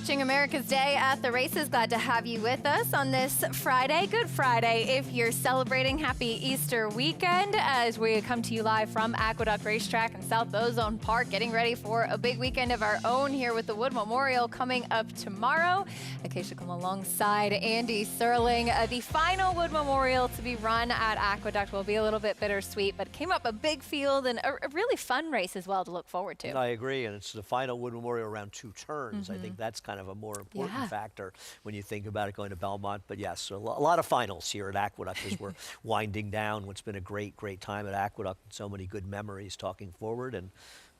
watching America's Day at the Races. Glad to have you with us on this Friday, Good Friday. If you're celebrating, happy Easter weekend as we come to you live from Aqueduct Racetrack in South Oaklawn Park, getting ready for a big weekend of our own here with the Wood Memorial coming up tomorrow. Acacia come alongside Andy Serling. The final Wood Memorial to be run at Aqueduct will be a little bit bittersweet, but it came up a big field and a really fun race as well to look forward to. I agree, and it's the final Wood Memorial around 2 turns. I think that's kind of a more important factor when you think about it going to Belmont. But yes, a lot of finals here at Aqueduct as we're winding down what's been a great time at Aqueduct. So many good memories talking forward. And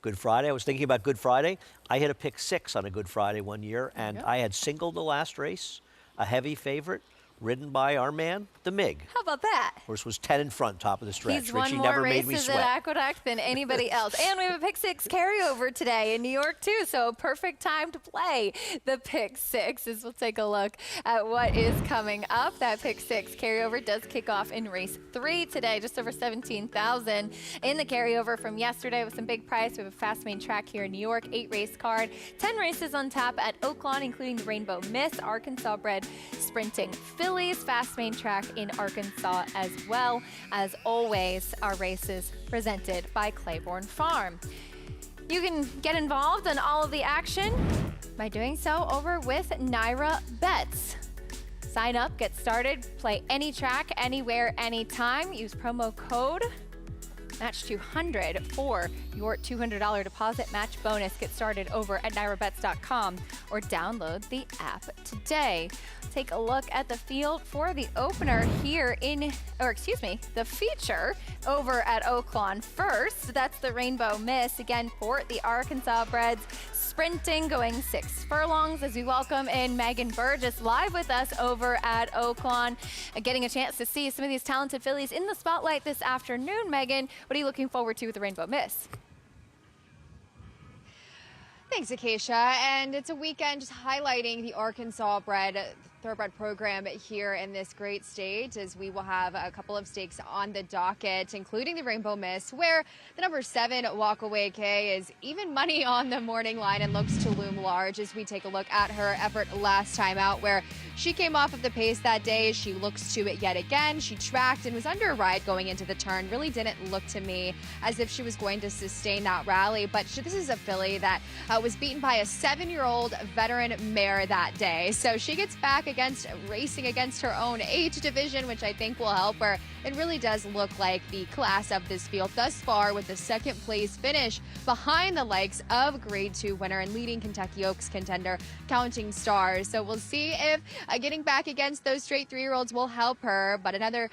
Good Friday, I was thinking about Good Friday. I hit a pick 6 on a Good Friday one year, and I had singled the last race, a heavy favorite, ridden by our man, the MIG. How about that? Horse was 10 in front, top of the stretch. He's won more races at Aqueduct than anybody else. And we have a pick 6 carryover today in New York too, so a perfect time to play the pick 6 as we'll take a look at what is coming up. That pick 6 carryover does kick off in race 3 today, just over 17,000 in the carryover from yesterday with some big price. We have a fast main track here in New York, 8 race card, 10 races on tap at Oaklawn, including the Rainbow Miss, Arkansas bred sprinting fillies, fast main track in Arkansas as well. As always, our races presented by Claiborne Farm. You can get involved in all of the action by doing so over with Naira Bets. Sign up, get started, play any track, anywhere, anytime. Use promo code Match 200 for your $200 deposit match bonus. Get started over at nairabets.com or download the app today. Take a look at the field for the opener here the feature over at Oaklawn first. That's the Rainbow Miss, again for the Arkansas breds. Sprinting, going 6 furlongs as we welcome in Megan Burgess live with us over at Oaklawn, getting a chance to see some of these talented fillies in the spotlight this afternoon. Megan, what are you looking forward to with the Rainbow Miss? Thanks, Acacia. And it's a weekend just highlighting the Arkansas thoroughbred program here in this great state, as we will have a couple of stakes on the docket, including the Rainbow Miss, where the number 7 Walkaway K is even money on the morning line and looks to loom large as we take a look at her effort last time out, where she came off of the pace that day. She looks to it yet again. She tracked and was under a ride going into the turn. Really didn't look to me as if she was going to sustain that rally, but this is a filly that was beaten by a 7-year-old veteran mare that day. So she gets back racing against her own age division, which I think will help her. It really does look like the class of this field thus far, with the 2nd place finish behind the likes of Grade 2 winner and leading Kentucky Oaks contender Counting Stars. So we'll see if getting back against those straight 3-year-olds will help her. But another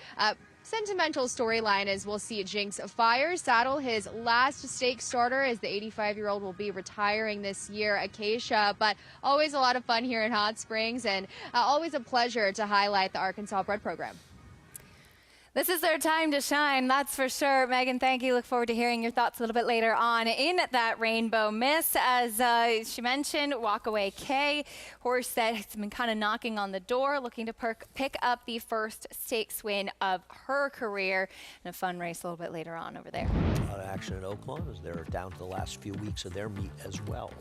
sentimental storyline is we'll see Jinx Fire saddle his last stake starter, as the 85-year-old will be retiring this year, Acacia. But always a lot of fun here in Hot Springs, and always a pleasure to highlight the Arkansas bred program. This is their time to shine, that's for sure. Megan, thank you. Look forward to hearing your thoughts a little bit later on in that Rainbow Miss. As she mentioned, Walkaway K, horse that has been kind of knocking on the door, looking to pick up the first stakes win of her career. And a fun race a little bit later on over there. A lot of action at Oaklawn as they're down to the last few weeks of their meet as well.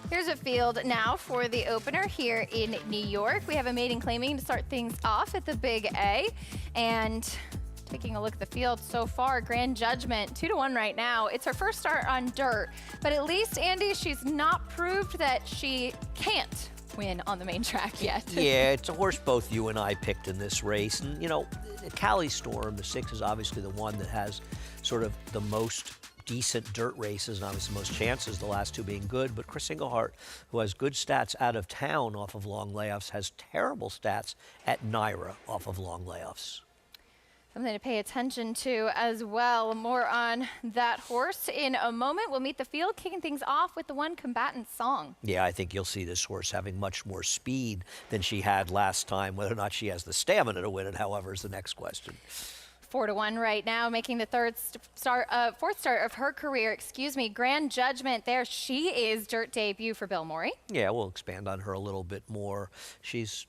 Here's a field now for the opener here in New York. We have a maiden claiming to start things off at the Big A. And taking a look at the field so far, Grand Judgment 2-1 right now. It's her first start on dirt, but at least, Andy, she's not proved that she can't win on the main track yet. Yeah, it's a horse both you and I picked in this race. And, you know, Cali Storm, the 6, is obviously the one that has sort of the most decent dirt races and obviously the most chances, the last 2 being good. But Chris Englehart, who has good stats out of town off of long layoffs, has terrible stats at Naira off of long layoffs. Something to pay attention to as well. More on that horse in a moment. We'll meet the field, kicking things off with the One Combatant Song. Yeah, I think you'll see this horse having much more speed than she had last time. Whether or not she has the stamina to win it, however, is the next question. 4-1 right now, making the fourth start of her career, Grand Judgment there. She is dirt debut for Bill Morey. Yeah, we'll expand on her a little bit more. She's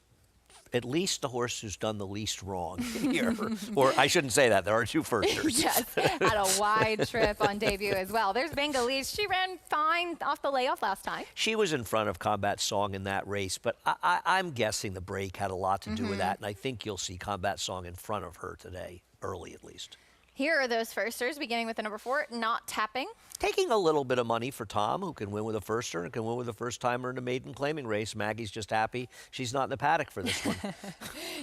at least the horse who's done the least wrong here. Or I shouldn't say that. There are 2 firsters. Yes, had a wide trip on debut as well. There's Bengalese. She ran fine off the layoff last time. She was in front of Combat Song in that race, but I'm guessing the break had a lot to do with that, and I think you'll see Combat Song in front of her today, early at least. Here are those firsters, beginning with the number 4, Not Tapping. Taking a little bit of money for Tom, who can win with a firster and can win with a first-timer in a maiden claiming race. Maggie's just happy she's not in the paddock for this one.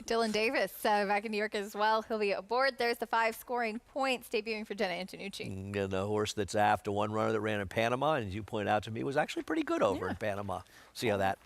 Dylan Davis back in New York as well. He'll be aboard. There's the 5 scoring points, debuting for Jenna Antonucci. And the horse that's after one runner that ran in Panama, and as you pointed out to me, was actually pretty good over in Panama. See how that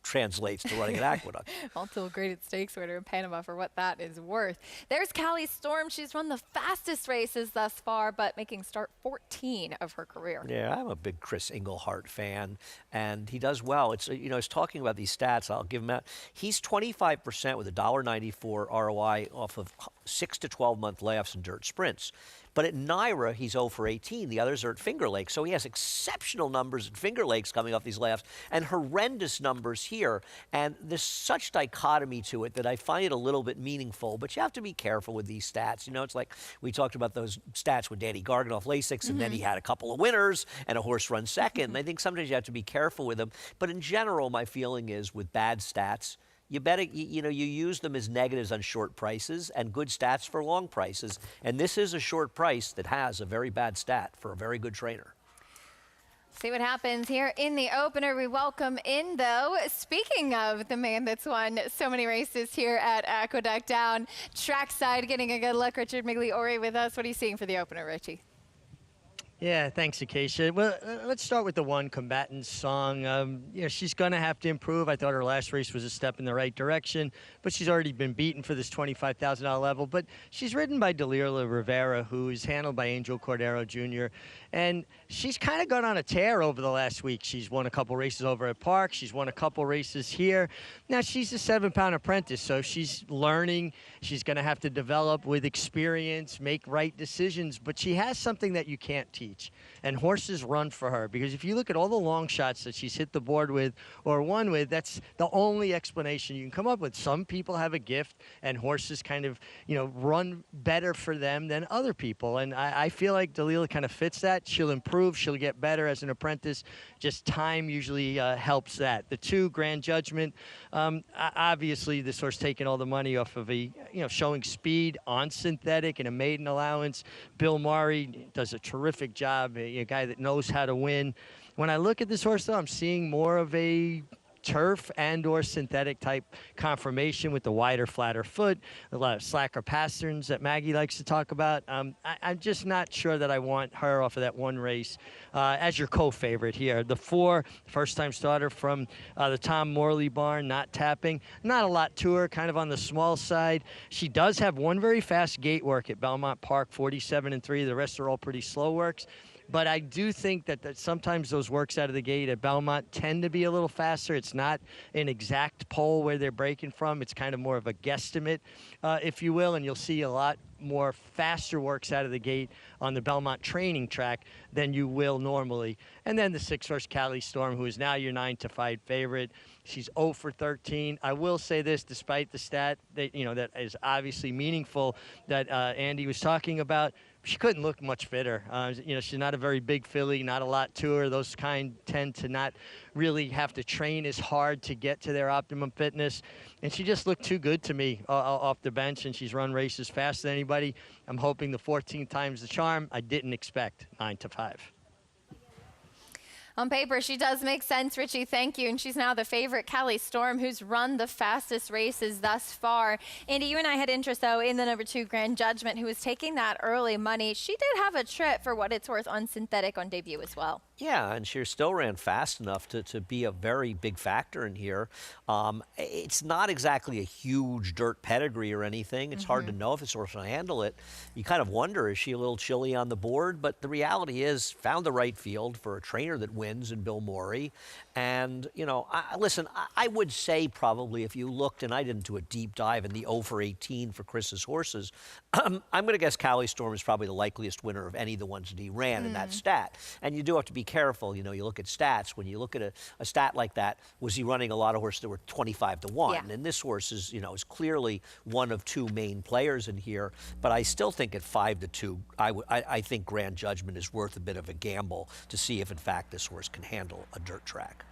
translates to running at Aqueduct. Also a graded stakes winner in Panama for what that is worth. There's Callie Storm. She's run the fastest races thus far, but making start 14 of her career. Yeah, I'm a big Chris Englehart fan, and he does well. It's, you know, he's talking about these stats. I'll give him out. He's 25% with a $1.94 ROI off of 6 to 12 month layoffs in dirt sprints. But at Naira, he's 0 for 18. The others are at Finger Lakes. So he has exceptional numbers at Finger Lakes coming off these layoffs and horrendous numbers here. And there's such dichotomy to it that I find it a little bit meaningful. But you have to be careful with these stats. You know, it's like we talked about those stats with Danny Gargan off Lasix, and then he had a couple of winners and a horse run second. And I think sometimes you have to be careful with them. But in general, my feeling is with bad stats, you better, you know, you use them as negatives on short prices and good stats for long prices. And this is a short price that has a very bad stat for a very good trainer. See what happens here in the opener. We welcome in, though, speaking of the man that's won so many races here at Aqueduct, down trackside, getting a good look. Richard Migliore with us. What are you seeing for the opener, Richie? Yeah, thanks, Acacia. Well, let's start with the one, Combatant Song. You know, she's going to have to improve. I thought her last race was a step in the right direction, but she's already been beaten for this $25,000 level. But she's ridden by Delila Rivera, who is handled by Angel Cordero Jr., and she's kind of gone on a tear over the last week. She's won a couple races over at Park. She's won a couple races here. Now, she's a 7-pound apprentice, so she's learning. She's going to have to develop with experience, make right decisions, but she has something that you can't teach. And horses run for her, because if you look at all the long shots that she's hit the board with or won with, that's the only explanation you can come up with. Some people have a gift, and horses kind of, you know, run better for them than other people. And I feel like Delila kind of fits that. She'll improve. She'll get better as an apprentice. Just time usually helps that. The 2, Grand Judgment. Obviously, this horse taking all the money off of showing speed on synthetic and a maiden allowance. Bill Murray does a terrific job, a guy that knows how to win. When I look at this horse, though, I'm seeing more of a turf and or synthetic type conformation with the wider, flatter foot, a lot of slacker pasterns that Maggie likes to talk about. I'm just not sure that I want her off of that one race as your co-favorite here. The 4, first-time starter from the Tom Morley barn, Not Tapping. Not a lot to her, kind of on the small side. She does have one very fast gate work at Belmont Park, 47-3. The rest are all pretty slow works. But I do think that sometimes those works out of the gate at Belmont tend to be a little faster. It's not an exact pole where they're breaking from. It's kind of more of a guesstimate, if you will, and you'll see a lot more faster works out of the gate on the Belmont training track than you will normally. And then the 6 horse Callie Storm, who is now your 9-5 favorite. She's 0 for 13. I will say this, despite the stat that, you know, that is obviously meaningful that Andy was talking about, she couldn't look much fitter. You know, she's not a very big filly, not a lot to her. Those kind tend to not really have to train as hard to get to their optimum fitness. And she just looked too good to me off the bench, and she's run races faster than anybody. I'm hoping the 14 times the charm. I didn't expect 9-5. On paper, she does make sense, Richie. Thank you. And she's now the favorite, Callie Storm, who's run the fastest races thus far. Andy, you and I had interest, though, in the number 2, Grand Judgment, who was taking that early money. She did have a trip, for what it's worth, on synthetic on debut as well. Yeah, and she still ran fast enough to be a very big factor in here. It's not exactly a huge dirt pedigree or anything. It's hard to know if this horse will handle it. You kind of wonder, is she a little chilly on the board? But the reality is, found the right field for a trainer that wins in Bill Murray. And, you know, listen, I would say probably if you looked, and I didn't do a deep dive in the 0 for 18 for Chris's horses, I'm going to guess Callie Storm is probably the likeliest winner of any of the ones that he ran in that stat. And you do have to be be careful. You know, you look at stats. When you look at a stat like that, was he running a lot of horses that were 25 to 1? Yeah. And this horse is, you know, is clearly one of two main players in here. But I still think at 5 to 2, I think Grand Judgment is worth a bit of a gamble to see if, in fact, this horse can handle a dirt track.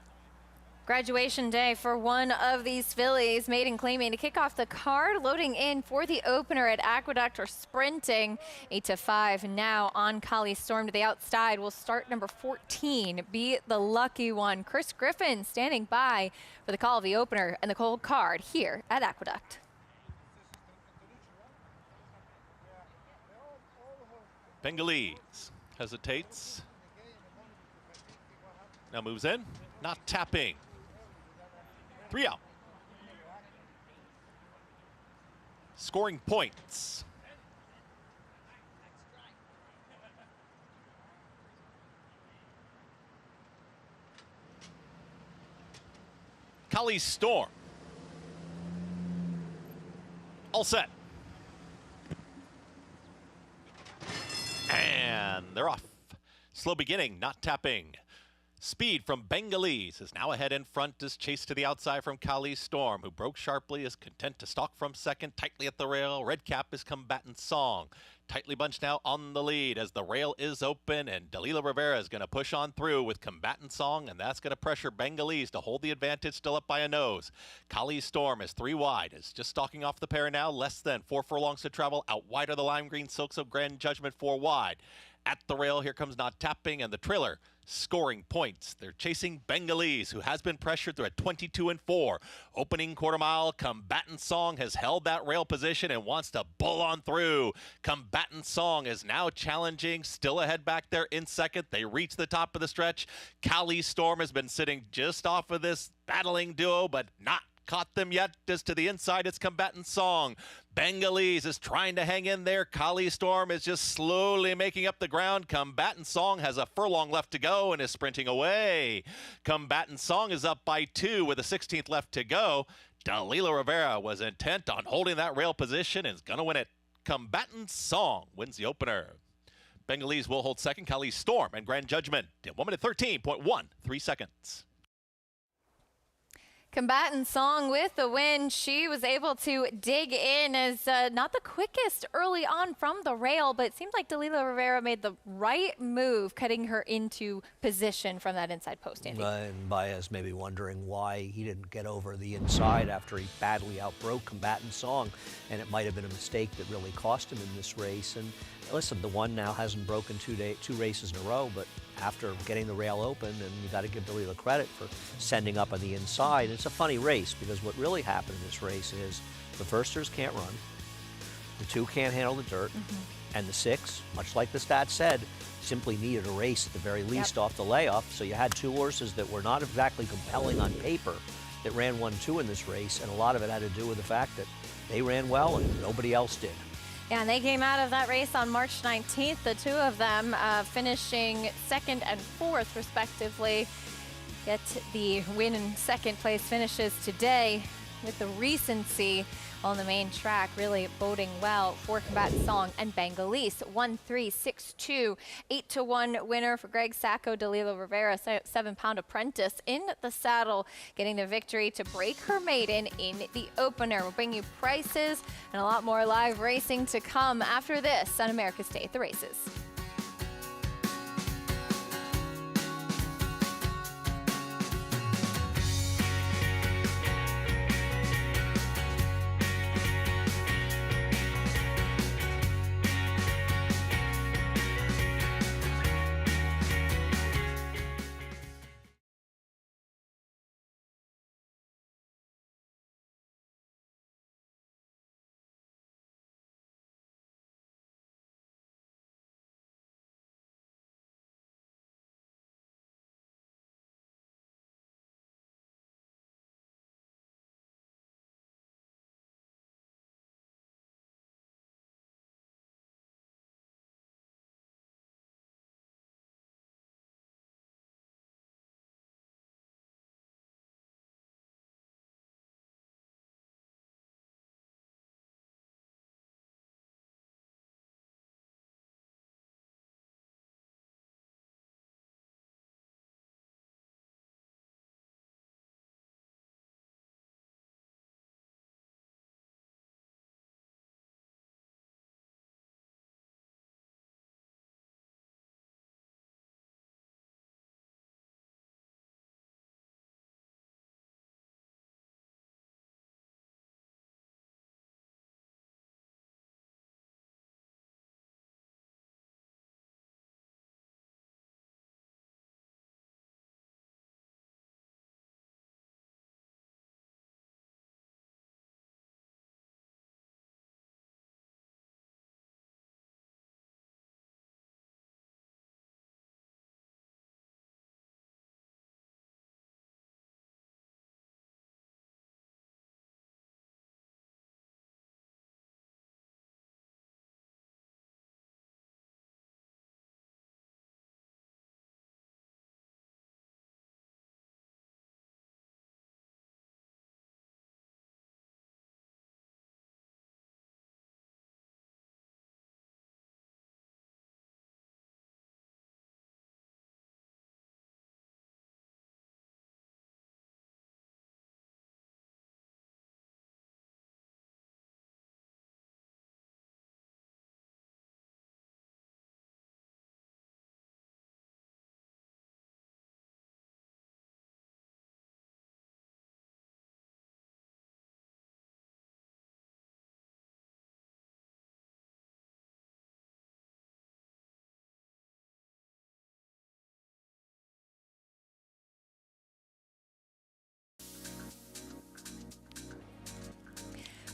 Graduation day for one of these fillies, maiden claiming to kick off the card, loading in for the opener at Aqueduct, or sprinting 8 to 5 now on Collie Storm to the outside. Will start number 14, Be the Lucky One. Chris Griffin standing by for the call of the opener and the cold card here at Aqueduct. Bengalese hesitates. Now moves in, not tapping. 3 out. Scoring points. Collie Storm. All set. And they're off. Slow beginning, not tapping. Speed from Bengalese is now ahead in front as chased to the outside from Collie Storm, who broke sharply, is content to stalk from second, tightly at the rail. Red Cap is Combatant Song. Tightly bunched now on the lead as the rail is open, and Dalila Rivera is going to push on through with Combatant Song, and that's going to pressure Bengalese to hold the advantage, still up by a nose. Collie Storm is 3 wide, is just stalking off the pair now, less than 4 furlongs to travel. Out wide are the lime green Silks of Grand Judgment, 4 wide. At the rail, here comes Not Tapping, and the Triller scoring points. They're chasing Bengalese, who has been pressured. They're at 22 and 4. Opening quarter mile, Combatant Song has held that rail position and wants to bull on through. Combatant Song is now challenging, still ahead back there in second. They reach the top of the stretch. Collie Storm has been sitting just off of this battling duo, but not caught them yet. As to the inside, it's Combatant Song. Bengalese is trying to hang in there. Collie Storm is just slowly making up the ground. Combatant Song has a furlong left to go and is sprinting away. Combatant Song is up by 2 with a 16th left to go. Dalila Rivera was intent on holding that rail position and is going to win it. Combatant Song wins the opener. Bengalese will hold second. Collie Storm and Grand Judgment in 1 minute 13.13 seconds. Combatant Song with the win. She was able to dig in as not the quickest early on from the rail, but it seemed like Dalila Rivera made the right move, cutting her into position from that inside post, Andy. And Baez may be wondering why he didn't get over the inside after he badly outbroke Combatant Song, and it might have been a mistake that really cost him in this race. And listen, the one now hasn't broken 2 races in a row, but after getting the rail open, and you got to give Dalila credit for sending up on the inside. It's a funny race because what really happened in this race is the firsters can't run, the 2 can't handle the dirt, and the 6, much like the stats said, simply needed a race at the very least off the layoff. So you had 2 horses that were not exactly compelling on paper that ran 1-2 in this race, and a lot of it had to do with the fact that they ran well and nobody else did. Yeah, and they came out of that race on March 19th, the 2 of them finishing 2nd and 4th, respectively. Get the win and 2nd place finishes today with the recency on the main track, really boding well for Combatant Song and Bengalese. 1-3-6-2, 8-1 winner for Greg Sacco. Dalila Rivera, 7-pound apprentice in the saddle, getting the victory to break her maiden in the opener. We'll bring you prices and a lot more live racing to come after this on America's Day at the Races.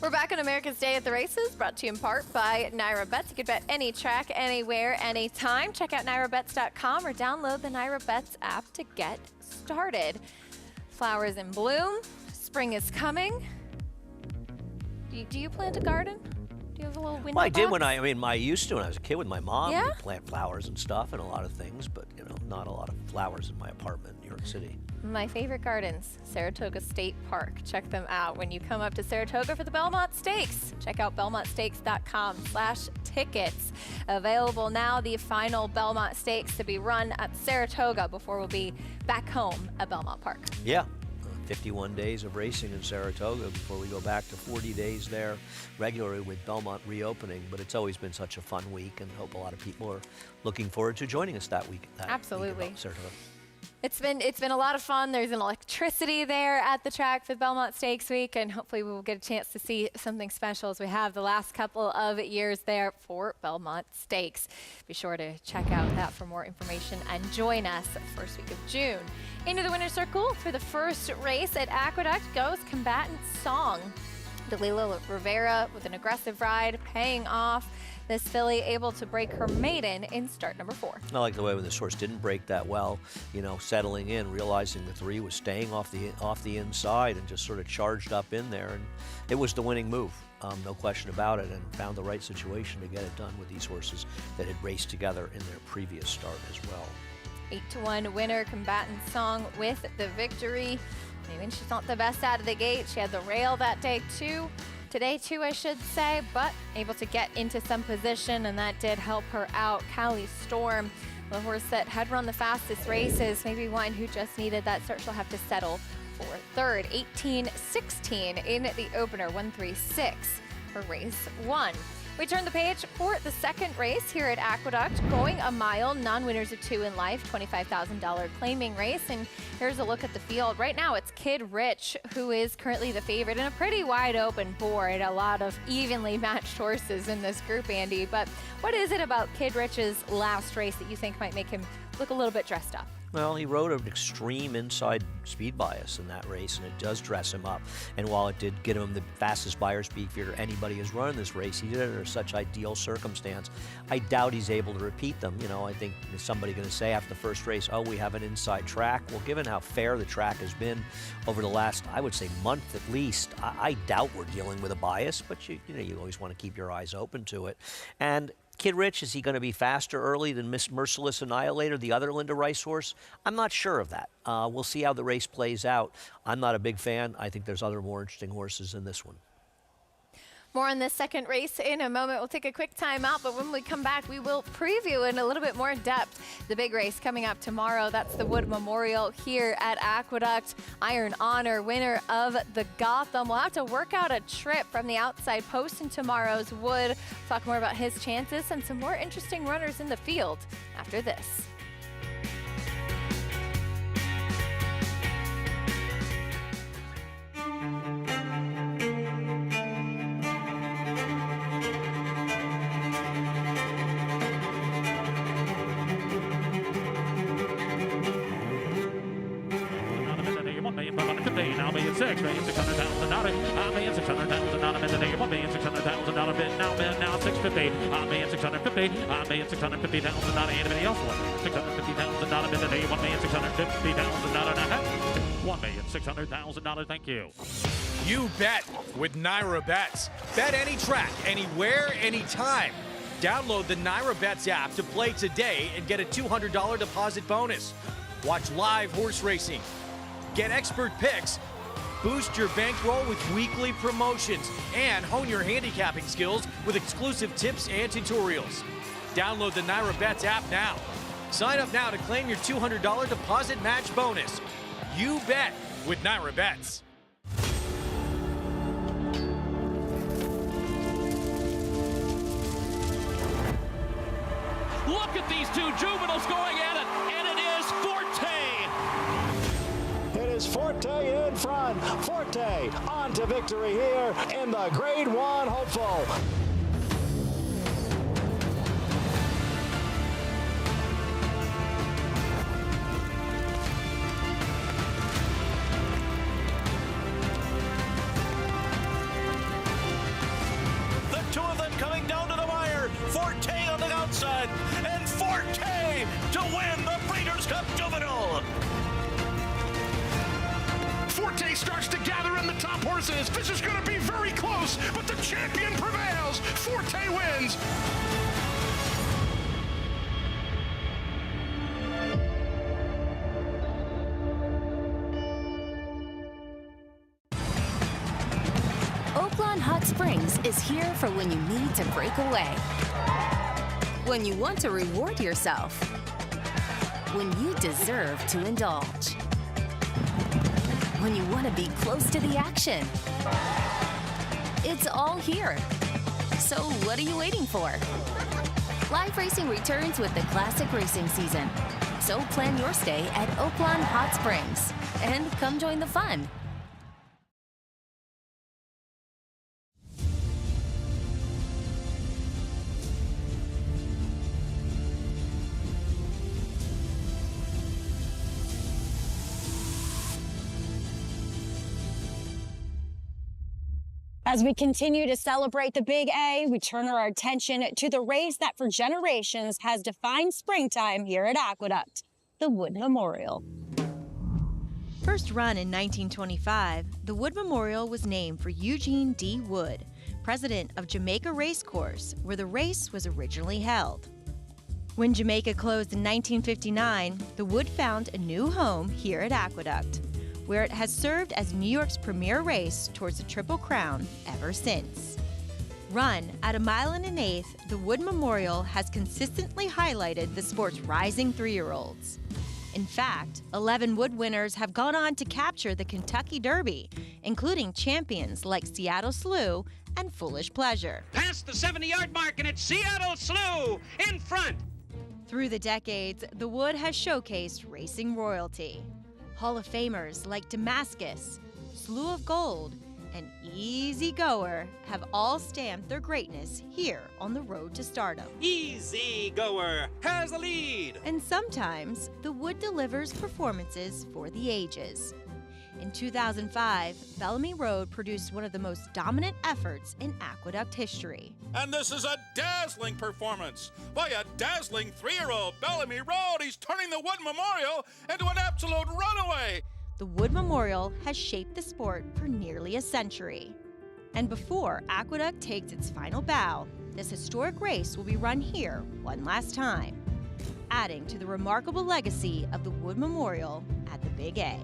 We're back on America's Day at the Races, brought to you in part by Naira Bets. You can bet any track, anywhere, anytime. Check out nairabets.com or download the Naira Bets app to get started. Flowers in bloom. Spring is coming. Do you plant a garden? Do you have a little window Well, I did box? I used to when I was a kid with my mom. Yeah? We'd plant flowers and stuff and a lot of things, but, not a lot of flowers in my apartment in New York City. My favorite gardens, Saratoga State Park. Check them out when you come up to Saratoga for the Belmont Stakes. Check out belmontstakes.com/tickets. Available now, the final Belmont Stakes to be run at Saratoga before we'll be back home at Belmont Park. Yeah. 51 days of racing in Saratoga before we go back to 40 days there regularly with Belmont reopening. But it's always been such a fun week, and hope a lot of people are looking forward to joining us that week. Absolutely. Week at Saratoga. It's been a lot of fun. There's an electricity there at the track for Belmont Stakes Week, and hopefully we will get a chance to see something special as we have the last couple of years there for Belmont Stakes. Be sure to check out that for more information and join us first week of June. Into the winner's circle for the first race at Aqueduct goes Combatant Song. Dalila Rivera with an aggressive ride, paying off. This filly able to break her maiden in start number 4. I like the way when this horse didn't break that well, settling in, realizing the 3 was staying off the inside and just sort of charged up in there. And it was the winning move, no question about it, and found the right situation to get it done with these horses that had raced together in their previous start as well. 8-1 winner, Combatant Song with the victory. Maybe she's not the best out of the gate. She had the rail that day too. Today too, I should say, but able to get into some position, and that did help her out. Callie Storm, the horse that had run the fastest races, maybe one who just needed that start. She'll have to settle for third. 18-16 in the opener, 136 for race 1. We turn the page for the second race here at Aqueduct, going a mile, non-winners of 2 in life, $25,000 claiming race. And here's a look at the field. Right now it's Kid Rich, who is currently the favorite in a pretty wide open board. A lot of evenly matched horses in this group, Andy. But what is it about Kid Rich's last race that you think might make him look a little bit dressed up? Well, he rode an extreme inside speed bias in that race, and it does dress him up. And while it did get him the fastest buyer speed figure anybody has run in this race, he did it under such ideal circumstance. I doubt he's able to repeat them. I think is somebody going to say after the first race, oh, we have an inside track. Well, given how fair the track has been over the last, I would say, month at least, I doubt we're dealing with a bias, but you always want to keep your eyes open to it. And Kid Rich, is he going to be faster early than Miss Merciless Annihilator, the other Linda Rice horse? I'm not sure of that. We'll see how the race plays out. I'm not a big fan. I think there's other more interesting horses in this one. More on this second race in a moment. We'll take a quick time out, but when we come back, we will preview in a little bit more depth the big race coming up tomorrow. That's the Wood Memorial here at Aqueduct. Iron Honor, winner of the Gotham, will have to work out a trip from the outside post in tomorrow's Wood. Talk more about his chances and some more interesting runners in the field after this. $1,600,000, $1,600,000 in the day, $1,600,000 bid now $650,000, $1,650,000. Anybody else want $650,000 bid today, $1,650,000 $1,600,000. Thank you. You bet with Naira Bets. Bet any track, anywhere, anytime. Download the Naira Bets app to play today and get a $200 deposit bonus. Watch live horse racing. Get expert picks, boost your bankroll with weekly promotions, and hone your handicapping skills with exclusive tips and tutorials. Download the Naira Bets app now. Sign up now to claim your $200 deposit match bonus. You bet with Naira Bets. Look at these two juveniles going at it, and it is Forte. It is Forte in front. Forte on to victory here in the Grade 1 hopeful. starts to gather in the top horses. This is going to be very close, but the champion prevails. Forte wins. Oaklawn Hot Springs is here for when you need to break away, when you want to reward yourself, when you deserve to indulge, when you want to be close to the action. It's all here. So what are you waiting for? Live racing returns with the classic racing season. So plan your stay at Oaklawn Hot Springs and come join the fun. As we continue to celebrate the Big A, we turn our attention to the race that for generations has defined springtime here at Aqueduct, the Wood Memorial. First run in 1925, the Wood Memorial was named for Eugene D. Wood, president of Jamaica Racecourse, where the race was originally held. When Jamaica closed in 1959, the Wood found a new home here at Aqueduct, where it has served as New York's premier race towards the Triple Crown ever since. Run at 1 1/8 miles, the Wood Memorial has consistently highlighted the sport's rising 3-year-olds. In fact, 11 Wood winners have gone on to capture the Kentucky Derby, including champions like Seattle Slew and Foolish Pleasure. Past the 70-yard mark, and it's Seattle Slew in front. Through the decades, the Wood has showcased racing royalty. Hall of Famers like Damascus, Slew of Gold, and Easy Goer have all stamped their greatness here on the road to stardom. Easy Goer has the lead. And sometimes, the Wood delivers performances for the ages. In 2005, Bellamy Road produced one of the most dominant efforts in Aqueduct history. And this is a dazzling performance by a dazzling 3-year-old. Bellamy Road, he's turning the Wood Memorial into an absolute runaway. The Wood Memorial has shaped the sport for nearly a century. And before Aqueduct takes its final bow, this historic race will be run here one last time, adding to the remarkable legacy of the Wood Memorial at the Big A.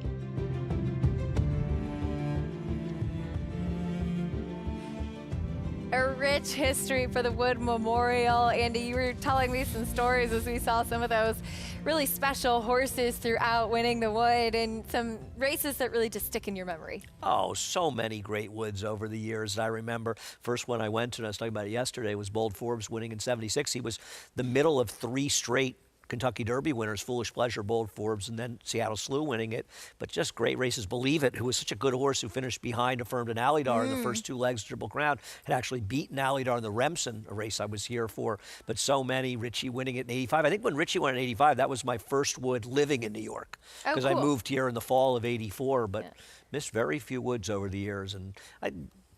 A rich history for the Wood Memorial. Andy, you were telling me some stories as we saw some of those really special horses throughout winning the Wood and some races that really just stick in your memory. Oh, so many great Woods over the years. I remember first one I went to, and I was talking about it yesterday, was Bold Forbes winning in '76. He was the middle of 3 straight Kentucky Derby winners, Foolish Pleasure, Bold Forbes, and then Seattle Slew winning it. But just great races. Believe It, who was such a good horse who finished behind Affirmed and Alydar in the first 2 legs of Triple Crown, had actually beaten Alydar in the Remsen, a race I was here for. But so many, Richie winning it in '85. I think when Richie won in '85, that was my first Wood living in New York. Because I moved here in the fall of '84, but missed very few Woods over the years. And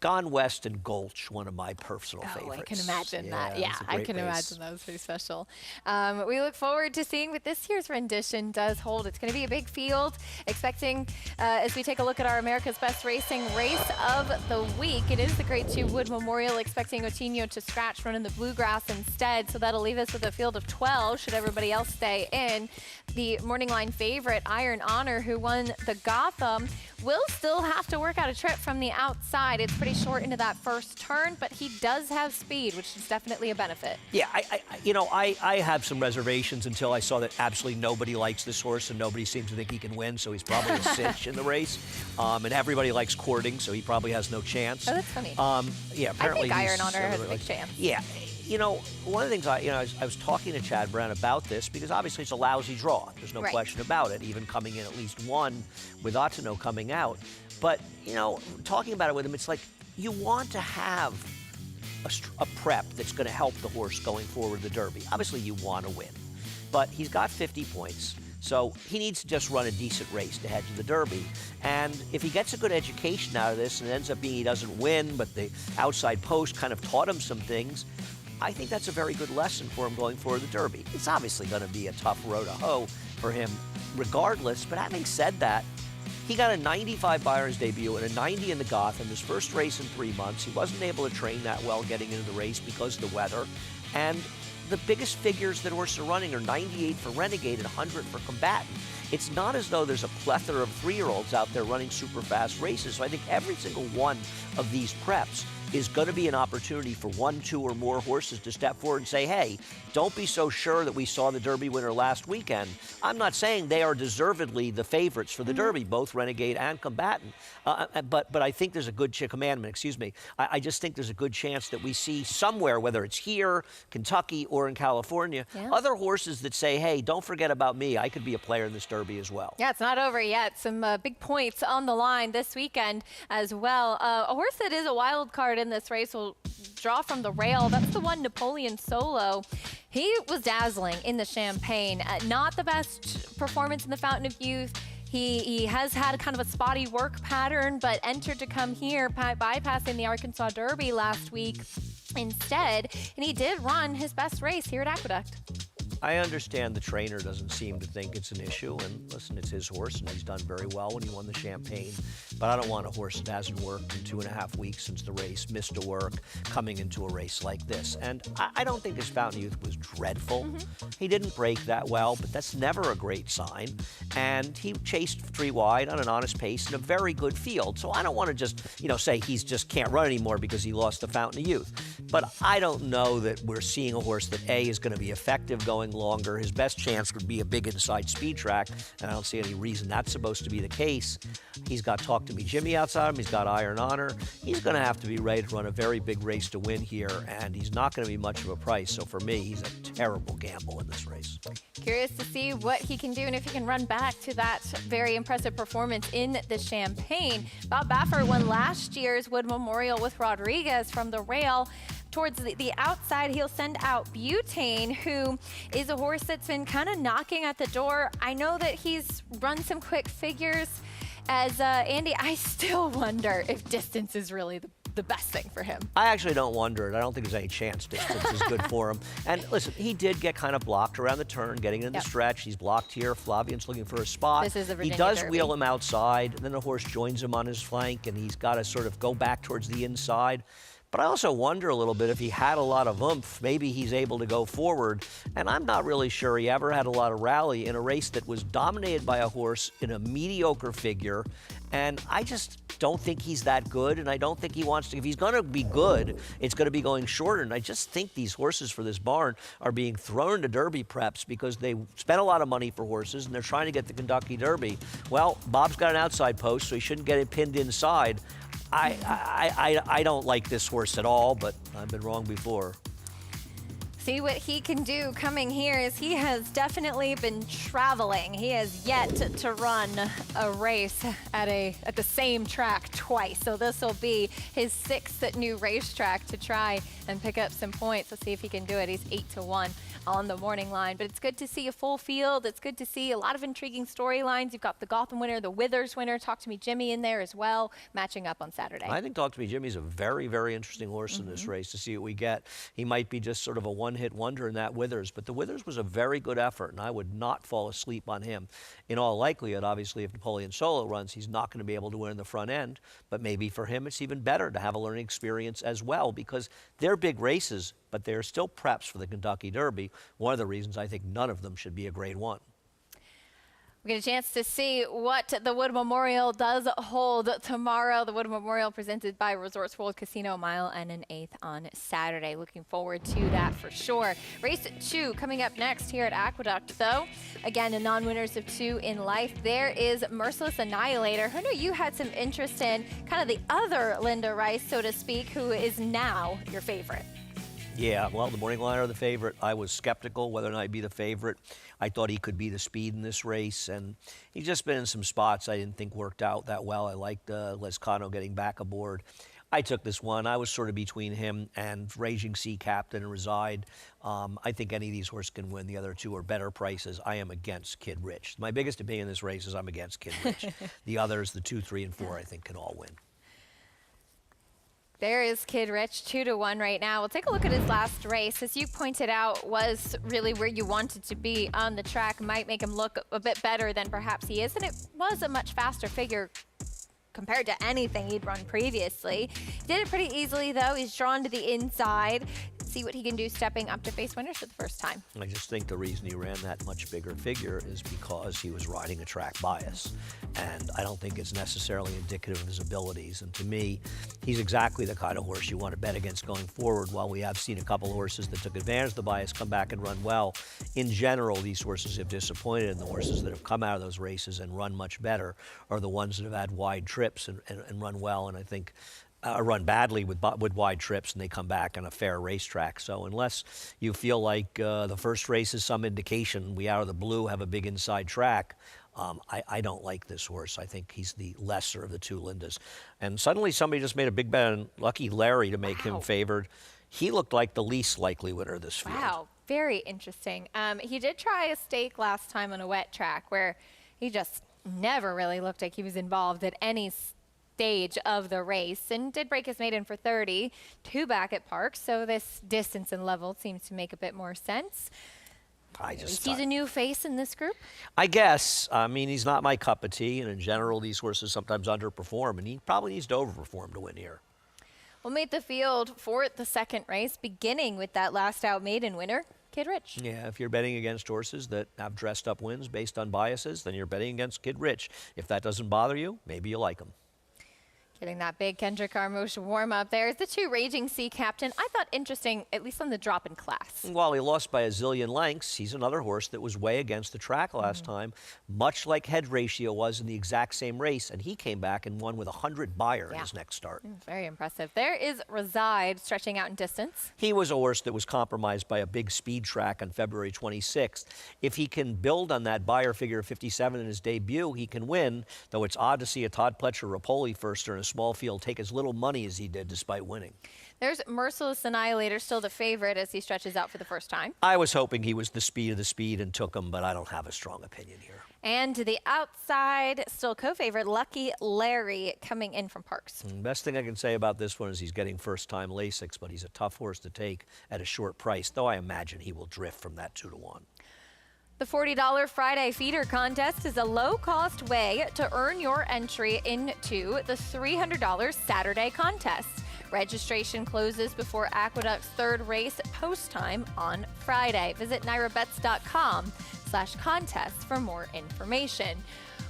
Gone West and Gulch, one of my personal favorites. I can imagine that. Yeah, I can imagine that was pretty special. We look forward to seeing what this year's rendition does hold. It's going to be a big field. Expecting, as we take a look at our America's Best Racing race of the week, it is the Grade 2 Wood Memorial. Expecting Otinho to scratch, run in the bluegrass instead. So that'll leave us with a field of 12, should everybody else stay in. The morning line favorite, Iron Honor, who won the Gotham, will still have to work out a trip from the outside. It's pretty short into that first turn, but he does have speed, which is definitely a benefit. Yeah, I have some reservations until I saw that absolutely nobody likes this horse and nobody seems to think he can win, so he's probably a cinch in the race. And everybody likes courting, so he probably has no chance. Oh, that's funny. Yeah, apparently I think Iron Honor has a big chance. Yeah. You know, one of the things I was talking to Chad Brown about this because obviously it's a lousy draw. There's no question about it, even coming in at least 1 with Ottino coming out. But, you know, talking about it with him, it's like you want to have a prep that's going to help the horse going forward the Derby. Obviously, you want to win. But he's got 50 points. So he needs to just run a decent race to head to the Derby. And if he gets a good education out of this and it ends up being he doesn't win, but the outside post kind of taught him some things, I think that's a very good lesson for him going forward the Derby. It's obviously going to be a tough row to hoe for him regardless, but having said that, He got a 95 Byron's debut and a 90 in the Gotham, his first race in 3 months. He wasn't able to train that well getting into the race because of the weather. And the biggest figures that horses are running are 98 for Renegade and 100 for Combatant. It's not as though there's a plethora of 3-year-olds out there running super fast races. So I think every single one of these preps is going to be an opportunity for 1, 2, or more horses to step forward and say, hey, don't be so sure that we saw the Derby winner last weekend. I'm not saying they are deservedly the favorites for the Derby, both Renegade and Combatant. But I think there's a good I just think there's a good chance that we see somewhere, whether it's here, Kentucky, or in California, other horses that say, hey, don't forget about me. I could be a player in this Derby as well. Yeah, it's not over yet. Some big points on the line this weekend as well. A horse that is a wild card in this race will draw from the rail. That's the one, Napoleon Solo. He was dazzling in the Champagne. Not the best performance in the Fountain of Youth. He has had kind of a spotty work pattern, but entered to come here, bypassing the Arkansas Derby last week instead. And he did run his best race here at Aqueduct. I understand the trainer doesn't seem to think it's an issue, and listen, it's his horse, and he's done very well when he won the Champagne. But I don't want a horse that hasn't worked in 2.5 weeks since the race, missed a work, coming into a race like this. And I don't think his Fountain Youth was dreadful. He didn't break that well, but that's never a great sign. And he chased 3 wide on an honest pace in a very good field. So I don't want to just, say he's just can't run anymore because he lost the Fountain of Youth. But I don't know that we're seeing a horse that, A, is going to be effective going longer. His best chance would be a big inside speed track, and I don't see any reason that's supposed to be the case. He's got Talk to Me Jimmy outside him. He's got Iron Honor. He's going to have to be ready to run a very big race to win here, and he's not going to be much of a price. So for me, he's a terrible gamble in this race. Curious to see what he can do and if he can run back to that very impressive performance in the Champagne. Bob Baffert won last year's Wood Memorial with Rodriguez from the rail. Towards the outside, he'll send out Butane, who is a horse that's been kind of knocking at the door. I know that he's run some quick figures. As Andy, I still wonder if distance is really the best thing for him. I actually don't wonder it. I don't think there's any chance distance is good for him. And listen, he did get kind of blocked around the turn, getting in the stretch. He's blocked here. Flavian's looking for a spot. This is a Virginia He does Derby. wheel him outside, and then the horse joins him on his flank, and he's got to sort of go back towards the inside. But I also wonder a little bit if he had a lot of oomph, maybe he's able to go forward. And I'm not really sure he ever had a lot of rally in a race that was dominated by a horse in a mediocre figure. And I just don't think he's that good, and I don't think he wants to. If he's going to be good, it's going to be going shorter. And I just think these horses for this barn are being thrown into Derby preps because they spent a lot of money for horses, and they're trying to get the Kentucky Derby. Well, Bob's got an outside post, so he shouldn't get it pinned inside. I don't like this horse at all, but I've been wrong before. See what he can do coming here is he has definitely been traveling. He has yet to run a race at the same track twice. So this will be his 6th new racetrack to try and pick up some points. Let's see if he can do it. He's 8-1 on the morning line. But it's good to see a full field. It's good to see a lot of intriguing storylines. You've got the Gotham winner, the Withers winner, Talk to Me Jimmy in there as well, matching up on Saturday. I think Talk to Me Jimmy's a very, very interesting horse in this race to see what we get. He might be just sort of a one-hit wonder in that Withers, but the Withers was a very good effort, and I would not fall asleep on him. In all likelihood, obviously, if Napoleon Solo runs, he's not going to be able to win in the front end, but maybe for him it's even better to have a learning experience as well, because they're big races, but they're still preps for the Kentucky Derby. One of the reasons I think none of them should be a Grade 1. We get a chance to see what the Wood Memorial does hold tomorrow. The Wood Memorial presented by Resorts World Casino, mile and an 1/8 on Saturday. Looking forward to that for sure. Race 2 coming up next here at Aqueduct, though. Again, the non-winners of 2 in life. There is Merciless Annihilator, who I know you had some interest in, kind of the other Linda Rice, so to speak, who is now your favorite. Yeah, well, the morning line are the favorite. I was skeptical whether or not he'd be the favorite. I thought he could be the speed in this race, and he's just been in some spots I didn't think worked out that well. I liked Lescano getting back aboard. I took this one. I was sort of between him and Raging Sea Captain and Reside. I think any of these horses can win. The other 2 are better prices. I am against Kid Rich. My biggest opinion in this race is I'm against Kid Rich. The others, the 2, 3, and 4, I think can all win. There is Kid Rich, 2-1 right now. We'll take a look at his last race. As you pointed out, was really where you wanted to be on the track. Might make him look a bit better than perhaps he is. And it was a much faster figure compared to anything he'd run previously. Did it pretty easily, though. He's drawn to the inside. See what he can do stepping up to face winners for the first time. I just think the reason he ran that much bigger figure is because he was riding a track bias. And I don't think it's necessarily indicative of his abilities. And to me, he's exactly the kind of horse you want to bet against going forward. While we have seen a couple of horses that took advantage of the bias come back and run well, in general, these horses have disappointed, and the horses that have come out of those races and run much better are the ones that have had wide trips and run well. And I think run badly with wide trips, and they come back on a fair racetrack. So unless you feel like the first race is some indication we out of the blue have a big inside track, I don't like this horse. I think he's the lesser of the two Lindas. And suddenly somebody just made a big bet on Lucky Larry to make him favored. He looked like the least likely winner of this field. Wow, very interesting. He did try a stake last time on a wet track where he just never really looked like he was involved at any stage of the race, and did break his maiden for 30, 2 back at Park, so this distance and level seems to make a bit more sense. He's a new face in this group? I guess. I mean, he's not my cup of tea, and in general, these horses sometimes underperform, and he probably needs to overperform to win here. We'll meet the field for the second race, beginning with that last out maiden winner, Kid Rich. Yeah, if you're betting against horses that have dressed up wins based on biases, then you're betting against Kid Rich. If that doesn't bother you, maybe you like him. Getting that big Kendrick Armosh warm-up there. The 2 Raging Sea Captain, I thought interesting, at least on the drop in class. While he lost by a zillion lengths, he's another horse that was way against the track last time, much like Head Ratio was in the exact same race, and he came back and won with 100 Beyer in his next start. Very impressive. There is Reside stretching out in distance. He was a horse that was compromised by a big speed track on February 26th. If he can build on that Beyer figure of 57 in his debut, he can win, though it's odd to see a Todd Pletcher-Rapoli firster in a small field take as little money as he did despite winning. There's Merciless Annihilator, still the favorite as he stretches out for the first time. I was hoping he was the speed of the speed and took him, but I don't have a strong opinion here. And to the outside, still co-favorite, Lucky Larry coming in from Parks. Best thing I can say about this one is he's getting first-time Lasix, but he's a tough horse to take at a short price, though I imagine he will drift from that 2-1. The $40 Friday Feeder Contest is a low-cost way to earn your entry into the $300 Saturday Contest. Registration closes before Aqueduct's 3rd race post time on Friday. Visit NYRABets.com/contest for more information.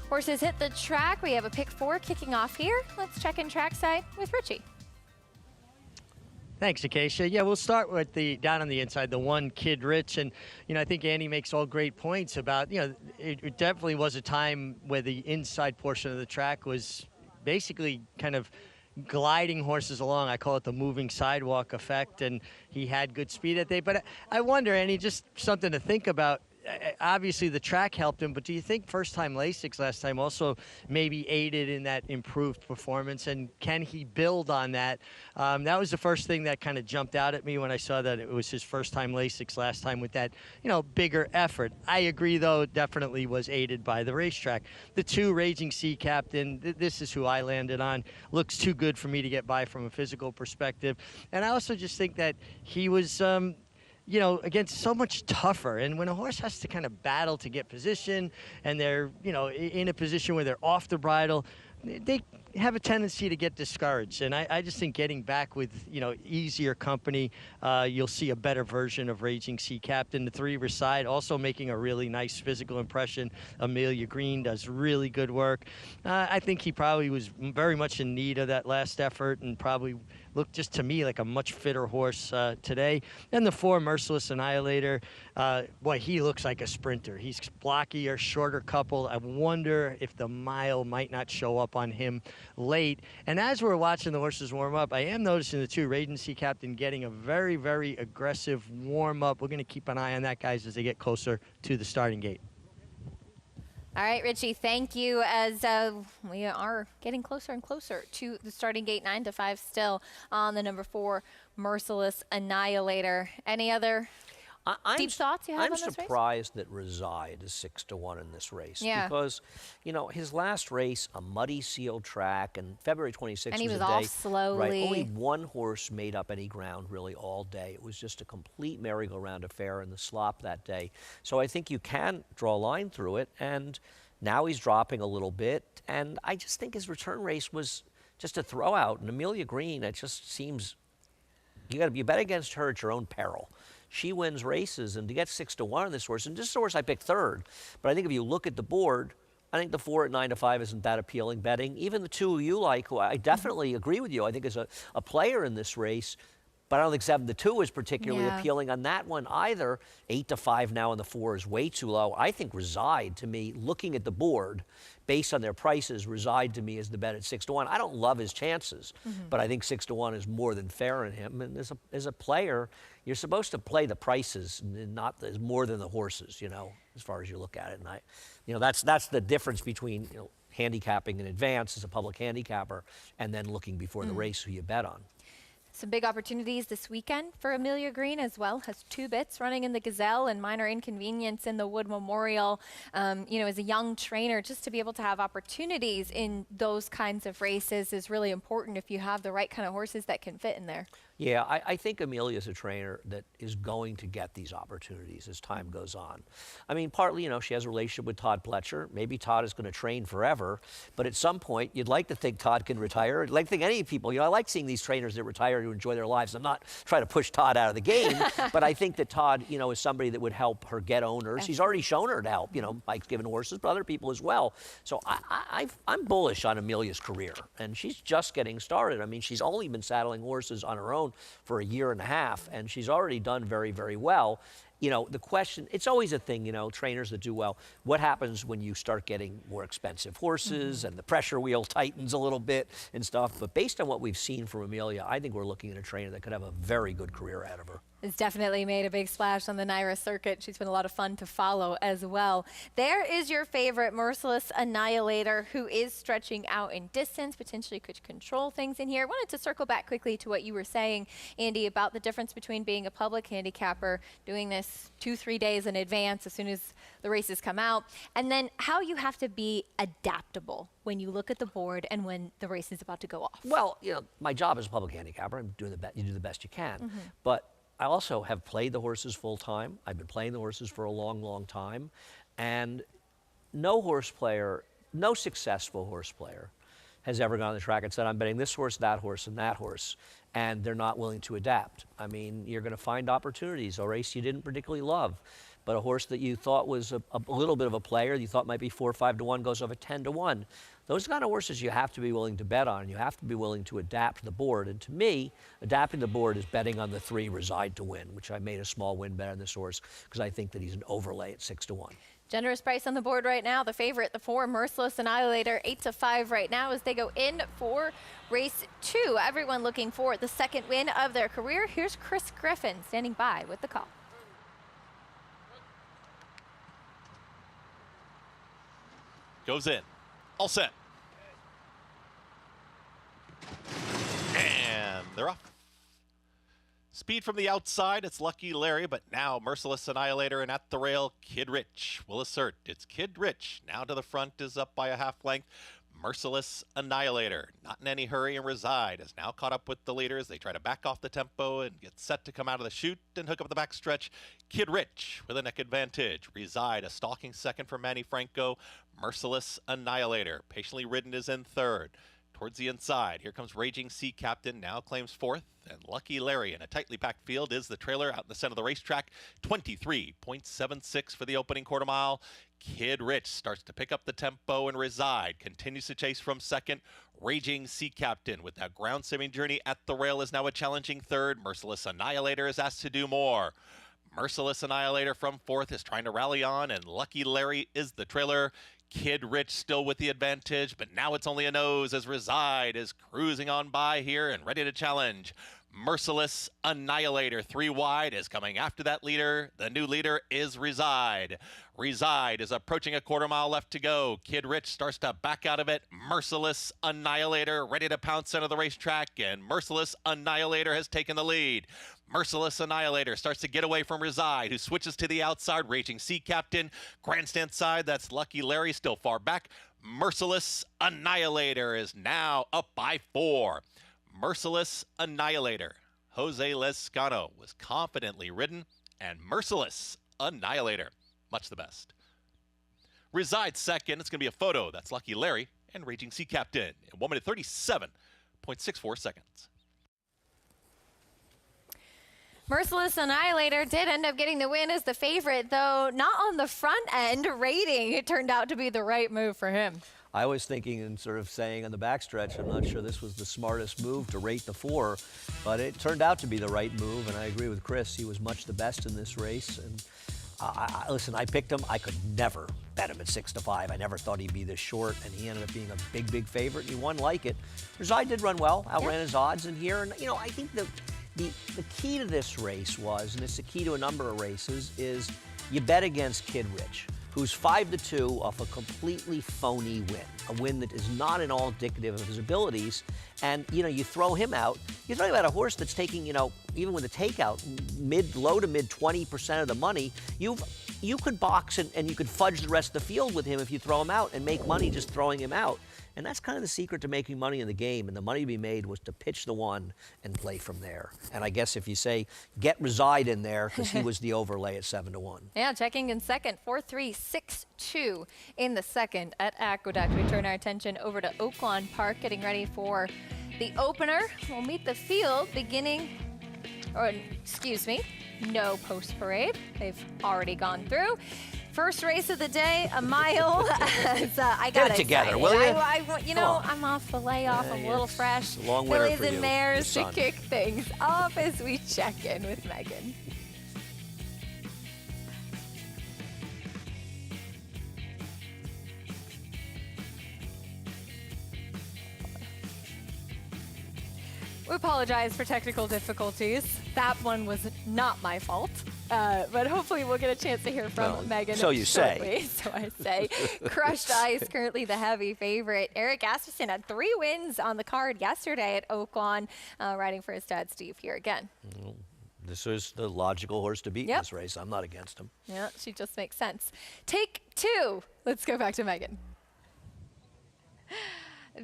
Horses hit the track. We have a pick 4 kicking off here. Let's check in trackside with Richie. Thanks, Acacia. Yeah, we'll start with down on the inside, the 1 Kid Rich. And, I think Andy makes all great points about, it definitely was a time where the inside portion of the track was basically kind of gliding horses along. I call it the moving sidewalk effect, and he had good speed that day. But I wonder, Andy, just something to think about. Obviously, the track helped him, but do you think first-time Lasix last time also maybe aided in that improved performance, and can he build on that? That was the first thing that kind of jumped out at me when I saw that it was his first-time Lasix last time with that, bigger effort. I agree, though, it definitely was aided by the racetrack. The 2 Raging Sea Captain, this is who I landed on. Looks too good for me to get by from a physical perspective. And I also just think that he was again, so much tougher. And when a horse has to kind of battle to get position, and they're, in a position where they're off the bridle, they have a tendency to get discouraged. And I just think getting back with, easier company, you'll see a better version of Raging Sea Captain. The 3 Reside also making a really nice physical impression. Amelia Green does really good work. I think he probably was very much in need of that last effort, and probably looked just to me like a much fitter horse today. And the 4 Merciless Annihilator, boy, he looks like a sprinter. He's blockier, shorter coupled. I wonder if the mile might not show up on him late. And as we're watching the horses warm up, I am noticing the 2 Raging Sea Captain getting a very, very aggressive warm up. We're going to keep an eye on that, guys, as they get closer to the starting gate. All right, Richie, thank you, as we are getting closer and closer to the starting gate, 9-5 still on the number 4 Merciless Annihilator. Any other Deep thoughts you have on this race? I'm surprised that Reside is 6-1 in this race. Yeah. Because, you know, his last race, a muddy sealed track, and February 26th and he was a off day. slowly. Right, only one horse made up any ground really all day. It was just a complete merry-go-round affair in the slop that day. So I think you can draw a line through it, and now he's dropping a little bit, and I just think his return race was just a throwout. And Amelia Green, it just seems you bet against her at your own peril. She wins races, and to get 6-1 on this horse, and this horse I picked third, but I think if you look at the board, I think the 4 at 9-5 isn't that appealing betting. Even the 2 you like, who I definitely agree with you, I think is a player in this race, but I don't think 7-2 is particularly appealing on that one either. 8-5 now on the 4 is way too low. I think Reside, to me, looking at the board, based on their prices, Reside to me is the bet at 6-1. I don't love his chances, but I think 6-1 is more than fair in him. And as a player, you're supposed to play the prices and not as more than the horses, you know, as far as you look at it. And that's the difference between, you know, handicapping in advance as a public handicapper and then looking before the race who you bet on. Some big opportunities this weekend for Amelia Green as well. Has 2 bits running in the Gazelle and Minor Inconvenience in the Wood Memorial. You know, as a young trainer, just to be able to have opportunities in those kinds of races is really important if you have the right kind of horses that can fit in there. Yeah, I think Amelia's a trainer that is going to get these opportunities as time goes on. I mean, partly, you know, she has a relationship with Todd Pletcher. Maybe Todd is going to train forever, but at some point, you'd like to think Todd can retire. I'd like to think any people, you know, I like seeing these trainers that retire to enjoy their lives. I'm not trying to push Todd out of the game, but I think that Todd, you know, is somebody that would help her get owners. He's already shown her to help, you know, Mike's given horses, but other people as well. So I'm bullish on Amelia's career, and she's just getting started. I mean, she's only been saddling horses on her own for a year and a half, and she's already done very, very well. You know, the question, it's always a thing, you know, trainers that do well, what happens when you start getting more expensive horses and the pressure wheel tightens a little bit and stuff. But based on what we've seen from Amelia, I think we're looking at a trainer that could have a very good career ahead of her. Has definitely made a big splash on the NYRA circuit. She's been a lot of fun to follow as well. There is your favorite, Merciless Annihilator, who is stretching out in distance, potentially could control things in here. I wanted to circle back quickly to what you were saying, Andy, about the difference between being a public handicapper, doing this 2-3 days in advance as soon as the races come out, and then how you have to be adaptable when you look at the board and when the race is about to go off. Well, you know, my job as a public handicapper, I'm doing you do the best you can, but I also have played the horses full time. I've been playing the horses for a long, long time. And no horse player, no successful horse player has ever gone on the track and said, I'm betting this horse, and that horse, and they're not willing to adapt. I mean, you're going to find opportunities. A race you didn't particularly love, but a horse that you thought was a little bit of a player, you thought might be 4 or 5 to 1, goes off at 10 to 1. Those kind of horses you have to be willing to bet on. You have to be willing to adapt the board. And to me, adapting the board is betting on the 3 Reside to win, which I made a small win bet on this horse because I think that he's an overlay at 6 to 1. Generous price on the board right now. The favorite, the 4 Merciless Annihilator, 8-5 right now as they go in for race 2. Everyone looking for the second win of their career. Here's Chris Griffin standing by with the call. Goes in. All set. And they're off. Speed from the outside, it's Lucky Larry, but now Merciless Annihilator and at the rail, Kid Rich will assert. It's Kid Rich. Now to the front is up by a half length. Merciless Annihilator, not in any hurry, and Reside is now caught up with the leaders. They try to back off the tempo and get set to come out of the chute and hook up the backstretch. Kid Rich with a neck advantage. Reside a stalking second for Manny Franco. Merciless Annihilator, patiently ridden, is in third. Towards the inside, here comes Raging Sea Captain, now claims fourth, and Lucky Larry in a tightly packed field is the trailer out in the center of the racetrack. 23.76 for the opening quarter mile. Kid Rich starts to pick up the tempo, and Reside continues to chase from second. Raging Sea Captain with that ground simming journey at the rail is now a challenging third. Merciless Annihilator is asked to do more. Merciless Annihilator from fourth is trying to rally on, and Lucky Larry is the trailer. Kid Rich still with the advantage, but now it's only a nose as Reside is cruising on by here and ready to challenge. Merciless Annihilator, 3 wide, is coming after that leader. The new leader is Reside. Reside is approaching a quarter mile left to go. Kid Rich starts to back out of it. Merciless Annihilator ready to pounce into the racetrack, and Merciless Annihilator has taken the lead. Merciless Annihilator starts to get away from Reside, who switches to the outside. Raging Sea Captain. Grandstand side, that's Lucky Larry, still far back. Merciless Annihilator is now up by 4. Merciless Annihilator. Jose Lezcano was confidently ridden, and Merciless Annihilator, much the best. Reside second. It's going to be a photo. That's Lucky Larry and Raging Sea Captain in 1 minute 37.64 seconds. Merciless Annihilator did end up getting the win as the favorite, though not on the front end rating. It turned out to be the right move for him. I was thinking and sort of saying on the backstretch, I'm not sure this was the smartest move to rate the 4, but it turned out to be the right move, and I agree with Chris. He was much the best in this race. And listen, I picked him. I could never bet him at 6-5. I never thought he'd be this short, and he ended up being a big, big favorite. He won like it. Reside did run well, outran his odds in here, and I think the key to this race was, and it's the key to a number of races, is you bet against Kid Rich, who's 5-2 off a completely phony win, a win that is not at all indicative of his abilities. And, you throw him out. You're talking about a horse that's taking, even with a takeout, low to mid 20% of the money. You could box and you could fudge the rest of the field with him if you throw him out and make money just throwing him out. And that's kind of the secret to making money in the game. And the money to be made was to pitch the 1 and play from there. And I guess if you say, get Reside in there, because he was the overlay at 7-1. Yeah, checking in second, 4-3-6-2 in the second at Aqueduct. We turn our attention over to Oaklawn Park, getting ready for the opener. We'll meet the field no post parade. They've already gone through. First race of the day, a mile. I got Get it together, will you? I'm off the layoff. I'm a little fresh. Long winter Fillies for you, and mares your to son. kick things off as we check in with Megan. We apologize for technical difficulties. That one was not my fault. But hopefully we'll get a chance to hear from Megan so you shortly. say. So I say. Crushed Ice, currently the heavy favorite. Eric Asmussen had 3 wins on the card yesterday at Oaklawn, riding for his dad, Steve, here again. This is the logical horse to beat in this race. I'm not against him. Yeah, she just makes sense. Take 2. Let's go back to Megan.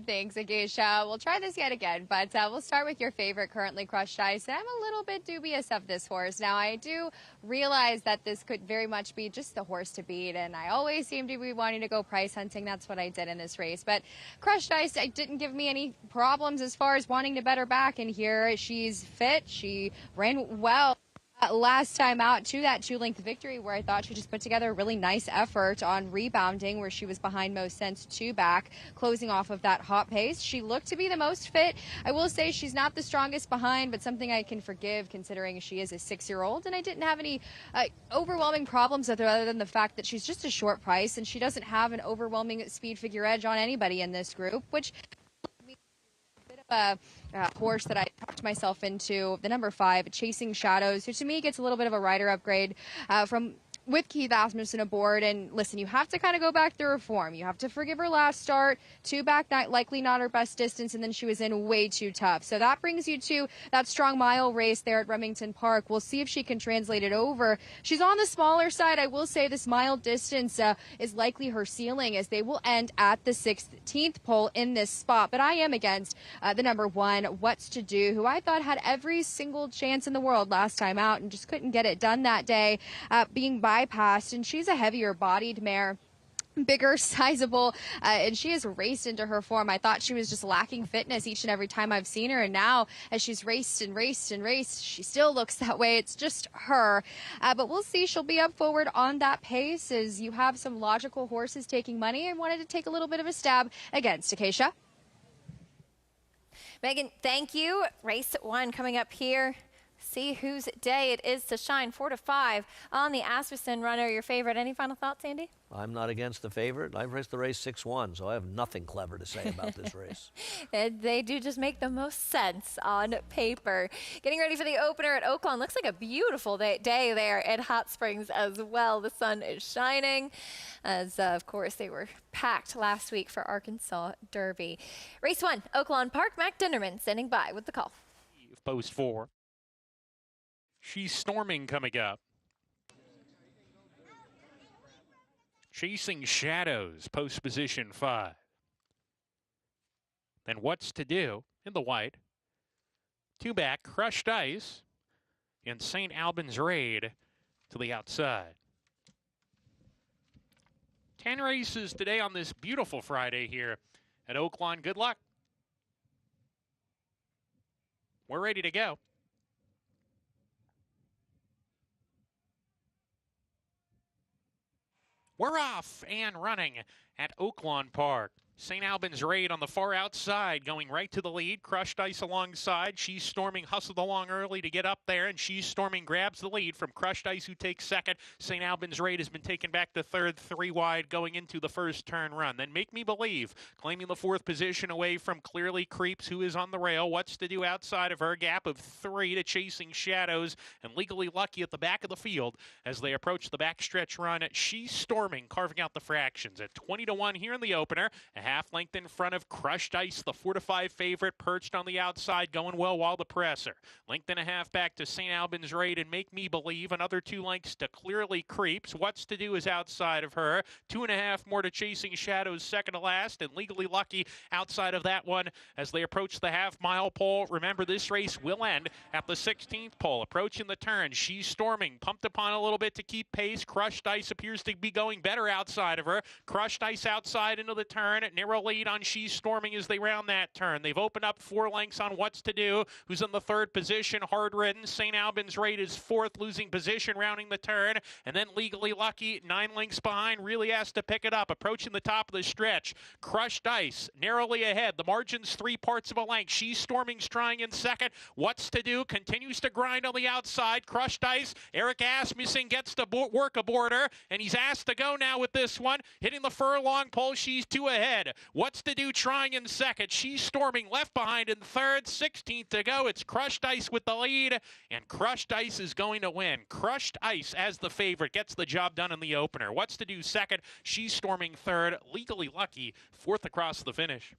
Thanks, Acacia. We'll try this yet again, but we'll start with your favorite, currently Crushed Ice. And I'm a little bit dubious of this horse. Now, I do realize that this could very much be just the horse to beat, and I always seem to be wanting to go price hunting. That's what I did in this race. But Crushed Ice, it didn't give me any problems as far as wanting to bet her back in here. She's fit. She ran well last time out to that 2-length victory, where I thought she just put together a really nice effort on rebounding, where she was behind most sense 2 back, closing off of that hot pace. She looked to be the most fit. I will say she's not the strongest behind, but something I can forgive considering she is a 6-year-old, and I didn't have any overwhelming problems with her other than the fact that she's just a short price and she doesn't have an overwhelming speed figure edge on anybody in this group, which a horse that I talked myself into, the number 5, Chasing Shadows, who to me gets a little bit of a rider upgrade with Keith Asmussen aboard. And listen, you have to kind of go back through her form. You have to forgive her last start, 2 back, likely not her best distance, and then she was in way too tough. So that brings you to that strong mile race there at Remington Park. We'll see if she can translate it over. She's on the smaller side. I will say this mile distance is likely her ceiling, as they will end at the 16th pole in this spot. But I am against the number 1, What's to Do, who I thought had every single chance in the world last time out and just couldn't get it done that day, being bypassed. And she's a heavier bodied mare, bigger, sizable, and she has raced into her form. I thought she was just lacking fitness each and every time I've seen her, and now as she's raced and raced and raced, she still looks that way. It's just her, but we'll see. She'll be up forward on that pace, as you have some logical horses taking money, and wanted to take a little bit of a stab against Acacia. Megan, thank you. Race 1 coming up here. See whose day it is to shine. 4-5 on the Asmussen runner. Your favorite. Any final thoughts, Andy? I'm not against the favorite. I've raced the race 6-1, so I have nothing clever to say about this race. They do just make the most sense on paper. Getting ready for the opener at Oaklawn. Looks like a beautiful day there at Hot Springs as well. The sun is shining, as of course they were packed last week for Arkansas Derby. Race 1, Oaklawn Park. Mac Dinnerman standing by with the call. Post 4. She's Storming coming up. Chasing Shadows, post position 5. Then What's to Do in the white. 2 back, Crushed Ice, and St. Albans Raid to the outside. 10 races today on this beautiful Friday here at Oaklawn. Good luck. We're ready to go. We're off and running at Oaklawn Park. St. Albans Raid on the far outside, going right to the lead. Crushed Ice alongside. She's Storming hustled along early to get up there, and She's Storming grabs the lead from Crushed Ice, who takes second. St. Albans Raid has been taken back to third, 3 wide, going into the first turn run. Then Make Me Believe, claiming the 4th position away from Clearly Creeps, who is on the rail. What's to Do outside of her, gap of 3 to Chasing Shadows, and Legally Lucky at the back of the field as they approach the backstretch run. She's Storming carving out the fractions at 20-1 here in the opener. A half length in front of Crushed Ice, the 4-5 favorite, perched on the outside, going well while the presser. Length and a half back to St. Albans Raid and Make Me Believe. Another 2 lengths to Clearly Creeps. What's to Do is outside of her. 2.5 more to Chasing Shadows, second to last, and Legally Lucky outside of that one as they approach the half-mile pole. Remember, this race will end at the 16th pole. Approaching the turn, She's Storming, pumped upon a little bit to keep pace. Crushed Ice appears to be going better outside of her. Crushed Ice outside into the turn. Narrow lead on She's Storming as they round that turn. They've opened up 4 lengths on What's to Do, who's in the 3rd position, hard ridden. St. Albans Raid is 4th, losing position, rounding the turn. And then Legally Lucky, 9 lengths behind, really has to pick it up. Approaching the top of the stretch. Crushed Ice, narrowly ahead. The margin's 3 parts of a length. She's Storming's trying in second. What's to Do continues to grind on the outside. Crushed Ice, Eric Asmussen gets to work aboard her, and he's asked to go now with this one. Hitting the furlong pole, she's 2 ahead. What's to Do trying in second. She's Storming left behind in third. 16th to go. It's Crushed Ice with the lead, and Crushed Ice is going to win. Crushed Ice as the favorite gets the job done in the opener. What's to Do second. She's Storming third. Legally Lucky 4th across the finish.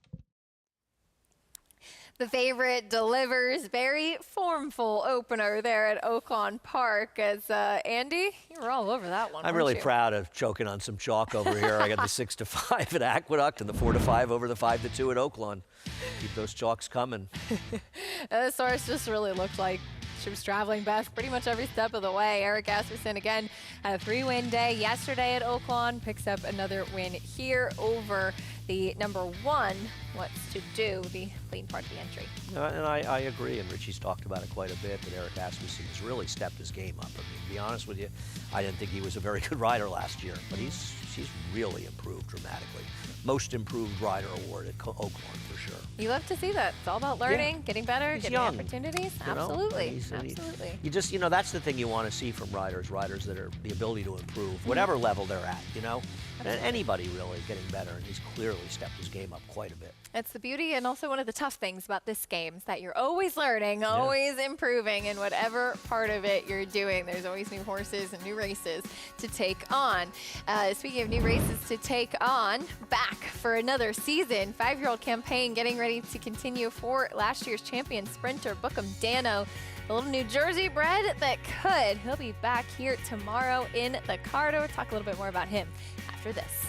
The favorite delivers. Very formful opener there at Oaklawn Park. As Andy, you were all over that one. I'm really proud of choking on some chalk over here. I got the 6-5 at Aqueduct and the 4-5 over the 5-2 at Oaklawn. Keep those chalks coming. This horse just really looked like she was traveling best pretty much every step of the way. Eric Asmussen again had a 3-win day yesterday at Oaklawn. Picks up another win here over the number 1, What's to Do, the clean part of the entry. And I agree, and Richie's talked about it quite a bit, that Eric Asmussen has really stepped his game up. I mean, to be honest with you, I didn't think he was a very good rider last year, but he's really improved dramatically. Most Improved Rider Award at Oaklawn for sure. You love to see that. It's all about learning, getting better, getting young, opportunities. You know? Absolutely. Absolutely. You just, that's the thing you want to see from riders that are the ability to improve, whatever level they're at, And anybody really getting better, and he's clearly stepped his game up quite a bit. It's the beauty and also one of the tough things about this game is that you're always learning, always improving in whatever part of it you're doing. There's always new horses and new races to take on. Speaking of new races to take on, back for another season. 5-year-old campaign getting ready to continue for last year's champion sprinter, Bookham Dano. A little New Jersey bred that could. He'll be back here tomorrow in the Cardo. We'll talk a little bit more about him after this.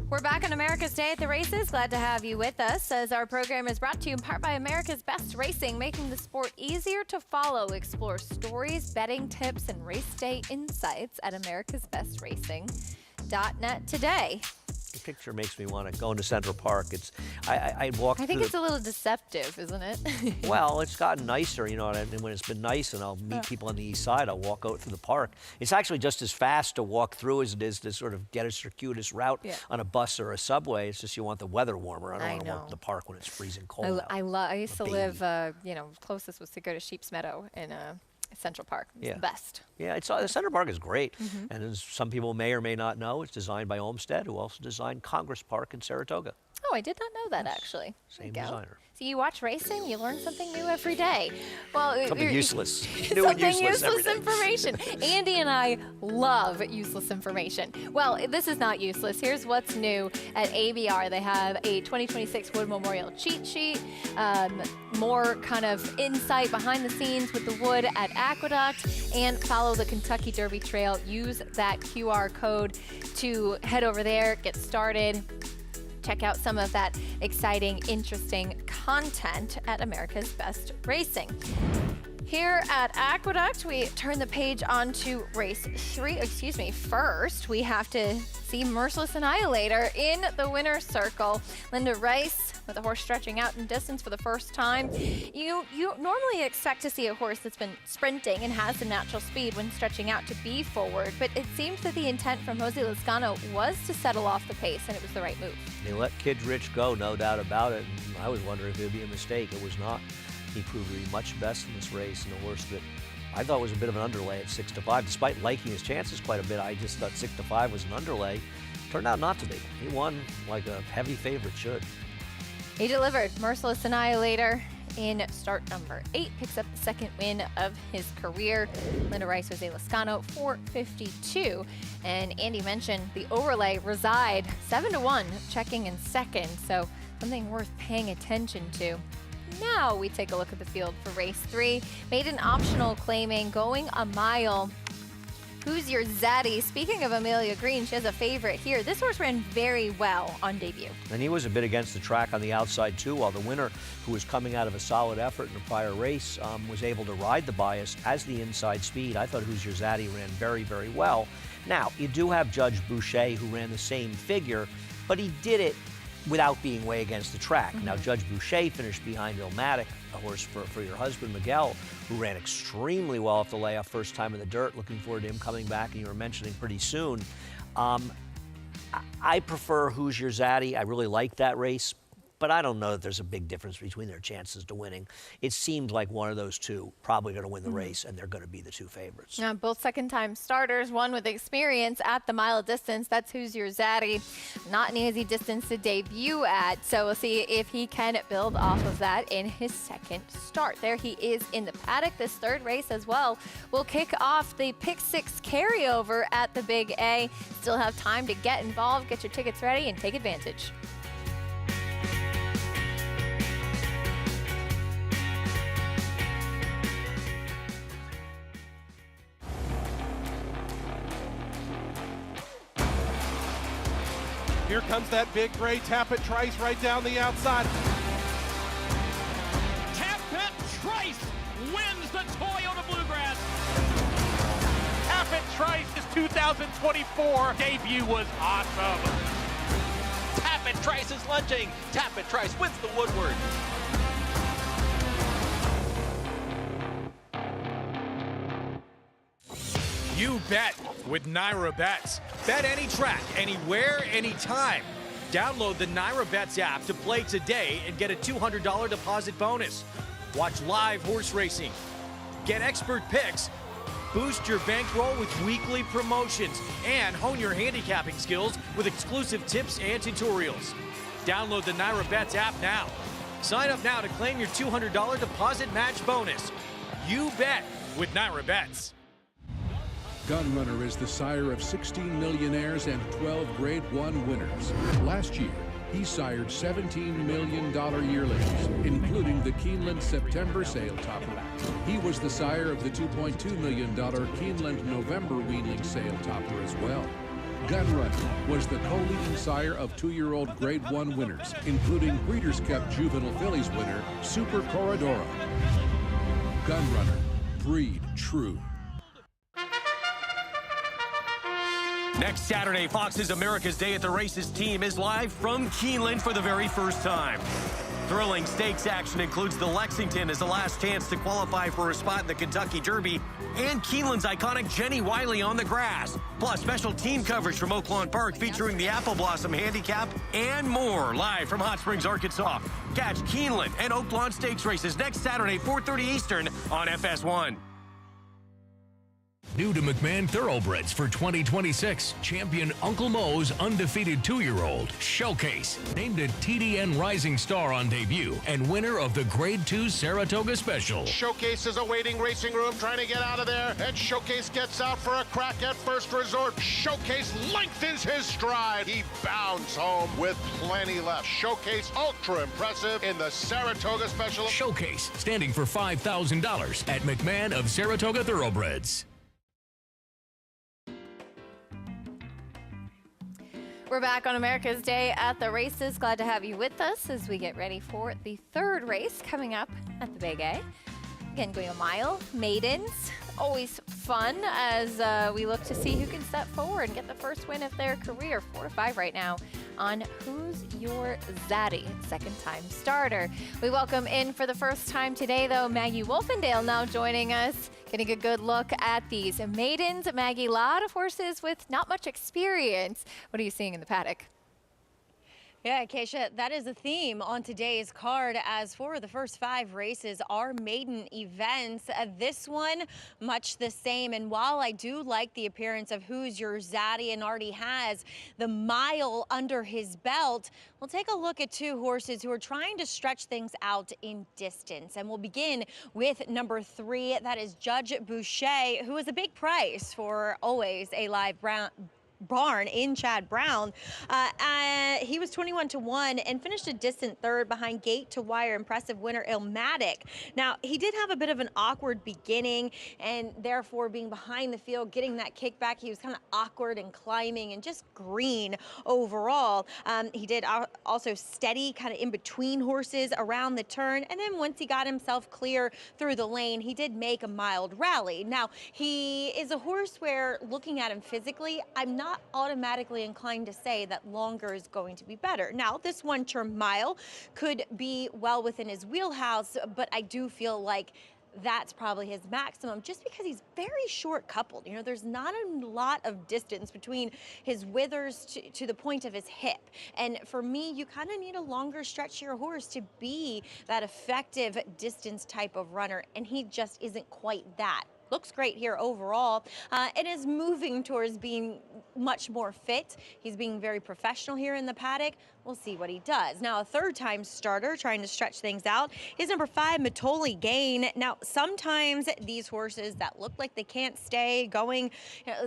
We're back on America's Day at the Races. Glad to have you with us, as our program is brought to you in part by America's Best Racing, making the sport easier to follow. Explore stories, betting tips, and race day insights at americasbestracing.net today. The picture makes me want to go into Central Park. I walk. I think it's a little deceptive, isn't it? Well, it's gotten nicer, you know, and when it's been nice and I'll meet people on the east side, I'll walk out through the park. It's actually just as fast to walk through as it is to sort of get a circuitous route on a bus or a subway. It's just you want the weather warmer. I don't want to walk to the park when it's freezing cold out. I used to live, closest was to go to Sheep's Meadow in Central Park. It's the best. Yeah, Central Park is great. And as some people may or may not know, it's designed by Olmsted, who also designed Congress Park in Saratoga. Oh, I did not know that, actually. Same designer. So you watch racing, you learn something new every day. Well, something useless. Something useless information. Andy and I love useless information. Well, this is not useless. Here's what's new at ABR. They have a 2026 Wood Memorial cheat sheet, more kind of insight behind the scenes with the wood at Aqueduct, and follow the Kentucky Derby Trail. Use that QR code to head over there, get started. Check out some of that exciting, interesting content at America's Best Racing. Here at Aqueduct, we turn the page on to race 3. First, we have to see Merciless Annihilator in the winner's circle. Linda Rice with a horse stretching out in distance for the first time. You normally expect to see a horse that's been sprinting and has the natural speed when stretching out to be forward, but it seems that the intent from Jose Lezcano was to settle off the pace, and it was the right move. They let Kid Rich go, no doubt about it. And I was wondering if it would be a mistake. It was not. He proved to be much best in this race, and a horse that I thought was a bit of an underlay at 6-5. Despite liking his chances quite a bit, I just thought 6-5 was an underlay. Turned out not to be. He won like a heavy favorite should. He delivered. Merciless Annihilator in start number 8 picks up the second win of his career. Linda Rice, Jose Lezcano, 452. And Andy mentioned the overlay Reside, 7-1, checking in second. So something worth paying attention to. Now we take a look at the field for race 3. Maiden optional claiming, going a mile. Who's Your Zaddy? Speaking of Amelia Green, she has a favorite here. This horse ran very well on debut. And he was a bit against the track on the outside too, while the winner, who was coming out of a solid effort in a prior race, was able to ride the bias as the inside speed. I thought Who's Your Zaddy ran very, very well. Now, you do have Judge Boucher, who ran the same figure, but he did it without being way against the track. Now, Judge Boucher finished behind Illmatic, a horse for your husband, Miguel, who ran extremely well off the layoff, first time in the dirt. Looking forward to him coming back, and you were mentioning pretty soon. I prefer Who's Your Zaddy. I really like that race, but I don't know that there's a big difference between their chances to winning. It seemed like one of those two probably going to win the race, and they're going to be the two favorites. Both second-time starters, one with experience at the mile distance. That's Who's Your Zaddy. Not an easy distance to debut at, so we'll see if he can build off of that in his second start. There he is in the paddock. This third race as well will kick off the Pick 6 carryover at the Big A. Still have time to get involved, get your tickets ready, and take advantage. Here comes that big gray Tappet Trice right down the outside. Tappet Trice wins the Toyota Bluegrass. Tappet Trice's 2024 debut was awesome. Tappet Trice is lunging. Tappet Trice wins the Woodward. You bet with Naira Bets. Bet any track, anywhere, anytime. Download the Naira Bets app to play today and get a $200 deposit bonus. Watch live horse racing. Get expert picks. Boost your bankroll with weekly promotions and hone your handicapping skills with exclusive tips and tutorials. Download the Naira Bets app now. Sign up now to claim your $200 deposit match bonus. You bet with Naira Bets. Gunrunner is the sire of 16 millionaires and 12 Grade 1 winners. Last year, he sired $17 million yearlings, including the Keeneland September sale topper. He was the sire of the $2.2 million Keeneland November weanling sale topper as well. Gunrunner was the co-leading sire of 2-year-old Grade 1 winners, including Breeders' Cup Juvenile Fillies winner Super Corridora. Gunrunner, breed true. Next Saturday, Fox's America's Day at the Races team is live from Keeneland for the very first time. Thrilling stakes action includes the Lexington as the last chance to qualify for a spot in the Kentucky Derby, and Keeneland's iconic Jenny Wiley on the grass. Plus, special team coverage from Oaklawn Park featuring the Apple Blossom Handicap and more, live from Hot Springs, Arkansas. Catch Keeneland and Oaklawn Stakes races next Saturday, 4:30 Eastern on FS1. New to McMahon Thoroughbreds for 2026, champion Uncle Mo's undefeated 2-year-old, Showcase, named a TDN Rising Star on debut, and winner of the Grade 2 Saratoga Special. Showcase is awaiting racing room, trying to get out of there, and Showcase gets out for a crack at first resort. Showcase lengthens his stride. He bounds home with plenty left. Showcase ultra impressive in the Saratoga Special. Showcase, standing for $5,000 at McMahon of Saratoga Thoroughbreds. We're back on America's Day at the Races. Glad to have you with us as we get ready for the third race coming up at the Big A. Again, going a mile, maidens. Always fun as we look to see who can step forward and get the first win of their career. 4 to 5 right now on Who's Your Zaddy, second-time starter. We welcome in for the first time today, though, Maggie Wolfendale now joining us, getting a good look at these maidens. Maggie, a lot of horses with not much experience. What are you seeing in the paddock? Yeah, Keisha, that is a theme on today's card. As for the first 5 races are maiden events. This one, much the same. And while I do like the appearance of Who's Your Zaddy and already has the mile under his belt, we'll take a look at 2 horses who are trying to stretch things out in distance. And we'll begin with number 3. That is Judge Boucher, who is a big price for always a live barn in Chad Brown. He was 21 to 1 and finished a distant third behind Gate to Wire impressive winner Ilmatic. Now, he did have a bit of an awkward beginning, and therefore being behind the field, getting that kickback, he was kind of awkward and climbing and just green overall. He did also steady kind of in between horses around the turn, and then once he got himself clear through the lane, he did make a mild rally. Now, he is a horse where, looking at him physically, I'm not automatically inclined to say that longer is going to be better. Now, this 1-term mile could be well within his wheelhouse, but I do feel like that's probably his maximum just because he's very short coupled. You know, there's not a lot of distance between his withers to the point of his hip. And for me, you kind of need a longer stretch to your horse to be that effective distance type of runner, and he just isn't quite that. Looks great here overall, and is moving towards being much more fit. He's being very professional here in the paddock. We'll see what he does. Now, a third-time starter trying to stretch things out is number 5, Matoli Gain. Now, sometimes these horses that look like they can't stay going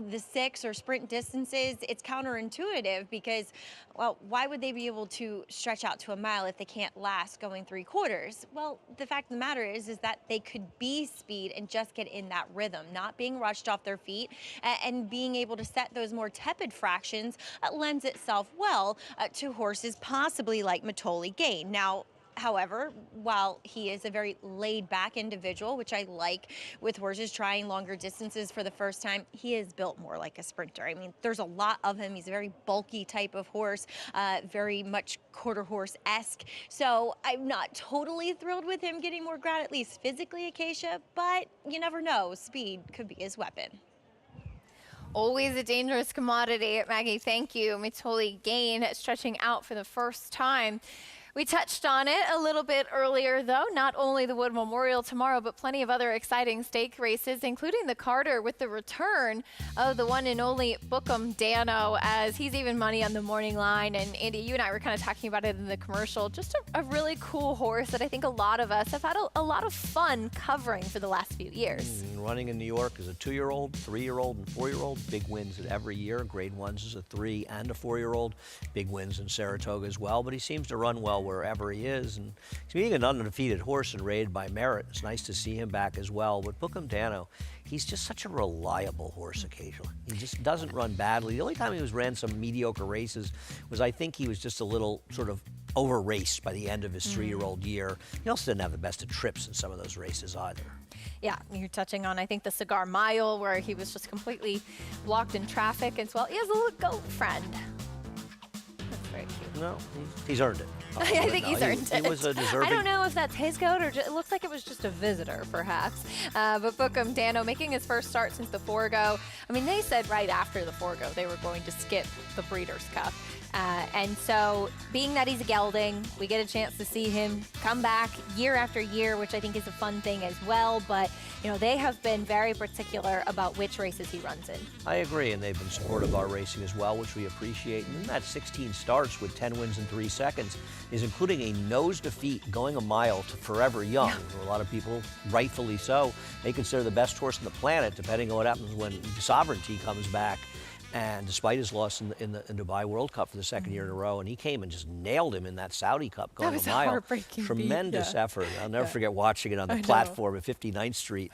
the 6 or sprint distances, it's counterintuitive because, well, why would they be able to stretch out to a mile if they can't last going 3/4? Well, the fact of the matter is that they could be speed and just get in that rhythm, not being rushed off their feet, and being able to set those more tepid fractions lends itself well to horses possibly like Matoli Gain. Now, however, while he is a very laid-back individual, which I like with horses trying longer distances for the first time, he is built more like a sprinter. I mean, there's a lot of him. He's a very bulky type of horse, very much quarter horse-esque. So I'm not totally thrilled with him getting more ground, at least physically, Acacia, but you never know. Speed could be his weapon. Always a dangerous commodity. Maggie, thank you. Matoli Gain stretching out for the first time. We touched on it a little bit earlier, though. Not only the Wood Memorial tomorrow, but plenty of other exciting stake races, including the Carter with the return of the one and only Bookham Dano, as he's even money on the morning line. And Andy, you and I were kind of talking about it in the commercial. Just a really cool horse that I think a lot of us have had a lot of fun covering for the last few years. Running in New York as a 2-year-old, 3-year-old, and 4-year-old. Big wins every year. Grade 1s as a 3 and a 4-year-old. Big wins in Saratoga as well. But he seems to run well well wherever he is. And he's being an undefeated horse and rated by merit. It's nice to see him back as well. But book him, Dano. He's just such a reliable horse occasionally. He just doesn't run badly. The only time he ran some mediocre races was I think he was just a little sort of over-raced by the end of his 3-year-old year. He also didn't have the best of trips in some of those races either. Yeah, you're touching on, I think, the Cigar Mile, where he was just completely blocked in traffic as well. He has a little goat friend. That's very cute. No, he's earned it. I think he's earned it. He was a deserving. I don't know if that's his goat or it looks like it was just a visitor, perhaps. But Bookham Dano making his first start since the Forgo. I mean, they said right after the Forgo they were going to skip the Breeders' Cup. And so, being that he's a gelding, we get a chance to see him come back year after year, which I think is a fun thing as well. But, you know, they have been very particular about which races he runs in. I agree, and they've been supportive of our racing as well, which we appreciate. And that 16 starts with 10 wins in 3 seconds is including a nose defeat going a mile to Forever Young. Yeah. A lot of people, rightfully so, they consider the best horse on the planet, depending on what happens when Sovereignty comes back. And despite his loss in the Dubai World Cup for the second year in a row, and he came and just nailed him in that Saudi Cup going a mile. Heartbreaking Tremendous effort. I'll never forget watching it on the platform at 59th Street,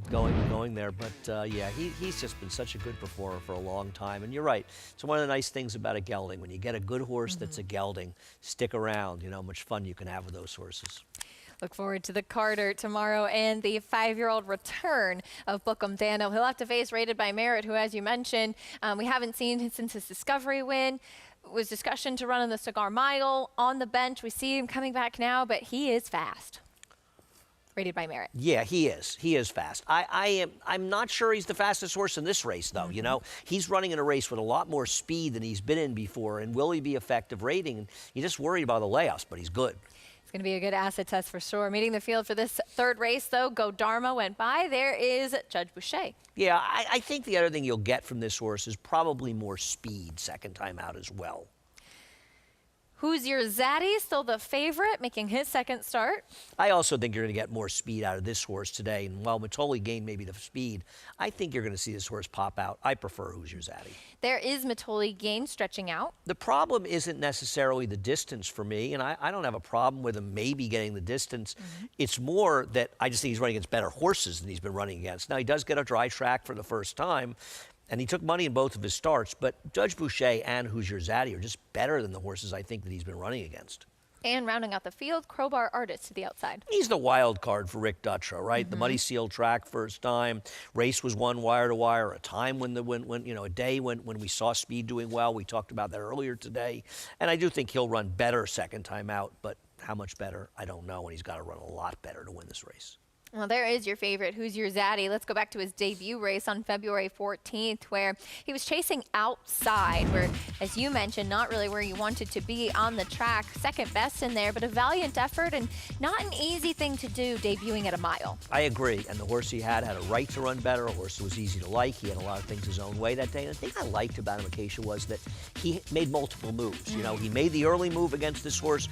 going there. But yeah, he's just been such a good performer for a long time. And you're right. It's one of the nice things about a gelding. When you get a good horse that's a gelding, stick around. You know how much fun you can have with those horses. Look forward to the Carter tomorrow and the 5-year-old return of Bookham Dano. He'll have to face Rated by Merit, who, as you mentioned, we haven't seen since his Discovery win. It was discussion to run in the Cigar Mile on the bench. We see him coming back now, but he is fast. Rated by Merit. Yeah, he is. He is fast. I'm not sure he's the fastest horse in this race, though. You know, he's running in a race with a lot more speed than he's been in before. And will he be effective rating? And you're just worried about the layups, but he's good. Going to be a good acid test for sure. Meeting the field for this third race, though, Go Dharma went by. There is Judge Boucher. Yeah, I think the other thing you'll get from this horse is probably more speed second time out as well. Who's Your Zaddy? Still the favorite, making his second start. I also think you're going to get more speed out of this horse today. And while Matoli gained maybe the speed, I think you're going to see this horse pop out. I prefer Who's Your Zaddy. There is Matoli gain stretching out. The problem isn't necessarily the distance for me, and I don't have a problem with him maybe getting the distance. It's more that I just think he's running against better horses than he's been running against. Now, he does get a dry track for the first time, and he took money in both of his starts, but Judge Boucher and Who's Your Zaddy are just better than the horses I think that he's been running against. And rounding out the field, Crowbar Artist to the outside. He's the wild card for Rick Dutra, right? The Muddy Seal track first time. Race was won wire to wire. A time when a day when we saw speed doing well. We talked about that earlier today. And I do think he'll run better second time out, but how much better, I don't know. And he's got to run a lot better to win this race. Well, there is your favorite, Who's Your Zaddy. Let's go back to his debut race on February 14th, where he was chasing outside, where, as you mentioned, not really where you wanted to be on the track. Second best in there, but a valiant effort and not an easy thing to do debuting at a mile. I agree, and the horse he had a right to run better, a horse that was easy to like. He had a lot of things his own way that day, and the thing I liked about him, Acacia, was that he made multiple moves. You know, he made the early move against this horse.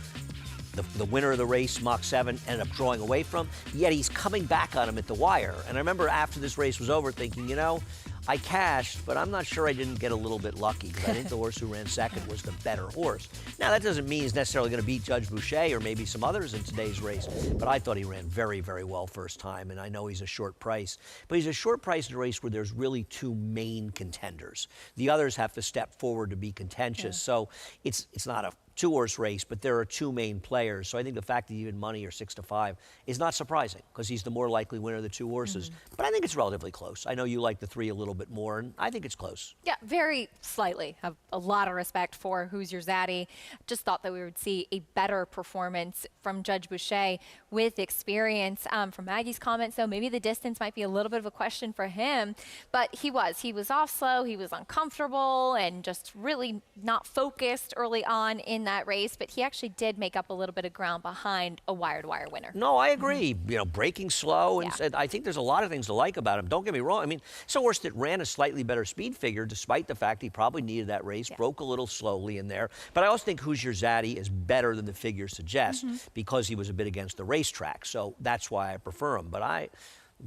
The winner of the race, Mach 7, ended up drawing away from, yet he's coming back on him at the wire. And I remember after this race was over thinking, you know, I cashed, but I'm not sure I didn't get a little bit lucky because I think the horse who ran second was the better horse. Now, that doesn't mean he's necessarily going to beat Judge Boucher or maybe some others in today's race, but I thought he ran very, very well first time, and I know he's a short price. But he's a short price in a race where there's really two main contenders. The others have to step forward to be contentious, so it's not a two-horse race, but there are two main players. So I think the fact that even money or 6-5 is not surprising because he's the more likely winner of the two horses. But I think it's relatively close. I know you like the three a little bit more, and I think it's close. Yeah, very slightly. Have a lot of respect for Who's Your Zaddy. Just thought that we would see a better performance from Judge Boucher with experience. From Maggie's comments, though, maybe the distance might be a little bit of a question for him, but he was off slow, he was uncomfortable, and just really not focused early on in that race, but he actually did make up a little bit of ground behind a wire-to-wire winner. No, I agree. You know, breaking slow, and I think there's a lot of things to like about him. Don't get me wrong. I mean, it's a horse that ran a slightly better speed figure, despite the fact he probably needed that race, broke a little slowly in there. But I also think Who's Your Zaddy is better than the figure suggests because he was a bit against the racetrack. So that's why I prefer him. But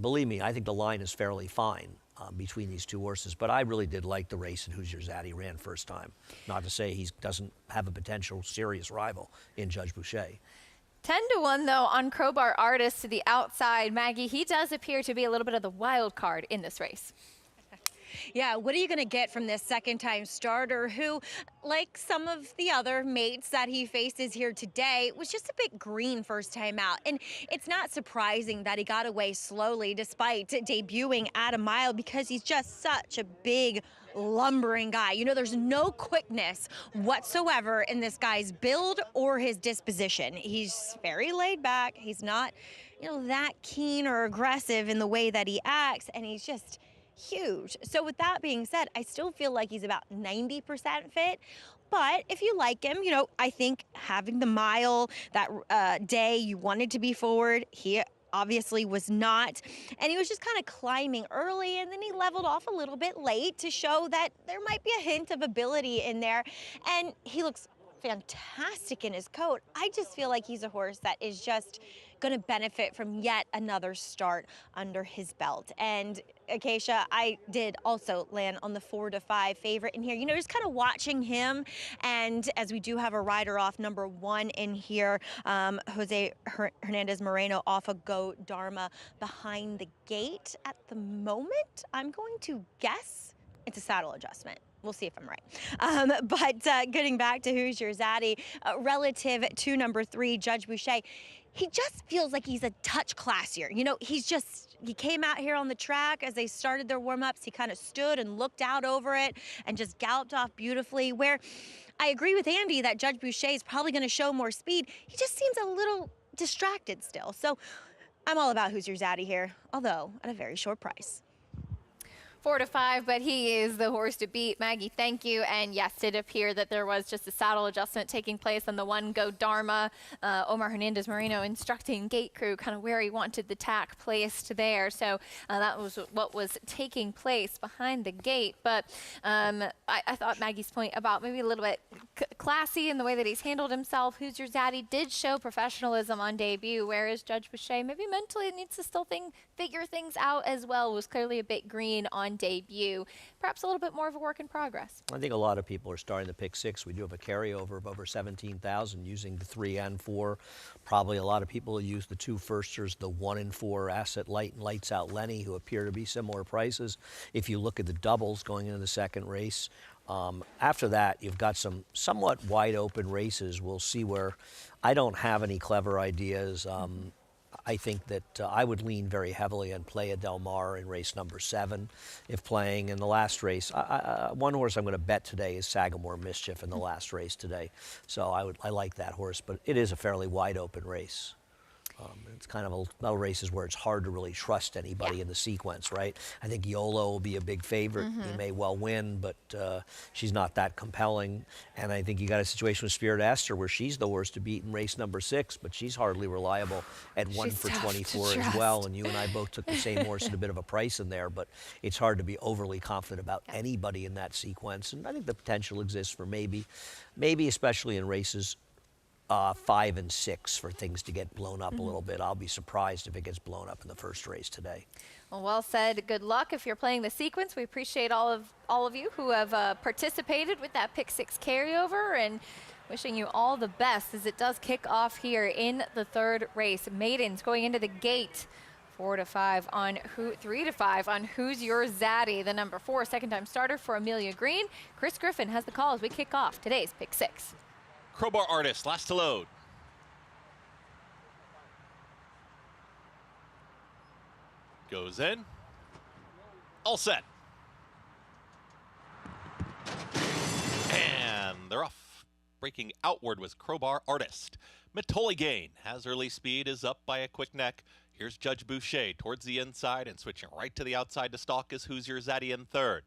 believe me, I think the line is fairly fine. between these two horses. But I really did like the race, and Who's Your Zaddy ran first time. Not to say he doesn't have a potential serious rival in Judge Boucher. 10-1 though on Crowbar Artist to the outside. Maggie, he does appear to be a little bit of the wild card in this race. Yeah, what are you going to get from this second-time starter who, like some of the other mates that he faces here today, was just a bit green first time out? And it's not surprising that he got away slowly despite debuting at a mile, because he's just such a big, lumbering guy. You know, there's no quickness whatsoever in this guy's build or his disposition. He's very laid back. He's not, you know, that keen or aggressive in the way that he acts, and he's just huge. So with that being said, I still feel like he's about 90% fit. But if you like him, you know, I think having the mile that day you wanted to be forward, he obviously was not. And he was just kind of climbing early, and then he leveled off a little bit late to show that there might be a hint of ability in there. And he looks fantastic in his coat. I just feel like he's a horse that is just going to benefit from yet another start under his belt. And Acacia, I did also land on the 4-5 favorite in here. You know, just kind of watching him, and as we do have a rider off number 1 in here, Jose Hernandez Moreno off a Go Dharma behind the gate. At the moment, I'm going to guess it's a saddle adjustment. We'll see if I'm right. But getting back to Who's Your Zaddy, relative to number 3, Judge Boucher, he just feels like he's a touch classier. You know, he came out here on the track as they started their warm-ups. He kind of stood and looked out over it and just galloped off beautifully, where I agree with Andy that Judge Boucher is probably going to show more speed. He just seems a little distracted still. So I'm all about Who's Your Zaddy here, although at a very short price. 4-5, but he is the horse to beat. Maggie, thank you. And yes, it appeared that there was just a saddle adjustment taking place on the 1 Go Dharma. Omar Hernandez Moreno instructing gate crew kind of where he wanted the tack placed there. So that was what was taking place behind the gate. But I thought Maggie's point about maybe a little bit classy in the way that he's handled himself. Who's Your Zaddy did show professionalism on debut, whereas Judge Boucher maybe mentally needs to still figure things out as well. Was clearly a bit green on debut. Perhaps a little bit more of a work in progress. I think a lot of people are starting to pick 6. We do have a carryover of over 17,000 using the 3 and 4. Probably a lot of people will use the 2 firsters, the 1 and 4 Asset Light and Lights Out Lenny, who appear to be similar prices. If you look at the doubles going into the second race, after that, you've got some somewhat wide open races. We'll see where I don't have any clever ideas. I think that I would lean very heavily on Playa Del Mar in race number 7 if playing. In the last race, one horse I'm going to bet today is Sagamore Mischief in the last race today. So I like that horse, but it is a fairly wide open race. It's kind of a races where it's hard to really trust anybody in the sequence, right? I think Yolo will be a big favorite. He may well win, but she's not that compelling. And I think you got a situation with Spirit Esther where she's the horse to beat in race number 6, but she's hardly reliable at 1 for 24 as well. And you and I both took the same horse at a bit of a price in there, but it's hard to be overly confident about anybody in that sequence. And I think the potential exists for maybe especially in races 5 and 6 for things to get blown up a little bit. I'll be surprised if it gets blown up in the first race today. Well said. Good luck if you're playing the sequence. We appreciate all of you who have participated with that pick 6 carryover, and wishing you all the best as it does kick off here in the third race. Maidens going into the gate. 3-5 on Who's Your Zaddy, the number 4 second-time starter for Amelia Green. Chris Griffin has the call as we kick off today's pick 6. Crowbar Artist, last to load. Goes in. All set. And they're off. Breaking outward was Crowbar Artist. Metoligain has early speed, is up by a quick neck. Here's Judge Boucher towards the inside, and switching right to the outside to stalk is Who's Your Zaddy in third.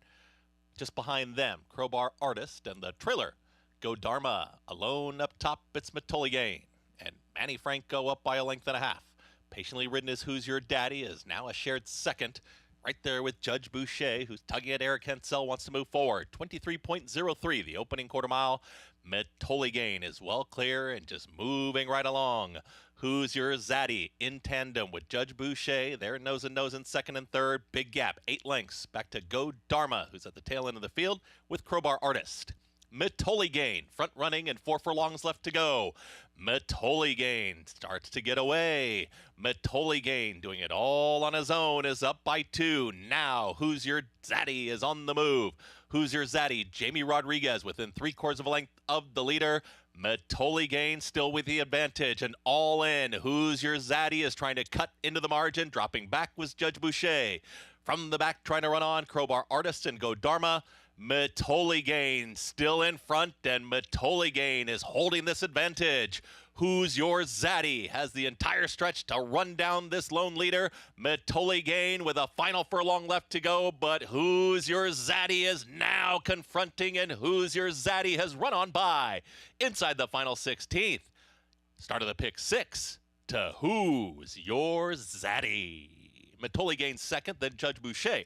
Just behind them, Crowbar Artist and the trailer, Go Dharma. Alone up top, it's Metoligain. And Manny Franco up by a length and a half. Patiently ridden as Who's Your Daddy is now a shared second. Right there with Judge Boucher, who's tugging at Eric Hensel, wants to move forward. 23.03, the opening quarter mile. Metoligain is well clear and just moving right along. Who's Your Zaddy in tandem with Judge Boucher. They're nose and nose in second and third. Big gap, 8 lengths. Back to Go Dharma, who's at the tail end of the field with Crowbar Artist. Matoli Gain, front running and 4 furlongs left to go. Matoli Gain starts to get away. Matoli Gain doing it all on his own is up by 2. Now, Who's Your Zaddy is on the move. Who's Your Zaddy? Jamie Rodriguez within 3/4 of a length of the leader. Matoli Gain still with the advantage and all in. Who's Your Zaddy is trying to cut into the margin. Dropping back was Judge Boucher. From the back trying to run on, Crowbar Artist and Go Dharma. Matoli Gain still in front, and Matoli Gain is holding this advantage. Who's Your Zaddy has the entire stretch to run down this lone leader. Matoli Gain with a final furlong left to go, but Who's Your Zaddy is now confronting, and Who's Your Zaddy has run on by inside the final 16th. Start of the pick 6 to Who's Your Zaddy. Matoli Gain second, then Judge Boucher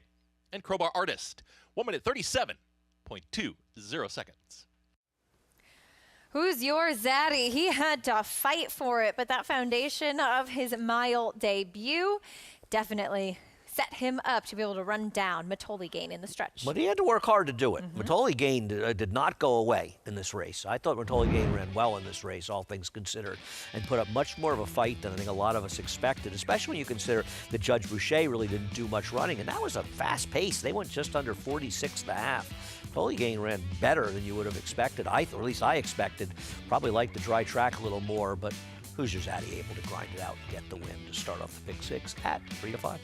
and Crowbar Artist. 1 minute 37.20 seconds. Who's Your Zaddy? He had to fight for it, but that foundation of his mile debut definitely set him up to be able to run down Matoli Gain in the stretch. But he had to work hard to do it. Matoli Gain did not go away in this race. I thought Matoli Gain ran well in this race, all things considered, and put up much more of a fight than I think a lot of us expected, especially when you consider that Judge Boucher really didn't do much running, and that was a fast pace. They went just under 46.5. Matoli Gain ran better than you would have expected, or at least I expected. Probably liked the dry track a little more, but Who's Your Zaddy able to grind it out and get the win to start off the pick 6 at 3-5.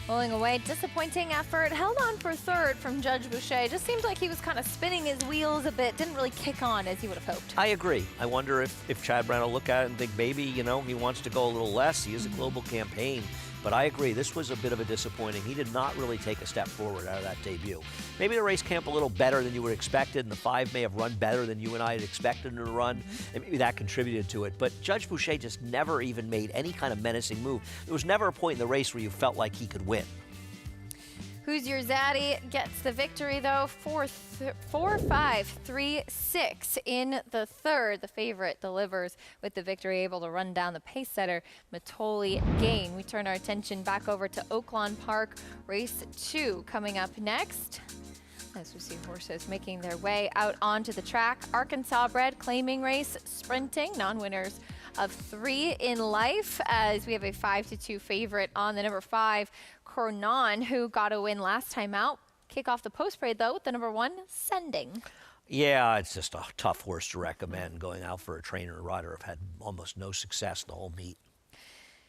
Pulling away, disappointing effort. Held on for third from Judge Boucher. Just seemed like he was kind of spinning his wheels a bit. Didn't really kick on as he would have hoped. I agree. I wonder if Chad Brown will look at it and think maybe, he wants to go a little less. He is a global campaign. But I agree, this was a bit of a disappointing. He did not really take a step forward out of that debut. Maybe the race camp a little better than you would have expected, and the 5 may have run better than you and I had expected him to run, and maybe that contributed to it. But Judge Boucher just never even made any kind of menacing move. There was never a point in the race where you felt like he could win. Who's Your Zaddy gets the victory, though. 4-5-3-6 in the third. The favorite delivers with the victory, able to run down the pace setter, Matoli Gain. We turn our attention back over to Oaklawn Park, race 2 coming up next. As we see horses making their way out onto the track. Arkansas bred claiming race, sprinting, non-winners of 3 in life, as we have a 5-2 favorite on the number 5, Cornon, who got a win last time out. Kick off the post parade, though, with the number 1, Sending. Yeah, it's just a tough horse to recommend. Going out for a trainer and rider have had almost no success the whole meet.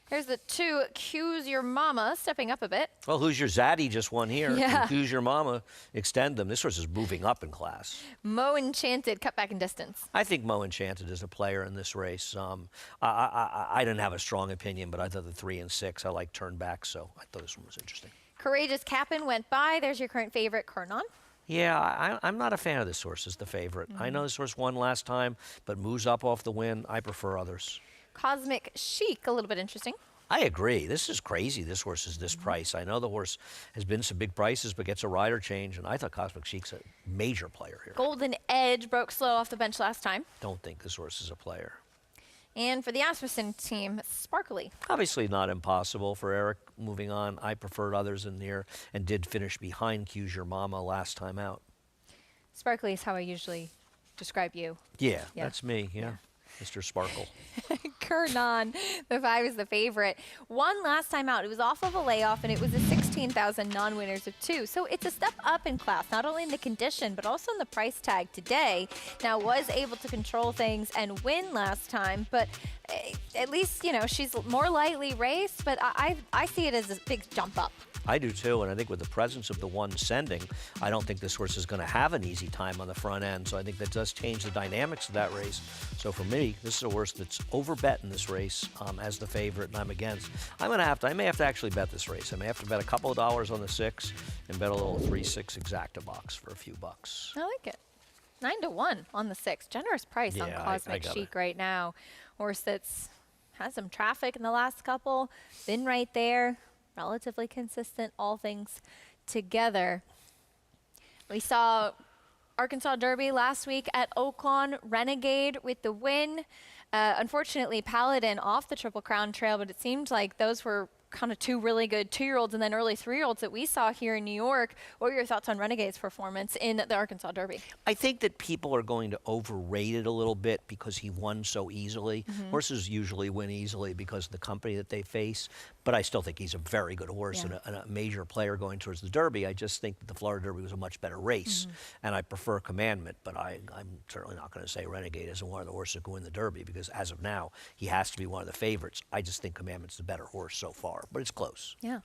Here's the 2, Who's Your Mama, stepping up a bit. Well, Who's Your Zaddy just won here. Yeah. Who's Your Mama, extend them. This horse is moving up in class. Mo Enchanted, cut back in distance. I think Mo Enchanted is a player in this race. I didn't have a strong opinion, but I thought the 3 and 6, I like turn back, so I thought this one was interesting. Courageous Cap'n went by. There's your current favorite, Cornon. Yeah, I'm not a fan of this horse as the favorite. I know this horse won last time, but moves up off the win. I prefer others. Cosmic Chic, a little bit interesting. I agree. This is crazy. This horse is this price. I know the horse has been some big prices, but gets a rider change, and I thought Cosmic Chic's a major player here. Golden Edge broke slow off the bench last time. Don't think this horse is a player. And for the Asmussen team, Sparkly. Obviously not impossible for Eric moving on. I preferred others in here and did finish behind Who's Your Mama last time out. Sparkly is how I usually describe you. Yeah. That's me, yeah. Mr. Sparkle. Cornon, the 5 is the favorite. Won last time out. It was off of a layoff, and it was a 16,000 non-winners of 2. So it's a step up in class, not only in the condition, but also in the price tag today. Now, was able to control things and win last time, but at least, she's more lightly raced, but I see it as a big jump up. I do too, and I think with the presence of the 1 Sending, I don't think this horse is going to have an easy time on the front end, so I think that does change the dynamics of that race. So for me, this is a horse that's overbet in this race as the favorite, and I'm against. I may have to actually bet this race. I may have to bet a couple of dollars on the 6 and bet a little 3-6 exacta box for a few bucks. I like it. 9-1 on the 6. Generous price on Cosmic Chic right now. Horse that's had some traffic in the last couple, been right there. Relatively consistent, all things together. We saw Arkansas Derby last week at Oaklawn. Renegade with the win. Unfortunately, Paladin off the Triple Crown trail, but it seemed like those were kind of two really good 2-year-olds and then early 3-year-olds that we saw here in New York. What were your thoughts on Renegade's performance in the Arkansas Derby? I think that people are going to overrate it a little bit because he won so easily. Horses usually win easily because of the company that they face, but I still think he's a very good horse and a major player going towards the Derby. I just think that the Florida Derby was a much better race, and I prefer Commandment, but I'm certainly not going to say Renegade isn't one of the horses that can win the Derby because as of now, he has to be one of the favorites. I just think Commandment's the better horse so far. But it's close. Yeah.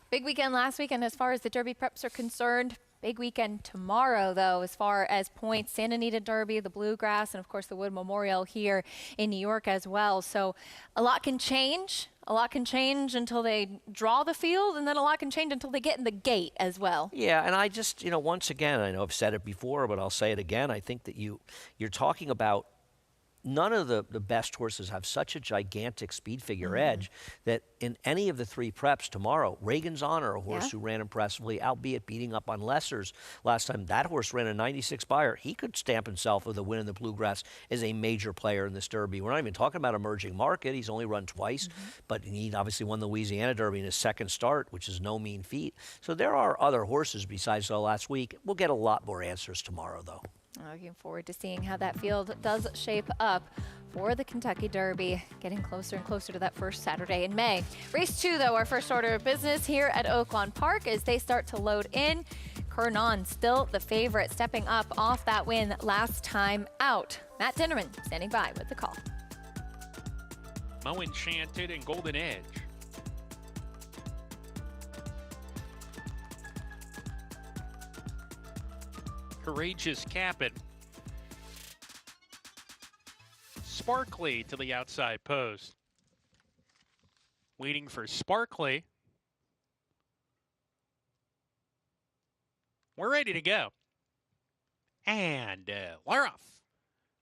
Big weekend last weekend as far as the Derby preps are concerned. Big weekend tomorrow, though, as far as points. Santa Anita Derby, the Bluegrass, and, of course, the Wood Memorial here in New York as well. So a lot can change. A lot can change until they draw the field, and then a lot can change until they get in the gate as well. Yeah, and I just, once again, I know I've said it before, but I'll say it again. I think that you're talking about none of the best horses have such a gigantic speed figure edge that in any of the 3 preps tomorrow, Reagan's Honor, a horse who ran impressively, albeit beating up on Lessers last time. That horse ran a 96 buyer. He could stamp himself with a win in the Bluegrass as a major player in this Derby. We're not even talking about emerging market. He's only run twice, but he obviously won the Louisiana Derby in his second start, which is no mean feat. So there are other horses besides the last week. We'll get a lot more answers tomorrow, though. Looking forward to seeing how that field does shape up for the Kentucky Derby, getting closer and closer to that first Saturday in May. Race 2, though, our first order of business here at Oaklawn Park as they start to load in. Kernon still the favorite, stepping up off that win last time out. Matt Dinnerman standing by with the call. Mo Enchanted and Golden Edge. Courageous Captain. Sparkly to the outside post. Waiting for Sparkly. We're ready to go. And we're off.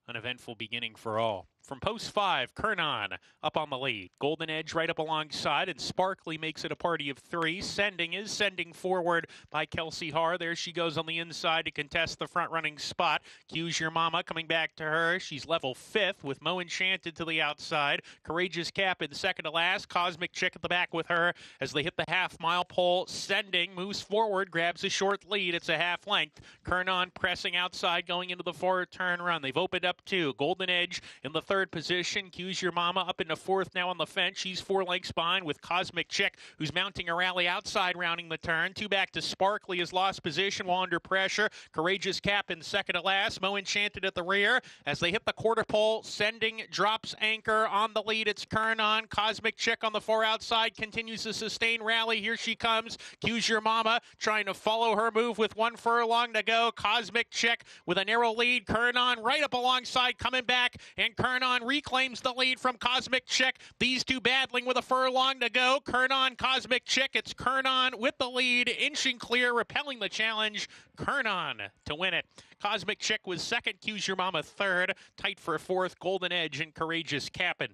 An eventful beginning for all. From post 5, Kernon up on the lead. Golden Edge right up alongside, and Sparkly makes it a party of 3. Sending forward by Kelsey Haar. There she goes on the inside to contest the front-running spot. Q's Your Mama coming back to her. She's level 5th with Mo Enchanted to the outside. Courageous Captain second to last. Cosmic Chick at the back with her as they hit the half-mile pole. Sending moves forward, grabs a short lead. It's a half length. Kernon pressing outside going into the forward turn run. They've opened up 2. Golden Edge in the 3rd position. Q's Your Mama up into 4th now on the fence. She's 4 lengths behind with Cosmic Chick, who's mounting a rally outside, rounding the turn. 2 back to Sparkly, has lost position while under pressure. Courageous Captain second to last. Mo Enchanted at the rear as they hit the quarter pole. Sending drops anchor on the lead. It's Kernon. Cosmic Chick on the far outside continues to sustain rally. Here she comes. Q's Your Mama trying to follow her move with 1 furlong to go. Cosmic Chick with a narrow lead. Kernon right up alongside, coming back, and Kernon reclaims the lead from Cosmic Chick. These two battling with a furlong to go. Kernon, Cosmic Chick. It's Kernon with the lead, inching clear, repelling the challenge. Kernon to win it. Cosmic Chick was second. Q's Your Mama third. Tight for 4th. Golden Edge and Courageous Captain.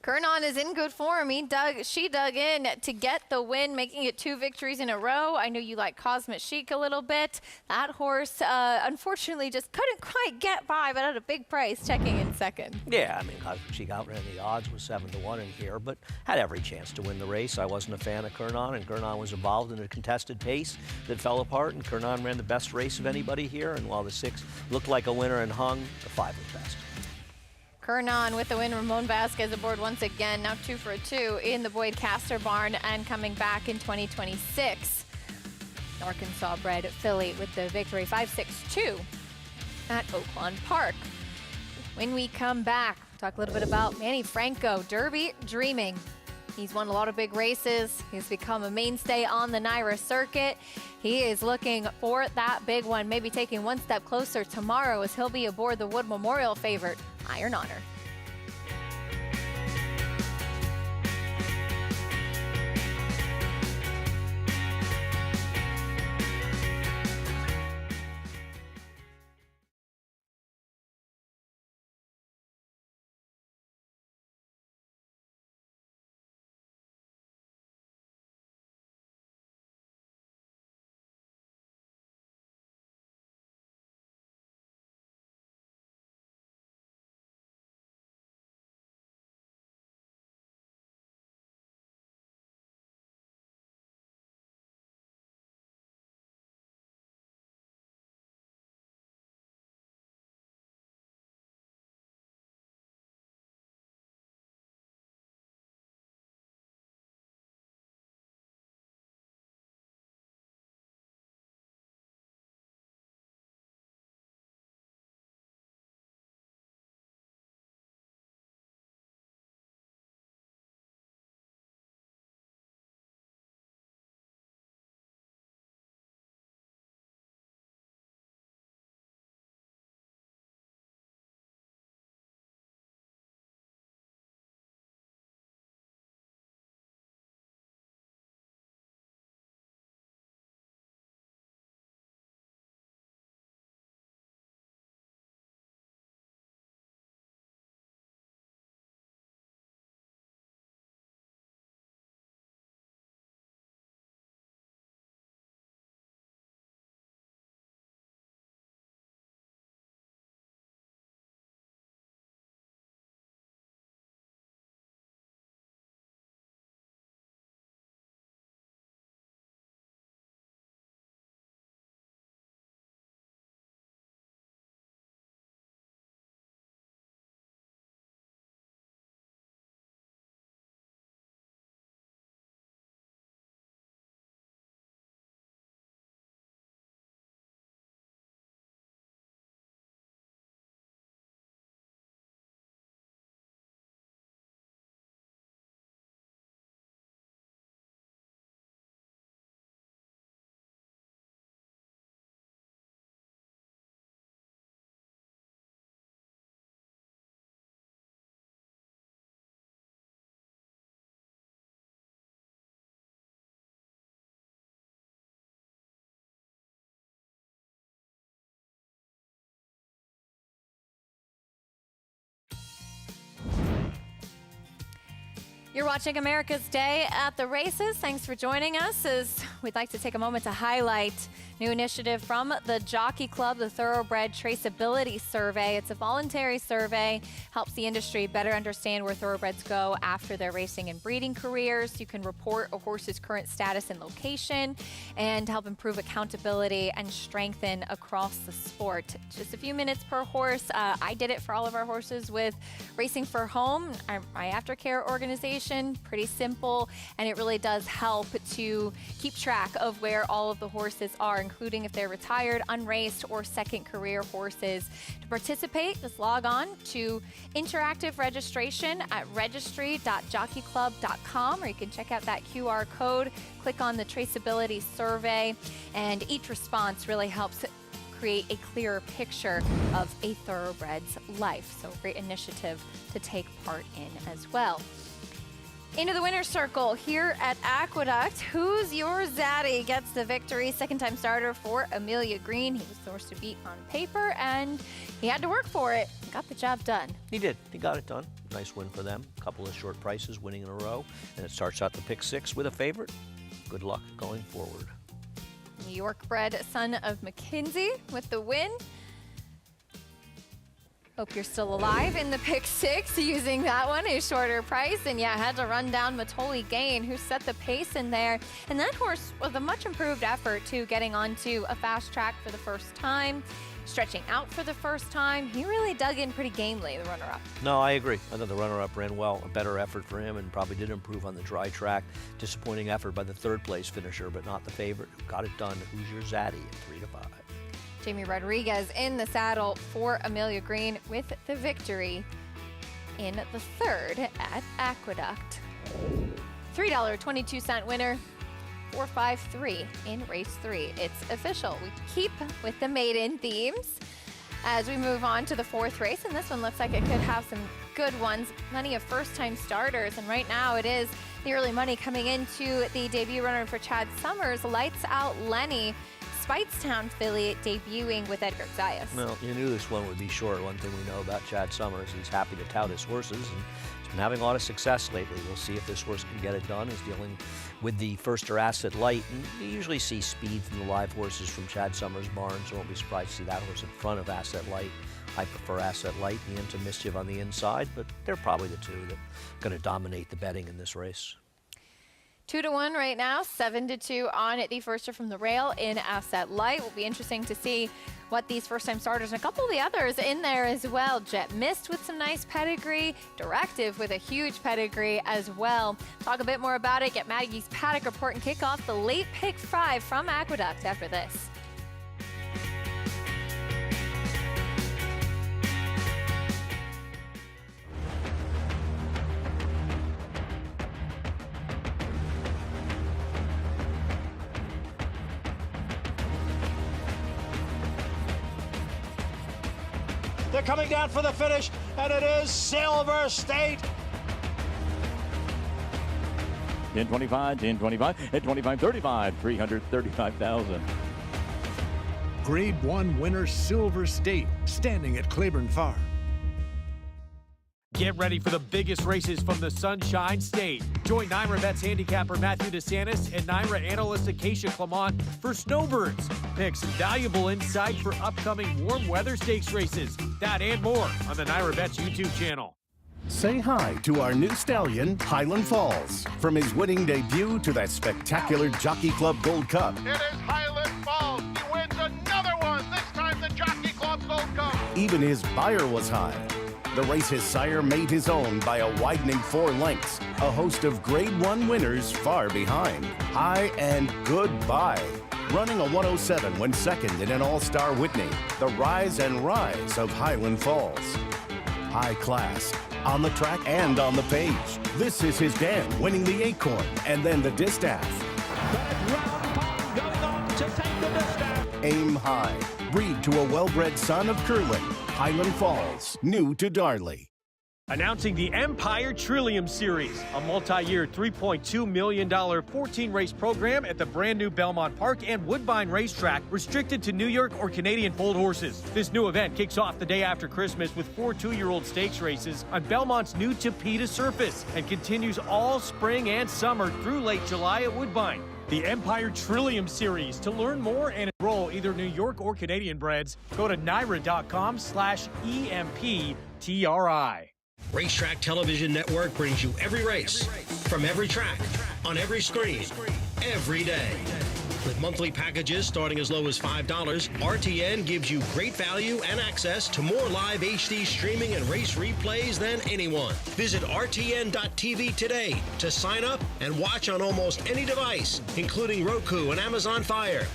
Kernon is in good form. She dug in to get the win, making it 2 victories in a row. I know you like Cosmic Chic a little bit. That horse, unfortunately, just couldn't quite get by, but at a big price, checking in second. Yeah, I mean, Cosmic Chic outran the odds with 7-1 in here, but had every chance to win the race. I wasn't a fan of Kernon, and Kernon was involved in a contested pace that fell apart, and Kernon ran the best race of anybody here, and while the 6 looked like a winner and hung, the 5 was best. Kernon with the win. Ramon Vasquez aboard once again, now 2 for 2 in the Boyd Castor barn and coming back in 2026. Arkansas bred filly with the victory, 5-6-2 at Oaklawn Park. When we come back, talk a little bit about Manny Franco, Derby Dreaming. He's won a lot of big races. He's become a mainstay on the NYRA circuit. He is looking for that big one, maybe taking one step closer tomorrow as he'll be aboard the Wood Memorial favorite, Iron Honor. You're watching America's Day at the Races. Thanks for joining us as we'd like to take a moment to highlight new initiative from the Jockey Club, the Thoroughbred Traceability Survey. It's a voluntary survey, helps the industry better understand where thoroughbreds go after their racing and breeding careers. You can report a horse's current status and location and help improve accountability and strengthen across the sport. Just a few minutes per horse. I did it for all of our horses with Racing for Home, my aftercare organization. Pretty simple, and it really does help to keep track of where all of the horses are, including if they're retired, unraced, or second career horses. To participate, just log on to interactive registration at registry.jockeyclub.com, or you can check out that QR code, click on the traceability survey, and each response really helps create a clearer picture of a thoroughbred's life. So great initiative to take part in as well. Into the winner's circle here at Aqueduct. Who's Your Zaddy gets the victory. Second-time starter for Amelia Green. He was the horse to beat on paper, and he had to work for it. Got the job done. He did. He got it done. Nice win for them. A couple of short prices winning in a row. And it starts out the pick 6 with a favorite. Good luck going forward. New York-bred Son of McKinsey with the win. Hope you're still alive in the pick 6 using that one, a shorter price. And yeah, had to run down Matoli Gain, who set the pace in there. And that horse was a much improved effort too, getting onto a fast track for the first time, stretching out for the first time. He really dug in pretty gamely, the runner-up. No, I agree. I thought the runner-up ran well. A better effort for him and probably did improve on the dry track. Disappointing effort by the third place finisher, but not the favorite who got it done. Who's Your Zaddy at 3 to 5. Jamie Rodriguez in the saddle for Amelia Green with the victory in the third at Aqueduct. $3.22 winner, 453 in race 3. It's official. We keep with the maiden themes as we move on to the fourth race, and this one looks like it could have some good ones. Plenty of first-time starters, and right now it is the early money coming into the debut runner for Chad Summers, Lights Out Lenny. Speightstown filly debuting with Edgar Zayas. Well, you knew this one would be short. One thing we know about Chad Summers, he's happy to tout his horses, and he's been having a lot of success lately. We'll see if this horse can get it done. He's dealing with the Firster Asset Light, and you usually see speed from the live horses from Chad Summers' barn, so I won't be surprised to see that horse in front of Asset Light. I prefer Asset Light, the Into Mischief on the inside, but they're probably the two that are going to dominate the betting in this race. 2-1 right now, 7-2 on the Firster from the rail in Asset Light. Will be interesting to see what these first-time starters and a couple of the others in there as well. Jet Mist with some nice pedigree, Directive with a huge pedigree as well. Talk a bit more about it, get Maggie's paddock report and kick off the late pick 5 from Aqueduct after this. They're coming down for the finish, and it is Silver State. 10-25, 10-25, at 25-35, 335,000. Grade 1 winner Silver State, standing at Claiborne Farm. Get ready for the biggest races from the Sunshine State. Join NYRA Bets handicapper Matthew DeSantis and NYRA analyst Acacia Clement for Snowbirds. Picks and valuable insight for upcoming warm weather stakes races. That and more on the NYRA Bets YouTube channel. Say hi to our new stallion, Highland Falls. From his winning debut to that spectacular Jockey Club Gold Cup. It is Highland Falls. He wins another one, this time the Jockey Club Gold Cup. Even his buyer was high. The race his sire made his own by a widening 4 lengths. A host of Grade 1 winners far behind. High and goodbye. Running a 107 when second in an All-Star Whitney. The rise and rise of Highland Falls. High class, on the track and on the page. This is his dam, winning the Acorn and then the Distaff. Aim high. Breed to a well-bred son of Curlin. Highland Falls, new to Darley. Announcing the Empire Trillium Series, a multi-year $3.2 million 14-race program at the brand new Belmont Park and Woodbine Racetrack, restricted to New York or Canadian foaled horses. This new event kicks off the day after Christmas with 4 two-year-old stakes races on Belmont's new Tapeta surface and continues all spring and summer through late July at Woodbine. The Empire Trillium Series. To learn more and enroll either New York or Canadian breds, go to NYRA.com/EMPTRI. Racetrack Television Network brings you every race, from every track, on every screen, every day. With monthly packages starting as low as $5, RTN gives you great value and access to more live HD streaming and race replays than anyone. Visit RTN.tv today to sign up and watch on almost any device, including Roku and Amazon Fire.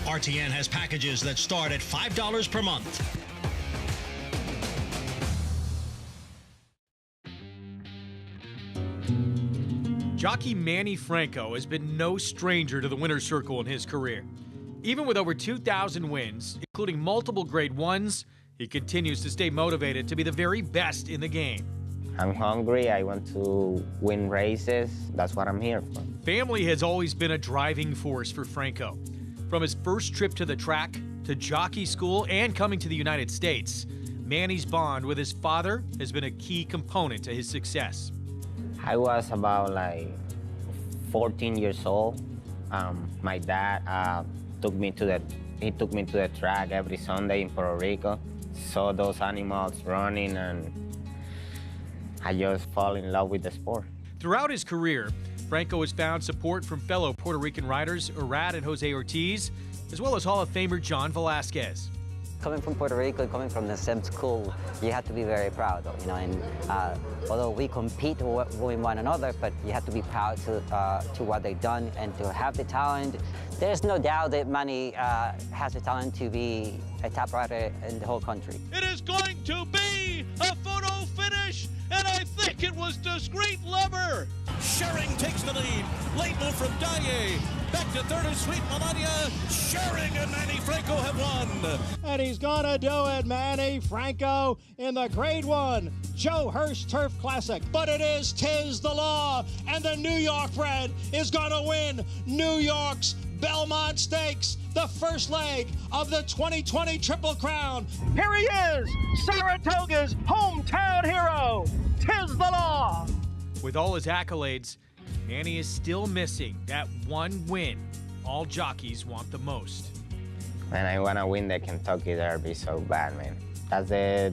RTN has packages that start at $5 per month. Jockey Manny Franco has been no stranger to the winner's circle in his career. Even with over 2,000 wins, including multiple Grade 1s, he continues to stay motivated to be the very best in the game. I'm hungry. I want to win races. That's what I'm here for. Family has always been a driving force for Franco. From his first trip to the track, to jockey school, and coming to the United States, Manny's bond with his father has been a key component to his success. I was about like 14 years old. My dad took me to the track every Sunday in Puerto Rico. Saw those animals running, and I just fall in love with the sport. Throughout his career, Franco has found support from fellow Puerto Rican riders Urad and Jose Ortiz, as well as Hall of Famer John Velasquez. Coming from Puerto Rico, coming from the same school, you have to be very proud, you know. And although we compete with one another, but you have to be proud to what they've done and to have the talent. There's no doubt that Manny has the talent to be a top rider in the whole country. It is going to be a photo finish, and I think it was Discreet Lover. Schering takes the lead. Late move from Dye. Back to third is Sweet Melania. Schering and Manny Franco have won. And he's gonna do it, Manny Franco, in the Grade 1 Joe Hurst Turf Classic. But it is Tis the Law, and the New York bred is gonna win New York's Belmont Stakes, the first leg of the 2020 Triple Crown. Here he is, Saratoga's hometown hero, Tis the Law. With all his accolades, Manny is still missing that one win all jockeys want the most. Man, I want to win the Kentucky Derby so bad, man. That's the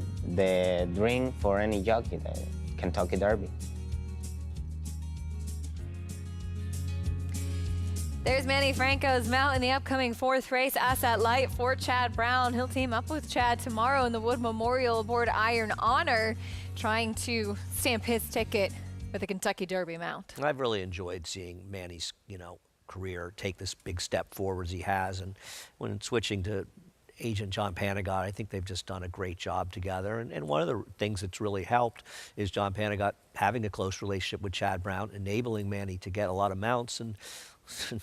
dream for any jockey, the Kentucky Derby. There's Manny Franco's mount in the upcoming 4th race, Asset Light for Chad Brown. He'll team up with Chad tomorrow in the Wood Memorial aboard Iron Honor, trying to stamp his ticket with the Kentucky Derby mount. I've really enjoyed seeing Manny's, career take this big step forward as he has, and when switching to agent John Panagot, I think they've just done a great job together. And one of the things that's really helped is John Panagot having a close relationship with Chad Brown, enabling Manny to get a lot of mounts. And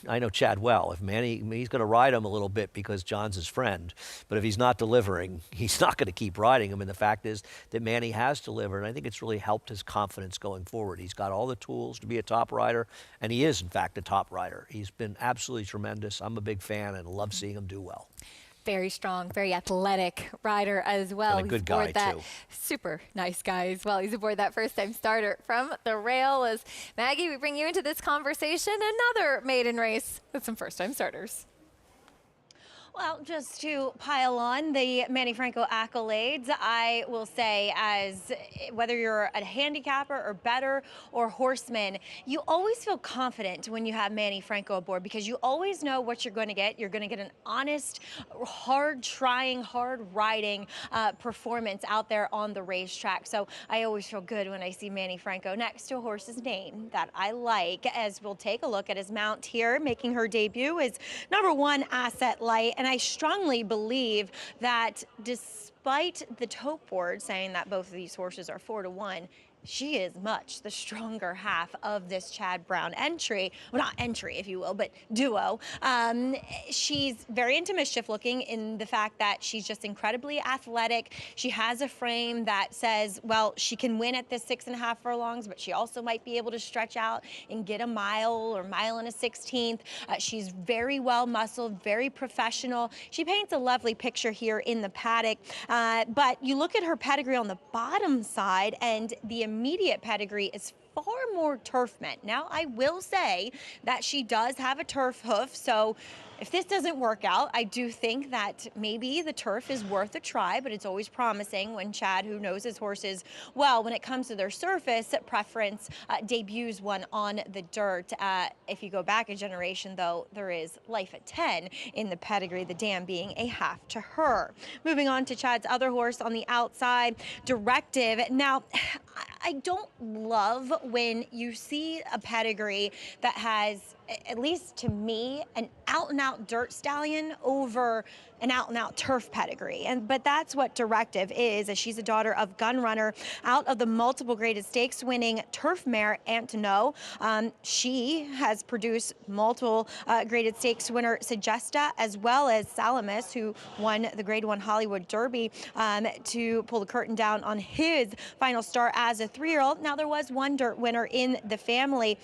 I know Chad well. If Manny, he's going to ride him a little bit because John's his friend. But if he's not delivering, he's not going to keep riding him. And the fact is that Manny has delivered. And I think it's really helped his confidence going forward. He's got all the tools to be a top rider. And he is, in fact, a top rider. He's been absolutely tremendous. I'm a big fan and love seeing him do well. Very strong, very athletic rider as well. And a good guy, too. Super nice guy as well. He's aboard that first-time starter from the rail. As Maggie, we bring you into this conversation, another maiden race with some first-time starters. Well, just to pile on the Manny Franco accolades, I will say, as whether you're a handicapper or bettor or horseman, you always feel confident when you have Manny Franco aboard because you always know what you're going to get. You're going to get an honest, hard-trying, hard-riding performance out there on the racetrack. So I always feel good when I see Manny Franco next to a horse's name that I like. As we'll take a look at his mount here, making her debut is number 1, Asset Light. And I strongly believe that despite the tote board saying that both of these horses are 4-1, she is much the stronger half of this Chad Brown entry. Well, not entry, if you will, but duo. She's very into mischief looking in the fact that she's just incredibly athletic. She has a frame that says, well, she can win at this 6.5 furlongs, but she also might be able to stretch out and get a mile or mile and a 16th. She's very well muscled, very professional. She paints a lovely picture here in the paddock. But you look at her pedigree on the bottom side, and the immediate pedigree is far more turf meant. Now, I will say that she does have a turf hoof, so if this doesn't work out, I do think that maybe the turf is worth a try, but it's always promising when Chad, who knows his horses well, when it comes to their surface preference, debuts one on the dirt. If you go back a generation, though, there is Life at 10 in the pedigree, the dam being a half to her. Moving on to Chad's other horse on the outside, Directive. Now, I don't love when you see a pedigree that has, at least to me, an out-and-out dirt stallion over an out-and-out turf pedigree. But that's what Directive is, as she's a daughter of Gun Runner out of the multiple graded stakes winning turf mare Dano. She has produced multiple graded stakes winner Sagesta, as well as Salamis, who won the Grade 1 Hollywood Derby to pull the curtain down on his final start as a 3-year-old. Now, there was one dirt winner in the family,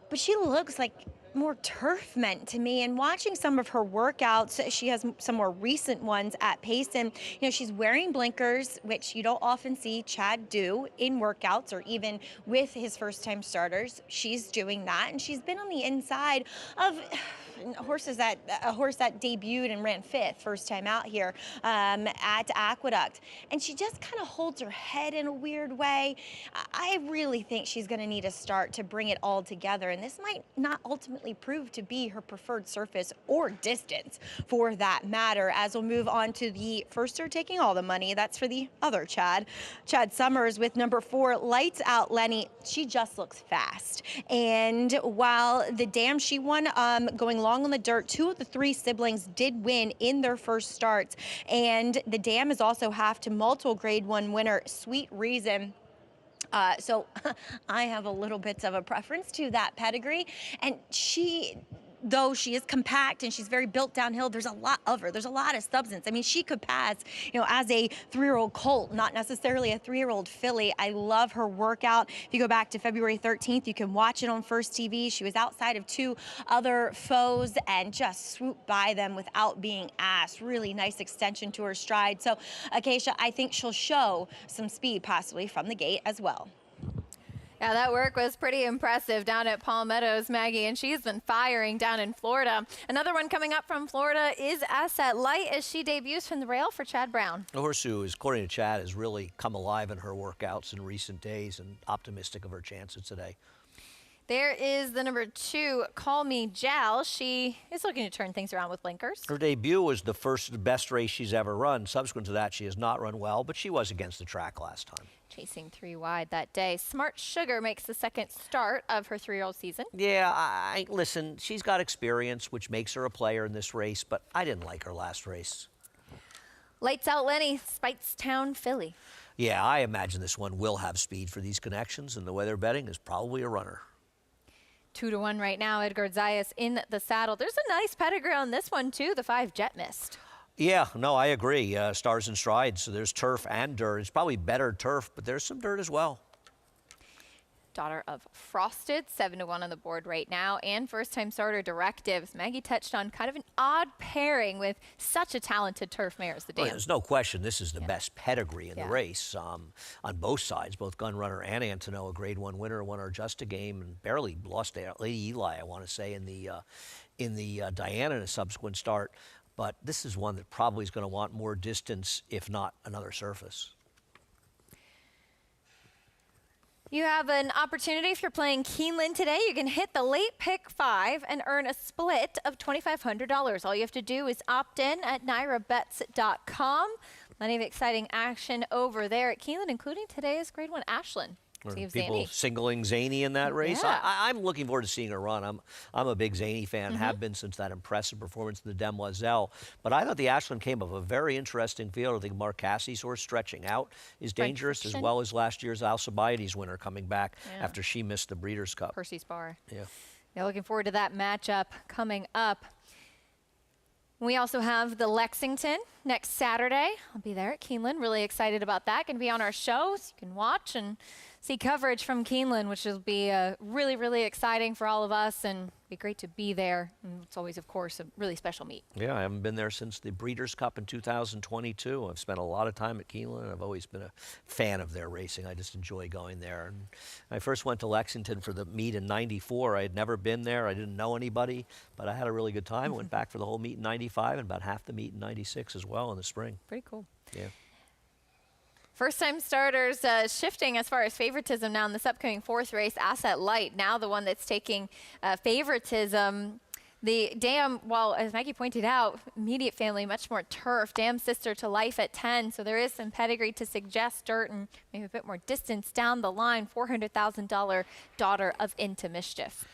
but she looks like more turf meant to me. And watching some of her workouts, she has some more recent ones at Payson. You know, she's wearing blinkers, which you don't often see Chad do in workouts or even with his first-time starters. She's doing that, and she's been on the inside of a horse that debuted and ran 5th first time out here at Aqueduct, and she just kind of holds her head in a weird way. I really think she's going to need a start to bring it all together, and this might not ultimately prove to be her preferred surface or distance for that matter. As we'll move on to the firster taking all the money, that's for the other Chad Summers with number 4, Lights Out Lenny. She just looks fast, and while the dam she won going long on the dirt, 2 of the 3 siblings did win in their first starts, and the dam is also half to multiple Grade 1 winner Sweet Reason. So I have a little bit of a preference to that pedigree, and though she is compact and she's very built downhill, there's a lot of her. There's a lot of substance. I mean, she could pass, you know, as a 3-year-old colt, not necessarily a 3-year-old filly. I love her workout. If you go back to February 13th, you can watch it on First TV. She was outside of 2 other foes and just swooped by them without being asked. Really nice extension to her stride. So, Acacia, I think she'll show some speed possibly from the gate as well. Yeah, that work was pretty impressive down at Palmetto's, Maggie, and she's been firing down in Florida. Another one coming up from Florida is Asset Light as she debuts from the rail for Chad Brown. The horse who, according to Chad, has really come alive in her workouts in recent days and optimistic of her chances today. There is the number 2, Call Me Jal. She is looking to turn things around with blinkers. Her debut was the best race she's ever run. Subsequent to that, she has not run well, but she was against the track last time. Chasing 3 wide that day. Smart Sugar makes the second start of her 3-year-old season. Yeah, listen, she's got experience, which makes her a player in this race, but I didn't like her last race. Lights Out Lenny, Speightstown filly. Yeah, I imagine this one will have speed for these connections, and the way they're betting is probably a runner. 2-1 right now. Edgar Zayas in the saddle. There's a nice pedigree on this one, too, the 5 Jet Mist. Yeah, no, I agree. Stars and Strides, so there's turf and dirt. It's probably better turf, but there's some dirt as well. Daughter of Frosted, 7-1 on the board right now, and first-time starter Directives. Maggie touched on kind of an odd pairing with such a talented turf mare as the dam. Well, there's no question this is the best pedigree in the race on both sides. Both Gun Runner and Antino, a Grade 1 winner, won her just a game and barely lost to Lady Eli, I want to say, in the Diana in a subsequent start. But this is one that probably is going to want more distance, if not another surface. You have an opportunity if you're playing Keeneland today. You can hit the late pick 5 and earn a split of $2,500. All you have to do is opt in at NyraBets.com. Plenty of exciting action over there at Keeneland, including today's Grade 1 Ashland. Or See if people Zany. singling Zany in that race. Yeah. I'm looking forward to seeing her run. I'm a big Zany fan, have been since that impressive performance in the Demoiselle. But I thought the Ashland came of a very interesting field. I think Mark Cassie's horse stretching out is dangerous, as well as last year's Alcibiades winner coming back after she missed the Breeders' Cup. Percy's Bar. Yeah. Looking forward to that matchup coming up. We also have the Lexington next Saturday. I'll be there at Keeneland. Really excited about that. Going to be on our show, so you can watch and see coverage from Keeneland, which will be really, really exciting for all of us and be great to be there. And it's always, of course, a really special meet. Yeah, I haven't been there since the Breeders' Cup in 2022. I've spent a lot of time at Keeneland, and I've always been a fan of their racing. I just enjoy going there. And I first went to Lexington for the meet in '94. I had never been there. I didn't know anybody, but I had a really good time. I went back for the whole meet in '95 and about half the meet in '96 as well in the spring. Pretty cool. Yeah. First-time starters shifting as far as favoritism now in this upcoming fourth race. Asset Light, now the one that's taking favoritism. The Dam, well, as Maggie pointed out, immediate family, much more turf. Dam's sister to life at 10, so there is some pedigree to suggest dirt and maybe a bit more distance down the line. $400,000 daughter of Into Mischief.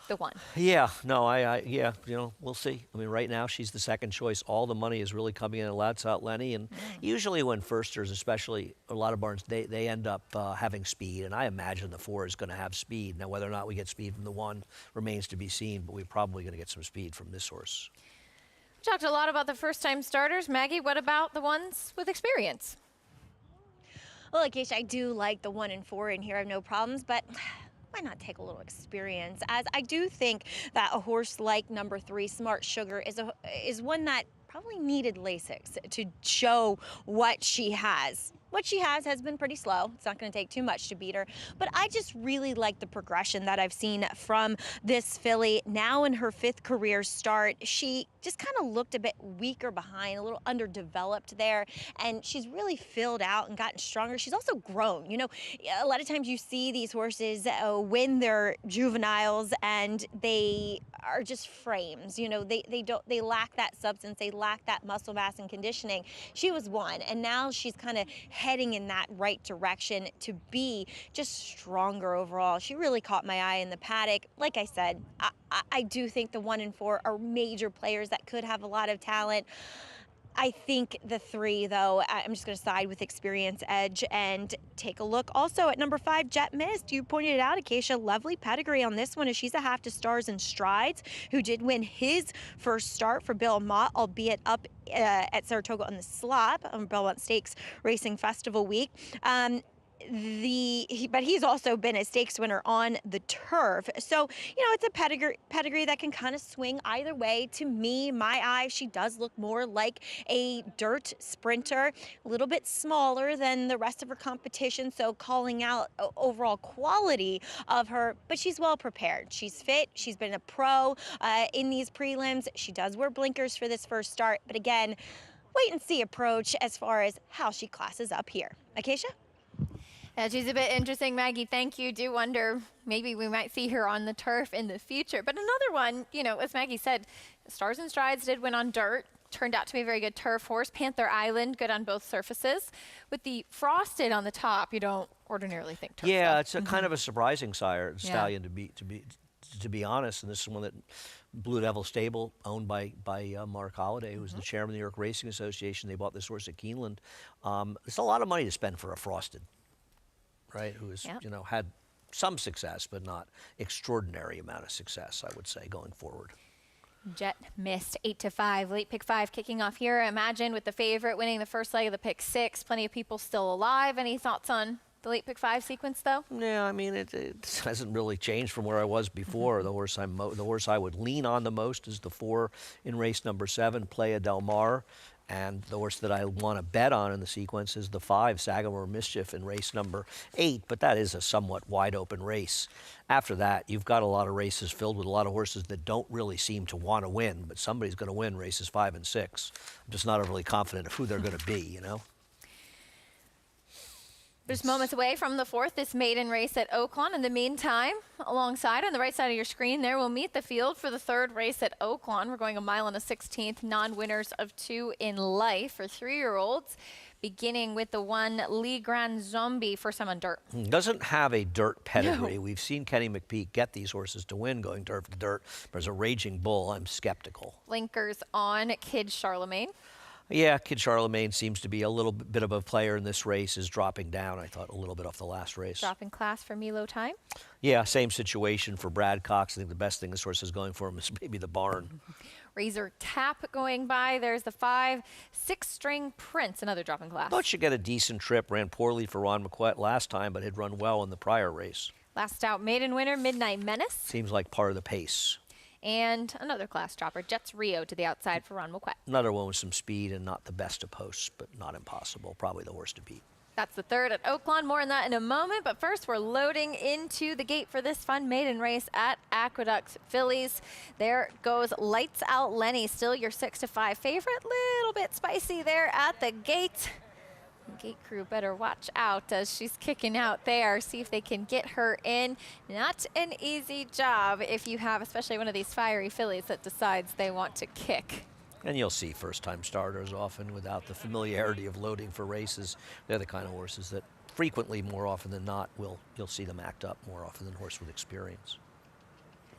The one. Yeah, no, yeah, you know, we'll see. I mean, right now she's the second choice. All the money is really coming in at Louds Out Lenny, and usually when firsters, especially a lot of barns, they end up having speed, and I imagine the 4 is going to have speed. Now, whether or not we get speed from the 1 remains to be seen, but we're probably going to get some speed from this horse. We talked a lot about the first-time starters. Maggie, what about the ones with experience? Well, Akeisha, I do like the 1 and 4 in here. I have no problems, but why not take a little experience? As I do think that a horse like number 3, Smart Sugar, is one that probably needed Lasix to show what she has. What she has been pretty slow. It's not going to take too much to beat her. But I just really like the progression that I've seen from this filly. Now in her 5th career start, she just kind of looked a bit weaker behind, a little underdeveloped there. And she's really filled out and gotten stronger. She's also grown. You know, a lot of times you see these horses win their juveniles and they are just frames. You know, they lack that substance. They lack that muscle mass and conditioning. She was one, and now she's kind of heading in that right direction to be just stronger overall. She really caught my eye in the paddock. Like I said, I do think the 1 and 4 are major players that could have a lot of talent. I think the 3, though, I'm just going to side with Experience Edge and take a look also at number 5, Jet Mist. You pointed it out, Acacia. Lovely pedigree on this one, as she's a half to Stars and Strides, who did win his first start for Belmont, albeit up at Saratoga on the slop on Belmont Stakes Racing Festival Week. But he's also been a stakes winner on the turf. So, you know, it's a pedigree that can kind of swing either way. To me, my eye, she does look more like a dirt sprinter, a little bit smaller than the rest of her competition. So calling out overall quality of her, but she's well prepared. She's fit. She's been a pro in these prelims. She does wear blinkers for this first start. But again, wait and see approach as far as how she classes up here. Acacia? Yeah, she's a bit interesting, Maggie. Thank you. Do wonder maybe we might see her on the turf in the future. But another one, you know, as Maggie said, Stars and Strides did win on dirt. Turned out to be a very good turf horse. Panther Island, good on both surfaces. With the Frosted on the top, you don't ordinarily think turf. Yeah, though. it's a kind of a surprising stallion to be honest. And this is one that Blue Devil Stable, owned by Mark Holliday, who's the chairman of the New York Racing Association. They bought this horse at Keeneland. It's a lot of money to spend for a Frosted, right? Who has, you know, had some success, but not extraordinary amount of success, I would say, going forward. Jet Mist, 8-5. Late pick 5 kicking off here. Imagine with the favorite winning the first leg of the pick 6. Plenty of people still alive. Any thoughts on the late pick 5 sequence, though? Yeah, I mean, it hasn't really changed from where I was before. The horse I would lean on the most is the 4 in race number 7, Playa del Mar. And the horse that I want to bet on in the sequence is the 5, Sagamore Mischief, in race number 8. But that is a somewhat wide open race. After that, you've got a lot of races filled with a lot of horses that don't really seem to want to win. But somebody's going to win races 5 and 6. I'm just not overly confident of who they're going to be, you know? Just moments away from the 4th, this maiden race at Oaklawn. In the meantime, alongside on the right side of your screen there, we'll meet the field for the 3rd race at Oaklawn. We're going a mile and a 16th, non-winners of 2 in life for 3-year-olds. Beginning with the one Lee Grand Zombie, first time on dirt. Doesn't have a dirt pedigree. No. We've seen Kenny McPeak get these horses to win going dirt to dirt, but as a Raging Bull, I'm skeptical. Blinkers on Kid Charlemagne. Yeah, Kid Charlemagne seems to be a little bit of a player in this race, is dropping down, I thought, a little bit off the last race. Dropping class for Milo Time. Yeah, same situation for Brad Cox. I think the best thing this horse is going for him is maybe the barn. Razor Tap going by. There's the 5, 6-string Prince, another dropping class. Thought she'd get a decent trip. Ran poorly for Ron McQuett last time, but had run well in the prior race. Last out maiden winner, Midnight Menace. Seems like part of the pace. And another class dropper, Jets Rio to the outside for Ron McQuett. Another one with some speed and not the best of posts, but not impossible. Probably the horse to beat. That's the 3rd at Oaklawn. More on that in a moment. But first, we're loading into the gate for this fun maiden race at Aqueduct Fillies. There goes Lights Out Lenny, still your 6-5 favorite. Little bit spicy there at the gate. Gate crew better watch out as she's kicking out there. See if they can get her in. Not an easy job if you have especially one of these fiery fillies that decides they want to kick. And you'll see first-time starters often without the familiarity of loading for races. They're the kind of horses that frequently, more often than not, you'll see them act up more often than horse with experience.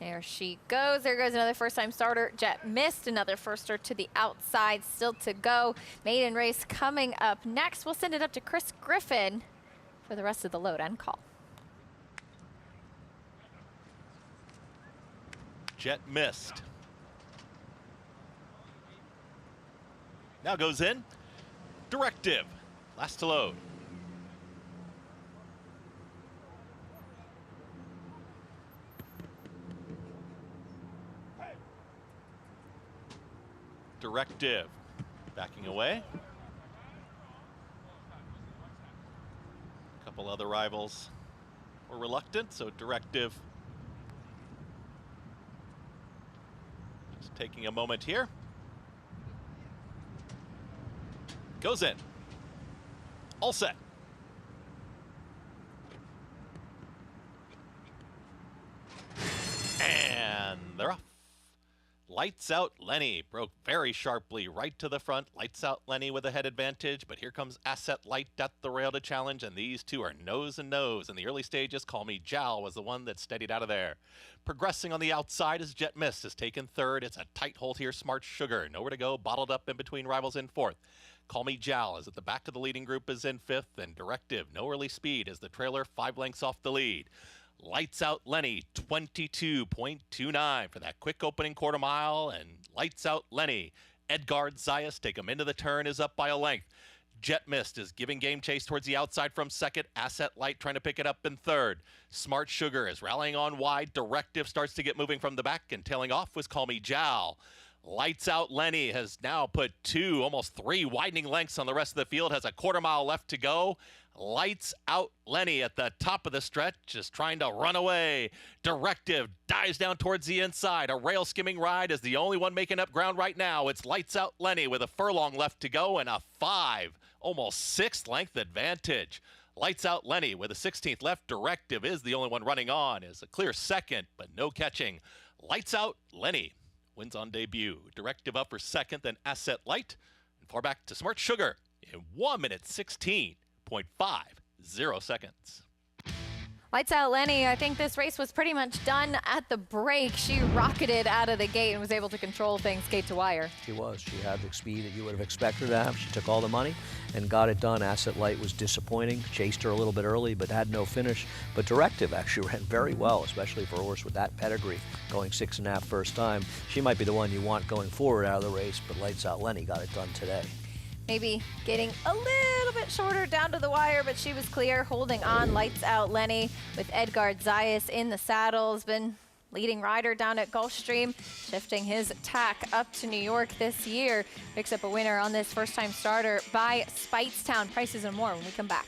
There she goes. There goes another first-time starter. Jet Mist, another firster to the outside, still to go. Maiden race coming up next. We'll send it up to Chris Griffin for the rest of the load and call. Jet Mist. Now goes in. Directive. Last to load. Directive. Backing away. A couple other rivals were reluctant, so Directive just taking a moment here. Goes in. All set. And they're off. Lights Out Lenny broke very sharply right to the front. Lights Out Lenny with a head advantage, but here comes Asset Light at the rail to challenge, and these two are nose and nose. In the early stages, Call Me Jal was the one that steadied out of there. Progressing on the outside as Jet Mist has taken 3rd. It's a tight hold here. Smart Sugar, nowhere to go, bottled up in between rivals in 4th. Call Me Jal is at the back of the leading group is in 5th, and Directive, no early speed as the trailer 5 lengths off the lead. Lights Out Lenny, 22.29 for that quick opening quarter mile, and Lights Out Lenny. Edgard Zayas, take him into the turn, is up by a length. Jet Mist is giving game chase towards the outside from 2nd. Asset Light trying to pick it up in 3rd. Smart Sugar is rallying on wide. Directive starts to get moving from the back, and tailing off was Call Me Jal. Lights Out Lenny has now put 2, almost 3 widening lengths on the rest of the field, has a quarter mile left to go. Lights Out Lenny at the top of the stretch, just trying to run away. Directive dives down towards the inside. A rail skimming ride is the only one making up ground right now. It's Lights Out Lenny with a furlong left to go and a 5, almost 6th length advantage. Lights Out Lenny with a 16th left. Directive is the only one running on, is a clear 2nd, but no catching. Lights Out Lenny wins on debut. Directive up for 2nd, then Asset Light. And far back to Smart Sugar in 1 minute 16.50 seconds. Lights Out Lenny, I think this race was pretty much done at the break. She rocketed out of the gate and was able to control things gate to wire. She was. She had the speed that you would have expected to have. She took all the money and got it done. Asset Light was disappointing. Chased her a little bit early, but had no finish. But Directive actually ran very well, especially for a horse with that pedigree, going 6.5 first time. She might be the one you want going forward out of the race, but Lights Out Lenny got it done today. Maybe getting a little bit shorter down to the wire, but she was clear, holding on. Lights Out Lenny with Edgard Zayas in the saddle. Has been leading rider down at Gulfstream, shifting his tack up to New York this year. Picks up a winner on this first-time starter by Speightstown. Prices and more when we come back.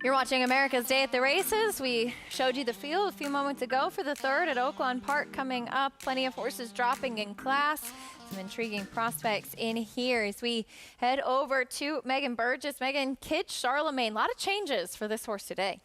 You're watching America's Day at the Races. We showed you the field a few moments ago for the third at Oaklawn Park coming up. Plenty of horses dropping in class. Some intriguing prospects in here as we head over to Megan Burgess. Megan, Kid Charlemagne, a lot of changes for this horse today.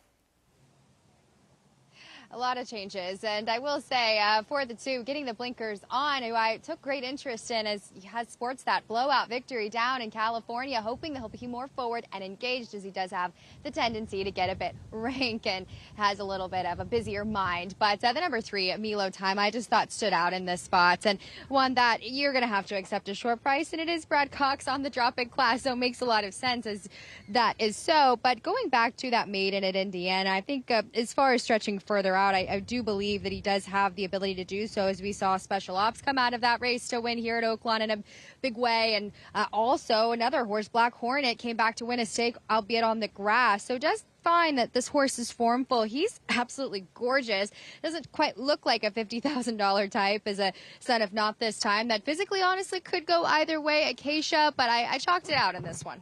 A lot of changes, and I will say for the two, getting the blinkers on, who I took great interest in as he has sports that blowout victory down in California, hoping that he'll be more forward and engaged, as he does have the tendency to get a bit rank and has a little bit of a busier mind. But the number 3, Milo Time, I just thought stood out in this spot, and one that you're going to have to accept a short price, and it is Brad Cox on the drop-in class, so it makes a lot of sense as that is so. But going back to that maiden at Indiana, I think as far as stretching further out, I do believe that he does have the ability to do so, as we saw Special Ops come out of that race to win here at Oaklawn in a big way. And also another horse, Black Hornet, came back to win a stake, albeit on the grass. So just find that this horse is formful. He's absolutely gorgeous. Doesn't quite look like a $50,000 type as a son of Not This Time. That physically, honestly, could go either way, Acacia, but I chalked it out in this one.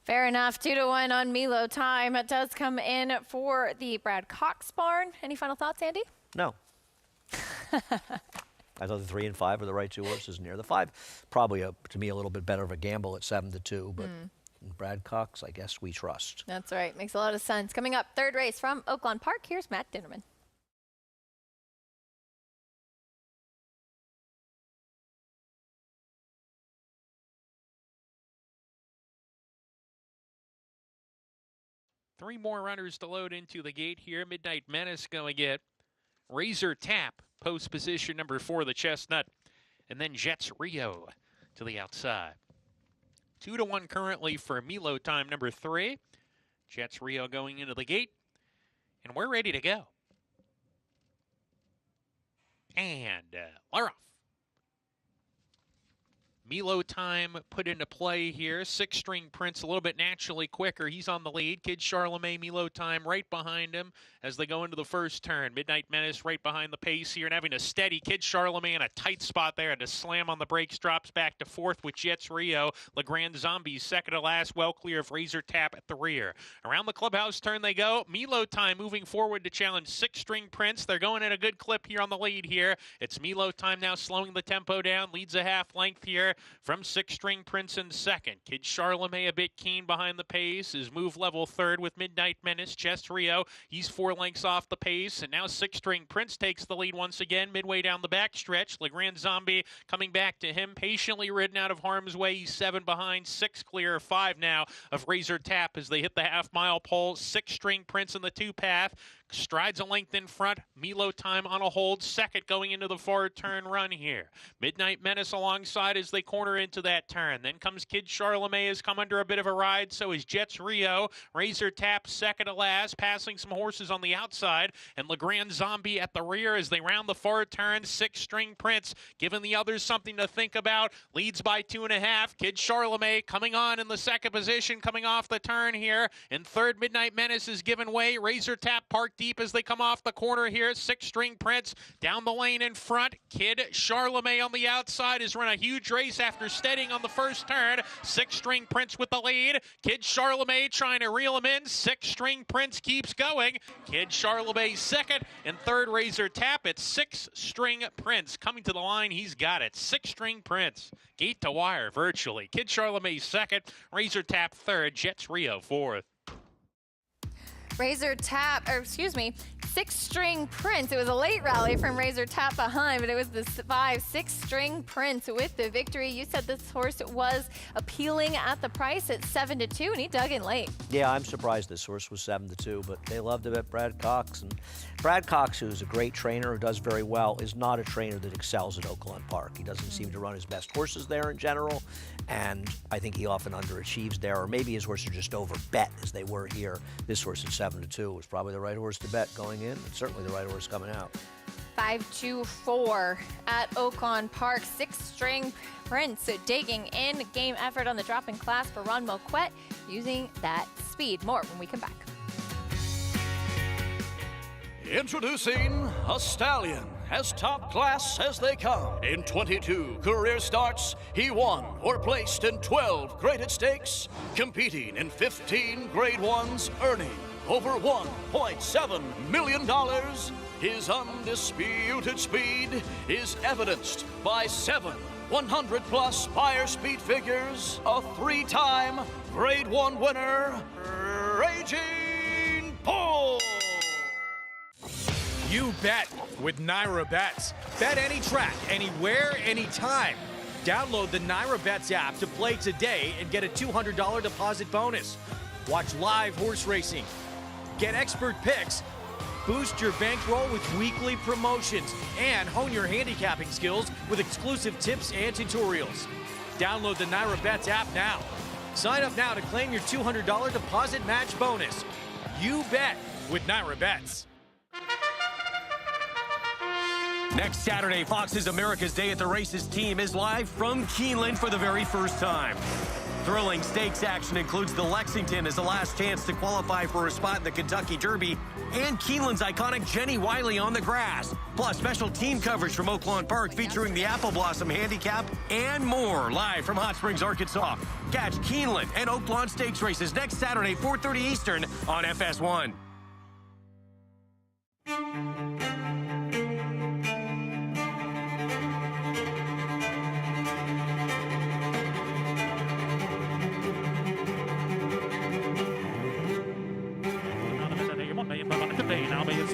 Fair enough. 2-1 on Milo Time. It does come in for the Brad Cox barn. Any final thoughts, Andy? No. I thought the 3 and 5 are the right two horses near the 5. Probably, to me, a little bit better of a gamble at 7-2, but Brad Cox, I guess we trust. That's right. Makes a lot of sense. Coming up, third race from Oaklawn Park. Here's Matt Dinnerman. Three more runners to load into the gate here. Midnight Menace going to get Razor Tap, post position number 4, the Chestnut, and then Jets Rio to the outside. 2-1 currently for Milo Time, number 3. Jets Rio going into the gate, and we're ready to go. And we're off. Milo Time put into play here. 6-string Prince a little bit naturally quicker. He's on the lead. Kid Charlemagne, Milo Time right behind him as they go into the first turn. Midnight Menace right behind the pace here and having a steady. Kid Charlemagne in a tight spot there. And a slam on the brakes, drops back to 4th with Jets Rio. LeGrand Zombie second to last, well clear of Razor Tap at the rear. Around the clubhouse turn they go. Milo Time moving forward to challenge 6-string Prince. They're going at a good clip here on the lead here. It's Milo Time now slowing the tempo down. Leads a half length here from 6-string Prince in second. Kid Charlemagne a bit keen behind the pace. His move level third with Midnight Menace. Jets Rio, he's 4 lengths off the pace. And now 6-string Prince takes the lead once again midway down the backstretch. LeGrand Zombie coming back to him. Patiently ridden out of harm's way. He's 7 behind, 6 clear, 5 now of Razor Tap as they hit the half-mile pole. 6-string Prince in the 2-path. Strides a length in front. Milo Time on a hold. Second going into the forward turn run here. Midnight Menace alongside as they corner into that turn. Then comes Kid Charlemagne, has come under a bit of a ride. So is Jets Rio. Razor Tap second to last. Passing some horses on the outside. And LeGrand Zombie at the rear as they round the forward turn. 6-string Prince giving the others something to think about. Leads by 2.5. Kid Charlemagne coming on in the second position. Coming off the turn here. In third, Midnight Menace is giving way. Razor Tap parked deep as they come off the corner here. 6-string Prince down the lane in front. Kid Charlemagne on the outside has run a huge race after steadying on the first turn. 6-string Prince with the lead. Kid Charlemagne trying to reel him in. 6-string Prince keeps going. Kid Charlemagne second. And third, Razor Tap. It's 6-string Prince coming to the line. He's got it. 6-string Prince. Gate to wire virtually. Kid Charlemagne second. Razor Tap third. Jets Rio fourth. Razor Tap, or excuse me, 6-string Prince. It was a late rally from Razor Tap behind, but it was the 6-string Prince with the victory. You said this horse was appealing at the price at 7-2, and he dug in late. Yeah, I'm surprised this horse was 7-2, but they loved it at Brad Cox. And Brad Cox, who's a great trainer, who does very well, is not a trainer that excels at Oaklawn Park. He doesn't seem to run his best horses there in general, and I think he often underachieves there, or maybe his horses are just over bet as they were here. This horse at 7-2 was probably the right horse to bet going in, and certainly the right horse coming out. 5-2-4 at Oaklawn Park. 6-string Prince digging in. Game effort on the drop-in class for Ron Moquette using that speed. More when we come back. Introducing a stallion as top class as they come. In 22 career starts, he won or placed in 12 graded stakes, competing in 15 grade ones, earning over $1.7 million. His undisputed speed is evidenced by 7 100-plus Spire speed figures, a 3-time Grade 1 winner, Raging Bull. You bet with Naira Bets. Bet any track, anywhere, anytime. Download the Naira Bets app to play today and get a $200 deposit bonus. Watch live horse racing. Get expert picks. Boost your bankroll with weekly promotions and hone your handicapping skills with exclusive tips and tutorials. Download the Naira Bets app now. Sign up now to claim your $200 deposit match bonus. You bet with Naira Bets. Next Saturday, Fox's America's Day at the Races team is live from Keeneland for the very first time. Thrilling stakes action includes the Lexington as the last chance to qualify for a spot in the Kentucky Derby, and Keeneland's iconic Jenny Wiley on the grass. Plus, special team coverage from Oaklawn Park featuring the Apple Blossom Handicap and more live from Hot Springs, Arkansas. Catch Keeneland and Oaklawn Stakes races next Saturday, 4:30 Eastern on FS1. Now $1,600,000,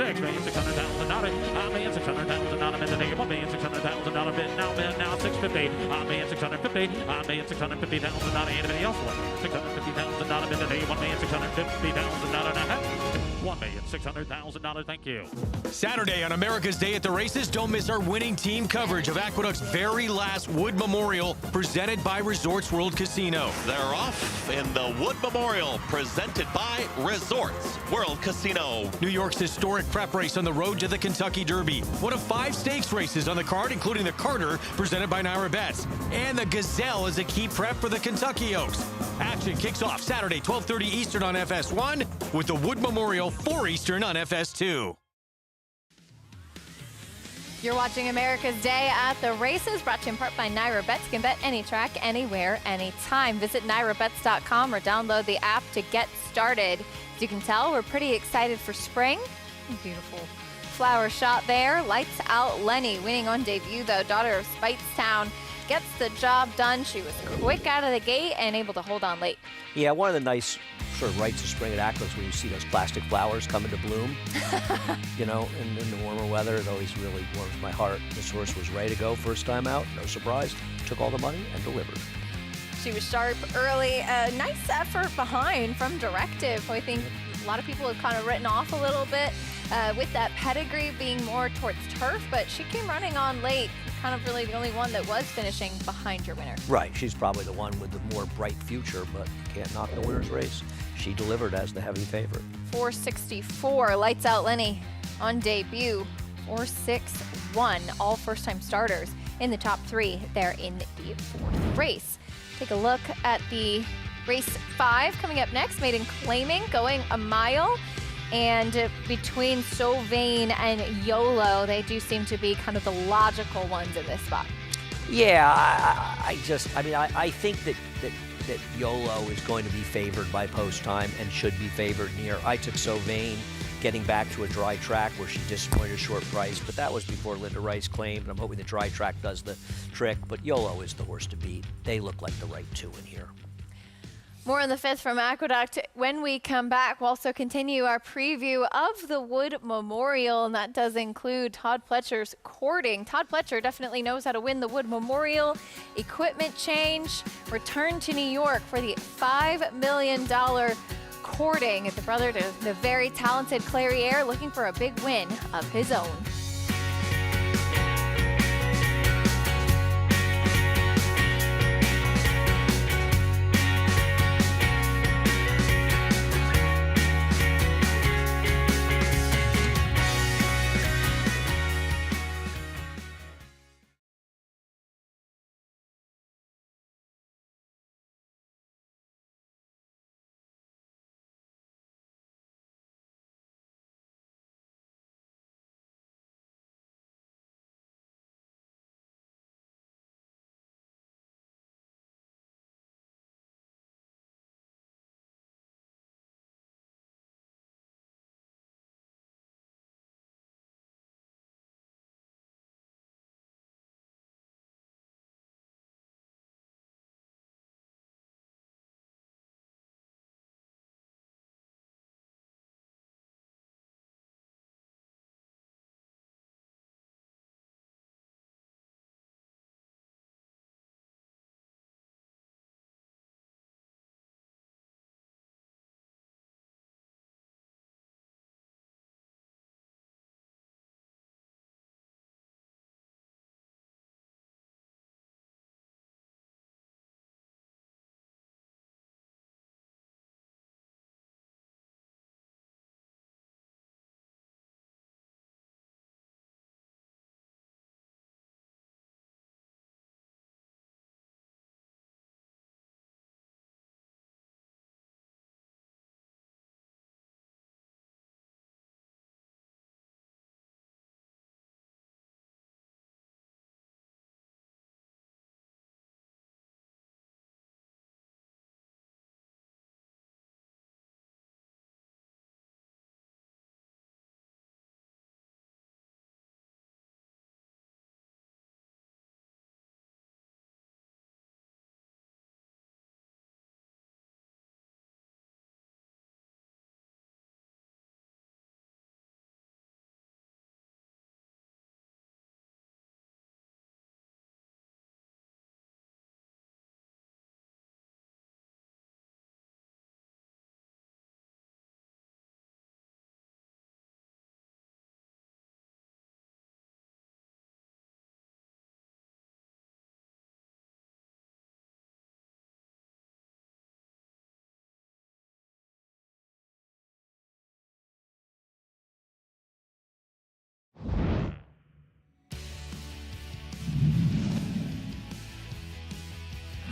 $1,600,000 bid, now $650,000, $1,650,000. Anybody else want $650,000 bid today? $1,650,000. $1,600,000. Thank you. Saturday on America's Day at the Races, don't miss our winning team coverage of Aqueduct's very last Wood Memorial, presented by Resorts World Casino. They're off in the Wood Memorial, presented by Resorts World Casino. New York's historic prep race on the road to the Kentucky Derby. One of 5 stakes races on the card, including the Carter, presented by Naira Bets. And the Gazelle is a key prep for the Kentucky Oaks. Action kicks off Saturday, 12:30 Eastern on FS1, with the Wood Memorial 4 Eastern on FS2. You're watching America's Day at the Races, brought to you in part by Naira Bets. You can bet any track, anywhere, anytime. Visit NairaBets.com or download the app to get started. As you can tell, we're pretty excited for spring. Beautiful flower shot there. Lights out Lenny, winning on debut, though. Daughter of Speightstown gets the job done. She was quick out of the gate and able to hold on late. Yeah, one of the nice sort of rites of spring at Aqueduct when you see those plastic flowers coming to bloom. You know, in the warmer weather, it always really warms my heart. This horse was ready to go first time out, no surprise. Took all the money and delivered. She was sharp early. A nice effort behind from Directive, who I think a lot of people have kind of written off a little bit with that pedigree being more towards turf, but she came running on late, kind of really the only one that was finishing behind your winner. Right, she's probably the one with the more bright future, but can't knock the winner's race. She delivered as the heavy favorite. 464, lights out Lenny on debut. 461, all first-time starters in the top 3 there in the fourth race. Take a look at the race 5 coming up next. Maiden Claiming, going a mile. And between Sylvain and YOLO, they do seem to be kind of the logical ones in this spot. Yeah, I think that YOLO is going to be favored by post time and should be favored near. I took Sylvain getting back to a dry track where she disappointed a short price, but that was before Linda Rice claimed, and I'm hoping the dry track does the trick, but YOLO is the horse to beat. They look like the right 2 in here. More in the 5th from Aqueduct. When we come back, we'll also continue our preview of the Wood Memorial, and that does include Todd Pletcher's courting. Todd Pletcher definitely knows how to win the Wood Memorial. Equipment change, return to New York for the $5 million courting. The brother to the very talented Clairiere, looking for a big win of his own.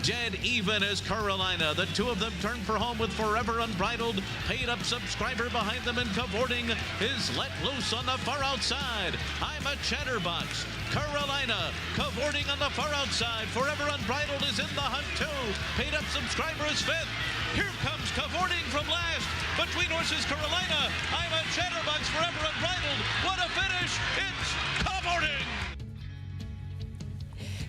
Dead even as Carolina. The two of them turn for home with Forever Unbridled. Paid up subscriber behind them and cavorting is let loose on the far outside. I'm a Chatterbox. Carolina cavorting on the far outside. Forever Unbridled is in the hunt too. Paid up subscriber is fifth. Here comes cavorting from last. Between horses Carolina. I'm a Chatterbox. Forever Unbridled. What a finish. It's cavorting.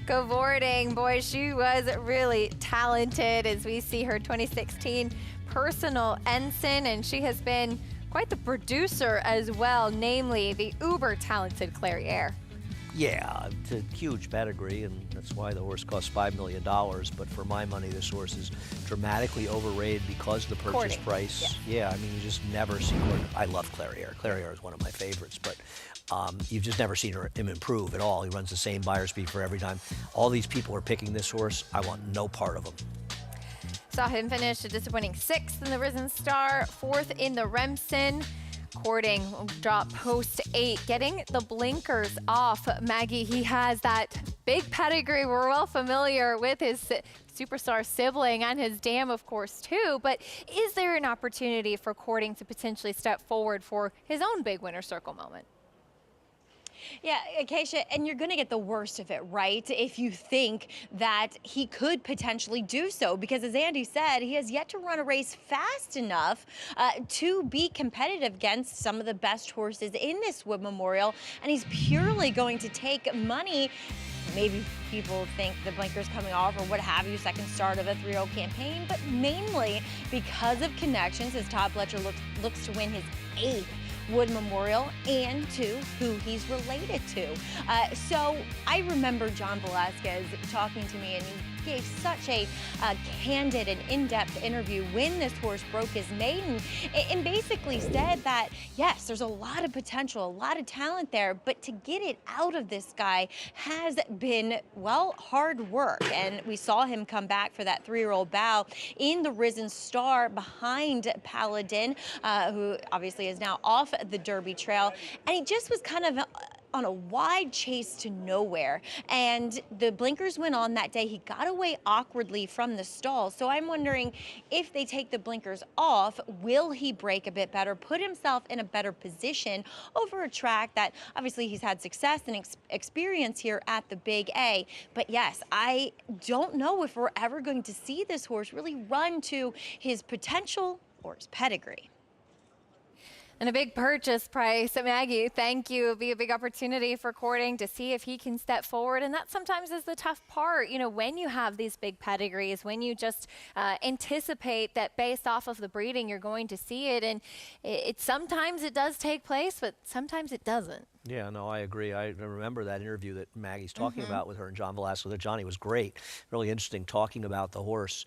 Cavorting, boy, she was really talented as we see her 2016 personal ensign, and she has been quite the producer as well, namely the uber talented Clairiere. Yeah, it's a huge pedigree, and that's why the horse costs $5 million. But for my money, this horse is dramatically overrated because of the purchase price. Yeah, I mean, you just never see. I love Clairiere. Clairiere is one of my favorites, but you've just never seen him improve at all. He runs the same buyer speed for every time. All these people are picking this horse. I want no part of him. Saw him finish a disappointing 6th in the Risen Star, 4th in the Remsen. Courting drop post 8, getting the blinkers off. Maggie, he has that big pedigree. We're well familiar with his superstar sibling and his dam, of course, too. But is there an opportunity for Courting to potentially step forward for his own big winner's circle moment? Yeah, Acacia, and you're going to get the worst of it, right? If you think that he could potentially do so, because as Andy said, he has yet to run a race fast enough to be competitive against some of the best horses in this Wood Memorial, and he's purely going to take money. Maybe people think the blinker's coming off or what have you, second start of a 3-year-old campaign, but mainly because of connections, as Todd Pletcher looks to win his 8th Wood Memorial and to who he's related to. So I remember John Velasquez talking to me, and he gave such a candid and in-depth interview when this horse broke his maiden, and basically said that, yes, there's a lot of potential, a lot of talent there, but to get it out of this guy has been, well, hard work. And we saw him come back for that 3-year-old bow in the Risen Star behind Paladin, who obviously is now off the Derby trail. And he just was kind of on a wide chase to nowhere, and the blinkers went on that day. He got away awkwardly from the stall, so I'm wondering if they take the blinkers off, will he break a bit better, put himself in a better position over a track that obviously he's had success and experience here at the Big A. But yes, I don't know if we're ever going to see this horse really run to his potential or his pedigree. And a big purchase price. Maggie, thank you. It'll be a big opportunity for Courting to see if he can step forward. And that sometimes is the tough part. You know, when you have these big pedigrees, when you just anticipate that based off of the breeding, you're going to see it. And sometimes it does take place, but sometimes it doesn't. Yeah, no, I agree. I remember that interview that Maggie's talking about with her and John Velasquez. Johnny was great. Really interesting talking about the horse.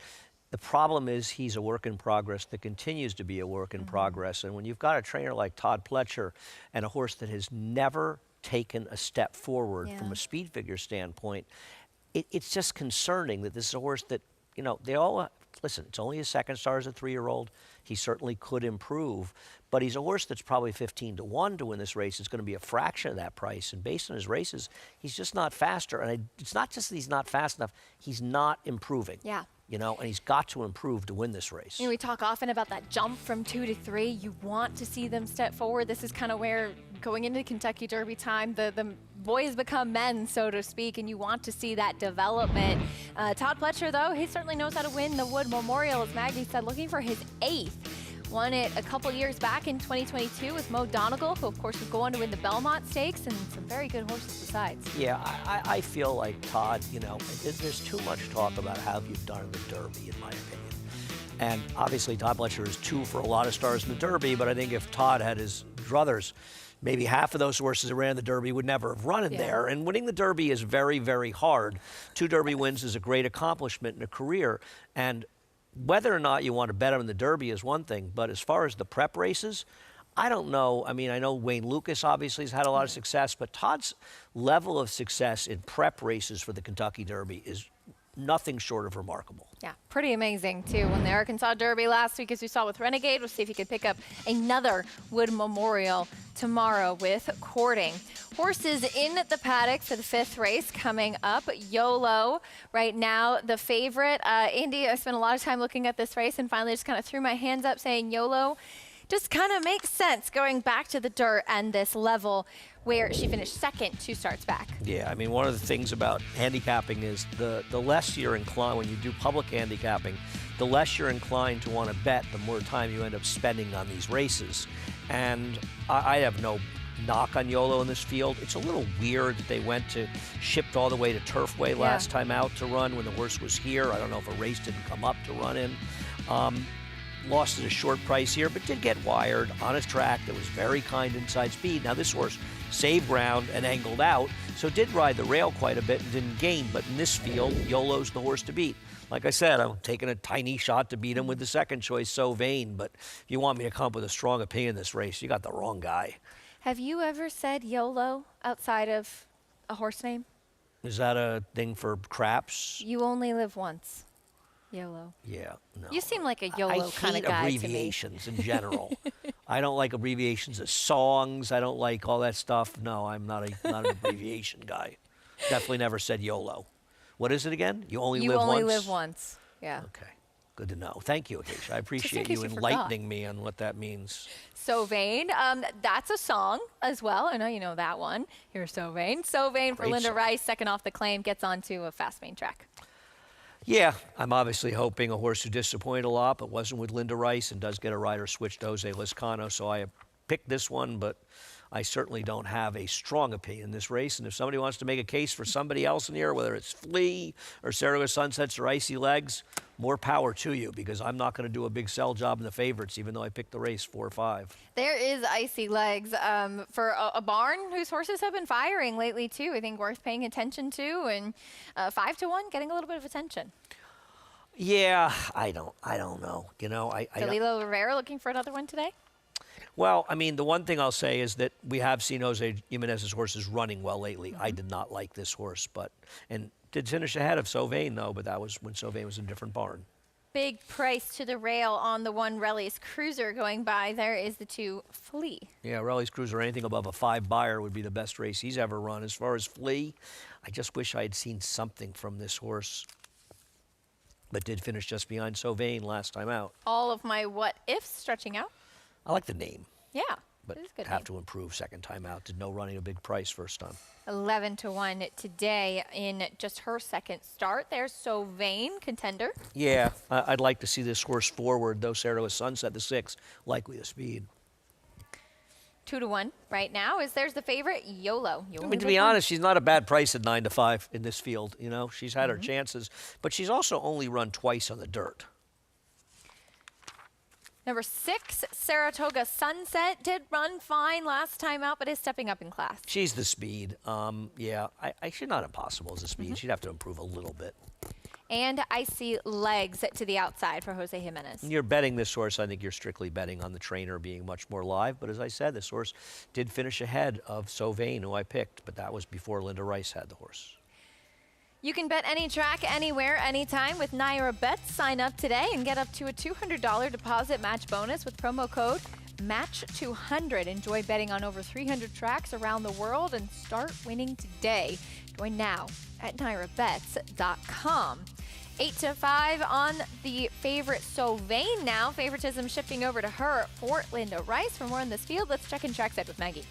The problem is he's a work in progress that continues to be a work in progress. And when you've got a trainer like Todd Pletcher and a horse that has never taken a step forward from a speed figure standpoint, it's just concerning that this is a horse that, you know, they all, listen, it's only his second start as a 3-year-old. He certainly could improve, but he's a horse that's probably 15-1 to win this race. It's going to be a fraction of that price. And based on his races, he's just not faster. And it's not just that he's not fast enough, he's not improving. Yeah. You know, and he's got to improve to win this race. You know, we talk often about that jump from 2 to 3. You want to see them step forward. This is kind of where, going into Kentucky Derby time, the boys become men, so to speak, and you want to see that development. Todd Pletcher, though, he certainly knows how to win the Wood Memorial, as Maggie said, looking for his 8th. Won it a couple years back in 2022 with Mo Donegal, who of course would go on to win the Belmont Stakes, and some very good horses besides. Yeah, I feel like Todd, you know, there's too much talk about how you've done in the Derby, in my opinion. And obviously Todd Pletcher is 2 for a lot of stars in the Derby, but I think if Todd had his druthers, maybe half of those horses that ran the Derby would never have run in there. And winning the Derby is very, very hard. 2 Derby wins is a great accomplishment in a career. And whether or not you want to bet him in the Derby is one thing, but as far as the prep races, I don't know. I mean, I know Wayne Lucas obviously has had a lot of success, but Todd's level of success in prep races for the Kentucky Derby is nothing short of remarkable. Yeah, pretty amazing, too. Won the Arkansas Derby last week, as we saw with Renegade. We'll see if he could pick up another Wood Memorial tomorrow with Courting. Horses in the paddock for the 5th race coming up. YOLO, right now, the favorite. Andy, I spent a lot of time looking at this race and finally just kind of threw my hands up saying YOLO just kind of makes sense going back to the dirt and this level where she finished 2nd 2 starts back. Yeah, I mean, one of the things about handicapping is the less you're inclined, when you do public handicapping, the less you're inclined to want to bet, the more time you end up spending on these races. And I have no knock on YOLO in this field. It's a little weird that they shipped all the way to Turfway last time out to run when the horse was here. I don't know if a race didn't come up to run in. Lost at a short price here, but did get wired on a track that was very kind inside speed. Now this horse saved ground and angled out, so did ride the rail quite a bit and didn't gain, but in this field, YOLO's the horse to beat. Like I said, I'm taking a tiny shot to beat him with the 2nd choice, So Vain, but if you want me to come up with a strong opinion in this race, you got the wrong guy. Have you ever said YOLO outside of a horse name? Is that a thing for craps? You only live once. YOLO. Yeah, no. You seem like a YOLO kind of guy I hate abbreviations in general. I don't like abbreviations of songs. I don't like all that stuff. No, I'm not an abbreviation guy. Definitely never said YOLO. What is it again? You only live once? You only live once. Yeah. Okay. Good to know. Thank you, Acacia. I appreciate you enlightening me on what that means. So Vain. That's a song as well. I know you know that one. Here's So Vain. So Vain for Great Linda song. Rice, 2nd off the claim, gets onto a fast main track. Yeah, I'm obviously hoping a horse who disappointed a lot, but wasn't with Linda Rice and does get a rider switched to Jose Lizcano, so I picked this one, but I certainly don't have a strong opinion in this race. And if somebody wants to make a case for somebody else in here, whether it's Flea or Saratoga Sunsets or Icy Legs, more power to you, because I'm not going to do a big sell job in the favorites, even though I picked the race 4-5. There is Icy Legs for a barn whose horses have been firing lately, too. I think worth paying attention to, and 5-1, getting a little bit of attention. Yeah, I don't know. You know, Dalilo Rivera looking for another one today? Well, I mean, the one thing I'll say is that we have seen Jose Jimenez's horses running well lately. I did not like this horse, and did finish ahead of So Vain, though, but that was when So Vain was in a different barn. Big price to the rail on the one Relly's Cruiser going by. There is the 2 Flea. Yeah, Relly's Cruiser, anything above a 5 buyer would be the best race he's ever run. As far as Flea, I just wish I had seen something from this horse, but did finish just behind So Vain last time out. All of my what-ifs stretching out. I like the name. Yeah, but it is a good have name. to improve 2nd time out. Did no running a big price first time. 11-1 today in just her 2nd start. There's So Vain, contender. Yeah, I'd like to see this horse forward, though. Saratoga Sunset, the 6, likely the speed. 2-1 right now. There's the favorite, YOLO. I mean, to be honest, she's not a bad price at 9-5 in this field. You know, she's had her chances, but she's also only run twice on the dirt. Number 6, Saratoga Sunset, did run fine last time out, but is stepping up in class. She's the speed. Yeah, she's not impossible as a speed. She'd have to improve a little bit. And Icy Legs to the outside for Jose Jimenez. You're betting this horse. I think you're strictly betting on the trainer being much more live. But as I said, this horse did finish ahead of So Vain, who I picked, but that was before Linda Rice had the horse. You can bet any track, anywhere, anytime with Naira Bets. Sign up today and get up to a $200 deposit match bonus with promo code MATCH200. Enjoy betting on over 300 tracks around the world and start winning today. Join now at NairaBets.com. 8-5 on the favorite So Vain now. Favoritism shifting over to her for Linda Rice. For more on this field, let's check in trackside with Maggie.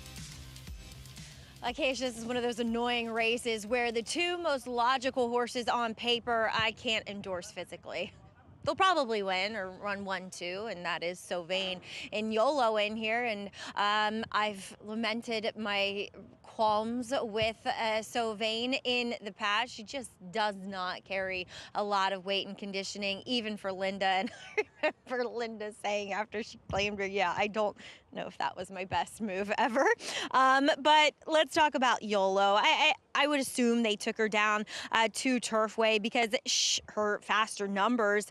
Acacia, this is one of those annoying races where the 2 most logical horses on paper I can't endorse physically. They'll probably win or run 1-2, and that is So Vain and YOLO in here. And I've lamented my qualms with So Vain in the past. She just does not carry a lot of weight and conditioning, even for Linda. And I remember Linda saying after she claimed her, yeah, I don't know if that was my best move ever. But let's talk about YOLO. I would assume they took her down to Turfway because her faster numbers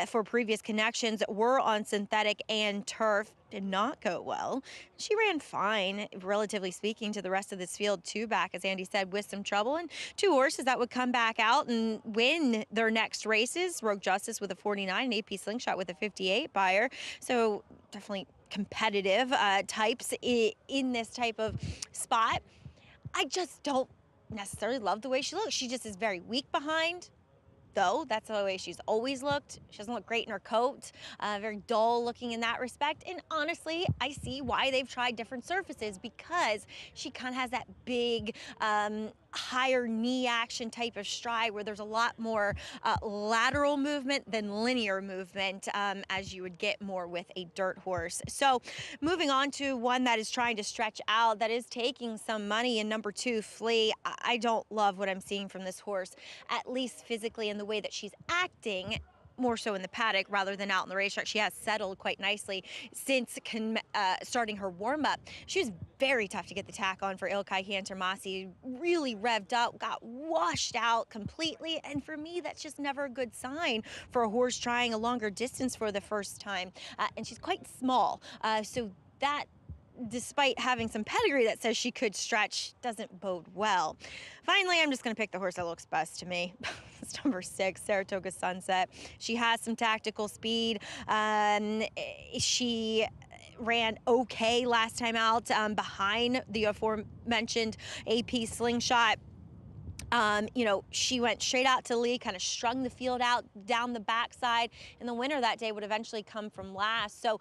for previous connections were on synthetic and turf. Did not go well. She ran fine, relatively speaking, to the rest of this field. Two back, as Andy said, with some trouble, and two horses that would come back out and win their next races. Rogue Justice with a 49, and AP Slingshot with a 58 buyer. So definitely competitive types in this type of spot. I just don't necessarily love the way she looks. She just is very weak behind. Though that's the way she's always looked. She doesn't look great in her coat, very dull looking in that respect. And honestly, I see why they've tried different surfaces, because she kind of has that big, higher knee action type of stride where there's a lot more lateral movement than linear movement, as you would get more with a dirt horse. So moving on to one that is trying to stretch out, that is taking some money in number 2, Flea. I don't love what I'm seeing from this horse, at least physically, in the way that she's acting, more so in the paddock rather than out in the racetrack. She has settled quite nicely since starting her warm-up. She was very tough to get the tack on for Ilkay Cantermasi. Really revved up, got washed out completely, and for me, that's just never a good sign for a horse trying a longer distance for the first time. And she's quite small, so that, despite having some pedigree that says she could stretch, doesn't bode well. Finally, I'm just going to pick the horse that looks best to me. It's number 6, Saratoga Sunset. She has some tactical speed. She ran okay last time out behind the aforementioned AP Slingshot. You know, she went straight out to lead, kind of strung the field out down the backside, and the winner that day would eventually come from last. So,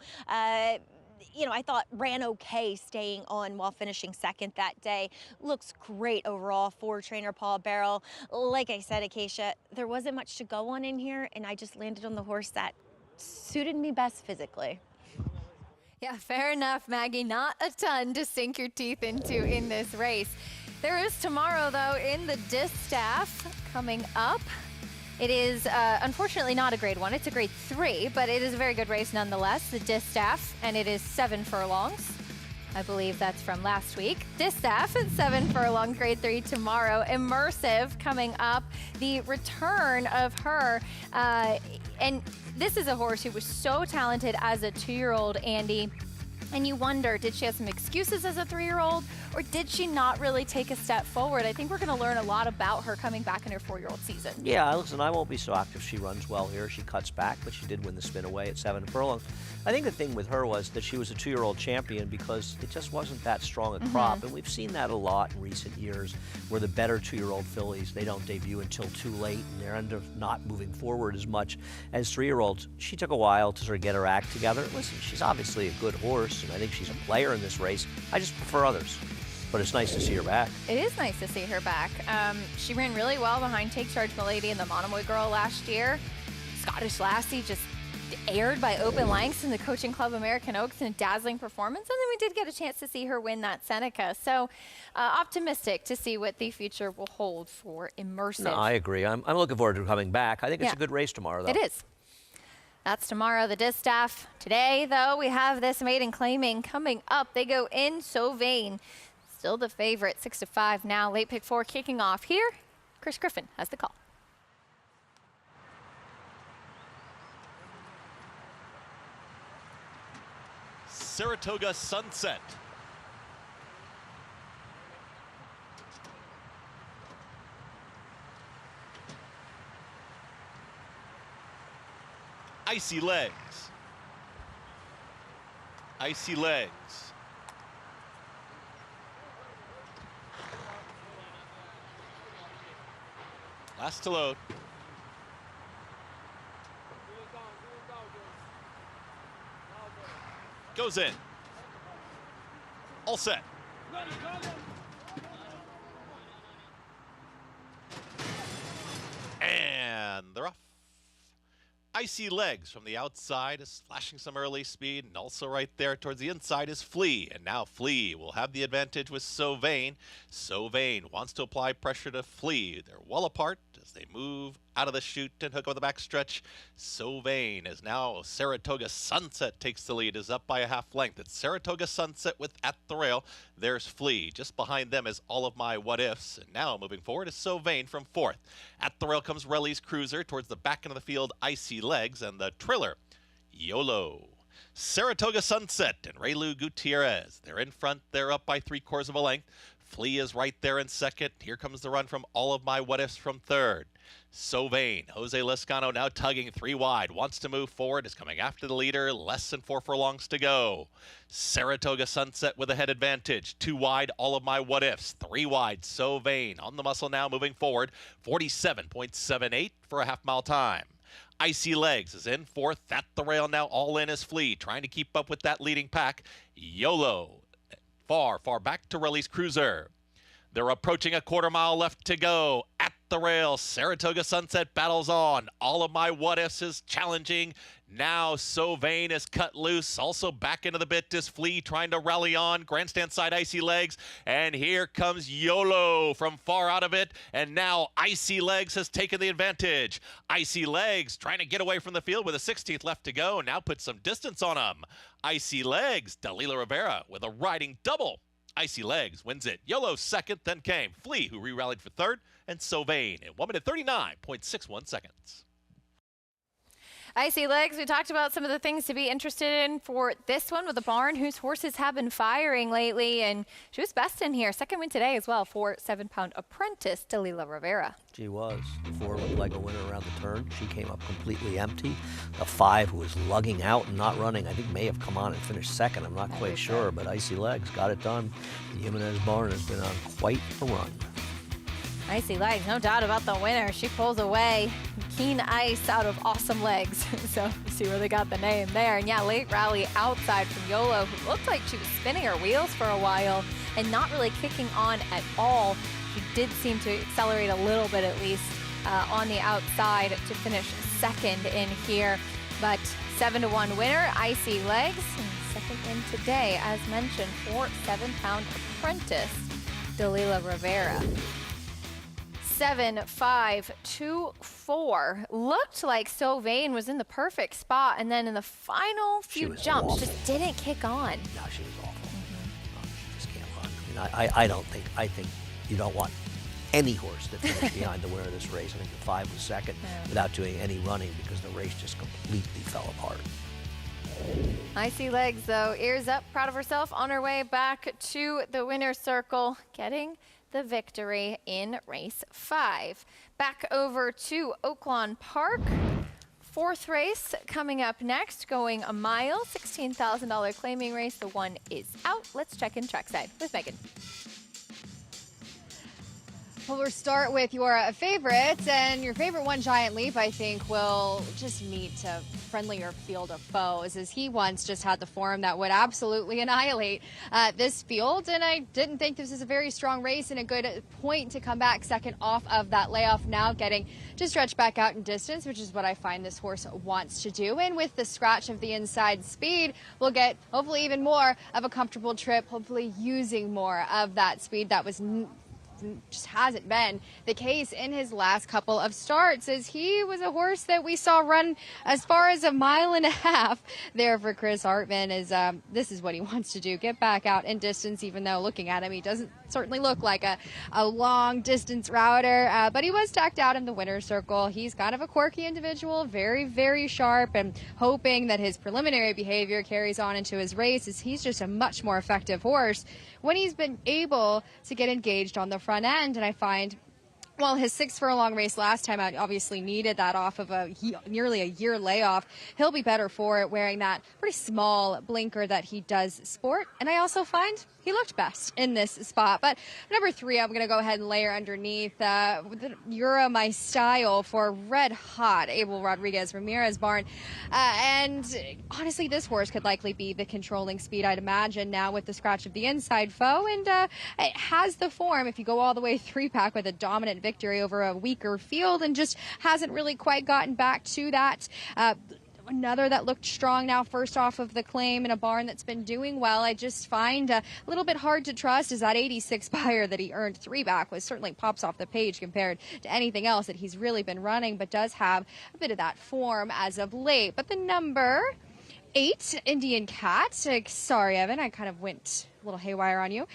you know, I thought ran okay staying on while finishing second that day. Looks great overall for trainer Paul Barrel. Like I said, Acacia, there wasn't much to go on in here, and I just landed on the horse that suited me best physically. Yeah, fair enough, Maggie. Not a ton to sink your teeth into in this race. There is tomorrow, though, in the Distaff coming up. It is unfortunately not a grade 1. It's a grade 3, but it is a very good race nonetheless, the Distaff, and it is 7 furlongs. I believe that's from last week. Distaff at 7 furlongs, grade 3 tomorrow. Immersive coming up, the return of her. And this is a horse who was so talented as a 2-year-old, Andy. And you wonder, did she have some excuses as a 3-year-old, or did she not really take a step forward? I think we're going to learn a lot about her coming back in her 4-year-old season. Yeah, listen, I won't be shocked if she runs well here. She cuts back, but she did win the spin away at 7 furlongs. I think the thing with her was that she was a 2-year-old champion because it just wasn't that strong a crop. And we've seen that a lot in recent years where the better 2-year-old fillies, they don't debut until too late, and they're end up not moving forward as much as 3-year-olds. She took a while to sort of get her act together. Listen, she's obviously a good horse, and I think she's a player in this race. I just prefer others. But it's nice to see her back. It is nice to see her back. She ran really well behind Take Charge Milady and the Monomoy Girl last year. Scottish Lassie just aired by Open Lengths in the Coaching Club American Oaks in a dazzling performance. And then we did get a chance to see her win that Seneca. So optimistic to see what the future will hold for Immersive. No, I agree. I'm looking forward to coming back. I think it's a good race tomorrow, though. It is. That's tomorrow, the Distaff. Today, though, we have this maiden claiming coming up. They go in So Vain. Still the favorite, 6-5 now. Late pick 4 kicking off here. Chris Griffin has the call. Saratoga Sunset. Icy Legs. Icy Legs. Last to load. Goes in. All set. And they're off. Icy Legs from the outside is flashing some early speed, and also right there towards the inside is Flea. And now Flea will have the advantage with Sylvain. Sylvain wants to apply pressure to Flea. They're well apart as they move out of the chute and hook up the backstretch. Sylvain is now Saratoga Sunset takes the lead, is up by a half length. It's Saratoga Sunset with At the Rail. There's Flea. Just behind them is All of My What Ifs. And now moving forward is Sylvain from fourth. At the Rail comes Relly's Cruiser. Towards the back end of the field, Icy Legs, and the Triller, YOLO. Saratoga Sunset and Raylu Gutierrez. They're in front. They're up by 3/4 of a length. Flea is right there in second. Here comes the run from All of My What Ifs from third. Sylvain, Jose Lescano now tugging 3 wide, wants to move forward, is coming after the leader, less than 4 furlongs to go. Saratoga Sunset with a head advantage, 2 wide, All of My What Ifs, 3 wide, Sylvain on the muscle now moving forward, 47.78 for a half-mile time. Icy Legs is in fourth, At the Rail now all in as Flea, trying to keep up with that leading pack. YOLO, far back to Relly's Cruiser. They're approaching a 1/4 mile left to go. At the Rail, Saratoga Sunset battles on. All of My What Ifs is challenging. Now Sylvain is cut loose. Also back into the bit is Flea trying to rally on. Grandstand side Icy Legs. And here comes YOLO from far out of it. And now Icy Legs has taken the advantage. Icy Legs trying to get away from the field with a 16th left to go. Now put some distance on him. Icy Legs, Dalila Rivera with a riding double. Icy Legs wins it. YOLO second, then came Flea, who re-rallied for third, and Sylvain in 1 minute 39.61 seconds. Icy Legs, we talked about some of the things to be interested in for this one with the barn whose horses have been firing lately, and she was best in here. Second win today as well for 7-pound apprentice Dalila Rivera. She was. The 4 looked like a winner around the turn. She came up completely empty. The 5, who was lugging out and not running, I think may have come on and finished second. I'm not quite sure, but Icy Legs got it done. The Jimenez barn has been on quite a run. Icy Legs, no doubt about the winner. She pulls away Keen Ice out of Awesome Legs. So you see where they got the name there. And yeah, late rally outside from YOLO, who looked like she was spinning her wheels for a while and not really kicking on at all. She did seem to accelerate a little bit at least on the outside to finish second in here. But 7-1 winner, Icy Legs. And second win today, as mentioned, for 7-pound apprentice Dalila Rivera. 7-5-2-4. Looked like Sylvain was in the perfect spot, and then in the final few jumps, awful. Just didn't kick on. No, she was awful. No, she just can't run. I mean, I think you don't want any horse that finished behind the winner of this race. I think the 5 was second without doing any running because the race just completely fell apart. Icy Legs, though, ears up, proud of herself, on her way back to the winner's circle, getting the victory in race 5. Back over to Oaklawn Park. 4th race coming up next, going a mile, $16,000 claiming race. The 1 is out. Let's check in trackside with Megan. Well, we'll start with your favorites, and your favorite One Giant Leap, I think, will just meet a friendlier field of foes, as he once just had the form that would absolutely annihilate this field, and I didn't think this was a very strong race and a good point to come back second off of that layoff, now getting to stretch back out in distance, which is what I find this horse wants to do, and with the scratch of the inside speed, we'll get hopefully even more of a comfortable trip, hopefully using more of that speed that was just hasn't been the case in his last couple of starts, as he was a horse that we saw run as far as 1.5 miles there for Chris Hartman. Is this is what he wants to do, get back out in distance, even though looking at him, he doesn't certainly look like a long distance router, but he was tacked out in the winner's circle. He's kind of a quirky individual, very, very sharp, and hoping that his preliminary behavior carries on into his race, as he's just a much more effective horse when he's been able to get engaged on the front end. And I find, well, his 6 furlong race last time out obviously needed that off of nearly a year layoff. He'll be better for it wearing that pretty small blinker that he does sport. And I also find he looked best in this spot. But number 3, I'm going to go ahead and layer underneath You're My Style for red hot Abel Rodriguez Ramirez barn. And honestly, this horse could likely be the controlling speed, I'd imagine, now with the scratch of the inside foe. And it has the form, if you go all the way 3-pack with a dominant victory over a weaker field, and just hasn't really quite gotten back to that. Another that looked strong now, first off of the claim in a barn that's been doing well. I just find a little bit hard to trust is that 86 buyer that he earned 3-back was certainly pops off the page compared to anything else that he's really been running, but does have a bit of that form as of late. But the number 8, Indian Cat. Sorry, Evan, I kind of went a little haywire on you.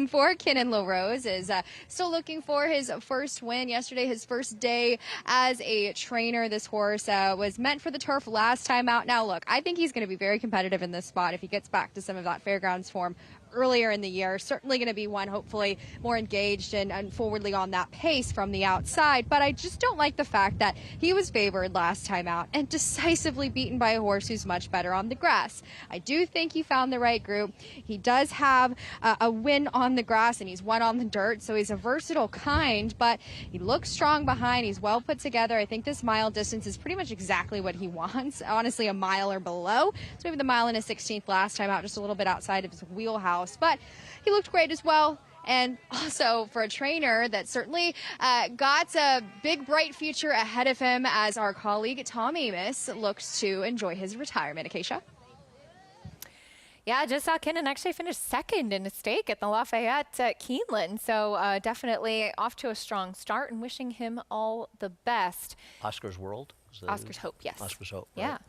For Kinnan LaRose is still looking for his first win. Yesterday, his first day as a trainer. This horse was meant for the turf last time out. Now, look, I think he's going to be very competitive in this spot if he gets back to some of that fairgrounds form earlier in the year. Certainly going to be one, hopefully, more engaged and forwardly on that pace from the outside. But I just don't like the fact that he was favored last time out and decisively beaten by a horse who's much better on the grass. I do think he found the right group. He does have a win on the grass, and he's won on the dirt, so he's a versatile kind, but he looks strong behind. He's well put together. I think this mile distance is pretty much exactly what he wants. Honestly, a mile or below. So maybe the mile and a 16th last time out, just a little bit outside of his wheelhouse. But he looked great as well. And also for a trainer that certainly got a big, bright future ahead of him as our colleague Tom Amos looks to enjoy his retirement. Acacia? Yeah, I just saw Kinnan actually finish second in a stake at the Lafayette at Keeneland. So definitely off to a strong start, and wishing him all the best. Oscar's World? Oscar's Hope, yes. Oscar's Hope, yeah. Right?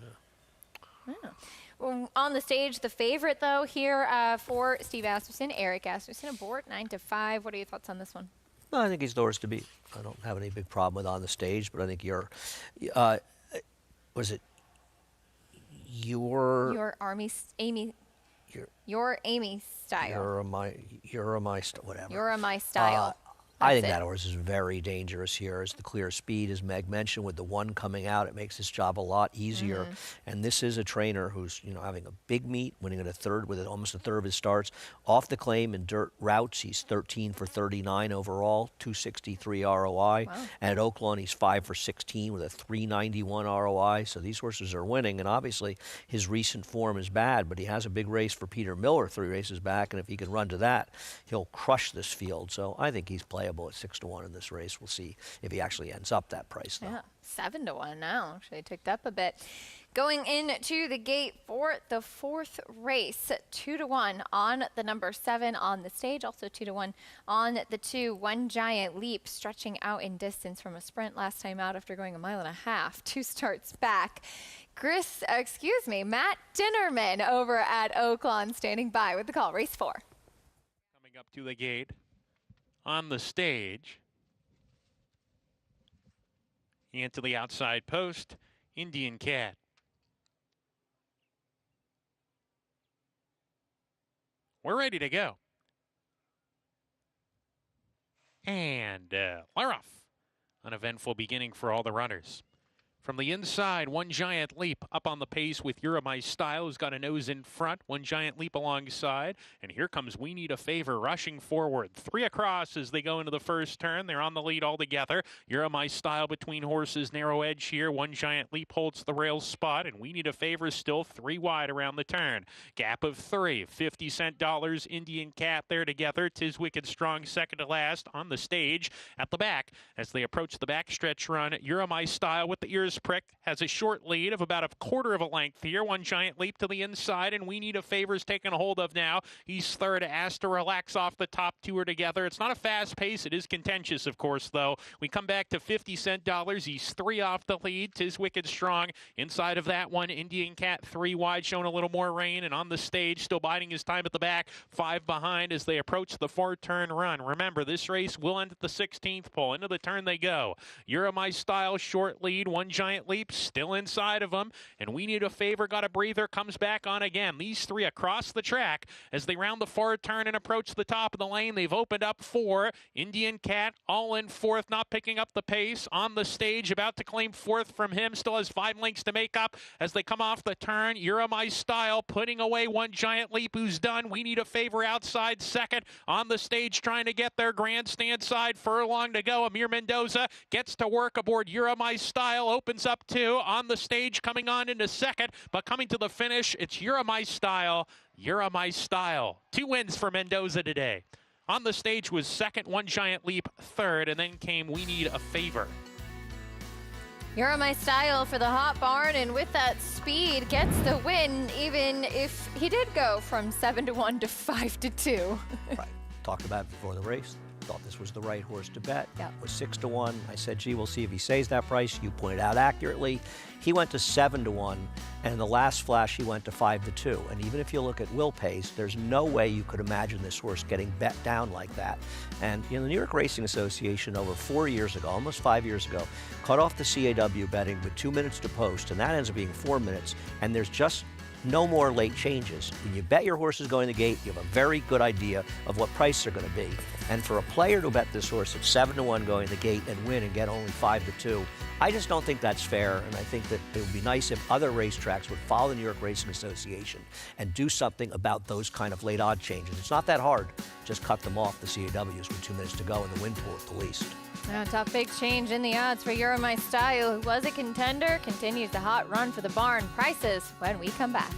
Yeah. Yeah. Well, on the stage, the favorite, though, here for Steve Asmussen, Eric Asmussen, aboard 9-5. What are your thoughts on this one? No, I think he's the horse to beat. I don't have any big problem with on the stage, but I think your Amy style. You're my whatever. You're my style. I think that horse is very dangerous here. As the clear speed, as Meg mentioned, with the 1 coming out, it makes his job a lot easier. And this is a trainer who's having a big meet, winning at a third with almost a third of his starts. Off the claim in dirt routes, he's 13 for 39 overall, 263 ROI. Wow. And at Oaklawn, he's 5 for 16 with a 391 ROI. So these horses are winning, and obviously his recent form is bad, but he has a big race for Peter Miller 3 races back, and if he can run to that, he'll crush this field. So I think he's playable at 6-1 in this race. We'll see if he actually ends up that price, though. Yeah, 7-1 now. Actually ticked up a bit. Going into the gate for the 4th race, 2-1 on the number 7 on the stage. Also 2-1 on the 2. One Giant Leap, stretching out in distance from a sprint last time out after going 1.5 miles. 2 starts back. Matt Dinnerman over at Oaklawn standing by with the call. Race 4. Coming up to the gate. On the stage, into the outside post, Indian Cat. We're ready to go. And we're off. An eventful beginning for all the runners. From the inside, One Giant Leap up on the pace with You're My Style, who's got a nose in front. One Giant Leap alongside. And here comes We Need a Favor rushing forward. 3 across as they go into the first turn. They're on the lead all together. You're My Style between horses. Narrow edge here. One Giant Leap holds the rail spot. And We Need a Favor still 3 wide around the turn. Gap of 3. 50-cent dollars. Indian Cat there together. Tis Wicked Strong second to last on the stage. At the back, as they approach the backstretch run, You're My Style with the ears pricked has a short lead of about a quarter of a length here. One Giant Leap to the inside, and We Need a Favor's taken a hold of now. He's third. Asked to relax off the top 2 are together. It's not a fast pace. It is contentious, of course, though. We come back to 50-cent dollars. He's 3 off the lead. Tis Wicked Strong. Inside of that one, Indian Cat 3 wide, showing a little more rain, and on the stage, still biding his time at the back. 5 behind as they approach the 4-turn run. Remember, this race will end at the 16th pole. Into the turn they go. You're My Style, short lead. One Giant giant leap, still inside of him. And We Need a Favor, got a breather, comes back on again. These three across the track as they round the far turn and approach the top of the lane. They've opened up 4. Indian Cat all in 4th, not picking up the pace on the stage, about to claim 4th from him. Still has 5 lengths to make up as they come off the turn. You're My Style putting away one giant leap who's done. We Need a Favor outside 2nd on the stage, trying to get their grandstand side. Furlong to go. Amir Mendoza gets to work aboard You're My Style, opens up 2 on the stage, coming on into 2nd, but coming to the finish, it's You're My Style. You're My Style. 2 wins for Mendoza today. On the stage was 2nd, one giant leap 3rd, and then came We Need a Favor. You're My Style for the Hot Barn, and with that speed gets the win, even if he did go from 7-1 to 5-2. Right. Talked about it before the race. Thought this was the right horse to bet. Yep. It was 6-1. I said, gee, we'll see if he saves that price. You pointed out accurately. He went to 7-1, and in the last flash, he went to 5-2. And even if you look at Will Pace, there's no way you could imagine this horse getting bet down like that. And the New York Racing Association over 4 years ago, almost 5 years ago, cut off the CAW betting with 2 minutes to post, and that ends up being 4 minutes. And there's just no more late changes. When you bet your horses going to the gate, you have a very good idea of what price they're going to be. And for a player to bet this horse at 7-1 going to the gate and win and get only 5-2, I just don't think that's fair. And I think that it would be nice if other racetracks would follow the New York Racing Association and do something about those kind of late odd changes. It's not that hard. Just cut them off, the CAWs, with 2 minutes to go in the win pool at the least. A tough big change in the odds for You're My Style, who was a contender, continues the hot run for the barn. Prices when we come back.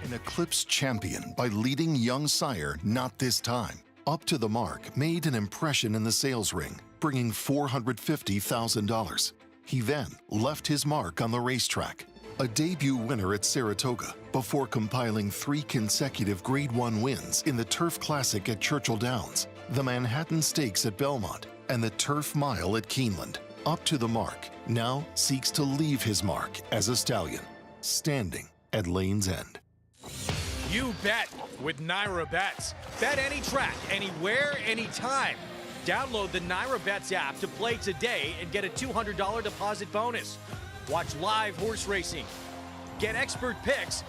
An Eclipse champion by leading young sire Not This Time. Up to the Mark made an impression in the sales ring, bringing $450,000. He then left his mark on the racetrack. A debut winner at Saratoga before compiling 3 consecutive Grade 1 wins in the Turf Classic at Churchill Downs, the Manhattan Stakes at Belmont, and the Turf Mile at Keeneland. Up to the Mark now seeks to leave his mark as a stallion, standing at Lane's End. You bet with Naira Bets. Bet any track, anywhere, anytime. Download the Naira Bets app to play today and get a $200 deposit bonus. Watch live horse racing, get expert picks,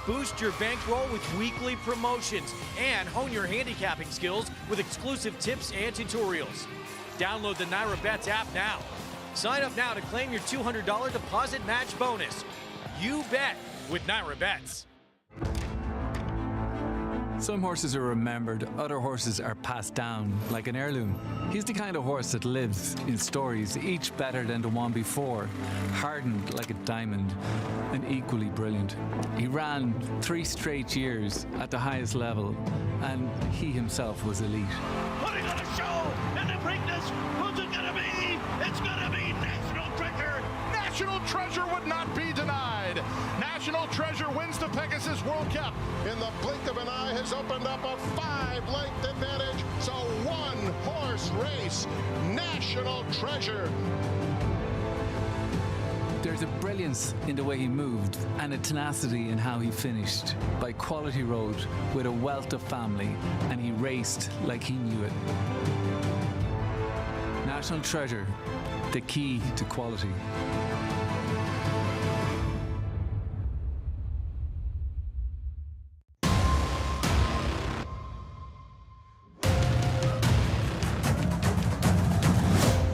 boost your bankroll with weekly promotions, and hone your handicapping skills with exclusive tips and tutorials. Download the Naira Bets app now. Sign up now to claim your $200 deposit match bonus. You bet with Naira Bets. Some horses are remembered, other horses are passed down like an heirloom. He's the kind of horse that lives in stories, each better than the one before, hardened like a diamond and equally brilliant. He ran 3 straight years at the highest level, and he himself was elite. Putting on a show in the Preakness. Who's it gonna be? It's gonna be National Treasure. National Treasure would not be denied. National Treasure wins the Pegasus World Cup. In the blink of an eye has opened up a 5-length advantage. So 1-horse race. National Treasure. There's a brilliance in the way he moved and a tenacity in how he finished. By quality road with a wealth of family, and he raced like he knew it. National Treasure, the key to quality.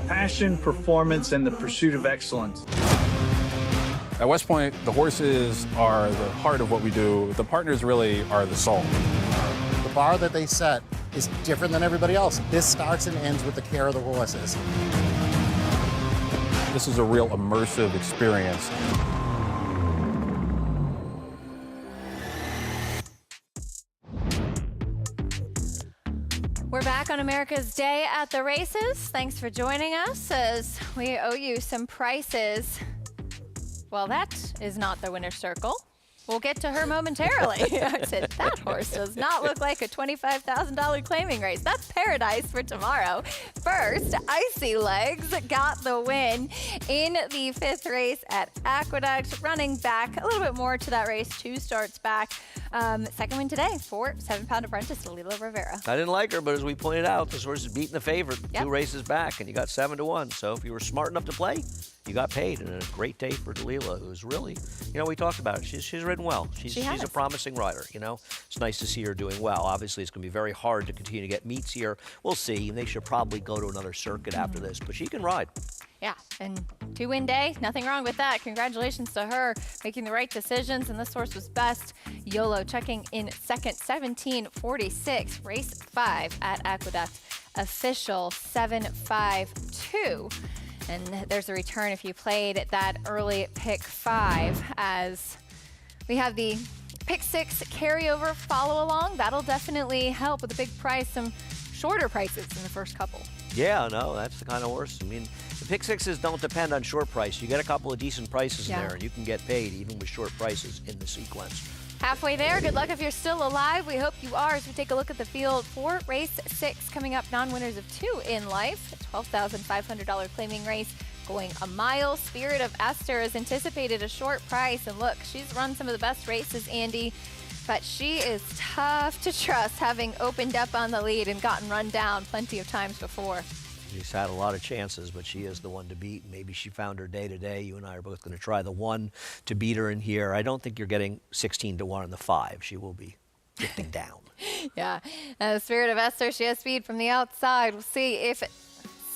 Passion, performance, and the pursuit of excellence. At West Point, the horses are the heart of what we do. The partners really are the soul. The bar that they set is different than everybody else. This starts and ends with the care of the horses. This is a real immersive experience. We're back on America's Day at the Races. Thanks for joining us as we owe you some prices. Well, that is not the winner's circle. We'll get to her momentarily. I said, that horse does not look like a $25,000 claiming race. That's paradise for tomorrow. First, Icy Legs got the win in the 5th race at Aqueduct, running back a little bit more to that race, 2 starts back. Second win today for 7-pound apprentice Dalila Rivera. I didn't like her, but as we pointed out, this horse is beating the favorite 2 races back, and you got 7-1. So if you were smart enough to play, you got paid. And a great day for Dalila, who's really, we talked about it. She's ridden well. She's a promising rider, It's nice to see her doing well. Obviously, it's going to be very hard to continue to get meets here. We'll see. They should probably go to another circuit after this, but she can ride. Yeah, and 2-win day, nothing wrong with that. Congratulations to her, making the right decisions, and this horse was best. YOLO checking in second, 17:46, race 5 at Aqueduct, official 7-5-2. And there's a return if you played that early pick 5, as we have the pick 6 carryover follow along. That'll definitely help with a big price, some shorter prices in the first couple. Yeah, no, that's the kind of horse. I mean, the pick 6s don't depend on short price. You get a couple of decent prices in there, and you can get paid even with short prices in the sequence. Halfway there. Good luck if you're still alive. We hope you are, as we take a look at the field for race 6. Coming up, non-winners of 2 in life. A $12,500 claiming race going a mile. Spirit of Esther is anticipated a short price. And look, she's run some of the best races, Andy. But she is tough to trust, having opened up on the lead and gotten run down plenty of times before. She's had a lot of chances, but she is the one to beat. Maybe she found her day today. You and I are both going to try the 1 to beat her in here. I don't think you're getting 16-1 in the 5. She will be drifting down. Yeah. Spirit of Esther, she has speed from the outside. We'll see if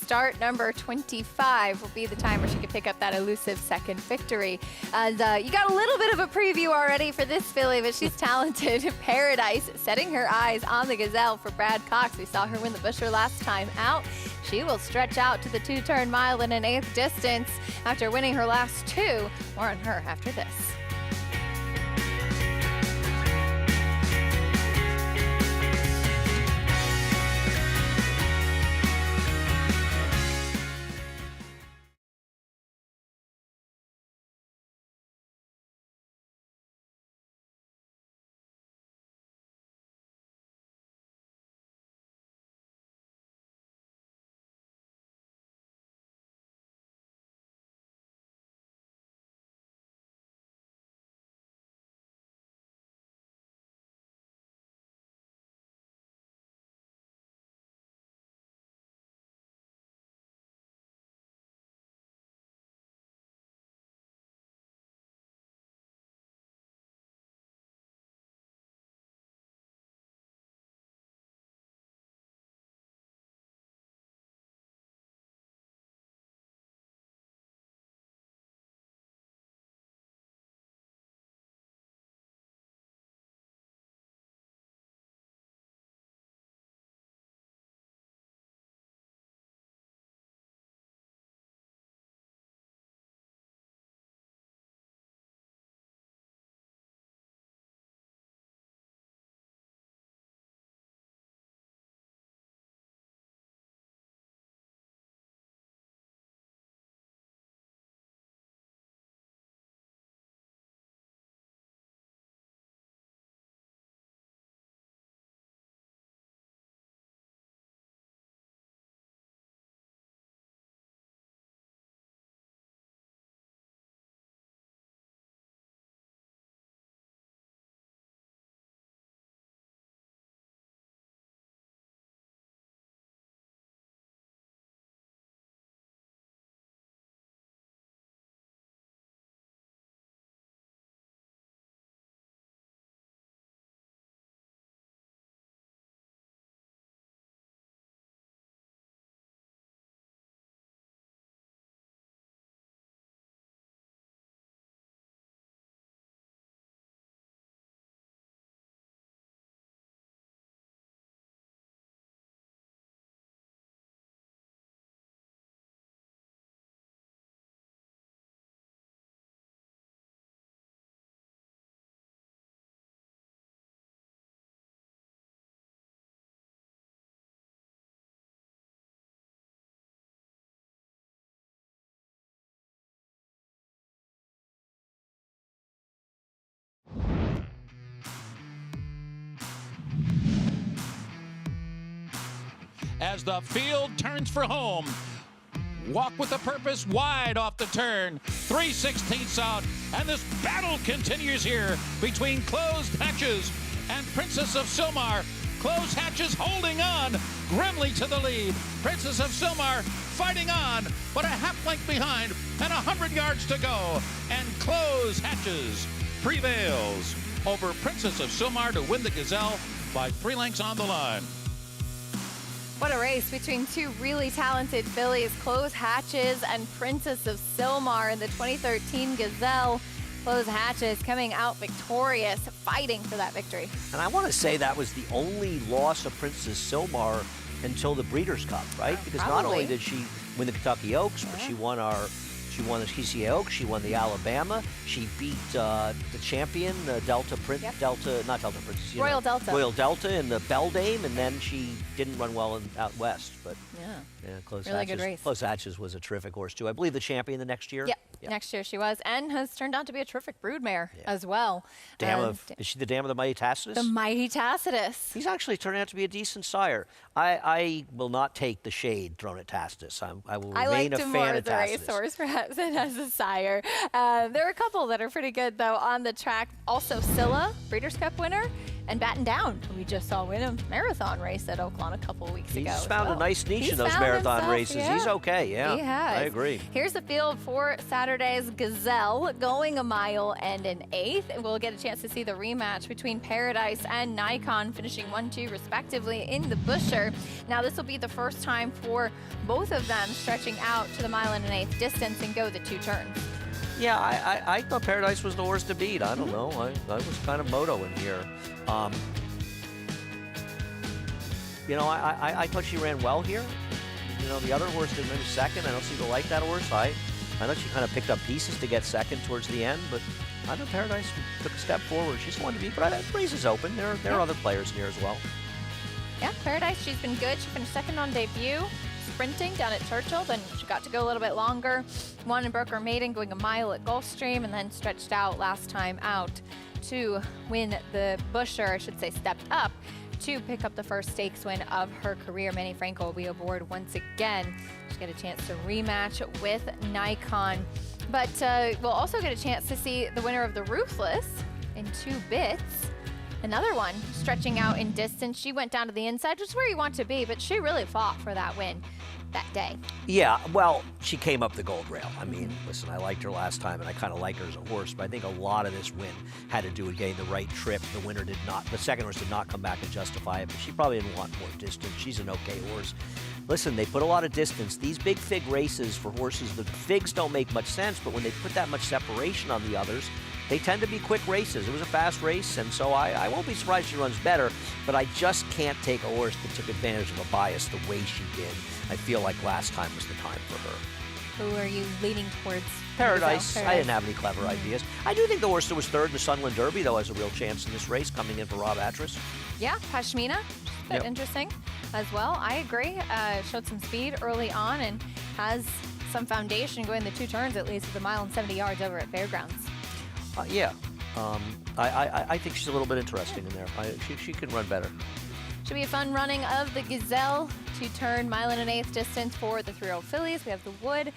start number 25 will be the time where she can pick up that elusive second victory. And you got a little bit of a preview already for this filly, but she's talented. Paradise setting her eyes on the Gazelle for Brad Cox. We saw her win the Busher last time out. She will stretch out to the 2-turn mile in an 1/8 distance after winning her last 2. More on her after this. As the field turns for home, Walk with a Purpose wide off the turn. 3/16 out. And this battle continues here between Closed Hatches and Princess of Silmar. Closed Hatches holding on grimly to the lead. Princess of Silmar fighting on, but a half length behind and 100 yards to go. And Closed Hatches prevails over Princess of Silmar to win the Gazelle by 3 lengths on the line. What a race between two really talented fillies, Closed Hatches and Princess of Silmar in the 2013 Gazelle. Closed Hatches coming out victorious, fighting for that victory. And I want to say that was the only loss of Princess Silmar until the Breeders' Cup, right? Because not only did she win the Kentucky Oaks, but she won the PCA Oaks, she won the Alabama, she beat the champion, Delta Princess, Royal Delta. Royal Delta in the Beldame, and then she didn't run well out west. But Closed really Hatches, good race. Closed Hatches was a terrific horse too. I believe the champion the next year. Yep. Next year she was, and has turned out to be a terrific broodmare as well. Is she the dam of the Mighty Tacitus? The Mighty Tacitus. He's actually turned out to be a decent sire. I will not take the shade thrown at Tacitus. I will remain a fan of Tacitus. I liked him more as a racehorse, perhaps, than as a sire. There are a couple that are pretty good, though, on the track. Also, Scylla, Breeders' Cup winner, and Batten Down, who we just saw win a marathon race at Oaklawn a couple of weeks ago. He's found a nice niche in those marathon races. Yeah. He's okay, yeah. He has. I agree. Here's the field for Saturday's Gazelle, going 1 mile and an eighth. We'll get a chance to see the rematch between Paradise and Nikon, finishing 1-2 respectively in the Busher. Now, this will be the first time for both of them stretching out to the 1 mile and an eighth distance and go the 2 turns. Yeah, I thought Paradise was the horse to beat. I don't know. I was kind of moto in here. I thought she ran well here. The other horse didn't run second. I don't seem to like that horse. I thought she kind of picked up pieces to get second towards the end, but I thought Paradise took a step forward. She's the one to beat, but the race is open. There are other players in here as well. Yeah, Paradise, she's been good. She finished second on debut, sprinting down at Churchill. Then she got to go a little bit longer. Won and broke her maiden, going 1 mile at Gulfstream, and then stretched out last time out to win the Busher, I should say stepped up to pick up the first stakes win of her career. Manny Franco will be aboard once again. She'll get a chance to rematch with Nikon. But we'll also get a chance to see the winner of the Ruthless in 2 bits. Another one stretching out in distance. She went down to the inside, which is where you want to be, but she really fought for that win that day. Yeah, well, she came up the gold rail. I mean, listen, I liked her last time, and I kind of like her as a horse, but I think a lot of this win had to do with getting the right trip. The second horse did not come back and justify it, but she probably didn't want more distance. She's an okay horse. Listen, they put a lot of distance. These big fig races for horses, the figs don't make much sense, but when they put that much separation on the others, they tend to be quick races. It was a fast race, and so I won't be surprised she runs better, but I just can't take a horse that took advantage of a bias the way she did. I feel like last time was the time for her. Who are you leaning towards? Paradise. I didn't have any clever ideas. I do think the horse that was third in the Sunland Derby, though, has a real chance in this race, coming in for Rob Atras. Yeah, Pashmina. Bit interesting as well. I agree. Showed some speed early on and has some foundation going the 2 turns at least with 1 mile and 70 yards over at Fairgrounds. I think she's a little bit interesting in there. She can run better. Should be a fun running of the Gazelle. 2-turn, 1 mile and an eighth distance for the 3-year-old fillies. We have the Wood.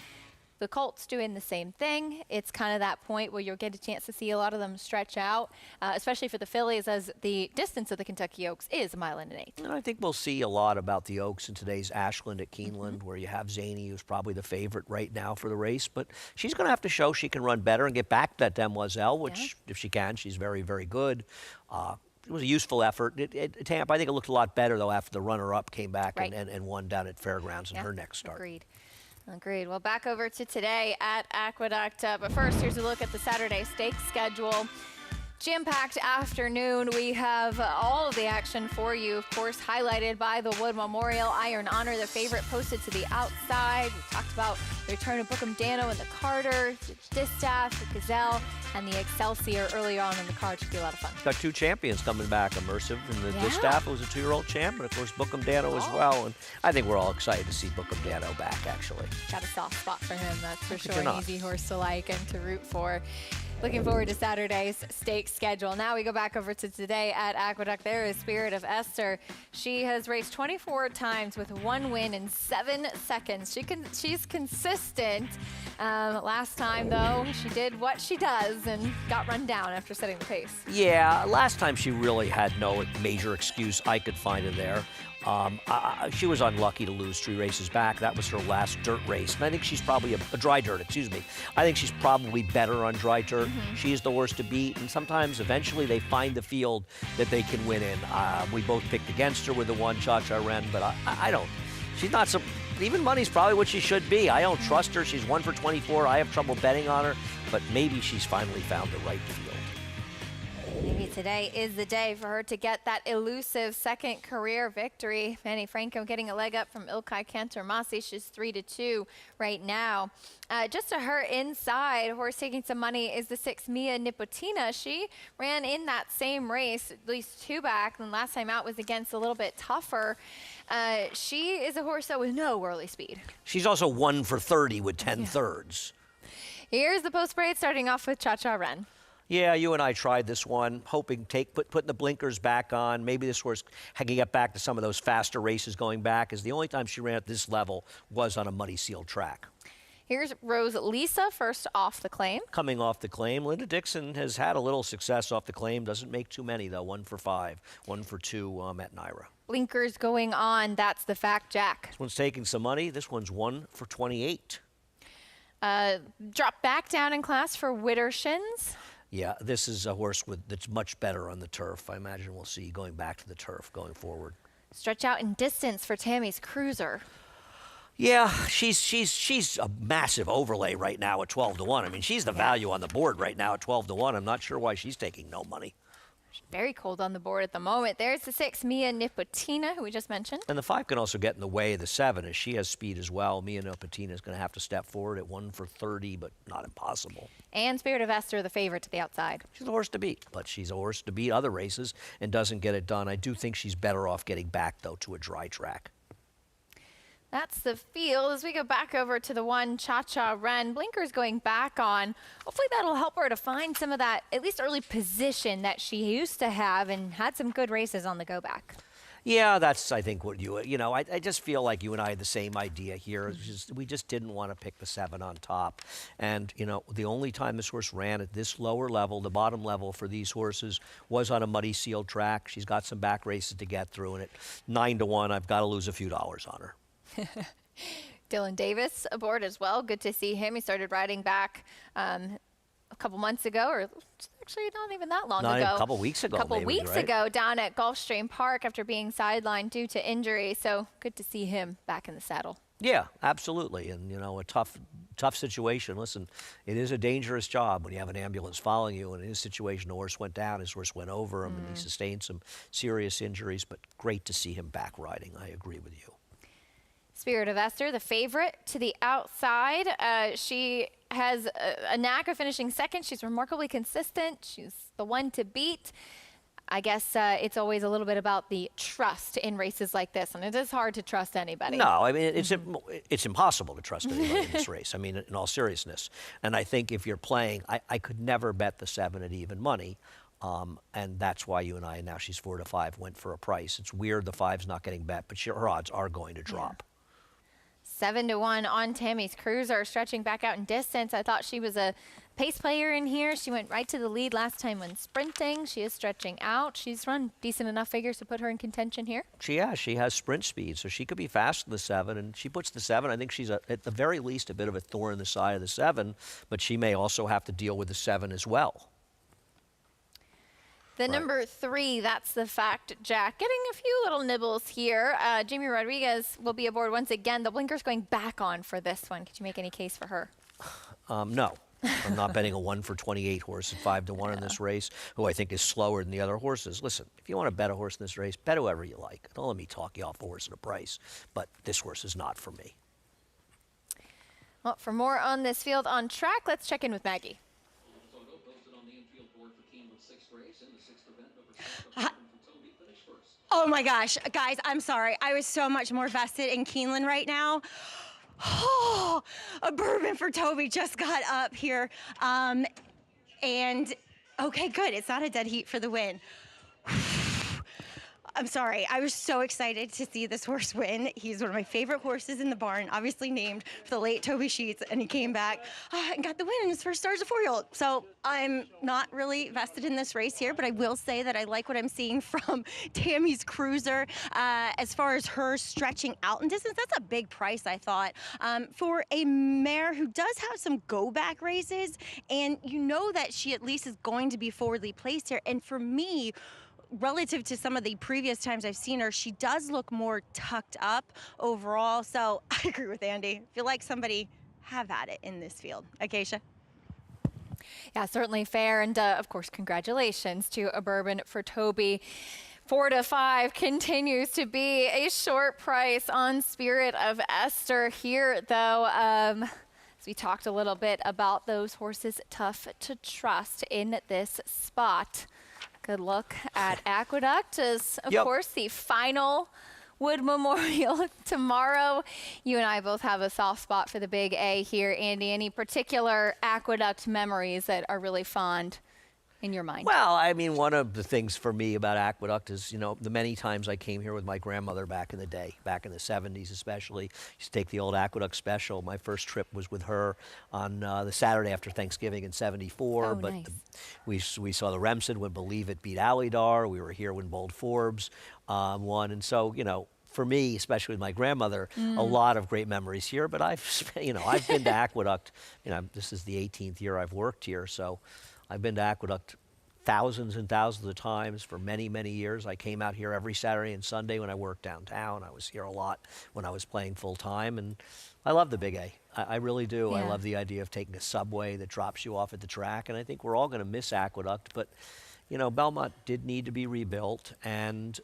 The Colts doing the same thing. It's kind of that point where you'll get a chance to see a lot of them stretch out, especially for the fillies, as the distance of the Kentucky Oaks is 1 mile and an eighth. And I think we'll see a lot about the Oaks in today's Ashland at Keeneland, where you have Zany, who's probably the favorite right now for the race. But she's going to have to show she can run better and get back that Demoiselle, which, if she can, she's very, very good. It was a useful effort. Tampa, I think it looked a lot better, though, after the runner-up came back and won down at Fairgrounds in her next start. Agreed. Well, back over to today at Aqueduct. But first, here's a look at the Saturday stakes schedule. Jam-packed afternoon. We have all of the action for you, of course, highlighted by the Wood Memorial Iron Honor, the favorite posted to the outside. We talked about the return of Bookham Dano and the Carter, the Distaff, the Gazelle, and the Excelsior early on in the card. Should be a lot of fun. Got 2 champions coming back, Immersive, and the Distaff was a 2-year-old champ, and of course Bookham Dano as well. And I think we're all excited to see Bookham Dano back, actually. Got a soft spot for him, that's for sure. An easy horse to like and to root for. Looking forward to Saturday's stakes schedule. Now we go back over to today at Aqueduct. There is Spirit of Esther. She has raced 24 times with 1 win in 7 seconds. She's consistent. Last time, though, she did what she does and got run down after setting the pace. Yeah, last time she really had no major excuse I could find in there. She was unlucky to lose 3 races back. That was her last dirt race. And I think she's probably a dry dirt, excuse me. I think she's probably better on dry dirt. She's the horse to beat. And sometimes, eventually, they find the field that they can win in. We both picked against her with the 1 Cha-Cha Ren, but I don't. She's not so. Even money's probably what she should be. I don't trust her. She's 1 for 24. I have trouble betting on her, but maybe she's finally found the right field. Maybe today is the day for her to get that elusive second career victory. Manny Franco getting a leg up from Ilkay Cantor-Massey. She's 3-2 right now. Just to her inside, horse taking some money is the 6 Mia Nipotina. She ran in that same race, at least 2 back, and last time out was against a little bit tougher. She is a horse that with no early speed. She's also 1 for 30 with 10 thirds. Here's the post parade starting off with Cha-Cha Ren. Yeah, you and I tried this one, hoping putting the blinkers back on. Maybe this horse can get back to some of those faster races going back, as the only time she ran at this level was on a muddy sealed track. Here's Rose Lisa first off the claim. Coming off the claim, Linda Dixon has had a little success off the claim. Doesn't make too many, though. 1 for 5, 1 for 2 at Naira. Blinkers going on. That's the fact, Jack. This one's taking some money. This one's 1 for 28. Drop back down in class for Widdershins. Yeah, this is a horse that's much better on the turf. I imagine we'll see going back to the turf going forward. Stretch out in distance for Tammy's Cruiser. Yeah, she's a massive overlay right now at 12-1. I mean, she's the value on the board right now at 12-1. I'm not sure why she's taking no money. She's very cold on the board at the moment. There's the 6 Mia Nipotina, who we just mentioned. And the 5 can also get in the way of the 7, as she has speed as well. Mia Nipotina is going to have to step forward at 1 for 30, but not impossible. And Spirit of Esther, the favorite to the outside. She's a horse to beat, but she's a horse to beat other races and doesn't get it done. I do think she's better off getting back, though, to a dry track. That's the field. As we go back over to the 1 Cha-Cha Ren, blinkers going back on. Hopefully that'll help her to find some of that, at least early position that she used to have and had some good races on the go back. Yeah, that's, I think, what I just feel like you and I had the same idea here. We just didn't want to pick the 7 on top. And, the only time this horse ran at this lower level, the bottom level for these horses, was on a muddy sealed track. She's got some back races to get through, and at 9-1, I've got to lose a few dollars on her. Dylan Davis aboard as well. Good to see him. He started riding back a couple months ago, or actually not even that long ago. A couple weeks ago, ago, down at Gulfstream Park after being sidelined due to injury. So good to see him back in the saddle. Yeah, absolutely. And, a tough situation. Listen, it is a dangerous job when you have an ambulance following you. And in his situation, the horse went down, his horse went over him, and he sustained some serious injuries. But great to see him back riding. I agree with you. Spirit of Esther, the favorite to the outside. She has a knack of finishing second. She's remarkably consistent. She's the one to beat. I guess it's always a little bit about the trust in races like this, and it is hard to trust anybody. No, I mean, it's impossible to trust anybody in this race, I mean, in all seriousness. And I think if you're playing, I could never bet the 7 at even money. And that's why you and I, now she's 4-5, went for a price. It's weird the 5's not getting bet, but her odds are going to drop. 7-1 on Tammy's Cruiser, stretching back out in distance. I thought she was a pace player in here. She went right to the lead last time when sprinting. She is stretching out. She's run decent enough figures to put her in contention here. She has sprint speed, so she could be fast in the 7, and she puts the 7. I think she's, at the very least, a bit of a thorn in the side of the 7, but she may also have to deal with the 7 as well. The number 3, that's the fact, Jack. Getting a few little nibbles here. Jamie Rodriguez will be aboard once again. The blinker's going back on for this one. Could you make any case for her? No. I'm not betting a 1 for 28 horse at 5-1 in this race, who I think is slower than the other horses. Listen, if you want to bet a horse in this race, bet whoever you like. Don't let me talk you off a horse at a price, but this horse is not for me. Well, for more on this field on track, let's check in with Maggie. Oh my gosh, guys, I'm sorry. I was so much more vested in Keeneland right now. Oh, a bourbon for Toby just got up here. And, okay, good. It's not a dead heat for the win. I'm sorry. I was so excited to see this horse win. He's one of my favorite horses in the barn, obviously named for the late Toby Sheets, and he came back and got the win in his first start as a 4-year-old. So I'm not really vested in this race here, but I will say that I like what I'm seeing from Tammy's Cruiser as far as her stretching out in distance. That's a big price, I thought, for a mare who does have some go-back races, and you know that she at least is going to be forwardly placed here. And for me, relative to some of the previous times I've seen her, she does look more tucked up overall. So I agree with Andy. I feel like somebody have at it in this field. Acacia? Yeah, certainly fair. And of course, congratulations to a bourbon for Toby. 4 to 5 continues to be a short price on Spirit of Esther here, though. As we talked a little bit about those horses, tough to trust in this spot. Good look at Aqueduct as, of course, the final Wood Memorial tomorrow. You and I both have a soft spot for the Big A here. Andy, any particular Aqueduct memories that are really fond in your mind? Well, I mean, one of the things for me about Aqueduct is, you know, the many times I came here with my grandmother back in the day, back in the 70s especially. Used to take the old Aqueduct special. My first trip was with her on the Saturday after Thanksgiving in 74. Oh, but nice. we saw the Remsen when Believe It beat Alydar. We were here when Bold Forbes won. And so, you know, for me, especially with my grandmother, a lot of great memories here. But I've been to Aqueduct. You know, this is the 18th year I've worked here, so I've been to Aqueduct thousands and thousands of times for many, many years. I came out here every Saturday and Sunday when I worked downtown. I was here a lot when I was playing full time, and I love the Big A. I really do. Yeah. I love the idea of taking a subway that drops you off at the track, and I think we're all going to miss Aqueduct. But, you know, Belmont did need to be rebuilt, and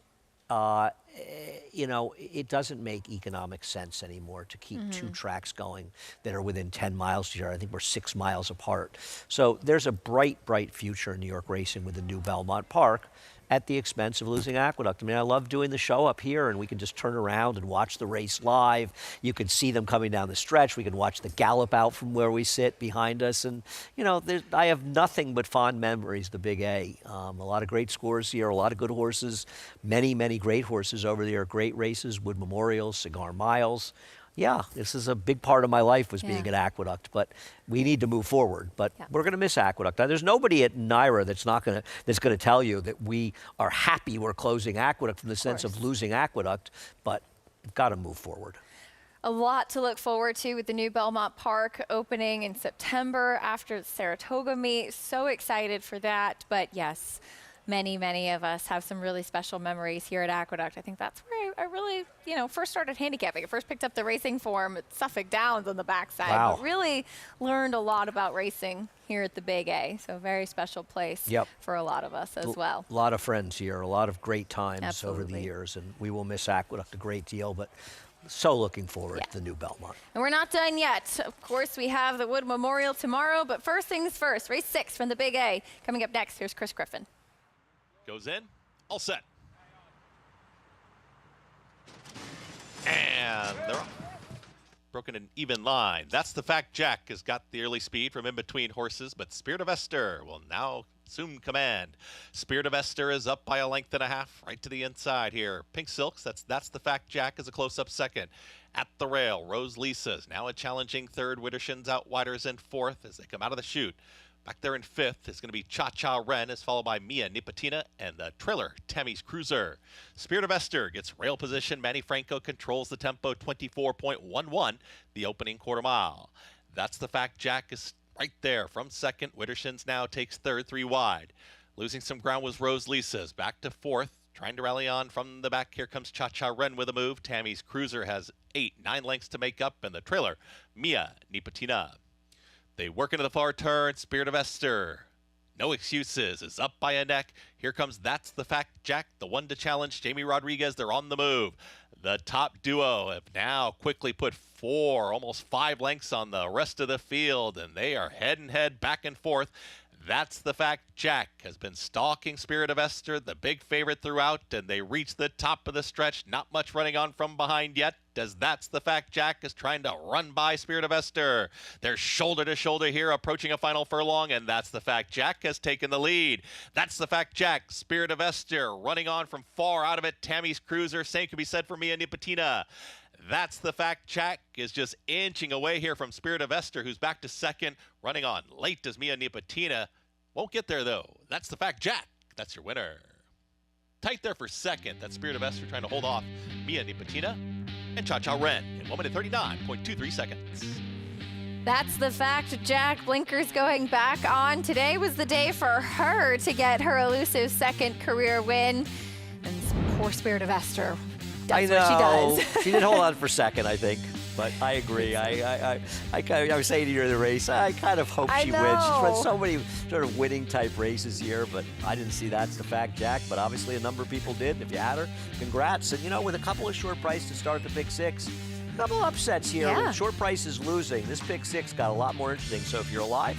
you know, it doesn't make economic sense anymore to keep two tracks going that are within 10 miles of each other. I think we're 6 miles apart. So there's a bright, bright future in New York racing with the new Belmont Park at the expense of losing Aqueduct. I mean, I love doing the show up here, and we can just turn around and watch the race live. You can see them coming down the stretch. We can watch the gallop out from where we sit behind us. And, you know, I have nothing but fond memories of the Big A. A lot of great scores here, a lot of good horses, many, many great horses over there, great races, Wood Memorials, Cigar Miles. Yeah, this is a big part of my life was being at Aqueduct, but we need to move forward. But we're going to miss Aqueduct. Now, there's nobody at NYRA that's going to tell you that we are happy we're closing Aqueduct from the sense of losing Aqueduct, but we've got to move forward. A lot to look forward to with the new Belmont Park opening in September after the Saratoga meet. So excited for that. But yes, many, many of us have some really special memories here at Aqueduct. I think that's where I really, you know, first started handicapping. I first picked up the racing form at Suffolk Downs on the backside, but really learned a lot about racing here at the Big A. So a very special place for a lot of us as well. A lot of friends here, a lot of great times over the years, and we will miss Aqueduct a great deal, but so looking forward to the new Belmont. And we're not done yet. Of course, we have the Wood Memorial tomorrow, but first things first, race 6 from the Big A. Coming up next, here's Chris Griffin. Goes in, all set. And they're off. Broken an even line. That's the fact. Jack has got the early speed from in between horses, but Spirit of Esther will now soon command. Spirit of Esther is up by a length and a half, right to the inside here. Pink Silks, that's the fact. Jack is a close-up second. At the rail, Rose Lisa's now a challenging third. Widdershins Outwiders in fourth as they come out of the chute. Back there in fifth is going to be Cha Cha Ren, is followed by Mia Nipotina and the Triller, Tammy's Cruiser. Spirit of Esther gets rail position. Manny Franco controls the tempo, 24.11, the opening quarter mile. That's the fact. Jack is right there from second. Widdershins now takes third, 3 wide. Losing some ground was Rose Lisa's. Back to fourth, trying to rally on from the back. Here comes Cha Cha Ren with a move. Tammy's Cruiser has 9 lengths to make up, and the Triller, Mia Nipotina. They work into the far turn. Spirit of Esther, no excuses, is up by a neck. Here comes That's the Fact Jack, the one to challenge Jamie Rodriguez. They're on the move. The top duo have now quickly put 4, almost 5 lengths on the rest of the field, and they are head and head back and forth. That's the Fact Jack has been stalking Spirit of Esther, the big favorite throughout, and they reach the top of the stretch. Not much running on from behind yet, as That's the Fact Jack is trying to run by Spirit of Esther. They're shoulder to shoulder here, approaching a final furlong, and That's the Fact Jack has taken the lead. That's the Fact Jack, Spirit of Esther, running on from far out of it. Tammy's Cruiser, same could be said for Mia Nipotina. That's the Fact Jack is just inching away here from Spirit of Esther, who's back to second. Running on late as Mia Nipotina. Won't get there, though. That's the Fact Jack. That's your winner. Tight there for second. That's Spirit of Esther trying to hold off Mia Nipotina and Cha Cha Ren in 1 minute 39.23 seconds. That's the Fact Jack. Blinkers going back on. Today was the day for her to get her elusive second career win. And poor Spirit of Esther. That's what she does. She did hold on for second, I think. But I agree. I was saying to you in the race, I kind of hope she wins. She's run so many sort of winning type races here, but I didn't see That's the Fact Jack. But obviously a number of people did. If you had her, congrats. And you know, with a couple of short price to start the Big Six, a couple of upsets here. Yeah. Short price is losing. This Big Six got a lot more interesting. So if you're alive,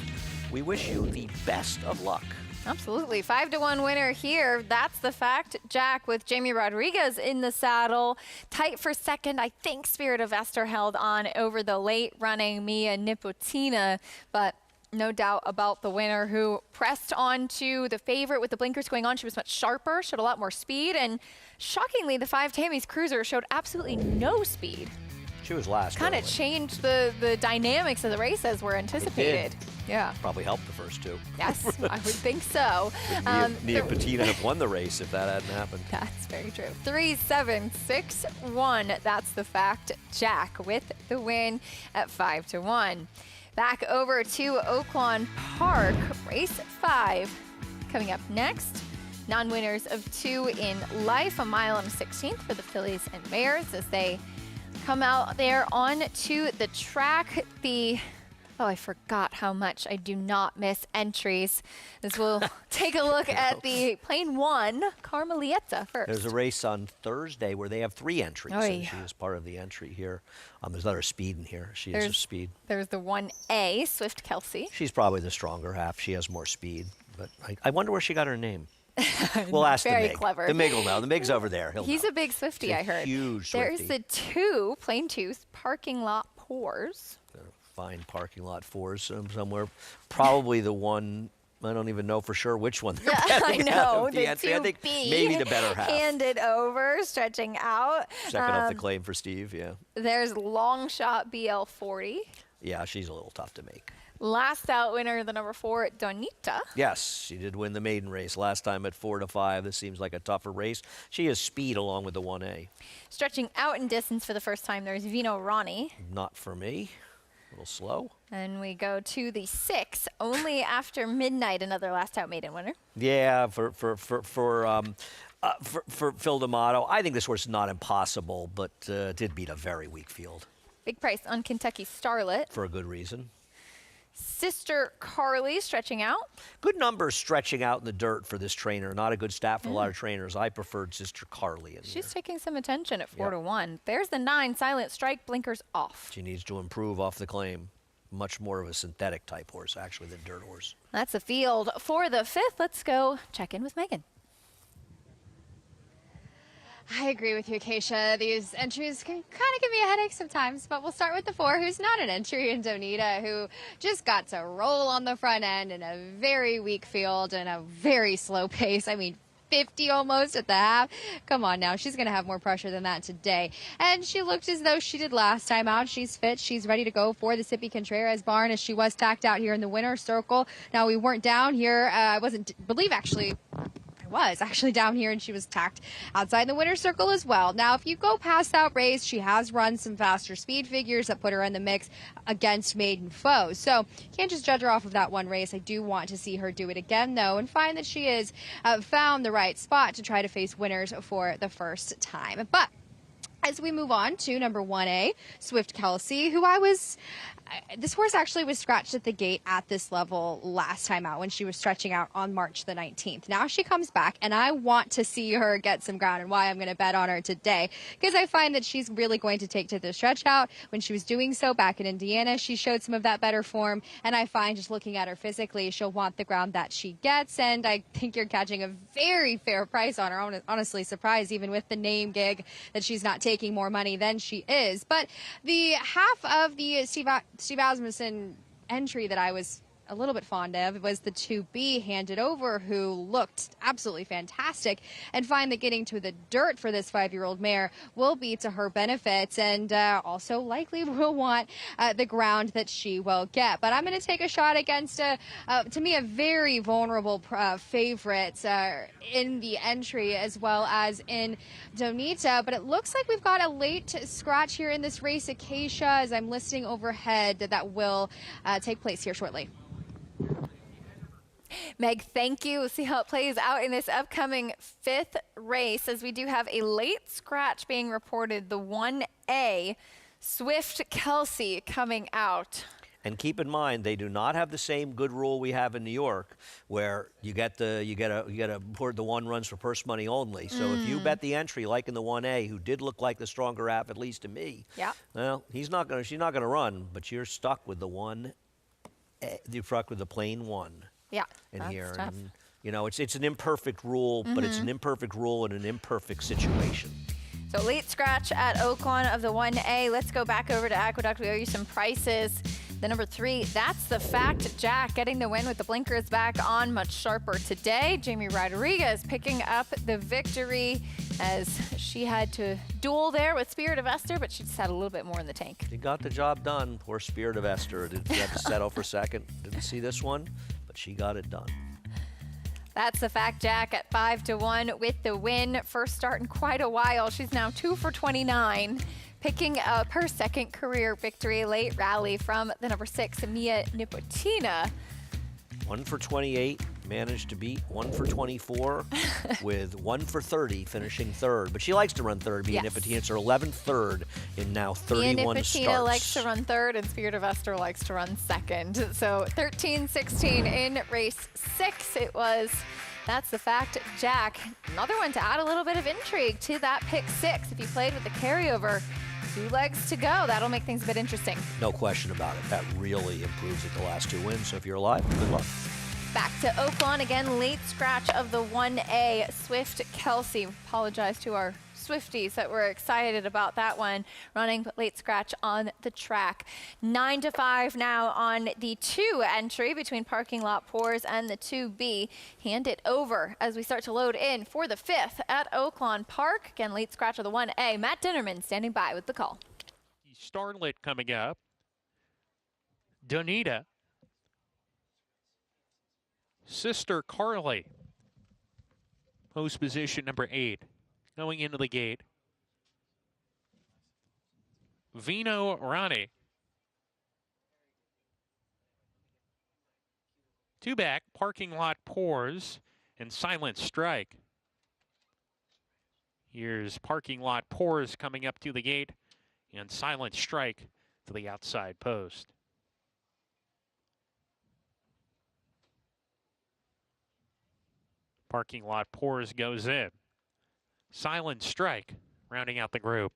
we wish you the best of luck. Absolutely. 5-1 winner here. That's the Fact Jack with Jamie Rodriguez in the saddle. Tight for second. I think Spirit of Esther held on over the late running Mia Nipotina, but no doubt about the winner, who pressed on to the favorite with the blinkers going on. She was much sharper, showed a lot more speed, and shockingly, the 5 Tammy's Cruiser showed absolutely no speed. She was last. Kind of changed the dynamics of the race as were anticipated. Yeah. Probably helped the first two. Yes, I would think so. Mia Nipotina have won the race if that hadn't happened. That's very true. 3-7-6-1. That's the Fact Jack with the win at 5-1. Back over to Oaklawn Park, race 5. Coming up next, non-winners of 2 in life, a mile and 16th for the fillies and mares as they come out there on to the track. I forgot how much I do not miss entries. As we'll take a look at the Plane 1 Carmelietta first. There's a race on Thursday where they have 3 entries. Oh, And yeah. she is part of the entry here. There's another speed in here. She is a speed. There's the 1A, Swift Kelsey. She's probably the stronger half. She has more speed. But I wonder where she got her name. We'll ask Very the Mig. clever. The Mig will know. The Mig's over there. He's a big Swiftie, I heard. Huge There's Swiftie. the 2 Plane 2 parking lot pours. Fine parking lot 4s somewhere. Probably the one, I don't even know for sure which one they're I betting out know, of the entry. I think 2B. maybe the better half. Handed over, stretching out. Second off the claim for Steve, yeah. There's long shot BL40. Yeah, she's a little tough to make. Last out winner, the number 4, Donita. Yes, she did win the maiden race last time at 4-5. This seems like a tougher race. She has speed along with the 1A. Stretching out in distance for the first time, there's Vino Ronnie. Not for me. A little slow. And we go to the 6, Only After Midnight, another last out maiden winner. Yeah, for Phil D'Amato. I think this horse is not impossible, but did beat a very weak field. Big price on Kentucky Starlet. For a good reason. Sister Carly stretching out. Good numbers stretching out in the dirt for this trainer. Not a good stat for a lot of trainers. I preferred Sister Carly in She's taking some attention at 4-1. There's the 9, Silent Strike, blinkers off. She needs to improve off the claim. Much more of a synthetic type horse, actually, than dirt horse. That's the field for the 5th. Let's go check in with Megan. I agree with you, Acacia. These entries can kind of give me a headache sometimes, but we'll start with the 4, who's not an entry, in Donita, who just got to roll on the front end in a very weak field and a very slow pace. I mean, 50 almost at the half. Come on now, she's going to have more pressure than that today. And she looked as though she did last time out. She's fit. She's ready to go for the Sippy Contreras barn, as she was tacked out here in the winner's circle. Now, we weren't down here. I believe actually was actually down here, and she was tacked outside the winner's circle as well. Now, if you go past that race, she has run some faster speed figures that put her in the mix against maiden foes. So you can't just judge her off of that one race. I do want to see her do it again, though, and find that she has found the right spot to try to face winners for the first time. But As we move on to number 1A, Swift Kelsey, who this horse actually was scratched at the gate at this level last time out when she was stretching out on March the 19th. Now she comes back, and I want to see her get some ground, and why I'm going to bet on her today, because I find that she's really going to take to the stretch out. When she was doing so back in Indiana, she showed some of that better form, and I find just looking at her physically, she'll want the ground that she gets, and I think you're catching a very fair price on her. I'm honestly surprised, even with the name gig, that she's not taking more money than she is. But the half of the Steve Asmussen entry that I was a little bit fond of was the 2B Handed Over, who looked absolutely fantastic, and find that getting to the dirt for this 5-year-old mare will be to her benefit, and also likely will want the ground that she will get. But I'm going to take a shot against, to me, a very vulnerable favorite in the entry as well as in Donita. But it looks like we've got a late scratch here in this race, Acacia, as I'm listing overhead, that will take place here shortly. Meg, thank you. We'll see how it plays out in this upcoming 5th race, as we do have a late scratch being reported, the 1A, Swift Kelsey, coming out. And keep in mind, they do not have the same good rule we have in New York, where you get the one runs for purse money only. So if you bet the entry, like in the 1A, who did look like the stronger half, at least to me, well, she's not gonna run, but you're stuck with the 1A. You're stuck with the plain 1. Yeah, in that's here. tough. And, you know, it's an imperfect rule, but it's an imperfect rule in an imperfect situation. So late scratch at Oaklawn of the 1A. Let's go back over to Aqueduct. We owe you some prices. The number 3, That's the Fact, Jack, getting the win with the blinkers back on, much sharper today. Jamie Rodriguez picking up the victory, as she had to duel there with Spirit of Esther, but she just had a little bit more in the tank. She got the job done. Poor Spirit of Esther. Did have to settle for second. Didn't see this one, but she got it done. That's the Fact, Jack, at 5-1 with the win. First start in quite a while. She's now 2 for 29, picking up her second career victory. Late rally from the number 6, Mia Nipotina. 1 for 28, managed to beat 1 for 24 with 1 for 30, finishing third. But she likes to run third. Mia Nipotina, it's her 11th third in now 31 Mia starts. Nipotina likes to run third, and Spirit of Esther likes to run second. So 13-16 in race 6 it was. That's the Fact, Jack. Another one to add a little bit of intrigue to that pick 6. If you played with the carryover, 2 legs to go. That'll make things a bit interesting. No question about it. That really improves it the last 2 wins. So if you're alive, good luck. Back to Oaklawn again. Late scratch of the 1A, Swift Kelsey. Apologize to our Swifties that were excited about that one. Running, but late scratch on the track. 9-5 now on the 2 entry between Parking Lot Pours and the 2B. Hand it over as we start to load in for the 5th at Oaklawn Park. Again, late scratch of the 1A. Matt Dinnerman standing by with the call. Starlit coming up. Donita. Sister Carly. Post position number 8. Going into the gate. Vino Rani. 2 back, Parking Lot Pours, and Silent Strike. Here's Parking Lot Pours coming up to the gate, and Silent Strike to the outside post. Parking Lot Pours goes in. Silent Strike rounding out the group.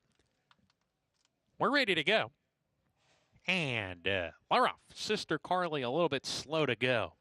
We're ready to go. And we're off. Sister Carly a little bit slow to go.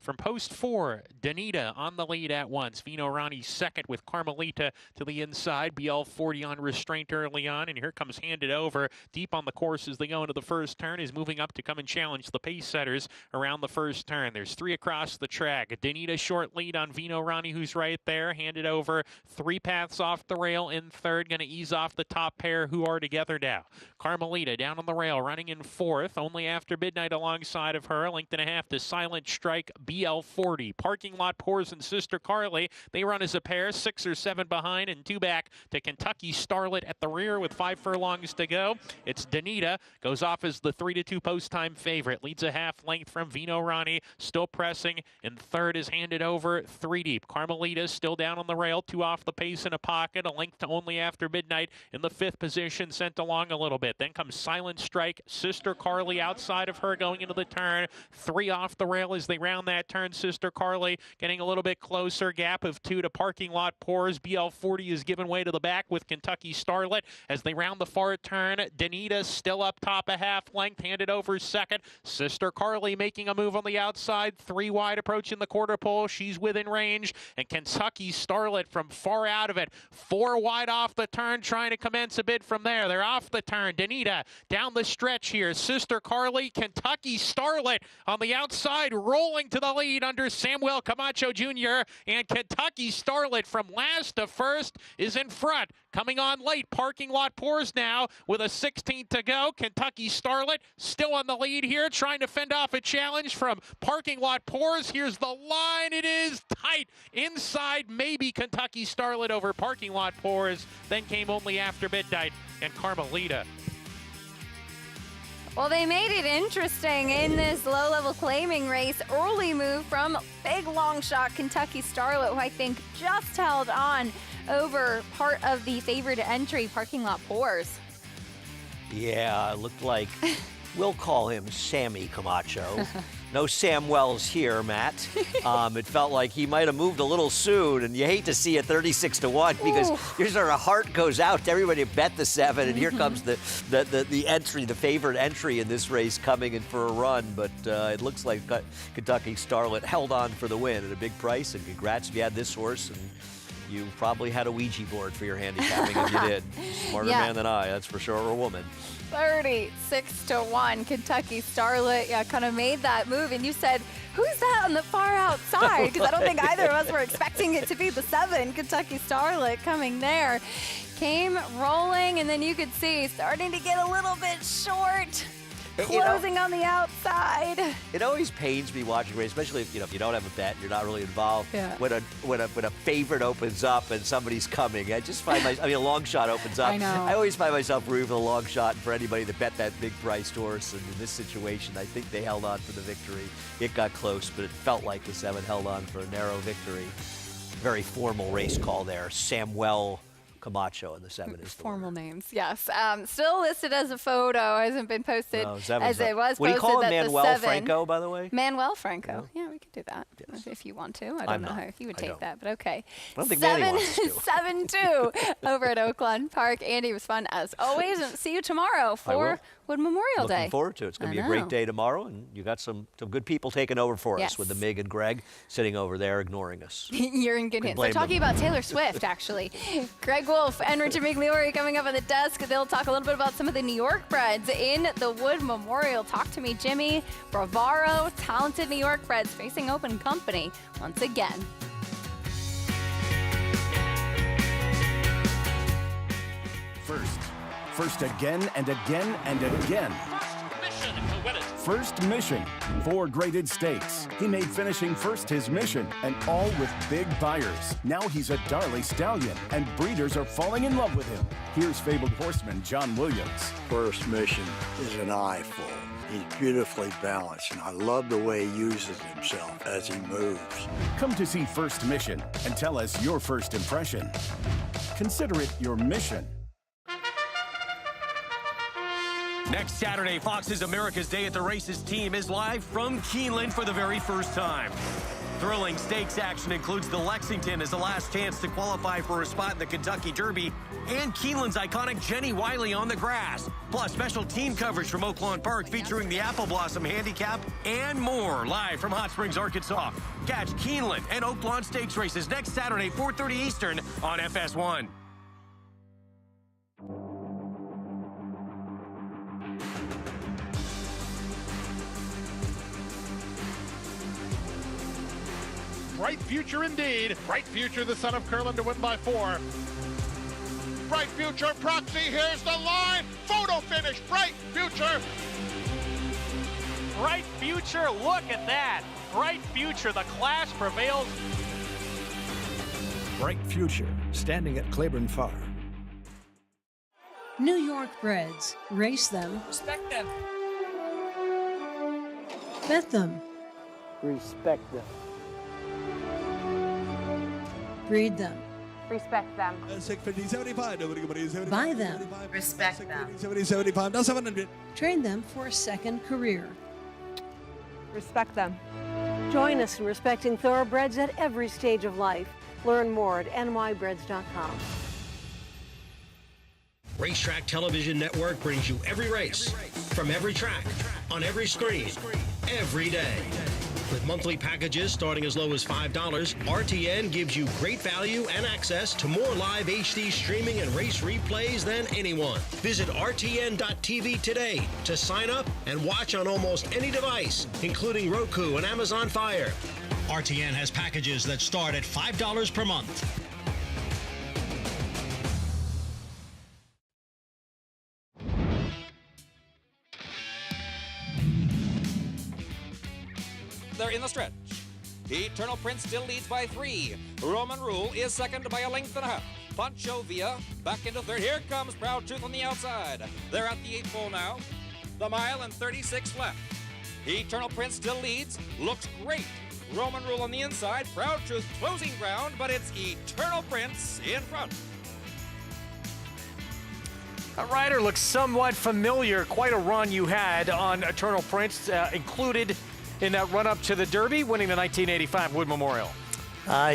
From post 4, Donita on the lead at once. Vino Rani second with Carmelita to the inside. BL40 on restraint early on. And here comes Handed Over. Deep on the course as they go into the first turn. Is moving up to come and challenge the pace setters around the first turn. There's 3 across the track. Donita short lead on Vino Rani, who's right there. Handed Over. 3 paths off the rail in third. Going to ease off the top pair who are together now. Carmelita down on the rail running in fourth. Only After Midnight alongside of her. 1.5 lengths to Silent Strike. BL40. Parking Lot Pours and Sister Carly, they run as a pair, 6 or 7 behind and 2 back to Kentucky Starlet at the rear with 5 furlongs to go. It's Danita, goes off as the 3-2 post time favorite, leads a half length from Vino Rani, still pressing, and third is handed over 3 deep. Carmelita still down on the rail, 2 off the pace in a pocket, a length to only after midnight in the 5th position, sent along a little bit. Then comes Silent Strike, Sister Carly outside of her going into the turn, 3 off the rail as they round that turn. Sister Carly getting a little bit closer, gap of 2 to Parking Lot Pours. BL40 is given way to the back with Kentucky Starlet as they round the far turn. Danita still up top a half length, handed over second. Sister Carly making a move on the outside, 3 wide approaching the quarter pole. She's within range, and Kentucky Starlet from far out of it, 4 wide off the turn, trying to commence a bid from there. They're off the turn. Danita down the stretch here. Sister Carly, Kentucky Starlet on the outside, rolling to the lead under Samuel Camacho Jr. And Kentucky Starlet from last to first is in front. Coming on late, Parking Lot Pours now with a 16th to go. Kentucky Starlet still on the lead here, trying to fend off a challenge from Parking Lot Pours. Here's the line. It is tight. Inside, maybe Kentucky Starlet over Parking Lot Pours. Then came only after midnight and Carmelita. Well, they made it interesting in this low-level claiming race. Early move from big long shot Kentucky Starlet, who I think just held on over part of the favored entry, Parking Lot Pours. Yeah, it looked like, we'll call him Sammy Camacho. No Sam Wells here, Matt. It felt like he might have moved a little soon, and you hate to see it 36-1 because here's where our heart goes out to everybody who bet the 7, and here comes the entry, the favored entry in this race coming in for a run. But it looks like Kentucky Starlet held on for the win at a big price, and congrats if you had this horse. And you probably had a Ouija board for your handicapping if you did. Smarter man than I, that's for sure, or a woman. 36-1, Kentucky Starlet, kind of made that move. And you said, who's that on the far outside? Because I don't think either of us were expecting it to be the 7, Kentucky Starlet coming there. Came rolling, and then you could see starting to get a little bit short. Closing on the outside. It always pains me watching race, especially if you don't have a bet, you're not really involved. Yeah. When a favorite opens up and somebody's coming, I just find a long shot opens up. I know. I always find myself rooting for the long shot, and for anybody that bet that big priced horse. And in this situation, I think they held on for the victory. It got close, but it felt like the 7 held on for a narrow victory. Very formal race call there. Samuel Camacho, and the 7 is the formal names, yes. Still listed as a photo, hasn't been posted as it was posted. What do you call him, that Manuel Franco, by the way? Manuel Franco. Yeah, we could do that if you want to. I don't know how you would take that, but okay. I don't think Manny wants to. 7-2 over at Oaklawn Park. Andy, was fun as always. And see you tomorrow for Wood Memorial Day. Looking forward to it. It's going to be a great day tomorrow, and you got some good people taking over for us with the Mig and Greg sitting over there ignoring us. You're in good hands. They're talking about Taylor Swift, actually. Greg Wolf and Richard Migliori coming up on the desk. They'll talk a little bit about some of the New York breds in the Wood Memorial. Talk to me, Jimmy. Bravaro, talented New York breds facing open company once again. First again and again and again. First Mission, 4 graded stakes. He made finishing first his mission, and all with big buyers. Now he's a Darley Stallion, and breeders are falling in love with him. Here's fabled horseman John Williams. First Mission is an eyeful. He's beautifully balanced, and I love the way he uses himself as he moves. Come to see First Mission and tell us your first impression. Consider it your mission. Next Saturday, Fox's America's Day at the Races team is live from Keeneland for the very first time. Thrilling stakes action includes the Lexington as the last chance to qualify for a spot in the Kentucky Derby, and Keeneland's iconic Jenny Wiley on the grass. Plus, special team coverage from Oaklawn Park featuring the Apple Blossom Handicap and more, live from Hot Springs, Arkansas. Catch Keeneland and Oaklawn Stakes races next Saturday, 4:30 Eastern on FS1. Bright future indeed. Bright future, the son of Curlin to win by 4. Bright future, Proxy, here's the line. Photo finish, Bright future. Bright future, look at that. Bright future, the class prevails. Bright future, standing at Claiborne Farm. New York breds. Race them. Respect them. Bet them. Respect them. Breed them. Respect them. 650-75. Buy them. Respect them. 70-75. Now 700. Train them for a second career. Respect them. Join us in respecting thoroughbreds at every stage of life. Learn more at nybreds.com. Racetrack Television Network brings you every race, from every track, on every screen, every day. With monthly packages starting as low as $5, RTN gives you great value and access to more live HD streaming and race replays than anyone. Visit RTN.tv today to sign up and watch on almost any device, including Roku and Amazon Fire. RTN has packages that start at $5 per month. They're in the stretch. Eternal Prince still leads by 3. Roman Rule is second by a length and a half. Pancho Villa back into third. Here comes Proud Truth on the outside. They're at the 8th pole now. The mile and 36 left. Eternal Prince still leads. Looks great. Roman Rule on the inside. Proud Truth closing ground, but it's Eternal Prince in front. That rider looks somewhat familiar. Quite a run you had on Eternal Prince, included in that run-up to the Derby, winning the 1985 Wood Memorial.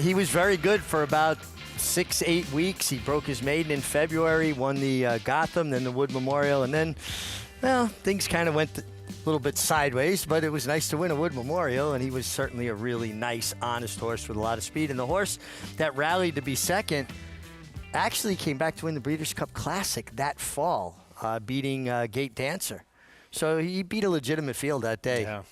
He was very good for about 6-8 weeks. He broke his maiden in February, won the Gotham, then the Wood Memorial, and then, well, things kind of went a little bit sideways, but it was nice to win a Wood Memorial, and he was certainly a really nice, honest horse with a lot of speed. And the horse that rallied to be second actually came back to win the Breeders' Cup Classic that fall, beating Gate Dancer. So he beat a legitimate field that day. Yeah.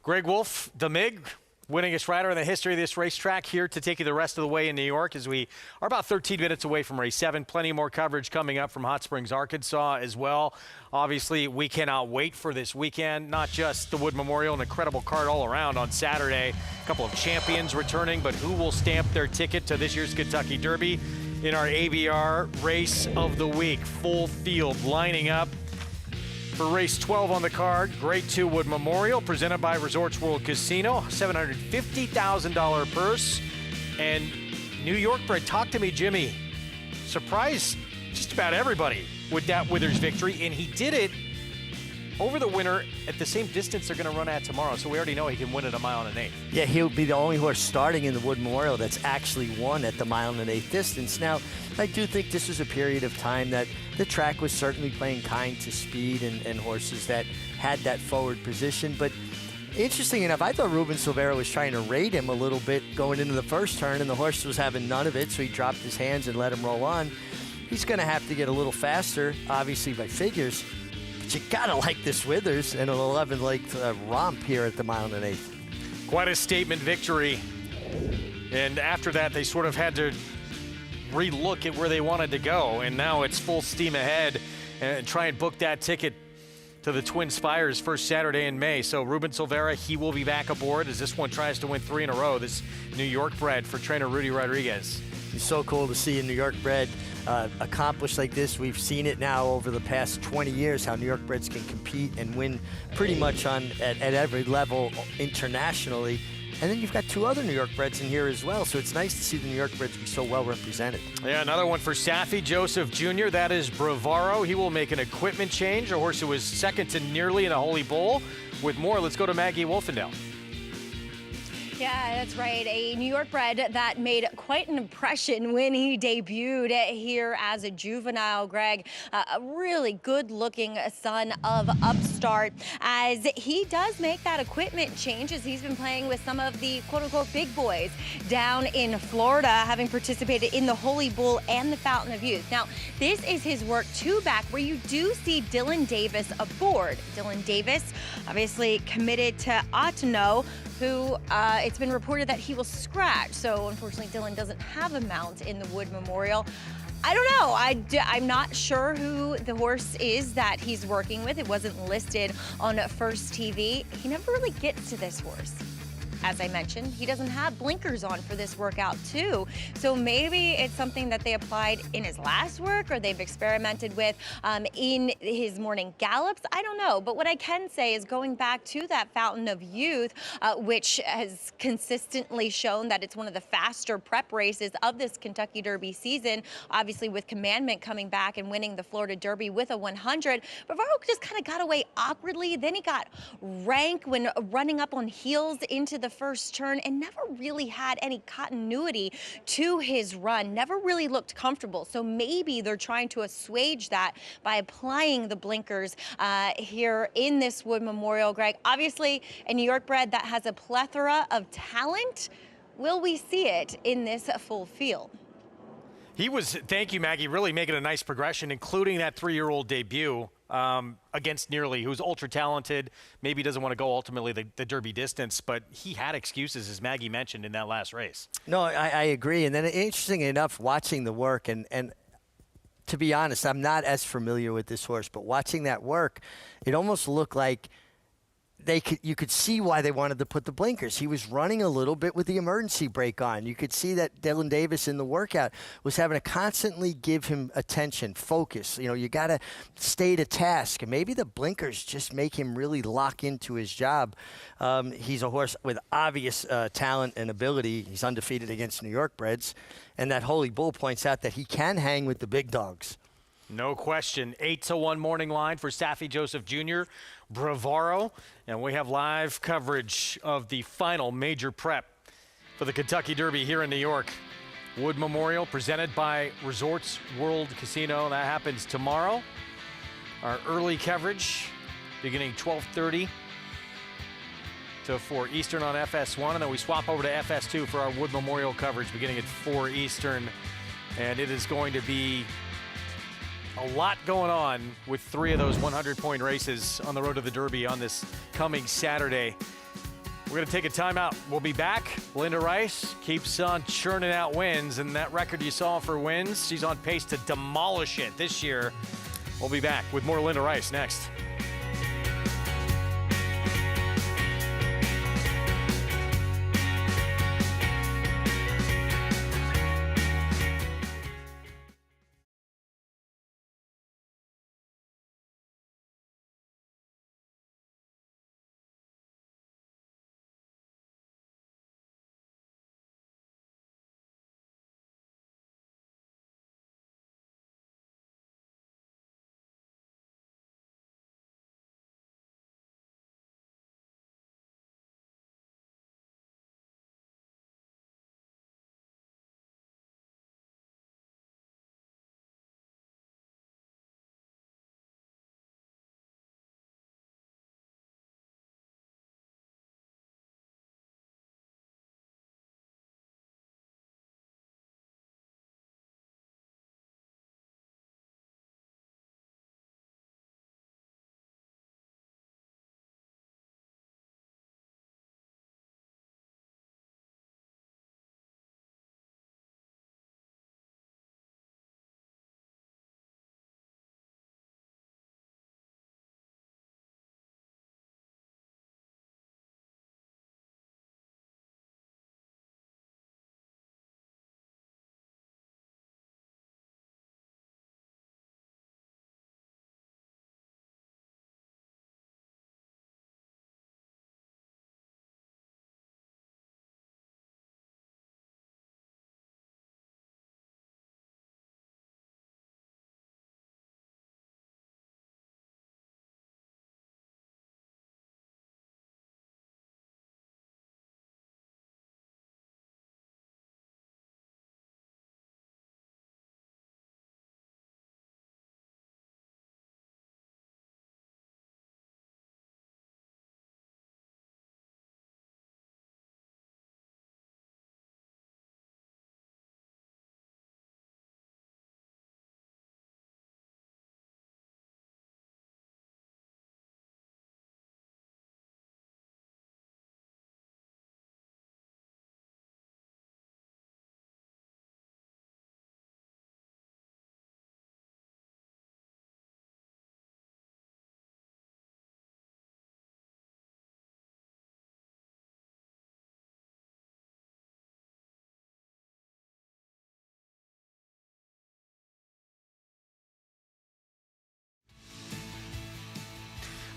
Greg Wolf, the MIG, winningest rider in the history of this racetrack, here to take you the rest of the way in New York as we are about 13 minutes away from race 7. Plenty more coverage coming up from Hot Springs, Arkansas as well. Obviously, we cannot wait for this weekend. Not just the Wood Memorial, an incredible card all around on Saturday. A couple of champions returning, but who will stamp their ticket to this year's Kentucky Derby in our ABR Race of the Week. Full field lining up for race 12 on the card. Grade 2 Wood Memorial, presented by Resorts World Casino. $750,000 purse. And New York bred, talk to me, Jimmy. Surprised just about everybody with that Withers victory, and he did it over the winter at the same distance they're going to run at tomorrow. So we already know he can win at a mile and an eighth. Yeah, he'll be the only horse starting in the Wood Memorial that's actually won at the mile and an eighth distance. Now, I do think this was a period of time that the track was certainly playing kind to speed and horses that had that forward position. But interesting enough, I thought Ruben Silvera was trying to raid him a little bit going into the first turn, and the horse was having none of it, so he dropped his hands and let him roll on. He's going to have to get a little faster, obviously by figures. But you got to like this Withers and an 11-length romp here at the mile and an eighth. Quite a statement victory. And after that, they sort of had to re-look at where they wanted to go. And now it's full steam ahead and try and book that ticket to the Twin Spires first Saturday in May. So Ruben Silvera, he will be back aboard as this one tries to win 3 in a row. This New York bred for trainer Rudy Rodriguez. It's so cool to see a New York bred accomplished like this. We've seen it now over the past 20 years, how New York breds can compete and win pretty much at every level internationally. And then you've got 2 other New York breds in here as well, so it's nice to see the New York breds be so well represented. Yeah, another one for Saffie Joseph Jr. That is Bravaro. He will make an equipment change, a horse who was second to Nearly in a Holy Bull. With more, let's go to Maggie Wolfendale. Yeah, that's right. A New York bred that made quite an impression when he debuted here as a juvenile, Greg. A really good-looking son of Upstart, as he does make that equipment change as he's been playing with some of the quote-unquote big boys down in Florida, having participated in the Holy Bull and the Fountain of Youth. Now, this is his work 2 back, where you do see Dylan Davis aboard. Dylan Davis, obviously committed to Otano, who it's been reported that he will scratch. So unfortunately, Dylan doesn't have a mount in the Wood Memorial. I don't know. I'm not sure who the horse is that he's working with. It wasn't listed on First TV. He never really gets to this horse. As I mentioned, he doesn't have blinkers on for this workout too. So maybe it's something that they applied in his last work or they've experimented with in his morning gallops. I don't know. But what I can say is going back to that Fountain of Youth, which has consistently shown that it's one of the faster prep races of this Kentucky Derby season, obviously with Commandment coming back and winning the Florida Derby with a 100. Bavaro just kind of got away awkwardly. Then he got rank when running up on heels into the first turn and never really had any continuity to his run, never really looked comfortable. So maybe they're trying to assuage that by applying the blinkers here in this Wood Memorial, Greg. Obviously, a New York bred that has a plethora of talent. Will we see it in this full field? He was, thank you, Maggie, really making a nice progression, including that 3-year-old debut against Nearly, who's ultra talented. Maybe doesn't want to go ultimately the Derby distance, but he had excuses, as Maggie mentioned, in that last race. No, I agree. And then interesting enough, watching the work, and to be honest, I'm not as familiar with this horse, but watching that work, it almost looked like you could see why they wanted to put the blinkers. He was running a little bit with the emergency brake on. You could see that Dylan Davis in the workout was having to constantly give him attention, focus. You know, you got to stay to task. And maybe the blinkers just make him really lock into his job. He's a horse with obvious talent and ability. He's undefeated against New York breds. And that Holy Bull points out that he can hang with the big dogs. No question. 8-1 morning line for Saffie Joseph Jr., Bravaro. And we have live coverage of the final major prep for the Kentucky Derby here in New York. Wood Memorial presented by Resorts World Casino. That happens tomorrow. Our early coverage beginning 12:30 to 4 Eastern on FS1. And then we swap over to FS2 for our Wood Memorial coverage beginning at 4 Eastern. And it is going to be a lot going on with 3 of those 100-point races on the road to the Derby on this coming Saturday. We're going to take a timeout. We'll be back. Linda Rice keeps on churning out wins, and that record you saw for wins, she's on pace to demolish it this year. We'll be back with more Linda Rice next.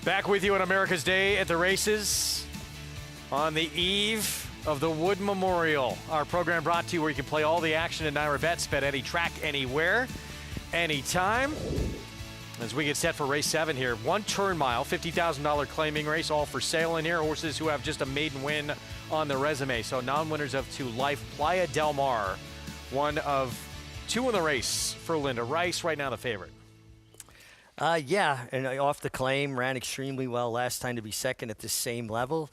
Back with you on America's Day at the Races on the eve of the Wood Memorial. Our program brought to you where you can play all the action at Naira Bets, bet any track, anywhere, anytime. As we get set for race 7 here, 1 turn mile, $50,000 claiming race, all for sale in here. Horses who have just a maiden win on their resume. So non-winners of 2 life. Playa Del Mar, one of 2 in the race for Linda Rice. Right now the favorite. Yeah, and off the claim, ran extremely well last time to be second at the same level.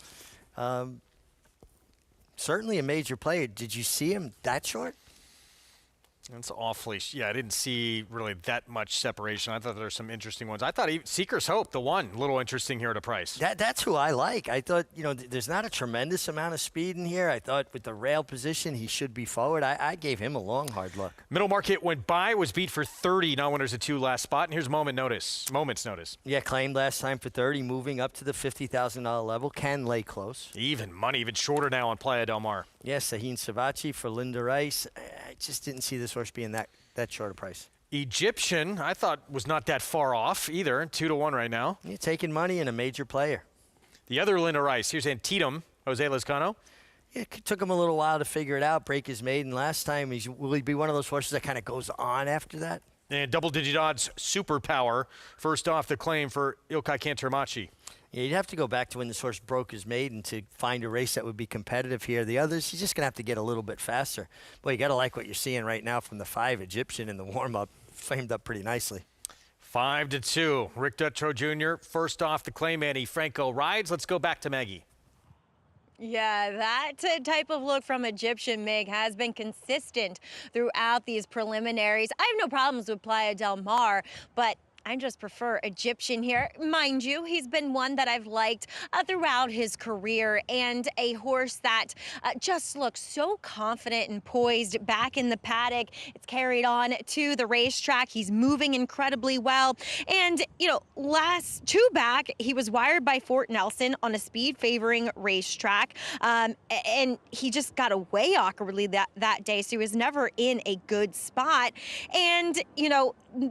Certainly a major player. Did you see him that short? That's awfully, yeah, I didn't see really that much separation. I thought there were some interesting ones. I thought even Seeker's Hope, the one, a little interesting here at a price. That's who I like. I thought, there's not a tremendous amount of speed in here. I thought with the rail position, he should be forward. I gave him a long, hard look. Middle market went by, was beat for 30, non-winners at 2 last spot. And here's moment's notice. Yeah, claimed last time for 30, moving up to the $50,000 level. Can lay close. Even money, even shorter now on Playa Del Mar. Yes, Sahin Savachi for Linda Rice. I just didn't see this horse being that short a price. Egyptian, I thought was not that far off either. 2-1 right now. You're taking money in a major player. The other Linda Rice, here's Antietam, Jose Lezcano. It took him a little while to figure it out, break his maiden last time. Will he be one of those horses that kind of goes on after that? And double-digit odds Superpower, first off the claim for Ilkay Cantermachi. Yeah, you'd have to go back to when this horse broke his maiden to find a race that would be competitive here. The others, you're just going to have to get a little bit faster. Boy, you got to like what you're seeing right now from the 5 Egyptian in the warm-up. Framed up pretty nicely. 5-2. Rick Dutrow Jr., first off the claim. Manny Franco rides. Let's go back to Maggie. Yeah, that type of look from Egyptian Mig has been consistent throughout these preliminaries. I have no problems with Playa Del Mar, but I just prefer Egyptian here. Mind you, he's been one that I've liked throughout his career, and a horse that just looks so confident and poised back in the paddock. It's carried on to the racetrack. He's moving incredibly well. And, last 2 back, he was wired by Fort Nelson on a speed favoring racetrack. And he just got away awkwardly that day, so he was never in a good spot. And,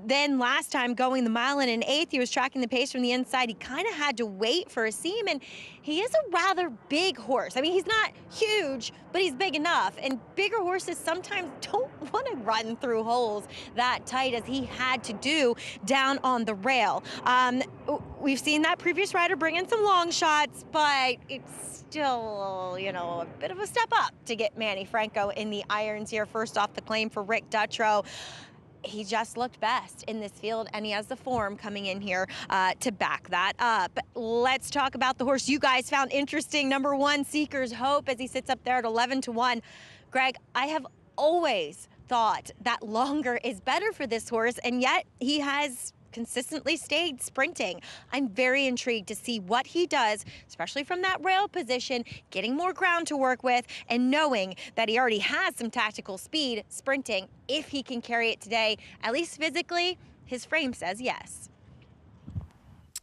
then last time going the mile and an eighth, he was tracking the pace from the inside. He kind of had to wait for a seam, and he is a rather big horse. I mean, he's not huge, but he's big enough. And bigger horses sometimes don't want to run through holes that tight as he had to do down on the rail. We've seen that previous rider bring in some long shots, but it's still, a bit of a step up to get Manny Franco in the irons here. First off the claim for Rick Dutrow. He just looked best in this field, and he has the form coming in here to back that up. Let's talk about the horse you guys found interesting. Number 1, Seeker's Hope, as he sits up there at 11-1. Greg, I have always thought that longer is better for this horse, and yet he has consistently stayed sprinting. I'm very intrigued to see what he does, especially from that rail position, getting more ground to work with, and knowing that he already has some tactical speed sprinting. If he can carry it today, at least physically, his frame says yes.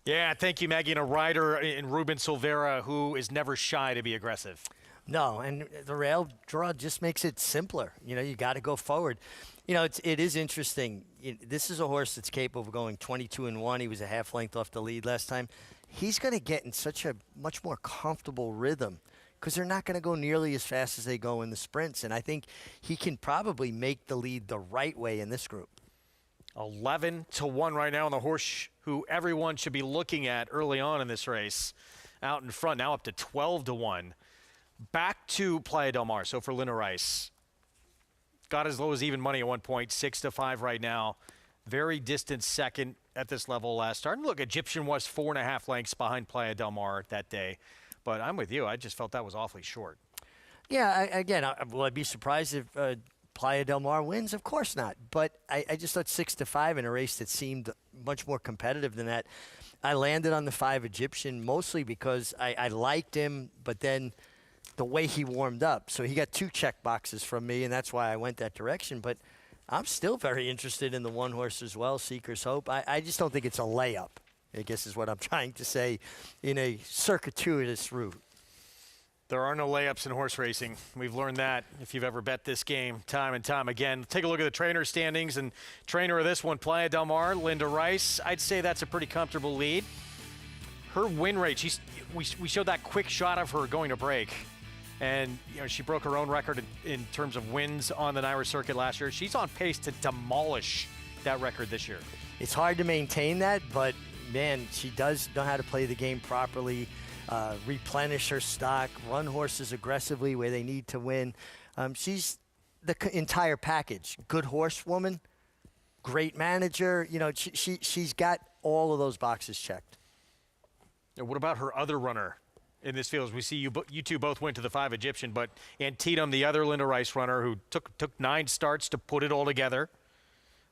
Yeah, thank you, Maggie. And a rider in Ruben Silvera who is never shy to be aggressive. No, and the rail draw just makes it simpler. You got to go forward. It is interesting. This is a horse that's capable of going 22-1. He was a half length off the lead last time. He's going to get in such a much more comfortable rhythm because they're not going to go nearly as fast as they go in the sprints. And I think he can probably make the lead the right way in this group. 11-1 right now on the horse who everyone should be looking at early on in this race. Out in front, now up to 12-1. Back to Playa Del Mar. So for Linda Rice, got as low as even money at one point, 6-5 right now. Very distant second at this level last start. And look, Egyptian was 4.5 lengths behind Playa Del Mar that day. But I'm with you. I just felt that was awfully short. Yeah, will I be surprised if Playa Del Mar wins? Of course not. But I just thought 6-5 in a race that seemed much more competitive than that. I landed on the 5 Egyptian mostly because I liked him, but then the way he warmed up. So he got 2 check boxes from me, and that's why I went that direction. But I'm still very interested in the 1 horse as well, Seeker's Hope. I just don't think it's a layup, I guess is what I'm trying to say, in a circuitous route. There are no layups in horse racing. We've learned that if you've ever bet this game time and time again. Take a look at the trainer standings, and trainer of this one, Playa Del Mar, Linda Rice. I'd say that's a pretty comfortable lead. her win rate, we showed that quick shot of her going to break. And, she broke her own record in terms of wins on the NYRA circuit last year. She's on pace to demolish that record this year. It's hard to maintain that, but, man, she does know how to play the game properly, replenish her stock, run horses aggressively where they need to win. She's the entire package. Good horsewoman, great manager. She's got all of those boxes checked. And what about her other runner in this field? As we see you two both went to the 5 Egyptian, but Antietam, the other Linda Rice runner, who took 9 starts to put it all together,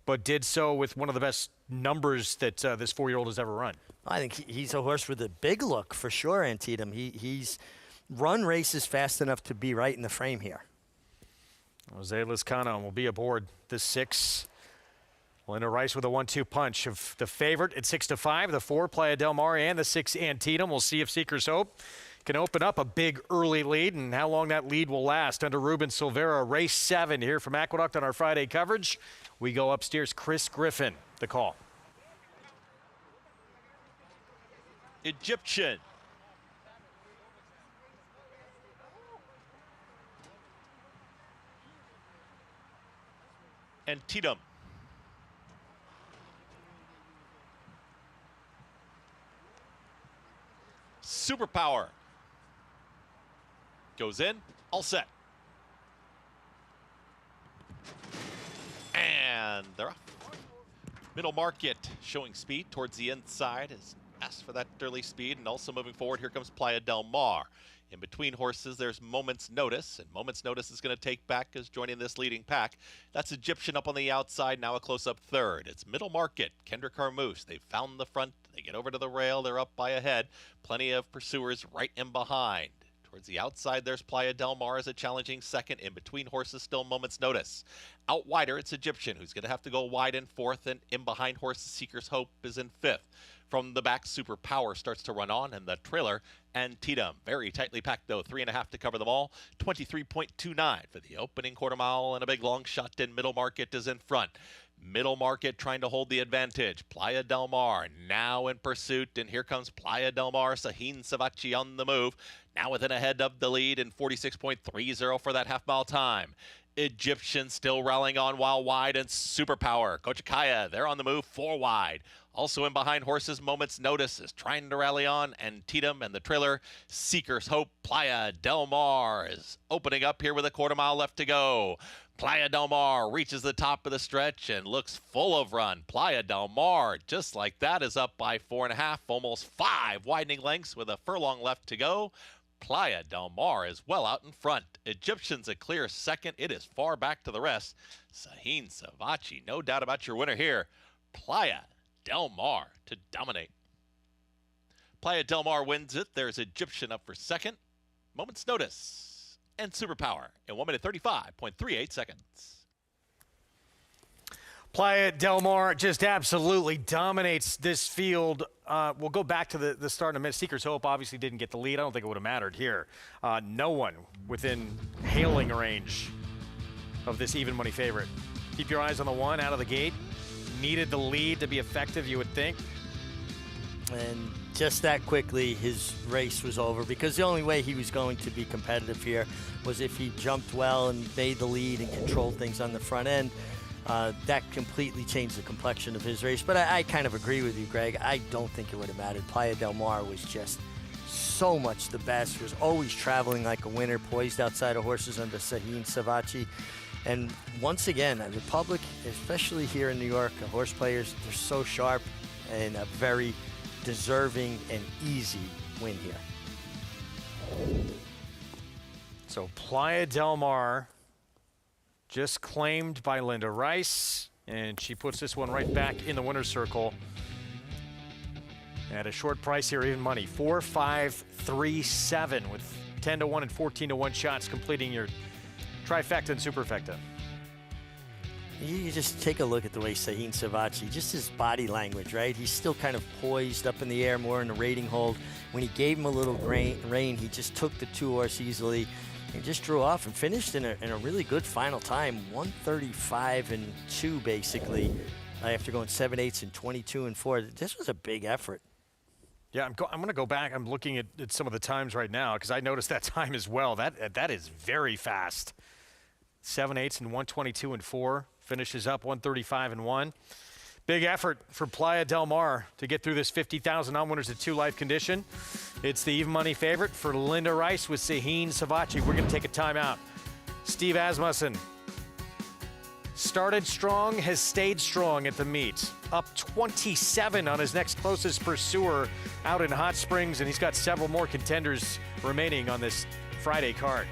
but did so with one of the best numbers that this 4-year-old has ever run. I think he's a horse with a big look for sure, Antietam. He's run races fast enough to be right in the frame here. Jose Lizcano will be aboard the 6. Linda Rice with a 1-2 punch of the favorite at 6-5, the 4 Playa del Mar, and the 6 Antietam. We'll see if Seeker's Hope can open up a big early lead and how long that lead will last under Ruben Silvera. Race 7 here from Aqueduct on our Friday coverage. We go upstairs. Chris Griffin, the call. Egyptian. Antietam. Superpower. Goes in, all set. And they're off. Middle Market showing speed towards the inside. Has asked for that early speed, and also moving forward, here comes Playa del Mar. In between horses, there's Moment's Notice, and Moment's Notice is going to take back as joining this leading pack. That's Egyptian up on the outside, now a close-up third. It's Middle Market, Kendrick Carmouche. They've found the front. They get over to the rail. They're up by a head. Plenty of pursuers right in behind. Towards the outside, there's Playa del Mar as a challenging second. In between horses, still Moment's Notice. Out wider, it's Egyptian, who's going to have to go wide in 4th, and in behind horses, Seeker's Hope is in 5th. From the back, Superpower starts to run on, and the trailer, Antietam. Very tightly packed, though. 3.5 to cover them all. 23.29 for the opening quarter mile, and a big long shot in Middle Market is in front. Middle Market trying to hold the advantage. Playa del Mar now in pursuit, and here comes Playa del Mar. Sahin Savachi on the move. Now within a head of the lead in 46.30 for that half-mile time. Egyptian still rallying on while wide, and Superpower. Kochikaya, they're on the move, 4 wide. Also in behind horses, Moment's Notice is trying to rally on, and Antietam and the trailer, Seeker's Hope. Playa del Mar is opening up here with a quarter mile left to go. Playa del Mar reaches the top of the stretch and looks full of run. Playa del Mar, just like that, is up by 4.5, almost 5 widening lengths with a furlong left to go. Playa del Mar is well out in front. Egyptian's a clear second. It is far back to the rest. Sahin Savachi, no doubt about your winner here. Playa del Mar to dominate. Playa del Mar wins it. There's Egyptian up for second. Moment's Notice and Superpower in 1 minute 35.38 seconds. Playa del Mar just absolutely dominates this field. We'll go back to the start in a minute. Seeker's Hope obviously didn't get the lead. I don't think it would have mattered here. No one within hailing range of this even money favorite. Keep your eyes on the 1 out of the gate. Needed the lead to be effective, you would think. And just that quickly, his race was over, because the only way he was going to be competitive here was if he jumped well and made the lead and controlled things on the front end. That completely changed the complexion of his race. But I kind of agree with you, Greg. I don't think it would have mattered. Playa del Mar was just so much the best, was always traveling like a winner, poised outside of horses under Sahin Savachi. And once again, the public, especially here in New York, the horse players, they're so sharp, and a very deserving and easy win here. So Playa del Mar just claimed by Linda Rice, and she puts this one right back in the winner's circle at a short price here, even money, 4-5-3-7 with 10-1 and 14-1 shots, completing your trifecta and superfecta. You just take a look at the way Sahin Savachi, just his body language, right? He's still kind of poised up in the air, more in the rating hold. When he gave him a little rein, he just took the 2-horse easily and just drew off and finished in a really good final time, 135-2 basically, after going 7/8 and 22-4. This was a big effort. Yeah, I'm going to go back. I'm looking at some of the times right now because I noticed that time as well. That is very fast. 7/8 and 1:22 and 4. Finishes up 1:35 and 1. Big effort for Playa del Mar to get through this 50,000 on winners at 2 life condition. It's the even money favorite for Linda Rice with Sahin Savachi. We're going to take a timeout. Steve Asmussen started strong, has stayed strong at the meet. Up 27 on his next closest pursuer out in Hot Springs, and he's got several more contenders remaining on this Friday card.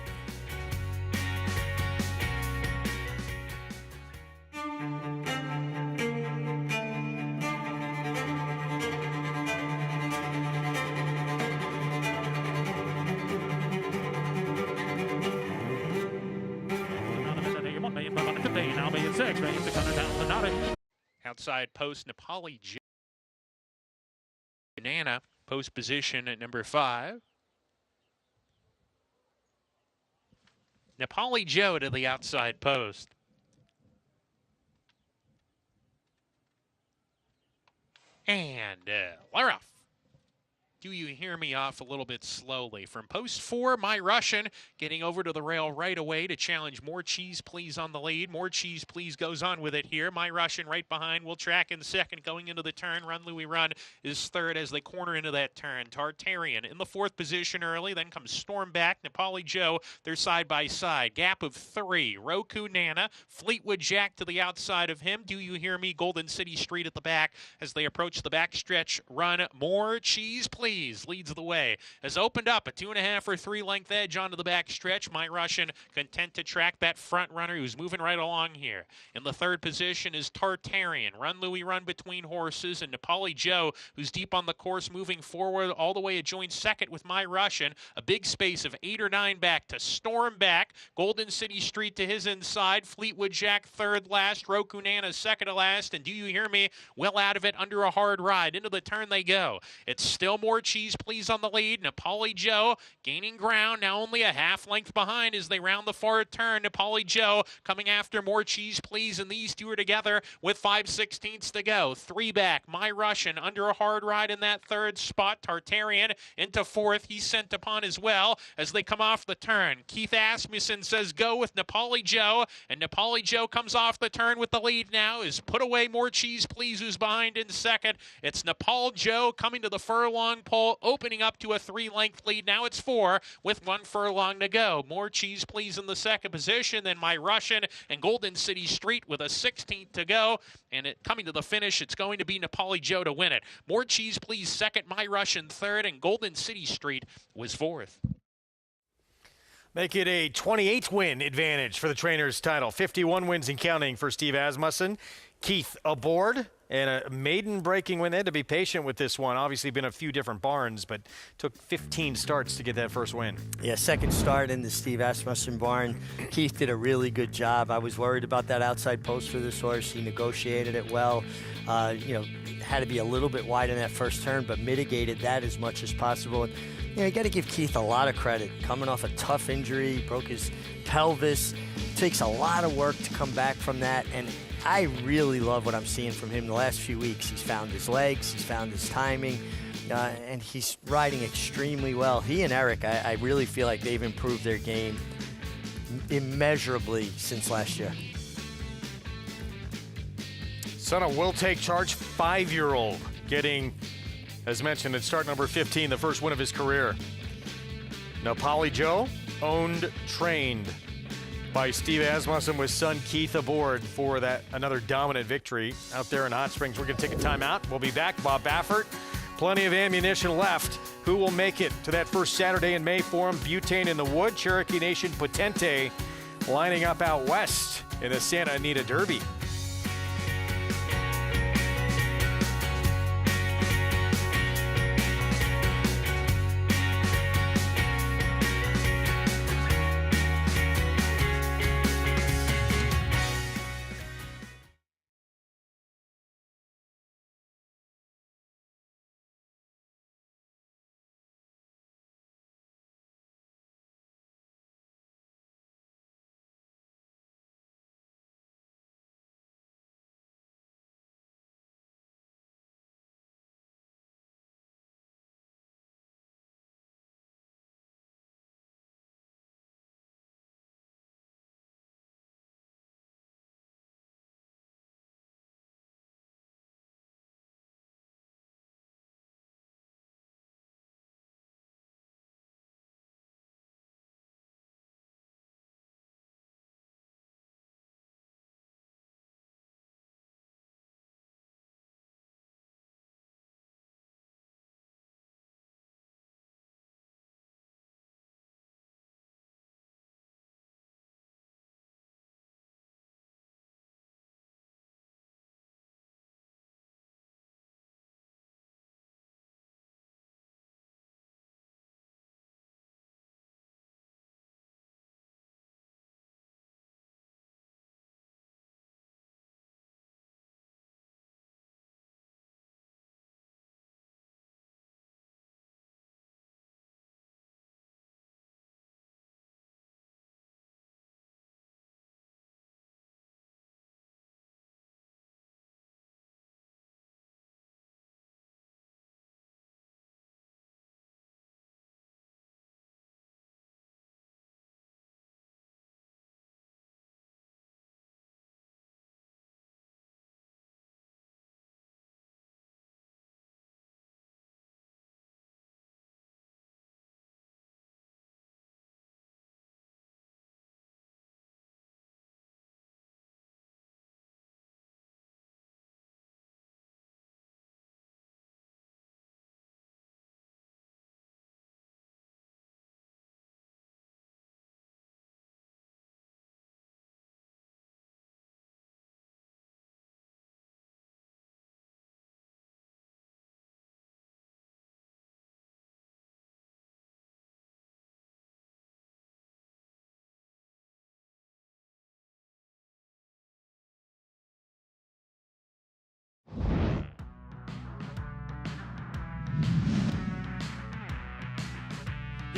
Outside post, Nepali Joe. Banana, post position at number 5. Nepali Joe to the outside post. And we're off. Do you hear me off a little bit slowly? From post 4, My Russian getting over to the rail right away to challenge More Cheese Please on the lead. More Cheese Please goes on with it here. My Russian right behind will track in second going into the turn. Run Louie Run is third as they corner into that turn. Tartarian in the 4th position early. Then comes Storm back. Nepali Joe, they're side by side. Gap of 3. Roku Nana. Fleetwood Jack to the outside of him. Do you hear me? Golden City Street at the back as they approach the backstretch run. More Cheese Please leads the way. Has opened up a 2.5 or 3 length edge onto the back stretch. My Russian content to track that front runner who's moving right along here. In the 3rd position is Tartarian. Run Louie Run between horses, and Nepali Joe, who's deep on the course, moving forward all the way. It joins second with My Russian. A big space of 8 or 9 back to Storm back. Golden City Street to his inside. Fleetwood Jack third last. Roku Nana second to last. And Do You Hear Me? Well out of it under a hard ride. Into the turn they go. It's still More Cheese Please on the lead. Nepali Joe gaining ground, now only a half length behind as they round the far turn. Nepali Joe coming after More Cheese Please, and these two are together with 5/16 to go. 3 back. My Russian under a hard ride in that 3rd spot. Tartarian into 4th. He's sent upon as well as they come off the turn. Keith Asmussen says go with Nepali Joe, and Nepali Joe comes off the turn with the lead now. Is put away More Cheese Please, who's behind in second. It's Nepal Joe coming to the furlong pole, opening up to a 3-length lead. Now it's 4 with 1 furlong to go. More Cheese Please in the 2nd position, then My Russian and Golden City Street with a 16th to go. And it coming to the finish, it's going to be Nepali Joe to win it. More Cheese Please 2nd, My Russian 3rd, and Golden City Street was 4th. Make it a 28 win advantage for the trainer's title. 51 wins and counting for Steve Asmussen. Keith aboard, and a maiden breaking win. They had to be patient with this one. Obviously been a few different barns, but took 15 starts to get that first win. Yeah, second start in the Steve Asmussen barn. Keith did a really good job. I was worried about that outside post for this horse. He negotiated it well. Had to be a little bit wide in that first turn, but mitigated that as much as possible. And, you got to give Keith a lot of credit. Coming off a tough injury, broke his pelvis. Takes a lot of work to come back from that, and I really love what I'm seeing from him the last few weeks. He's found his legs, he's found his timing, and he's riding extremely well. He and Eric, I really feel like they've improved their game immeasurably since last year. Son of Will Take Charge, 5-year-old, getting, as mentioned, at start number 15, the first win of his career. Nepali Joe, owned, trained by Steve Asmussen with son Keith aboard for that another dominant victory out there in Hot Springs. We're going to take a timeout. We'll be back. Bob Baffert, plenty of ammunition left. Who will make it to that first Saturday in May for him? Butane in the Wood, Cherokee Nation Potente lining up out west in the Santa Anita Derby.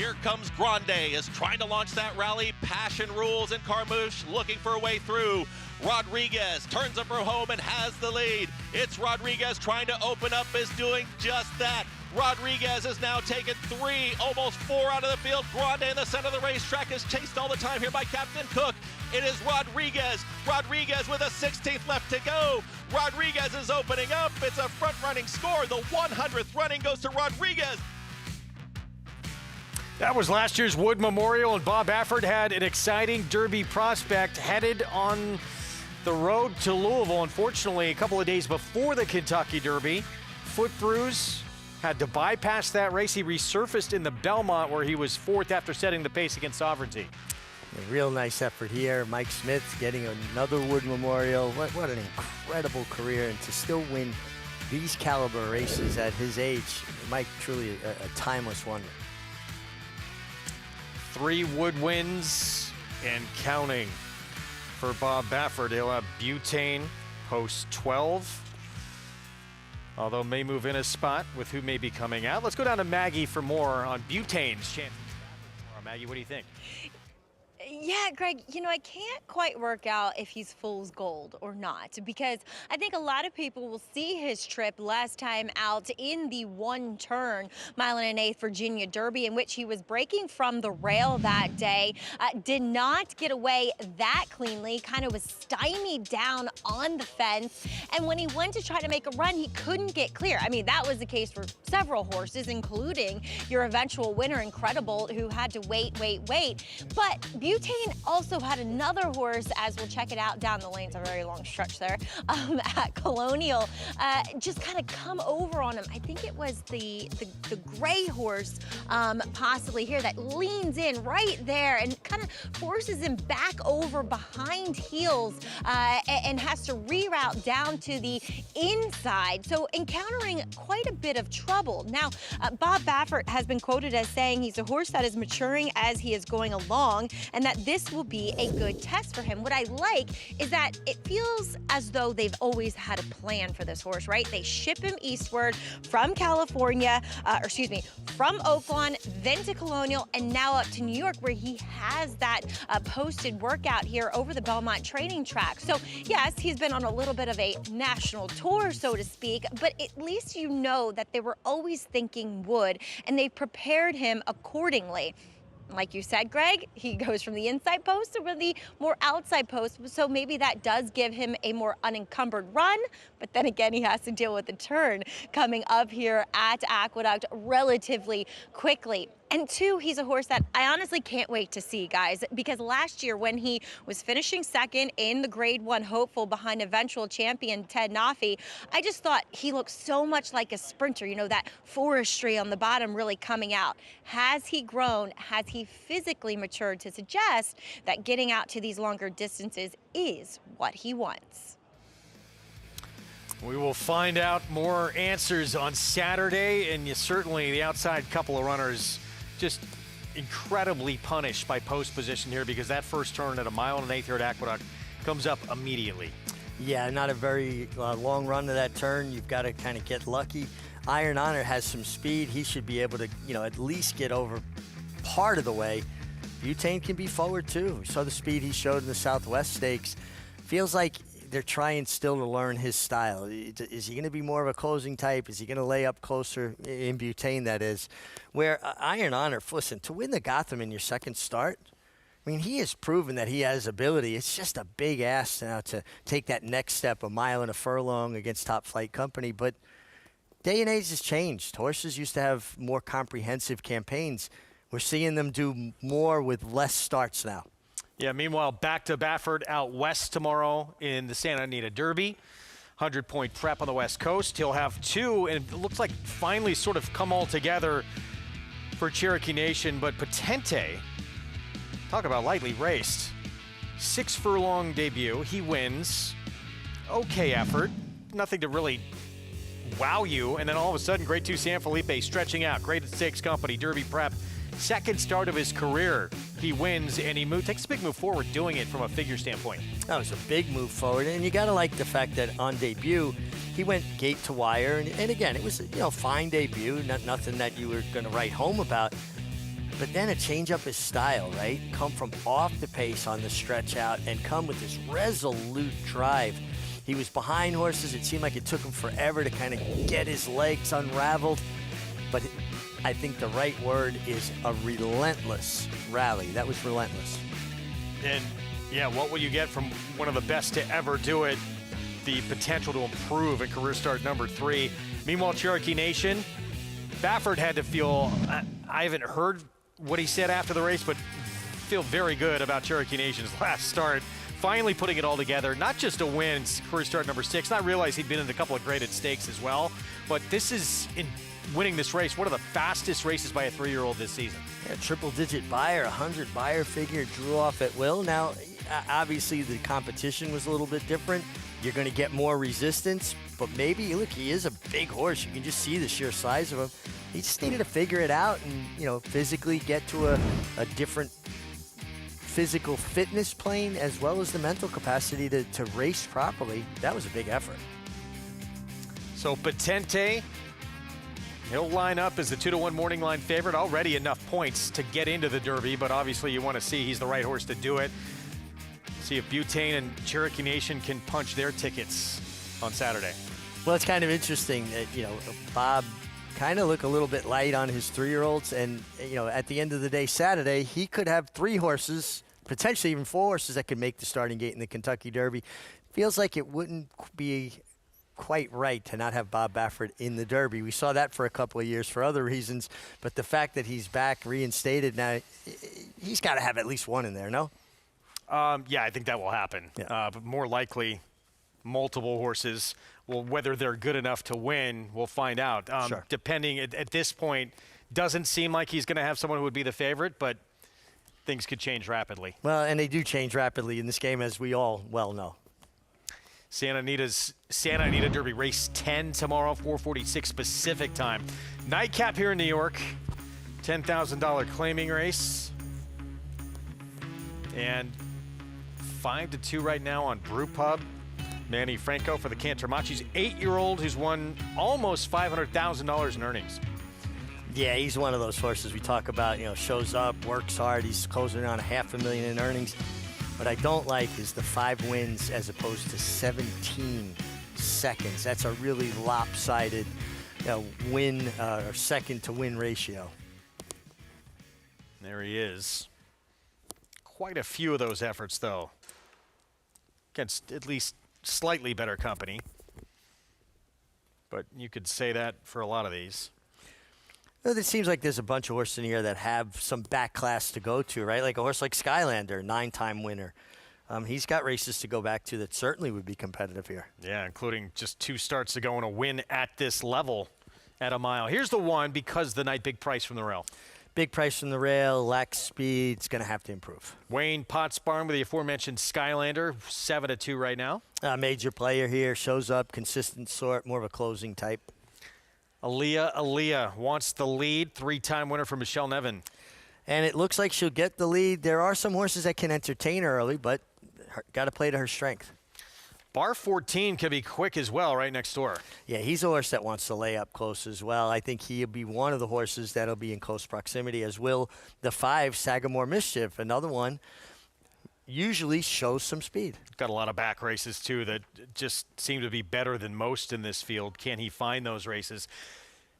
Here comes Grande, is trying to launch that rally. Passion rules, and Carmouche looking for a way through. Rodriguez turns up for home and has the lead. It's Rodriguez trying to open up, is doing just that. Rodriguez has now taken 3, almost 4 out of the field. Grande in the center of the racetrack is chased all the time here by Captain Cook. It is Rodriguez. Rodriguez with a 16th left to go. Rodriguez is opening up. It's a front-running score. The 100th running goes to Rodriguez. That was last year's Wood Memorial, and Bob Baffert had an exciting Derby prospect headed on the road to Louisville. Unfortunately, a couple of days before the Kentucky Derby, foot bruise, had to bypass that race. He resurfaced in the Belmont, where he was 4th after setting the pace against Sovereignty. A real nice effort here. Mike Smith getting another Wood Memorial. What an incredible career, and to still win these caliber races at his age, Mike, truly a timeless wonder. 3 Wood wins and counting for Bob Baffert. He'll have Butane post 12, although may move in a spot with who may be coming out. Let's go down to Maggie for more on Butane's chances. Maggie, what do you think? Yeah, Greg, you know, I can't quite work out if he's fool's gold or not, because I think a lot of people will see his trip last time out in the 1-turn mile and an 1/8 Virginia Derby, in which he was breaking from the rail that day, did not get away that cleanly, kind of was stymied down on the fence, and when he went to try to make a run, he couldn't get clear. I mean, that was the case for several horses, including your eventual winner, Incredible, who had to wait. But Butane also had another horse, as we'll check it out down the lane. It's a very long stretch there, at Colonial, just kind of come over on him. I think it was the gray horse, possibly here, that leans in right there and kind of forces him back over behind heels, and has to reroute down to the inside, so encountering quite a bit of trouble. Now, Bob Baffert has been quoted as saying he's a horse that is maturing as he is going along, and that this will be a good test for him. What I like is that it feels as though they've always had a plan for this horse, right? They ship him eastward from California, from Oaklawn, then to Colonial, and now up to New York, where he has that posted workout here over the Belmont training track. So yes, he's been on a little bit of a national tour, so to speak, but at least you know that they were always thinking Wood, and they prepared him accordingly. Like you said, Greg, he goes from the inside post to the more outside post, so maybe that does give him a more unencumbered run, but then again, he has to deal with the turn coming up here at Aqueduct relatively quickly. And 2, he's a horse that I honestly can't wait to see, guys, because last year when he was finishing 2nd in the Grade 1 hopeful behind eventual champion Ted Nafi, I just thought he looked so much like a sprinter, you know, that forestry on the bottom really coming out. Has he grown? Has he physically matured to suggest that getting out to these longer distances is what he wants? We will find out more answers on Saturday, and certainly the outside couple of runners just incredibly punished by post position here, because that first turn at a mile and an 1/8 here at Aqueduct comes up immediately. Yeah, not a very long run to that turn. You've got to kind of get lucky. Iron Honor has some speed. He should be able to, at least get over part of the way. Butane can be forward too. We saw the speed he showed in the Southwest Stakes. Feels like they're trying still to learn his style. Is he going to be more of a closing type? Is he going to lay up closer in Butane, that is? Where Iron Honor, listen, to win the Gotham in your 2nd start, I mean, he has proven that he has ability. It's just a big ask now to take that next step, a mile and a furlong against Top Flight Company. But day and age has changed. Horses used to have more comprehensive campaigns. We're seeing them do more with less starts now. Yeah, meanwhile, back to Baffert out west tomorrow in the Santa Anita Derby. 100-point prep on the West Coast. He'll have 2, and it looks like finally sort of come all together for Cherokee Nation. But Potente, talk about lightly raced. 6-furlong debut. He wins. Okay effort. Nothing to really wow you. And then all of a sudden, Grade 2 San Felipe stretching out. Graded Stakes Company, Derby prep. 2nd start of his career. He wins, and he takes a big move forward doing it from a figure standpoint. That was a big move forward, and you got to like the fact that on debut, he went gate to wire, and again, it was fine debut, nothing that you were going to write home about. but then a change up his style, right? Come from off the pace on the stretch out and come with this resolute drive. He was behind horses. It seemed like it took him forever to kind of get his legs unraveled. But I think the right word is a relentless rally. That was relentless. And, yeah, what will you get from one of the best to ever do it? The potential to improve at career start number 3. Meanwhile, Cherokee Nation, Baffert had to feel, I haven't heard what he said after the race, but feel very good about Cherokee Nation's last start. Finally putting it all together, not just a win, career start number 6. I realized he'd been in a couple of graded stakes as well, but this is, in winning this race, one of the fastest races by a 3-year-old this season. Yeah, triple-digit buyer, 100 buyer figure, drew off at will. Now, obviously the competition was a little bit different. You're going to get more resistance, but maybe, look, he is a big horse. You can just see the sheer size of him. He just needed to figure it out and, you know, physically get to a different physical fitness plane as well as the mental capacity to race properly. That was a big effort. So Patente, he'll line up as the 2-1 morning line favorite. Already enough points to get into the Derby, but obviously you want to see he's the right horse to do it. See if Butane and Cherokee Nation can punch their tickets on Saturday. Well, it's kind of interesting that, you know, Bob kind of look a little bit light on his 3-year-olds. And, you know, at the end of the day, Saturday, he could have 3 horses, potentially even 4 horses that could make the starting gate in the Kentucky Derby. Feels like it wouldn't be quite right to not have Bob Baffert in the Derby. We saw that for a couple of years for other reasons, but the fact that he's back reinstated now, he's got to have at least one in there, no? Yeah, I think that will happen. Yeah. But more likely, multiple horses. Well, whether they're good enough to win, we'll find out. Sure. Depending, at this point, doesn't seem like he's going to have someone who would be the favorite, but things could change rapidly. Well, and they do change rapidly in this game, as we all well know. Santa Anita Derby race 10 tomorrow, 4:46 Pacific time. Nightcap here in New York, $10,000 claiming race. And 5-2 right now on Brew Pub. Manny Franco for the Cantermachis, 8-year-old who's won almost $500,000 in earnings. Yeah, he's one of those horses we talk about, you know, shows up, works hard. He's closing on $500,000 in earnings. What I don't like is the 5 wins as opposed to 17 seconds. That's a really lopsided win or second to win ratio. There he is. Quite a few of those efforts, though, against at least slightly better company. But you could say that for a lot of these. Well, it seems like there's a bunch of horses in here that have some back class to go to, right? Like a horse like Skylander, 9-time winner. He's got races to go back to that certainly would be competitive here. Yeah, including just 2 starts to go and a win at this level at a mile. Here's the one because the night, big price from the rail. Big price from the rail, lacks speed. It's going to have to improve. Wayne Pottsbarn with the aforementioned Skylander, 7-2 right now. Major player here, shows up, consistent sort, more of a closing type. Aaliyah wants the lead, 3-time winner for Michelle Nevin. And it looks like she'll get the lead. There are some horses that can entertain her early, but got to play to her strength. Bar 14 can be quick as well, right next door. Yeah, he's a horse that wants to lay up close as well. I think he'll be one of the horses that'll be in close proximity, as will the 5, Sagamore Mischief, another one. Usually shows some speed. Got a lot of back races, too, that just seem to be better than most in this field. Can he find those races?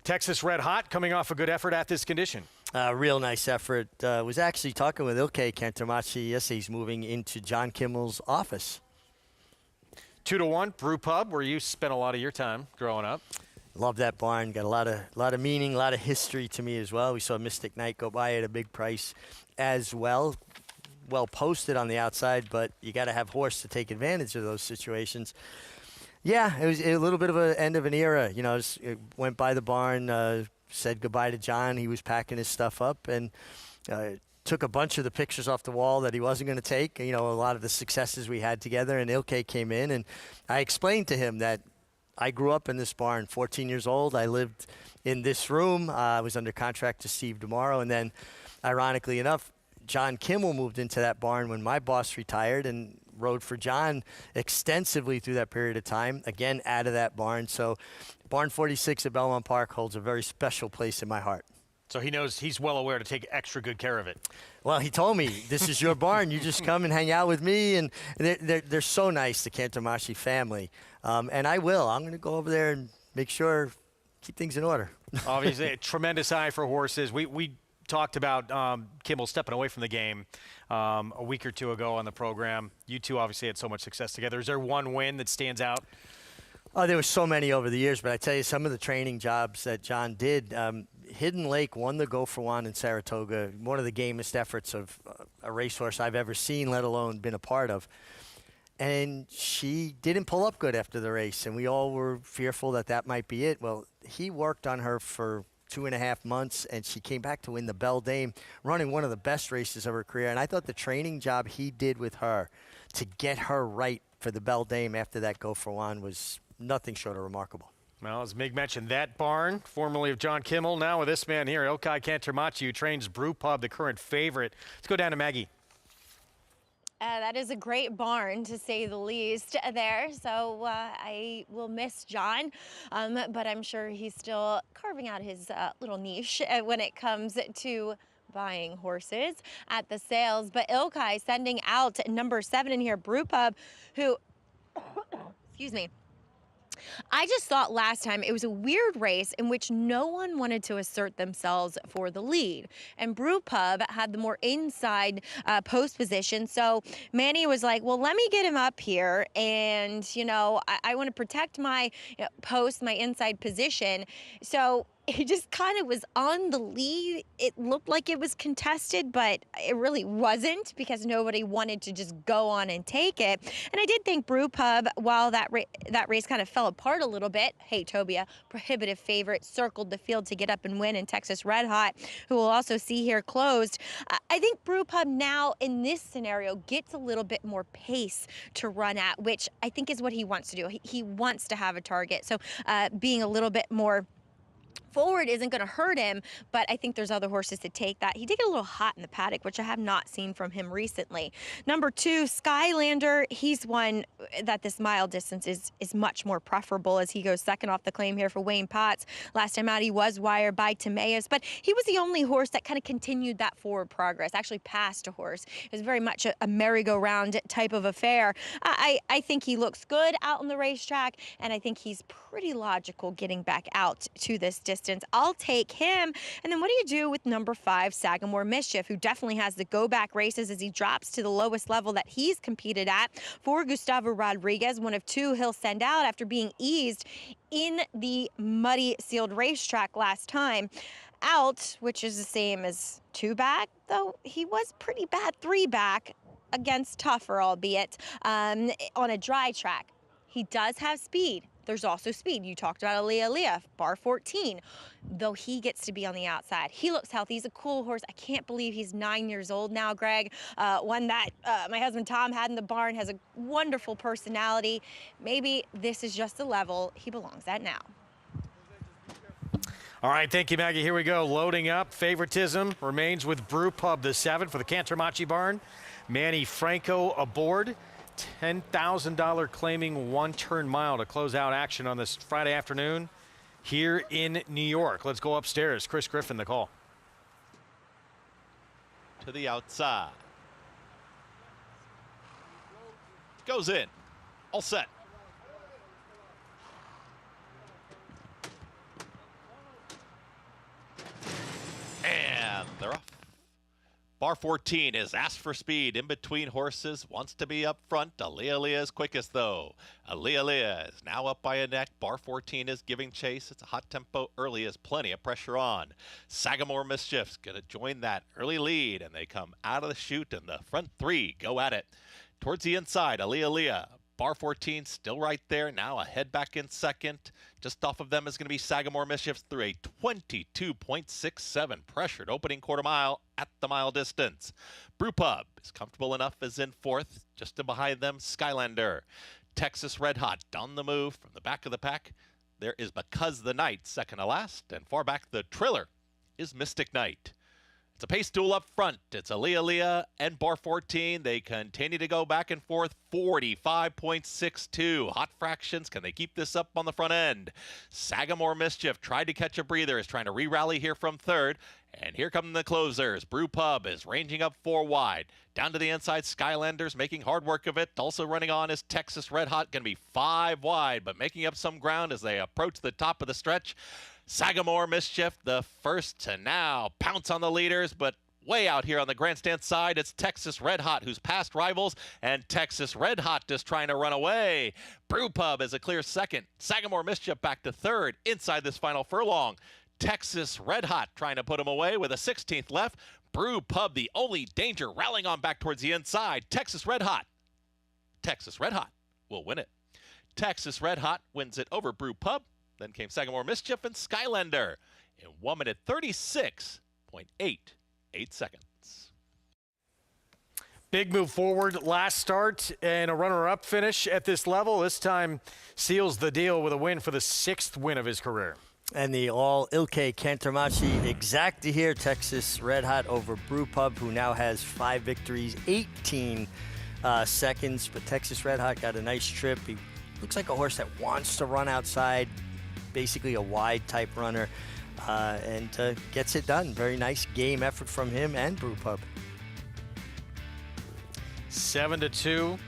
Texas Red Hot coming off a good effort at this condition. Real nice effort. Was actually talking with Ilke Cantermachi yesterday. He's moving into John Kimmel's office. 2-1, Brew Pub, where you spent a lot of your time growing up. Love that barn. Got a lot of meaning, a lot of history to me as well. We saw Mystic Knight go by at a big price as well. Well posted on the outside, but you got to have horse to take advantage of those situations. Yeah, it was a little bit of an end of an era. You know, it went by the barn, said goodbye to John. He was packing his stuff up and took a bunch of the pictures off the wall that he wasn't going to take. You know, a lot of the successes we had together. And Ilke came in, and I explained to him that I grew up in this barn, 14 years old. I lived in this room. I was under contract to Steve Demaro, and then, ironically enough, John Kimmel moved into that barn when my boss retired and rode for John extensively through that period of time, again, out of that barn. So barn 46 at Belmont Park holds a very special place in my heart. So he knows, he's well aware to take extra good care of it. Well, he told me, this is your barn. You just come and hang out with me. And they're so nice, the Cantermachi family. And I will. I'm going to go over there and make sure, keep things in order. Obviously, a tremendous eye for horses. We talked about Kimmel stepping away from the game a week or two ago on the program. You two obviously had so much success together. Is there one win that stands out? Oh, there were so many over the years, but I tell you, some of the training jobs that John did, Hidden Lake won the Go for One in Saratoga, one of the gamest efforts of a racehorse I've ever seen, let alone been a part of. And she didn't pull up good after the race, and we all were fearful that that might be it. Well, he worked on her for 2.5 months, and she came back to win the Belle Dame, running one of the best races of her career. And I thought the training job he did with her to get her right for the Belle Dame after that Go for One was nothing short of remarkable. Well, as Mig mentioned, that barn, formerly of John Kimmel, now with this man here, Ilkay Cantermachi, who trains Brew Pub, the current favorite. Let's go down to Maggie. That is a great barn, to say the least, there. So I will miss John, but I'm sure he's still carving out his little niche when it comes to buying horses at the sales. But Ilkay sending out number 7 in here, Brew Pub, who, excuse me, I just thought last time it was a weird race in which no one wanted to assert themselves for the lead. And Brew Pub had the more inside post position. So Manny was like, well, let me get him up here. And, you know, I want to protect my post, my inside position. So he just kind of was on the lead. It looked like it was contested, but it really wasn't, because nobody wanted to just go on and take it. And I did think Brew Pub, while that race kind of fell apart a little bit, hey, Tobia, prohibitive favorite, circled the field to get up and win in Texas Red Hot, who we'll also see here closed. I think Brew Pub now in this scenario gets a little bit more pace to run at, which I think is what he wants to do. He wants to have a target. So being a little bit more forward isn't going to hurt him, but I think there's other horses that take that. He did get a little hot in the paddock, which I have not seen from him recently. Number 2, Skylander. He's one that this mile distance is much more preferable, as he goes second off the claim here for Wayne Potts. Last time out, he was wired by Timaeus, but he was the only horse that kind of continued that forward progress, actually passed a horse. It was very much a merry-go-round type of affair. I think he looks good out on the racetrack, and I think he's pretty logical getting back out to this distance. I'll take him. And then what do you do with number 5, Sagamore Mischief, who definitely has the go-back races as he drops to the lowest level that he's competed at for Gustavo Rodriguez, one of 2 he'll send out after being eased in the muddy sealed racetrack last time out, which is the same as 2 back, though he was pretty bad 3 back against tougher, albeit, on a dry track. He does have speed. There's also speed. You talked about Aaliyah, bar 14, though he gets to be on the outside. He looks healthy. He's a cool horse. I can't believe he's 9 years old now, Greg. One that my husband Tom had in the barn, has a wonderful personality. Maybe this is just the level he belongs at now. All right, thank you, Maggie. Here we go. Loading up. Favoritism remains with Brew Pub, the 7 for the Cantermachi barn. Manny Franco aboard. $10,000 claiming 1-turn mile to close out action on this Friday afternoon here in New York. Let's go upstairs. Chris Griffin, the call. To the outside. Goes in. All set. And they're off. Bar 14 is asked for speed in between horses, wants to be up front. Aaliyah is quickest, though. Aaliyah is now up by a neck. Bar 14 is giving chase. It's a hot tempo early, as plenty of pressure on. Sagamore Mischief's going to join that early lead, and they come out of the chute, and the front 3 go at it. Towards the inside, Aaliyah. Bar 14 still right there, now a head back in second. Just off of them is going to be Sagamore Mischief through a 22.67 pressured opening quarter mile at the mile distance. Brew Pub is comfortable enough as in 4th. Just in behind them, Skylander. Texas Red Hot on the move from the back of the pack. There is Because the Night, second to last. And far back, the Triller is Mystic Knight. It's a pace duel up front. It's Aaliyah and Bar 14. They continue to go back and forth. 45.62. Hot fractions. Can they keep this up on the front end? Sagamore Mischief tried to catch a breather. Is trying to re-rally here from 3rd. And here come the closers. Brew Pub is ranging up 4 wide. Down to the inside, Skylanders making hard work of it. Also running on is Texas Red Hot, going to be 5 wide, but making up some ground as they approach the top of the stretch. Sagamore Mischief, the first to now pounce on the leaders, but way out here on the grandstand side, it's Texas Red Hot, who's past rivals, and Texas Red Hot just trying to run away. Brew Pub is a clear second. Sagamore Mischief back to third inside this final furlong. Texas Red Hot trying to put him away with a 16th left. Brew Pub, the only danger, rallying on back towards the inside. Texas Red Hot will win it. Texas Red Hot wins it over Brew Pub. Then came Sagamore Mischief and Skylander in 1 minute 36.88 seconds. Big move forward last start and a runner-up finish at this level. This time seals the deal with a win for the 6th win of his career. And the all Ilke Cantermachi exacta here, Texas Red Hot over Brew Pub, who now has 5 victories, 18 seconds. But Texas Red Hot got a nice trip. He looks like a horse that wants to run outside, basically a wide type runner, and gets it done. Very nice game effort from him and Brew Pub. 7-2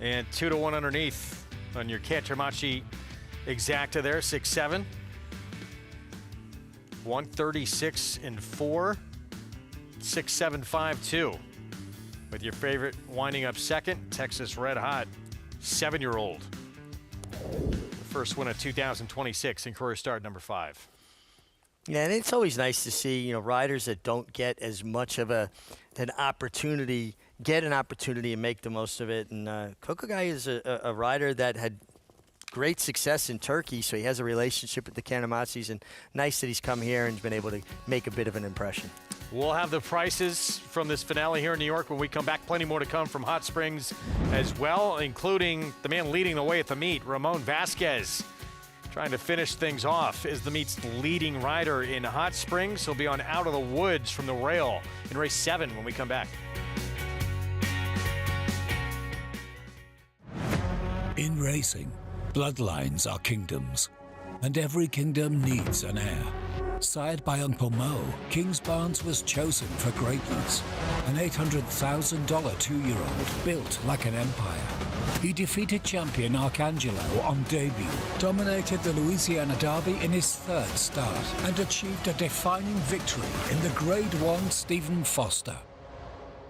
and 2-1 underneath on your Cantermachi exacta there, 6-7. 136-4, 6-7-5-2. With your favorite winding up second, Texas Red Hot, 7-year-old. The first win of 2026 in career start number 5. Yeah, and it's always nice to see, riders that don't get as much of an opportunity, get an opportunity and make the most of it. And Kokogai is a rider that had great success in Turkey, so he has a relationship with the Cantermachis, and nice that he's come here and been able to make a bit of an impression. We'll have the prices from this finale here in New York when we come back. Plenty more to come from Hot Springs as well, including the man leading the way at the meet, Ramon Vasquez, trying to finish things off as the meet's leading rider in Hot Springs. He'll be on Out of the Woods from the rail in race 7 when we come back. In racing, bloodlines are kingdoms, and every kingdom needs an heir. Sired by Uncle Mo, Kings Barnes was chosen for greatness. An $800,000 2-year-old built like an empire. He defeated champion Arcangelo on debut, dominated the Louisiana Derby in his 3rd start, and achieved a defining victory in the Grade 1 Stephen Foster.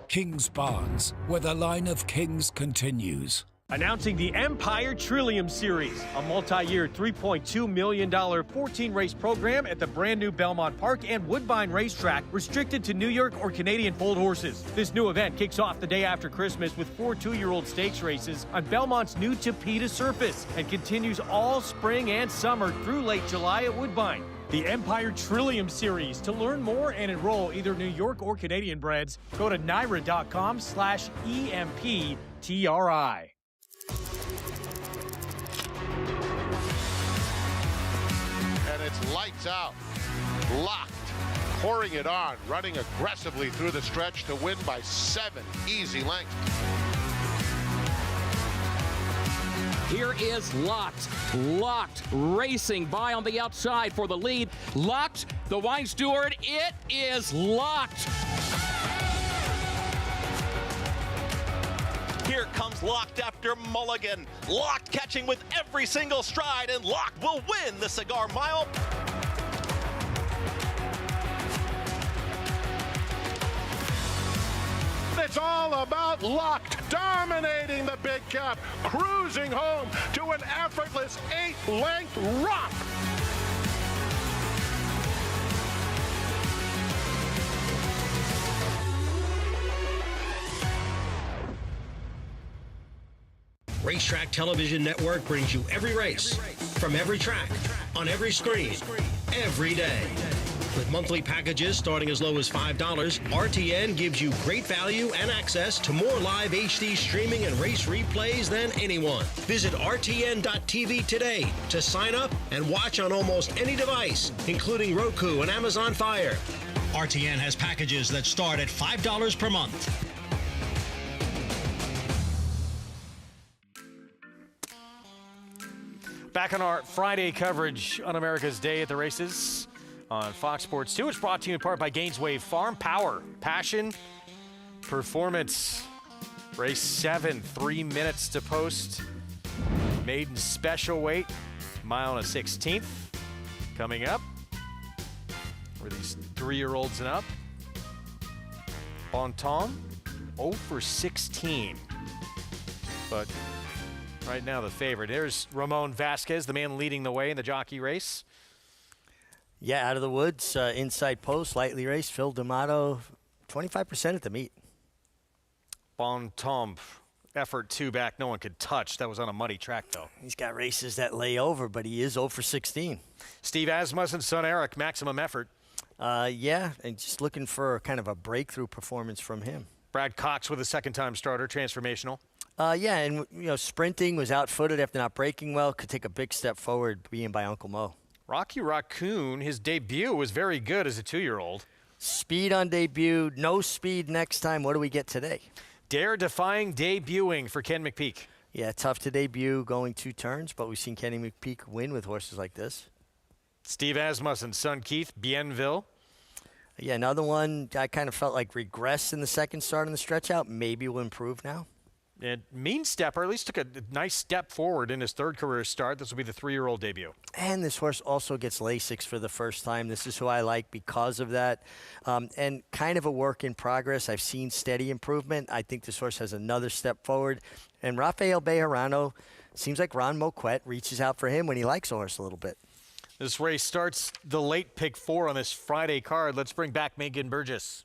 Kings Barnes, where the line of kings continues. Announcing the Empire Trillium Series, a multi-year $3.2 million 14-race program at the brand new Belmont Park and Woodbine Racetrack, restricted to New York or Canadian foaled horses. This new event kicks off the day after Christmas with 4 2-year-old stakes races on Belmont's new Tapeta surface and continues all spring and summer through late July at Woodbine. The Empire Trillium Series. To learn more and enroll either New York or Canadian breds, go to NYRA.com/EMPTRI. And it's lights out, locked, pouring it on, running aggressively through the stretch to win by 7 easy lengths. Here is Locked. Locked racing by on the outside for the lead. Locked, the wine steward, it is Locked. Here comes Locked after Mulligan. Locked catching with every single stride, and Locked will win the Cigar Mile. It's all about Locked, dominating the big cap, cruising home to an effortless 8-length romp. Racetrack Television Network brings you every race, from every track, on every screen, every day. With monthly packages starting as low as $5, RTN gives you great value and access to more live HD streaming and race replays than anyone. Visit RTN.tv today to sign up and watch on almost any device, including Roku and Amazon Fire. RTN has packages that start at $5 per month. Back on our Friday coverage on America's Day at the Races. on Fox Sports 2. It's brought to you in part by Gainesway Farm. Power, passion, performance. Race 7, 3 minutes to post. Maiden special weight, mile and a 16th. Coming up for these 3-year-olds and up. Bon Tom, 0 for 16. But right now the favorite. There's Ramon Vasquez, the man leading the way in the jockey race. Yeah, out of the woods, inside post, lightly raced. Phil D'Amato, 25% at the meet. Bon Tom, effort 2 back, no one could touch. That was on a muddy track, though. He's got races that lay over, but he is 0 for 16. Steve Asmussen's son Eric, maximum effort. Yeah, and just looking for kind of a breakthrough performance from him. Brad Cox with a second-time starter, transformational. Yeah, and sprinting, was outfooted after not breaking well, could take a big step forward being by Uncle Mo. Rocky Raccoon, his debut was very good as a 2-year-old. Speed on debut, no speed next time. What do we get today? Dare-defying debuting for Ken McPeak. Yeah, tough to debut going 2 turns, but we've seen Kenny McPeak win with horses like this. Steve Asmussen's son Keith, Bienville. Yeah, another one I kind of felt like regressed in the second start in the stretch out. Maybe will improve now. And Mean Stepper at least took a nice step forward in his 3rd career start. This will be the 3-year-old debut. And this horse also gets Lasix for the first time. This is who I like because of that. And kind of a work in progress. I've seen steady improvement. I think this horse has another step forward. And Rafael Bejarano, seems like Ron Moquette reaches out for him when he likes a horse a little bit. This race starts the late pick 4 on this Friday card. Let's bring back Megan Burgess.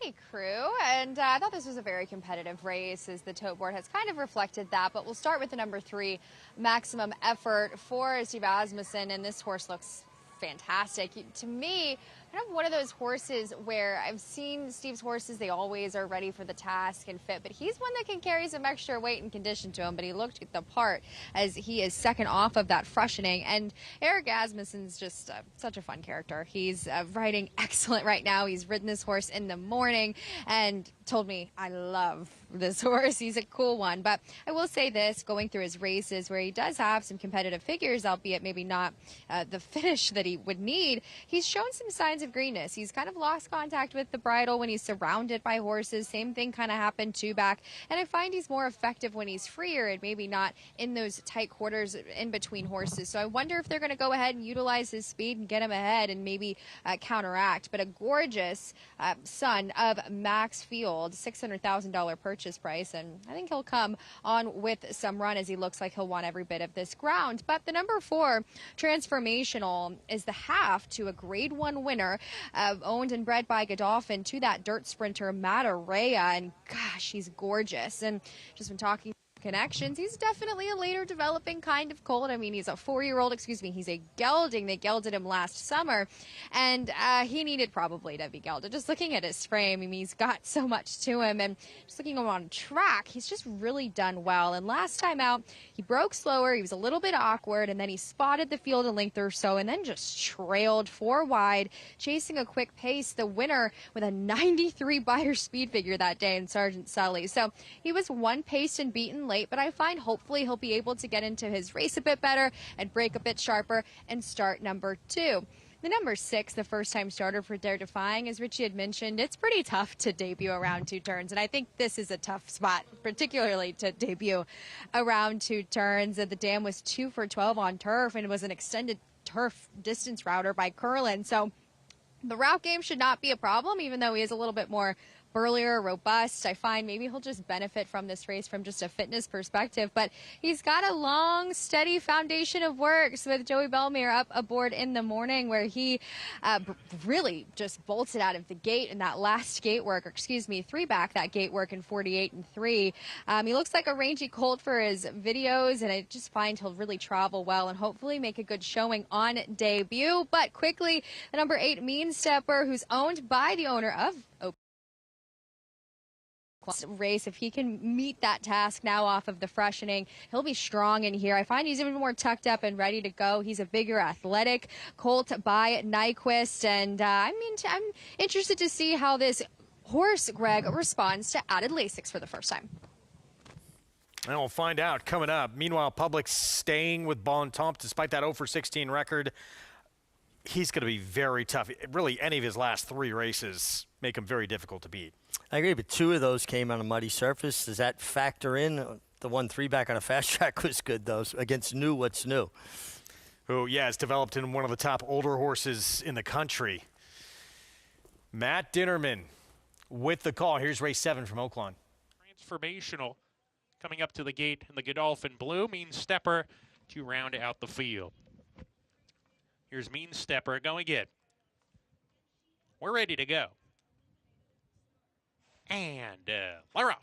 Hey, crew, and I thought this was a very competitive race as the tote board has kind of reflected that, but we'll start with the number 3, maximum effort for Steve Asmussen, and this horse looks fantastic. To me, kind of one of those horses where I've seen Steve's horses, they always are ready for the task and fit, but he's one that can carry some extra weight and condition to him, but he looked the part as he is second off of that freshening. And Eric Asmussen's just such a fun character. He's riding excellent right now. He's ridden this horse in the morning and told me, I love this horse. He's a cool one. But I will say this, going through his races where he does have some competitive figures, albeit maybe not the finish that he would need, he's shown some signs of greenness. He's kind of lost contact with the bridle when he's surrounded by horses. Same thing kind of happened 2 back. And I find he's more effective when he's freer and maybe not in those tight quarters in between horses. So I wonder if they're going to go ahead and utilize his speed and get him ahead and maybe counteract. But a gorgeous son of Max Field, $600,000 purchase price. And I think he'll come on with some run as he looks like he'll want every bit of this ground. But the number 4, transformational, is the half to a grade 1 winner, owned and bred by Godolphin to that dirt sprinter Matareya, and gosh, he's gorgeous. And just been talking connections, he's definitely a later developing kind of colt. I mean, he's a 4-year-old, he's a gelding. They gelded him last summer, and he needed probably to be gelded. Just looking at his frame, I mean, he's got so much to him, and just looking at him on track, he's just really done well. And last time out, he broke slower, he was a little bit awkward, and then he spotted the field a length or so, and then just trailed 4 wide, chasing a quick pace. The winner with a 93 Beyer speed figure that day in Sergeant Sully. So he was 1 paced and beaten late, but I find hopefully he'll be able to get into his race a bit better and break a bit sharper and start number 2. The number 6, the first-time starter for Dare Defying, as Richie had mentioned, it's pretty tough to debut around 2 turns, and I think this is a tough spot, particularly to debut around 2 turns. The dam was 2 for 12 on turf, and it was an extended turf distance router by Curlin, so the route game should not be a problem, even though he is a little bit more burlier, robust. I find maybe he'll just benefit from this race from just a fitness perspective, but he's got a long, steady foundation of works with Joey Bellemere up aboard in the morning, where he really just bolted out of the gate in that last gate work, or excuse me, 3 back that gate work in 48 and 3. He looks like a rangy colt for his videos, and I just find he'll really travel well and hopefully make a good showing on debut. But quickly, the number 8, Mean Stepper, who's owned by the owner of race. If he can meet that task now off of the freshening, he'll be strong in here. I find he's even more tucked up and ready to go. He's a bigger athletic colt by Nyquist, and I'm interested to see how this horse, Greg, responds to added Lasix for the first time. And we'll find out coming up. Meanwhile, Public staying with Bon Temps despite that 0 for 16 record. he's going to be very tough. Really, any of his last 3 races make him very difficult to beat. I agree, but 2 of those came on a muddy surface. Does that factor in? The 1-3 back on a fast track was good, though, against what's new. Who, yeah, it's developed in one of the top older horses in the country. Matt Dinnerman with the call. Here's race 7 from Oaklawn. Transformational coming up to the gate in the Godolphin blue. Mean Stepper to round out the field. Here's Mean Stepper going in. We're ready to go. And we're off.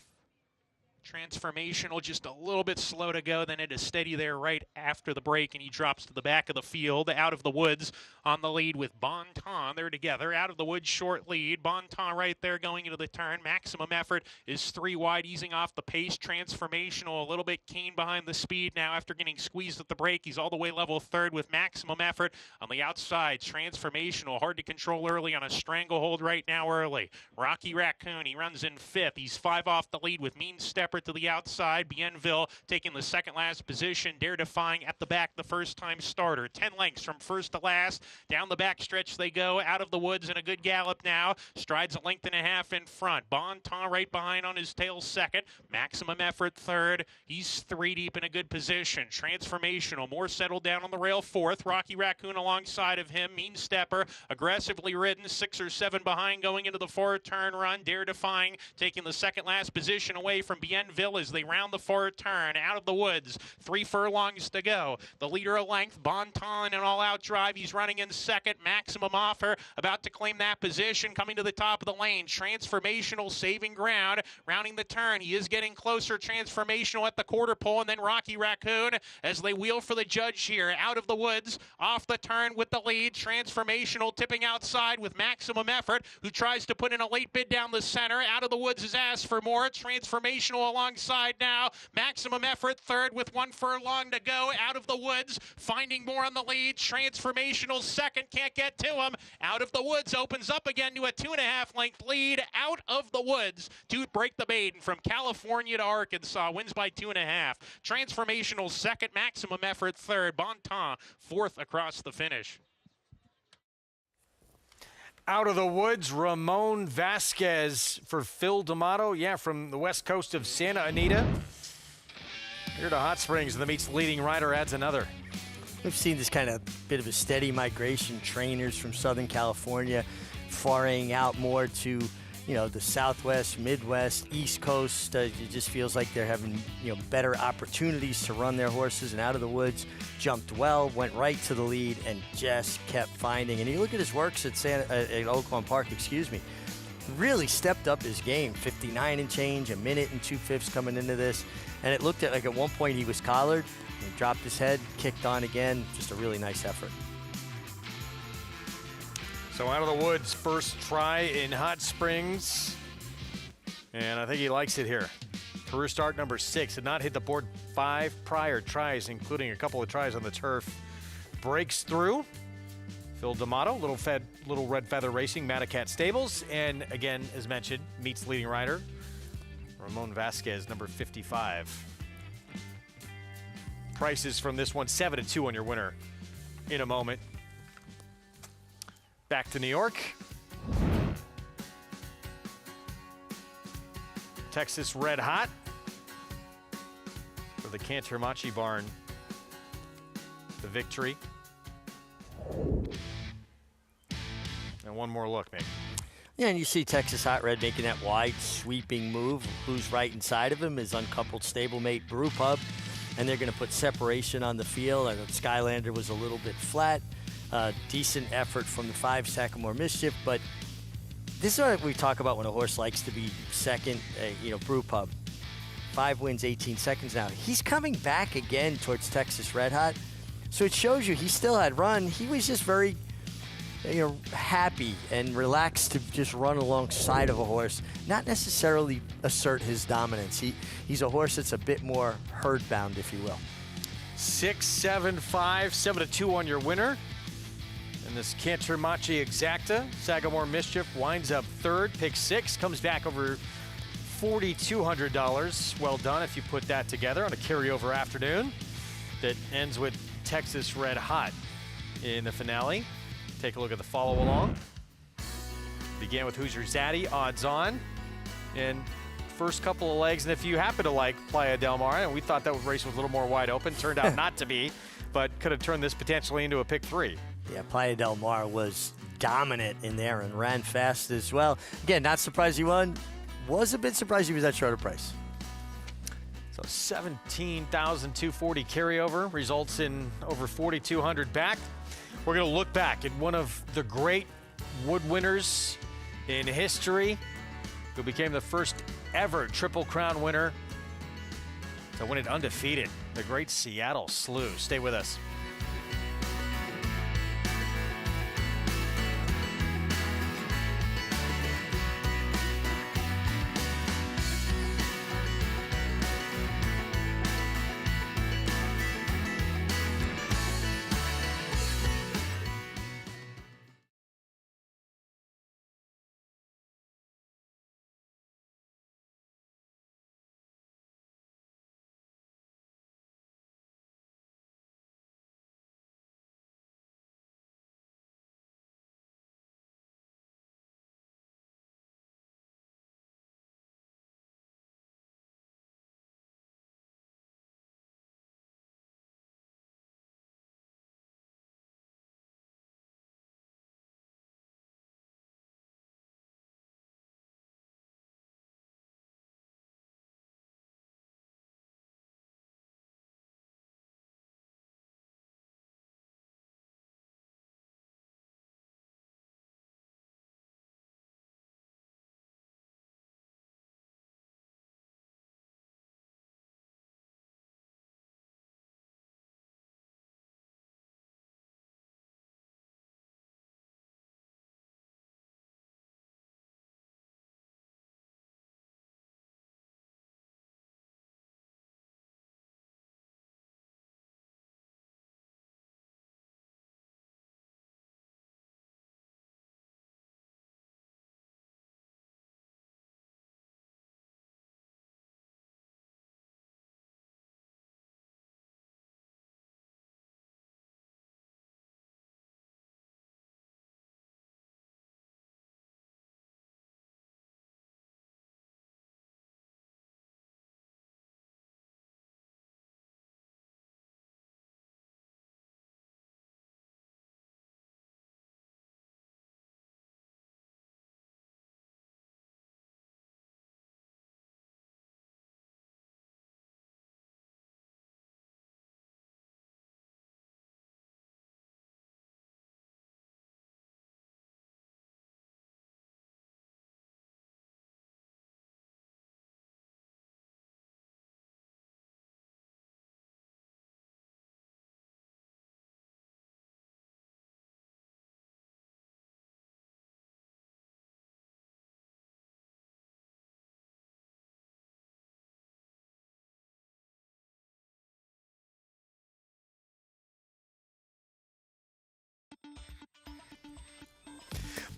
Transformational, just a little bit slow to go, then it is steady there right after the break, and he drops to the back of the field, out of the woods on the lead with Bonton. They're together, out of the woods, short lead. Bonton right there going into the turn. Maximum Effort is 3 wide, easing off the pace. Transformational, a little bit keen behind the speed now after getting squeezed at the break. He's all the way level 3rd with Maximum Effort on the outside. Transformational, hard to control early on a stranglehold right now early. Rocky Raccoon, he runs in 5th. He's 5 off the lead with Mean Stepper to the outside. Bienville taking the second last position. Dare Defying at the back, the first time starter. 10 lengths from first to last. Down the back stretch they go, out of the woods in a good gallop now. Strides 1.5 lengths in front. Bonton right behind on his tail second. Maximum Effort 3rd. He's 3 deep in a good position. Transformational, more settled down on the rail 4th. Rocky Raccoon alongside of him. Mean Stepper aggressively ridden, 6 or 7 behind going into the 4-turn run. Dare Defying taking the second last position away from Bienville as they round the 4-turn, out of the woods. 3 furlongs to go. The leader a length, Bonton, an all-out drive. He's running in second. Maximum Offer about to claim that position, coming to the top of the lane. Transformational saving ground, rounding the turn. He is getting closer. Transformational at the quarter pole, and then Rocky Raccoon as they wheel for the judge here. Out of the woods, off the turn with the lead. Transformational tipping outside with Maximum Effort, who tries to put in a late bid down the center. Out of the woods is asked for more. Transformational alongside now. Maximum Effort 3rd with 1 furlong to go. Out of the woods, finding more on the lead. Transformational 2nd, can't get to him. Out of the woods opens up again to a 2.5 length lead. Out of the woods to break the maiden from California to Arkansas. Wins by 2.5. Transformational 2nd, Maximum Effort 3rd. Bonton 4th across the finish. Out of the woods, Ramon Vasquez for Phil D'Amato. Yeah, from the west coast of Santa Anita. Here to Hot Springs, the meets leading rider adds another. We've seen this kind of bit of a steady migration. Trainers from Southern California foraying out more to, the Southwest, Midwest, East Coast. It just feels like they're having, better opportunities to run their horses. And Out of the Woods jumped well, went right to the lead, and just kept finding. And you look at his works at Oaklawn Park, really stepped up his game. 59 and change, 1 minute and 2/5 coming into this. And it looked like at one point he was collared. He dropped his head, kicked on again. Just a really nice effort. So Out of the Woods, first try in Hot Springs. And I think he likes it here. Career start number 6. Had not hit the board 5 prior tries, including a couple of tries on the turf. Breaks through. Phil D'Amato, Little Red Feather Racing, Matacat Stables. And again, as mentioned, meets leading rider Ramon Vasquez, number 55. Prices from this one, 7-2 on your winner in a moment. Back to New York. Texas Red Hot for the Cantermachi barn. The victory. And one more look, maybe. Yeah, and you see Texas Hot Red making that wide sweeping move. Who's right inside of him is uncoupled stablemate Brew Pub, and they're going to put separation on the field. I thought Skylander was a little bit flat. Decent effort from the 5 Sagamore Mischief, but this is what we talk about when a horse likes to be second. Brew Pub, 5 wins, 18 seconds now. He's coming back again towards Texas Red Hot, so it shows you he still had run. He was just very, happy and relaxed to just run alongside of a horse, not necessarily assert his dominance. He's a horse that's a bit more herd-bound, if you will. 6, 7, 5, 7-2 on your winner. And this Cantermachi Exacta, Sagamore Mischief winds up 3rd, pick 6, comes back over $4,200. Well done if you put that together on a carryover afternoon that ends with Texas Red Hot in the finale. Take a look at the follow along. Began with Who's Your Zaddy, odds on. And first couple of legs, and if you happen to like Playa del Mar, and we thought that race was a little more wide open, turned out not to be, but could have turned this potentially into a pick 3. Yeah, Playa del Mar was dominant in there and ran fast as well. Again, not surprised he won. Was a bit surprised he was at shorter price. So 17,240 carryover results in over 4,200 back. We're going to look back at one of the great Wood winners in history, who became the first ever Triple Crown winner to win it undefeated, the great Seattle Slew. Stay with us.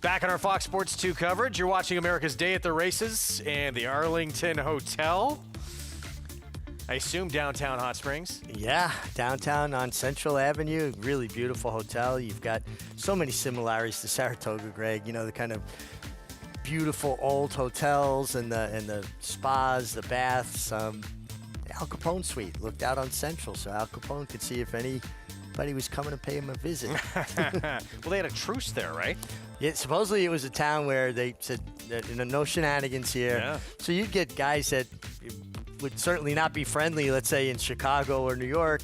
Back on our Fox Sports 2 coverage, you're watching America's Day at the Races and the Arlington Hotel. I assume downtown Hot Springs. Yeah, downtown on Central Avenue, really beautiful hotel. You've got so many similarities to Saratoga, Greg. You know, the kind of beautiful old hotels and the spas, the baths. The Al Capone suite looked out on Central, so Al Capone could see if anybody was coming to pay him a visit. Well, they had a truce there, right? Yeah, supposedly it was a town where they said no shenanigans here. Yeah. So you'd get guys that would certainly not be friendly, let's say in Chicago or New York,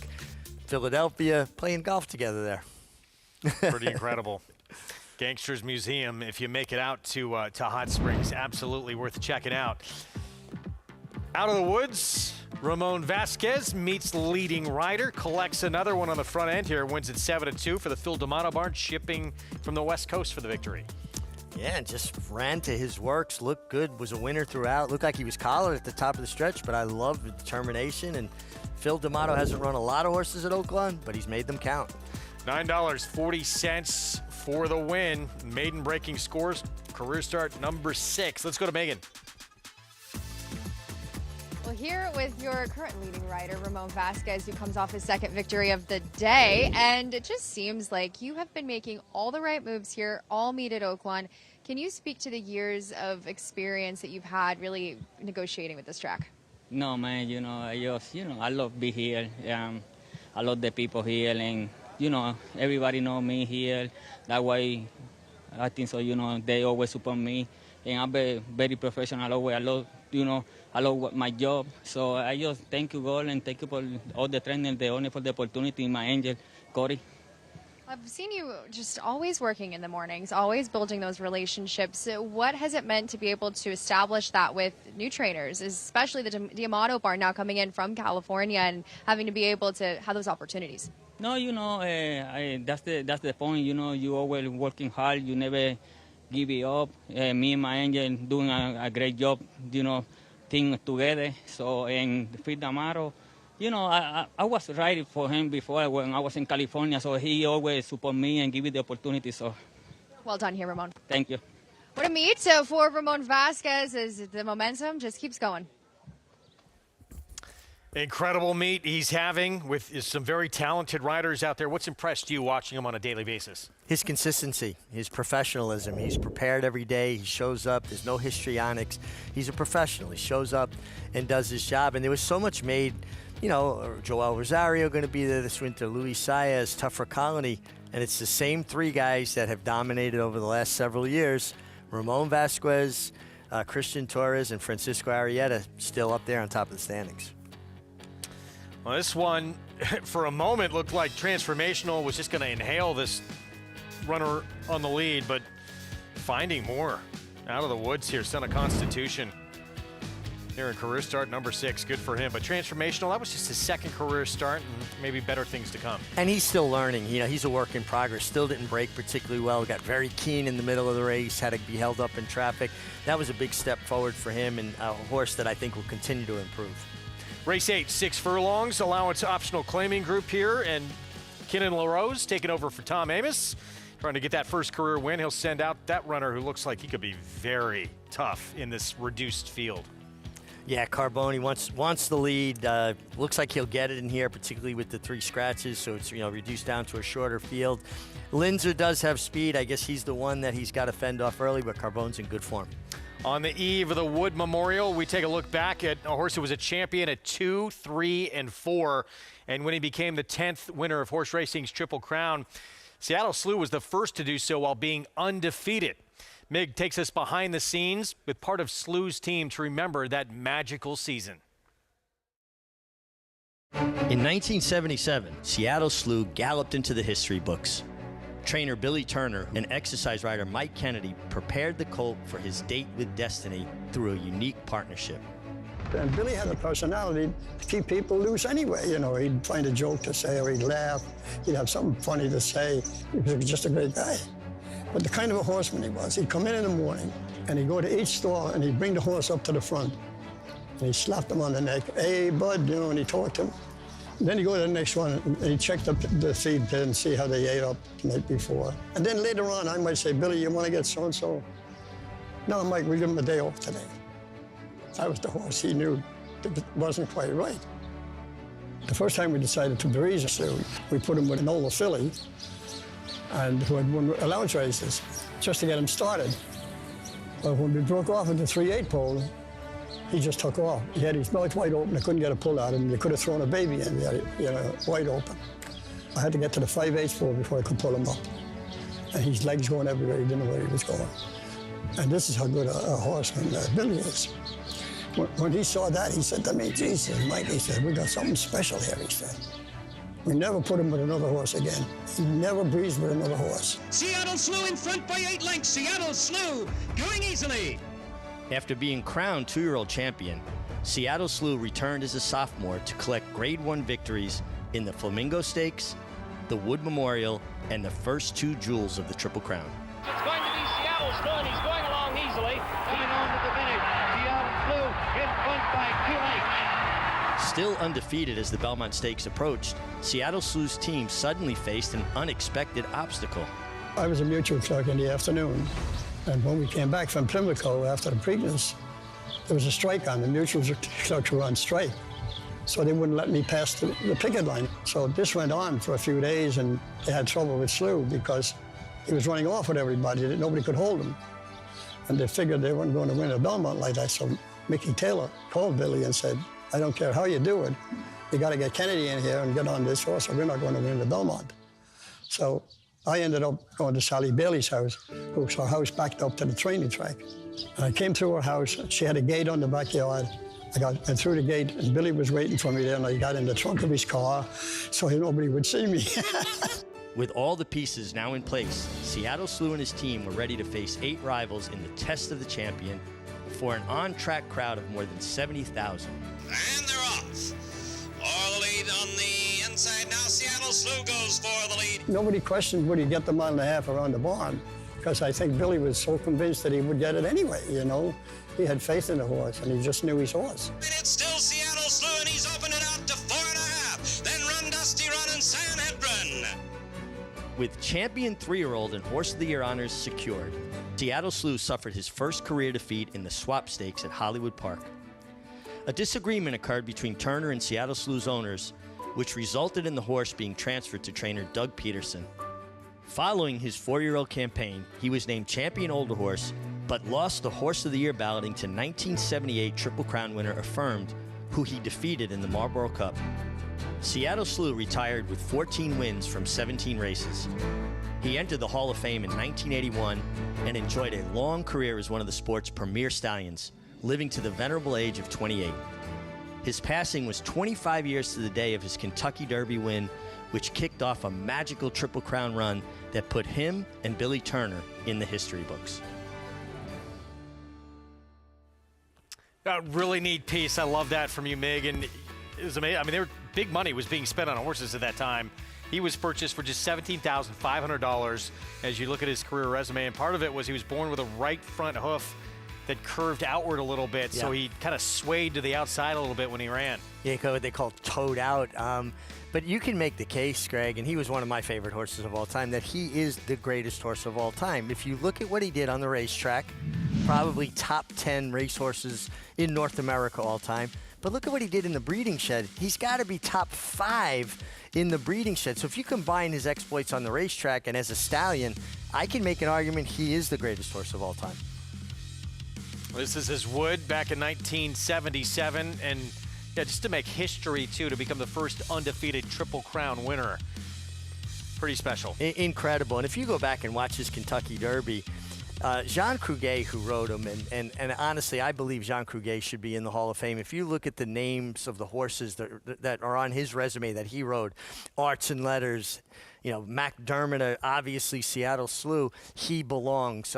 Philadelphia, playing golf together there. Pretty incredible. Gangsters Museum, if you make it out to Hot Springs, absolutely worth checking out. Out of the woods, Ramon Vasquez meets leading rider, collects another one on the front end here, wins at 7-2 for the Phil D'Amato barn, shipping from the West Coast for the victory. Yeah, and just ran to his works, looked good, was a winner throughout. Looked like he was collared at the top of the stretch, but I love the determination. And Phil D'Amato hasn't run a lot of horses at Oaklawn, but he's made them count. $9.40 for the win. Maiden breaking scores, career start number 6. Let's go to Megan. Well, here with your current leading rider, Ramon Vasquez, who comes off his second victory of the day. And it just seems like you have been making all the right moves here, all meet at Oaklawn. Can you speak to the years of experience that you've had really negotiating with this track? No, man, I love being here. I love the people here, and, everybody know me here. That way, I think so, they always support me. And I'm very professional always. I love my job. So I just thank you, God, and thank you for all the training, the honor for the opportunity, my angel, Corey. I've seen you just always working in the mornings, always building those relationships. What has it meant to be able to establish that with new trainers, especially the D'Amato bar now coming in from California and having to be able to have those opportunities? No, that's the point. You always working hard. You never give it up. Me and my angel doing a great job, team together. So, and Phil D'Amato, I was riding for him before when I was in California, so he always support me and give me the opportunity. So, well done here, Ramon. Thank you. What a meet for Ramon Vasquez as the momentum just keeps going. Incredible meet he's having with some very talented riders out there. What's impressed you watching him on a daily basis? His consistency, his professionalism. He's prepared every day. He shows up. There's no histrionics. He's a professional. He shows up and does his job. And there was so much made, Joel Rosario going to be there this winter, Luis Saez, Tougher Colony. And it's the same three guys that have dominated over the last several years. Ramon Vasquez, Christian Torres, and Francisco Arrieta still up there on top of the standings. Well, this one, for a moment, looked like Transformational was just going to inhale this runner on the lead, but finding more out of the woods here. Son of Constitution here in career start number 6. Good for him. But Transformational, that was just his second career start, and maybe better things to come. And he's still learning. He's a work in progress. Still didn't brake particularly well. Got very keen in the middle of the race. Had to be held up in traffic. That was a big step forward for him, and a horse that I think will continue to improve. Race 8, 6 furlongs, allowance optional claiming group here, and Kinnan LaRose taking over for Tom Amos, trying to get that first career win. He'll send out that runner who looks like he could be very tough in this reduced field. Yeah, Carboni wants the lead. Looks like he'll get it in here, particularly with the 3 scratches, so it's reduced down to a shorter field. Linzer does have speed. I guess he's the one that he's got to fend off early, but Carboni's in good form. On the eve of the Wood Memorial, we take a look back at a horse who was a champion at 2, 3, and 4. And when he became the 10th winner of horse racing's Triple Crown, Seattle Slew was the first to do so while being undefeated. Mig takes us behind the scenes with part of Slew's team to remember that magical season. In 1977, Seattle Slew galloped into the history books. Trainer Billy Turner and exercise rider Mike Kennedy prepared the colt for his date with destiny through a unique partnership. And Billy had a personality to keep people loose anyway. He'd find a joke to say or he'd laugh. He'd have something funny to say. He was just a great guy. But the kind of a horseman he was, he'd come in the morning and he'd go to each stall and he'd bring the horse up to the front. And he'd slap him on the neck. Hey, bud, and he'd talk to him. And then he'd go to the next one and he'd check the feed pit and see how they ate up the night before. And then later on, I might say, Billy, you want to get so-and-so? No, Mike, we'll give him a day off today. That was the horse he knew that wasn't quite right. The first time we decided to breeze Slew, we put him with an older filly and who had won allowance races just to get him started. But when we broke off at the 3/8 pole, he just took off. He had his mouth wide open. I couldn't get a pull out of him. You could have thrown a baby in there, wide open. I had to get to the 5/8 pole before I could pull him up. And his legs going everywhere. He didn't know where he was going. And this is how good a horseman Billy is. When he saw that, he said to me, Jesus, Mike, he said, we got something special here, he said. We never put him with another horse again. He never breezed with another horse. Seattle Slew in front by 8 lengths. Seattle Slew going easily. After being crowned 2-year-old champion, Seattle Slew returned as a sophomore to collect Grade 1 victories in the Flamingo Stakes, the Wood Memorial, and the first 2 jewels of the Triple Crown. It's going to be Seattle Slew, and he's going along easily. Coming on to the finish. Seattle Slew in front by 2 lengths. Still undefeated as the Belmont Stakes approached, Seattle Slew's team suddenly faced an unexpected obstacle. I was a mutual clerk in the afternoon, and when we came back from Pimlico after the Preakness, there was a strike on. The mutual clerks were on strike. So they wouldn't let me pass the picket line. So this went on for a few days, and they had trouble with Slew because he was running off with everybody. Nobody could hold him. And they figured they weren't going to win a Belmont like that. So Mickey Taylor called Billy and said, I don't care how you do it, you got to get Kennedy in here and get on this horse, or we're not going to win the Belmont. So I ended up going to Sally Bailey's house, whose her house backed up to the training track. And I came through her house. She had a gate on the backyard. I went through the gate, and Billy was waiting for me there, and I got in the trunk of his car so nobody would see me. With all the pieces now in place, Seattle Slew and his team were ready to face 8 rivals in the Test of the Champion before an on-track crowd of more than 70,000. And they're off. For the lead on the inside now, Seattle Slew goes for the lead. Nobody questioned would he get the 1.5 miles around the barn, because I think Billy was so convinced that he would get it anyway, you know. He had faith in the horse, and he just knew his horse. And it's still Seattle Slew, and he's opened it out to 4.5. Then Run Dusty Run and Sanhedrin. With champion 3-year-old and Horse of the Year honors secured, Seattle Slew suffered his first career defeat in the Swap Stakes at Hollywood Park. A disagreement occurred between Turner and Seattle Slew's owners, which resulted in the horse being transferred to trainer Doug Peterson. Following his 4-year-old campaign, he was named champion older horse, but lost the Horse of the Year balloting to 1978 Triple Crown winner Affirmed, who he defeated in the Marlboro Cup. Seattle Slew retired with 14 wins from 17 races. He entered the Hall of Fame in 1981 and enjoyed a long career as one of the sport's premier stallions, living to the venerable age of 28. His passing was 25 years to the day of his Kentucky Derby win, which kicked off a magical Triple Crown run that put him and Billy Turner in the history books. A really neat piece. I love that from you, Mig. And it was amazing. I mean, big money was being spent on horses at that time. He was purchased for just $17,500 as you look at his career resume. And part of it was he was born with a right front hoof that curved outward a little bit. Yeah. So he kind of swayed to the outside a little bit when he ran. Yeah, they call it toed out. But you can make the case, Greg, and he was one of my favorite horses of all time, that he is the greatest horse of all time. If you look at what he did on the racetrack, probably top 10 racehorses in North America all time. But look at what he did in the breeding shed. He's got to be top 5 in the breeding shed. So if you combine his exploits on the racetrack and as a stallion, I can make an argument he is the greatest horse of all time. This is his Wood back in 1977, and yeah, just to make history, too, to become the first undefeated Triple Crown winner. Pretty special. Incredible. And if you go back and watch his Kentucky Derby, Jean Cruguet, who rode him, and honestly, I believe Jean Cruguet should be in the Hall of Fame. If you look at the names of the horses that are on his resume that he rode, Arts and Letters, McDermott, obviously Seattle Slew, he belongs.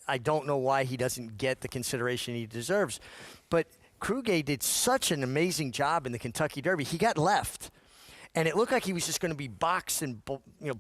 I don't know why he doesn't get the consideration he deserves. But Cruguet did such an amazing job in the Kentucky Derby. He got left. And it looked like he was just going to be boxed and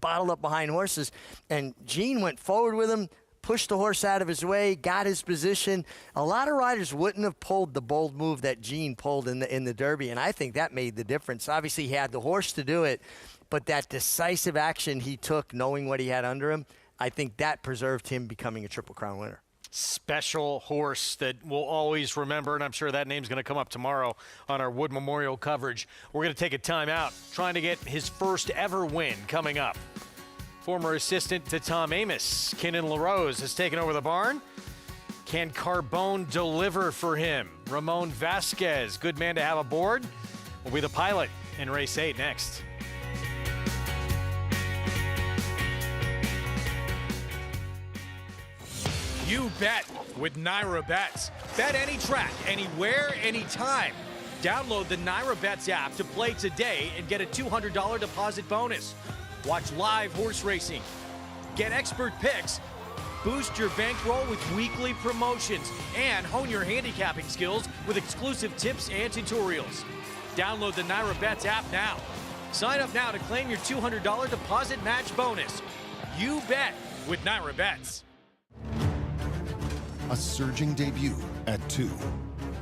bottled up behind horses. And Gene went forward with him, pushed the horse out of his way, got his position. A lot of riders wouldn't have pulled the bold move that Gene pulled in the Derby, and I think that made the difference. Obviously, he had the horse to do it, but that decisive action he took, knowing what he had under him, I think that preserved him becoming a Triple Crown winner. Special horse that we'll always remember, and I'm sure that name's going to come up tomorrow on our Wood Memorial coverage. We're going to take a timeout, trying to get his first ever win coming up. Former assistant to Tom Amos, Kenan LaRose, has taken over the barn. Can Carbone deliver for him? Ramon Vasquez, good man to have aboard, will be the pilot in race 8 next. You bet with Naira Bets. Bet any track, anywhere, anytime. Download the Naira Bets app to play today and get a $200 deposit bonus. Watch live horse racing, get expert picks, boost your bankroll with weekly promotions, and hone your handicapping skills with exclusive tips and tutorials. Download the Naira Bets app now. Sign up now to claim your $200 deposit match bonus. You bet with Naira Bets. A surging debut at 2,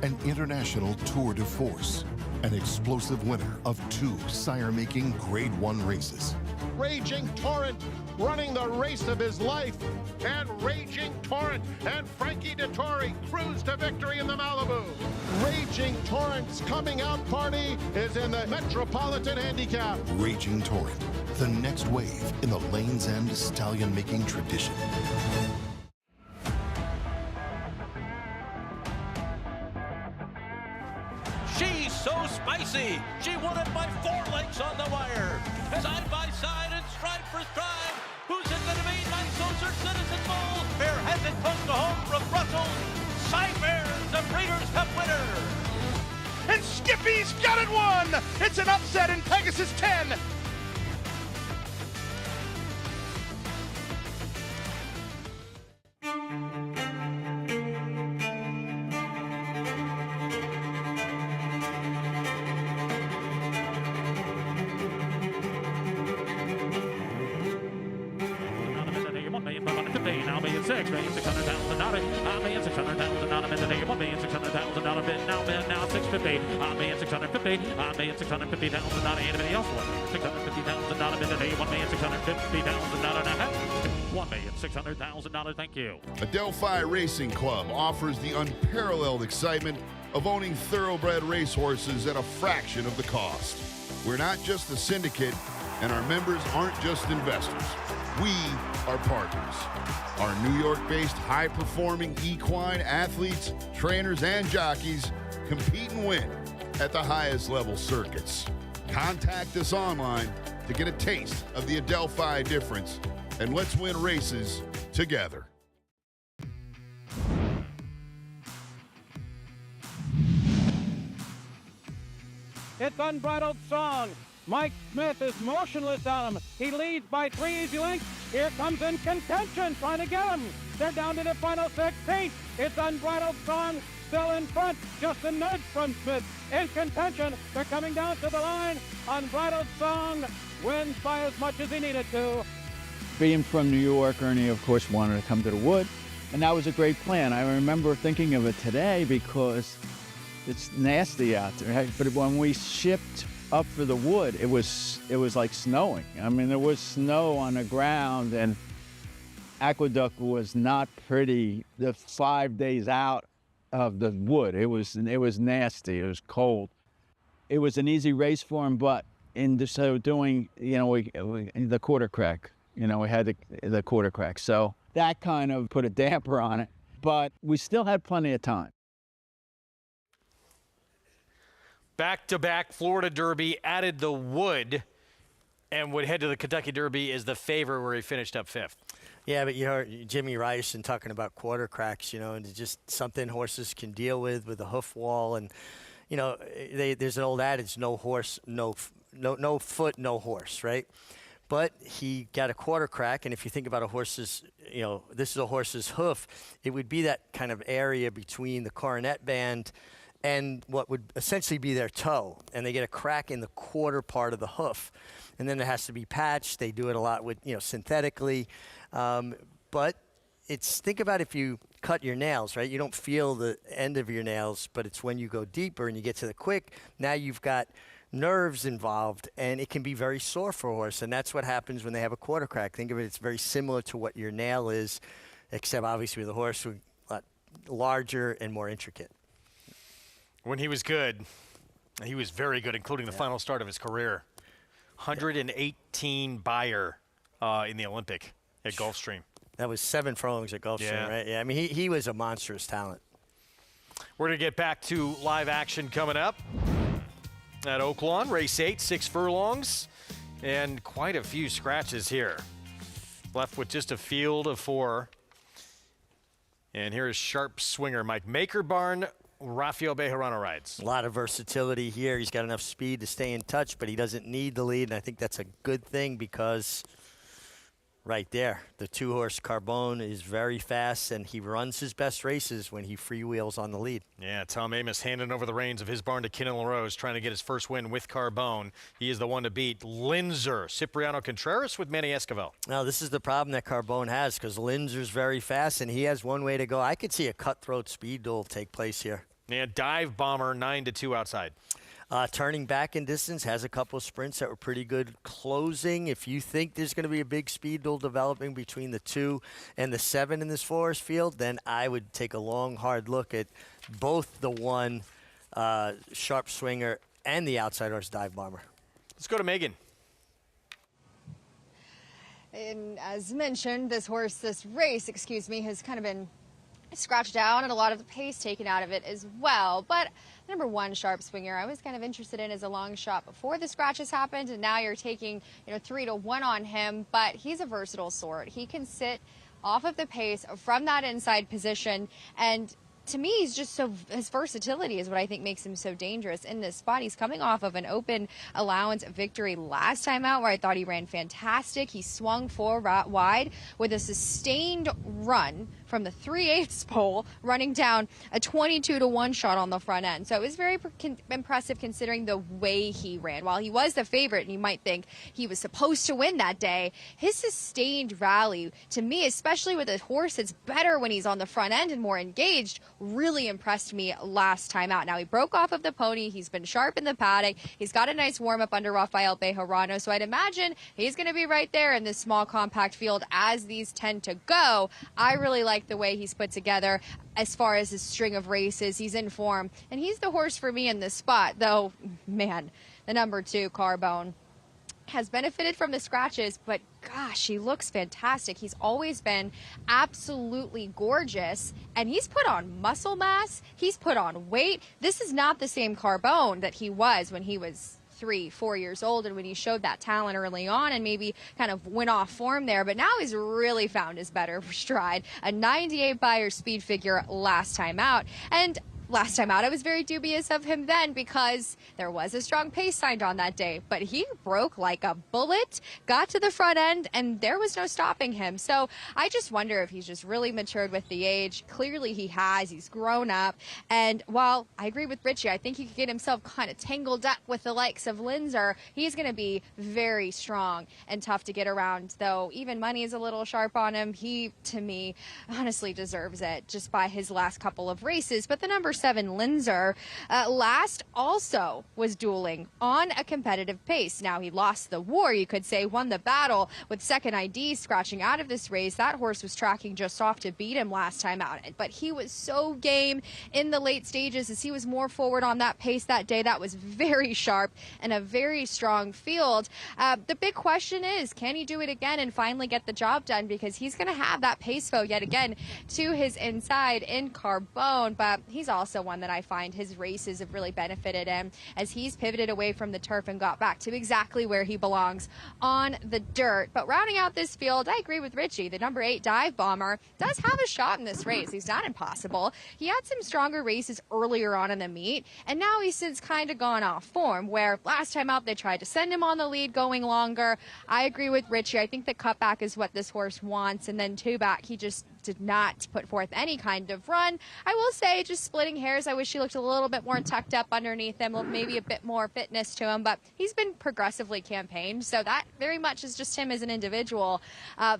an international tour de force, an explosive winner of 2 sire-making Grade 1 races. Raging Torrent running the race of his life. And Raging Torrent and Frankie Dettori cruise to victory in the Malibu. Raging Torrent's coming out party is in the Metropolitan Handicap. Raging Torrent, the next wave in the Lane's End stallion-making tradition. She's so spicy. She won it by 4 lengths on the wire. Side by side and stride for stride. Who's it going to be? My Soldier Citizen Bull. Bear has it close to home from Brussels. Side Bears, the Breeders' Cup winner. And Skippy's got it won. It's an upset in Pegasus 10. $1,600,000 $1,600,000 bid today, $1,600,000 bid now $650,000 $1,650,000 anybody else want $650,000 bid today, $1,650,000 $1,600,000. Thank you. Adelphi Racing Club offers the unparalleled excitement of owning thoroughbred racehorses at a fraction of the cost. We're not just a syndicate, and our members aren't just investors. We are partners. Our New York-based high-performing equine athletes, trainers, and jockeys compete and win at the highest level circuits. Contact us online to get a taste of the Adelphi difference, and let's win races together. It's Unbridled Song. Mike Smith is motionless on him. He leads by 3 easy lengths. Here comes In Contention, trying to get him. They're down to the final 16. It's Unbridled Song still in front, just a nudge from Smith. In Contention, they're coming down to the line. Unbridled Song wins by as much as he needed to. Being from New York, Ernie, of course, wanted to come to the Wood, and that was a great plan. I remember thinking of it today because it's nasty out there, right? But when we shipped up for the Wood, it was like snowing. I mean, there was snow on the ground, and Aqueduct was not pretty. The 5 days out of the Wood, it was nasty. It was cold. It was an easy race for him, but in so doing, you know, we the quarter crack. You know, we had the quarter crack, so that kind of put a damper on it. But we still had plenty of time. Back-to-back Florida Derby, added the Wood, and would head to the Kentucky Derby as the favorite, where he finished up 5th. Yeah, but you heard Jimmy Ryerson talking about quarter cracks, you know, and it's just something horses can deal with a hoof wall. And, you know, there's an old adage, no foot, no horse, right? But he got a quarter crack, and if you think about a horse's, you know, this is a horse's hoof, it would be that kind of area between the coronet band and what would essentially be their toe, and they get a crack in the quarter part of the hoof, and then it has to be patched. They do it a lot with, you know, synthetically, but it's, think about if you cut your nails, right? You don't feel the end of your nails, but it's when you go deeper and you get to the quick, now you've got nerves involved, and it can be very sore for a horse, and that's what happens when they have a quarter crack. Think of it, it's very similar to what your nail is, except obviously with a horse a lot larger and more intricate. When he was good, he was very good, including the final start of his career. 118 Beyer in the Olympic at Gulfstream. That was 7 furlongs at Gulfstream, right? Yeah, I mean, he was a monstrous talent. We're going to get back to live action coming up at Oaklawn. Race 8, 6 furlongs, and quite a few scratches here. Left with just a field of 4. And here is sharp swinger Mike Makerbarn. Rafael Bejarano rides. A lot of versatility here. He's got enough speed to stay in touch, but he doesn't need the lead, and I think that's a good thing because right there, the 2-horse Carbone is very fast, and he runs his best races when he freewheels on the lead. Yeah, Tom Amos handing over the reins of his barn to Kenan LaRose, trying to get his first win with Carbone. He is the one to beat. Linzer, Cipriano Contreras with Manny Esquivel. Now, this is the problem that Carbone has because Linzer's very fast, and he has one way to go. I could see a cutthroat speed duel take place here. And Dive Bomber 9-2 outside. Turning back in distance, has a couple of sprints that were pretty good. Closing, if you think there's going to be a big speed duel developing between the 2 and the 7 in this Forest field, then I would take a long, hard look at both the 1 Sharp Swinger and the outside horse Dive Bomber. Let's go to Megan. And as mentioned, this race, has kind of been scratched down and a lot of the pace taken out of it as well. But number 1 Sharp Swinger, I was kind of interested in as a long shot before the scratches happened, and now you're taking 3-1 on him. But he's a versatile sort. He can sit off of the pace from that inside position, and to me, he's just his versatility is what I think makes him so dangerous in this spot. He's coming off of an open allowance victory last time out where I thought he ran fantastic. He swung 4 wide with a sustained run from the 3/8 pole, running down a 22-1 shot on the front end. So it was very impressive considering the way he ran. While he was the favorite, and you might think he was supposed to win that day, his sustained rally, to me, especially with a horse that's better when he's on the front end and more engaged, really impressed me last time out. Now, he broke off of the pony. He's been sharp in the paddock. He's got a nice warm-up under Rafael Bejarano, so I'd imagine he's going to be right there in this small, compact field as these tend to go. I really like the way he's put together as far as his string of races. He's in form, and he's the horse for me in this spot, though, man, the number 2, Carbone, has benefited from the scratches, but gosh, he looks fantastic. He's always been absolutely gorgeous, and he's put on muscle mass. He's put on weight. This is not the same Carbone that he was when he was 3-4 years old and when he showed that talent early on and maybe kind of went off form there, but now he's really found his better stride. A 98 Beyer speed figure last time out, and last time out, I was very dubious of him then because there was a strong pace signed on that day, but he broke like a bullet, got to the front end, and there was no stopping him. So I just wonder if he's just really matured with the age. Clearly he has. He's grown up. And while I agree with Richie, I think he could get himself kind of tangled up with the likes of Linzer. He's going to be very strong and tough to get around, though even money is a little sharp on him. He, to me, honestly deserves it just by his last couple of races. But the number 7 Linzer last also was dueling on a competitive pace. Now he lost the war, you could say, won the battle with Second ID scratching out of this race. That horse was tracking just off to beat him last time out, but he was so game in the late stages as he was more forward on that pace that day. That was very sharp and a very strong field. The big question is, can he do it again and finally get the job done? Because he's going to have that pace foe yet again to his inside in Carbone, but he's also one that I find his races have really benefited him as he's pivoted away from the turf and got back to exactly where he belongs, on the dirt. But rounding out this field, I agree with Richie. The number 8 Dive Bomber does have a shot in this race. He's not impossible. He had some stronger races earlier on in the meet, and now he's since kind of gone off form, where last time out they tried to send him on the lead going longer. I agree with Richie. I think the cutback is what this horse wants, and then 2 back, he just did not put forth any kind of run. I will say, just splitting hairs, I wish he looked a little bit more tucked up underneath him, maybe a bit more fitness to him, but he's been progressively campaigned, so that very much is just him as an individual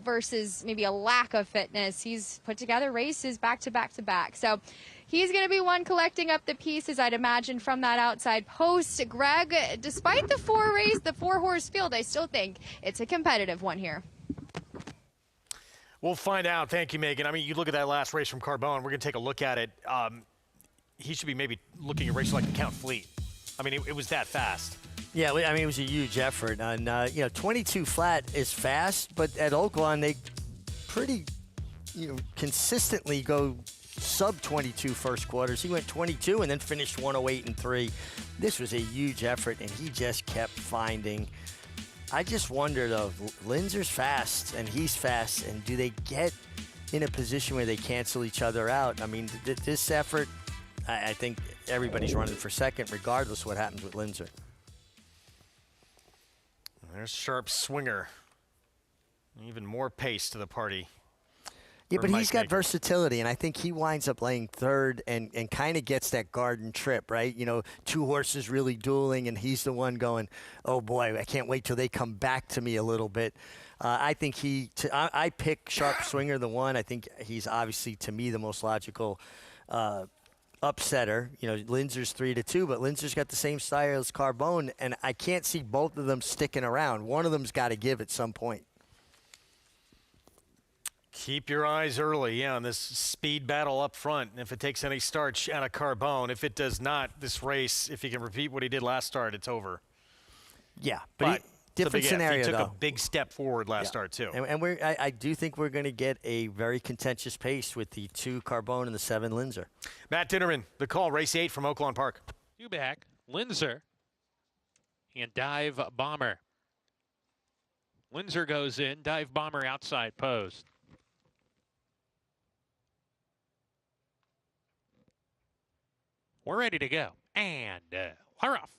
versus maybe a lack of fitness. He's put together races back to back to back, so he's going to be one collecting up the pieces, I'd imagine, from that outside post. Greg, despite the 4-horse field, I still think it's a competitive one here. We'll find out. Thank you, Megan. I mean, you look at that last race from Carbone. We're going to take a look at it. He should be maybe looking at races like the Count Fleet. I mean, it was that fast. Yeah, I mean, it was a huge effort. And, 22 flat is fast, but at Oaklawn, they pretty, consistently go sub-22 first quarters. He went 22 and then finished 108 and 3. This was a huge effort, and he just kept finding. I just wonder, though, Linzer's fast and he's fast, and do they get in a position where they cancel each other out? I mean, this effort, I think everybody's running for second, regardless of what happens with Linzer. There's Sharp Swinger. Even more pace to the party. Yeah, but he's got versatility, and I think he winds up laying third and kind of gets that garden trip, right? 2 horses really dueling, and he's the one going, oh, boy, I can't wait till they come back to me a little bit. I think I pick Sharp Swinger, the one. I think he's obviously, to me, the most logical upsetter. You know, Linzer's 3-2, but Linzer's got the same style as Carbone, and I can't see both of them sticking around. One of them's got to give at some point. Keep your eyes early, on this speed battle up front. And if it takes any starch out of Carbone, if it does not, this race, if he can repeat what he did last start, it's over. Yeah, but different scenario, he took though. a big step forward last start, too. And I do think we're going to get a very contentious pace with the 2 Carbone and the 7 Linzer. Matt Dinnerman, the call, race 8 from Oaklawn Park. You back, Linzer and Dive Bomber. Linzer goes in, Dive Bomber outside post. We're ready to go. And we're off.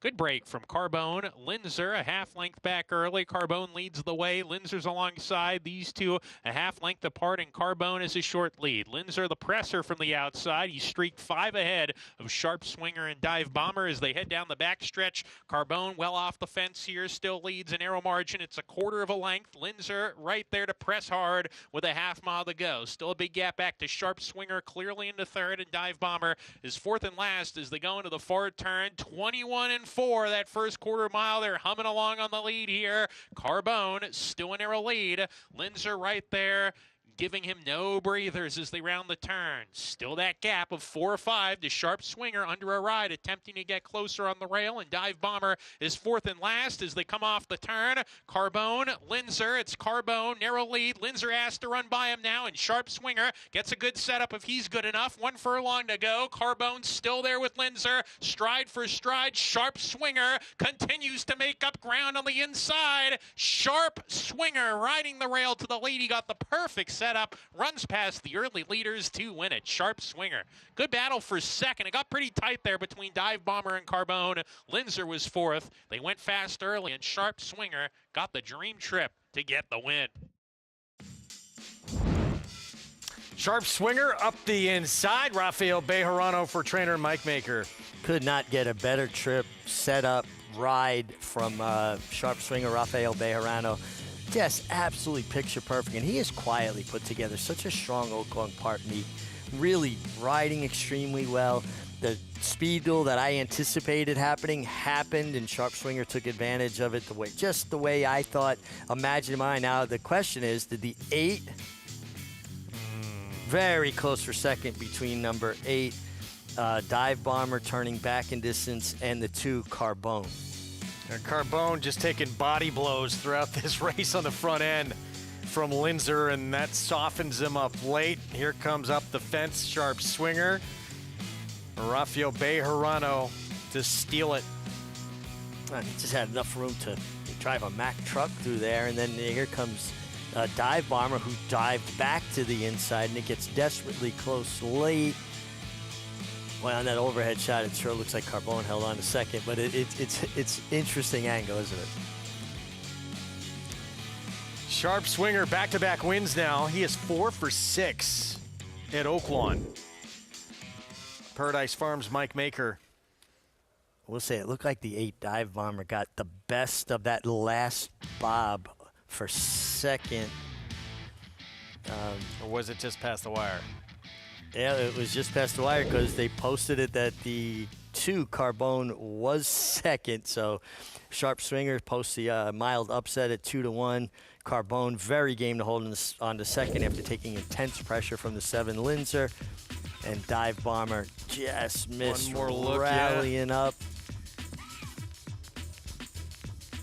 Good break from Carbone. Linzer a half length back early. Carbone leads the way. Linzer's alongside. These two a half length apart, and Carbone is a short lead. Linzer the presser from the outside. He streaked 5 ahead of Sharp Swinger and Dive Bomber as they head down the back stretch. Carbone well off the fence here. Still leads a narrow margin. It's a quarter of a length. Linzer right there to press hard with a half mile to go. Still a big gap back to Sharp Swinger clearly into third, and Dive Bomber is fourth and last as they go into the far turn. 21-4 that first quarter mile. They're humming along on the lead here. Carbone still a narrow lead. Linzer right there, giving him no breathers as they round the turn. Still that gap of 4 or 5 to Sharp Swinger under a ride, attempting to get closer on the rail, and Dive Bomber is fourth and last as they come off the turn. Carbone, Linzer, it's Carbone, narrow lead. Linzer asked to run by him now, and Sharp Swinger gets a good setup if he's good enough. 1 furlong to go. Carbone still there with Linzer, stride for stride. Sharp Swinger continues to make up ground on the inside. Sharp Swinger riding the rail to the lead. He got the perfect set up, runs past the early leaders to win it. Sharp Swinger. Good battle for second. It got pretty tight there between Dive Bomber and Carbone. Linzer was fourth. They went fast early, and Sharp Swinger got the dream trip to get the win. Sharp Swinger up the inside. Rafael Bejarano for trainer Mike Maker. Could not get a better trip, setup, ride from Sharp Swinger, Rafael Bejarano. Just absolutely picture perfect, and he has quietly put together such a strong Oaklawn Park meet. Really riding extremely well. The speed duel that I anticipated happened, and Sharp Swinger took advantage of it just the way I thought. Imagine mine. Now the question is, did the 8 very close for second between number 8 Dive Bomber turning back in distance and the 2 Carbone. And Carbone just taking body blows throughout this race on the front end from Linzer, and that softens him up late. Here comes up the fence, Sharp Swinger. Rafael Bejarano to steal it. He just had enough room to drive a Mack truck through there, and then here comes Dive Bomber, who dived back to the inside, and it gets desperately close late. Well, on that overhead shot, it sure looks like Carbone held on a second, but it's interesting angle, isn't it? Sharp Swinger, back-to-back wins now. He is 4 for 6 at Oaklawn. Paradise Farms Mike Maker. We'll say it looked like the 8 Dive Bomber got the best of that last bob for second. Or was it just past the wire? Yeah, it was just past the wire because they posted it that the 2 Carbone was second. So Sharp Swinger posts the mild upset at 2-1. Carbone very game to hold on to second after taking intense pressure from the 7 Linzer. And Dive Bomber just missed One more look, rallying up.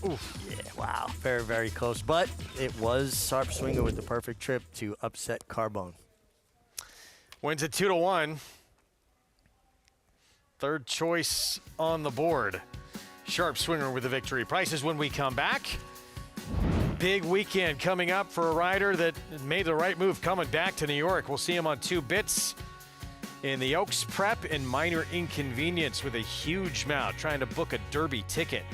Oof. Yeah, wow. Very, very close. But it was Sharp Swinger with the perfect trip to upset Carbone. Wins at 2-1. Third choice on the board. Sharp Swinger with the victory. Prices when we come back. Big weekend coming up for a rider that made the right move coming back to New York. We'll see him on 2 bits in the Oaks Prep and Minor Inconvenience with a huge mount trying to book a Derby ticket.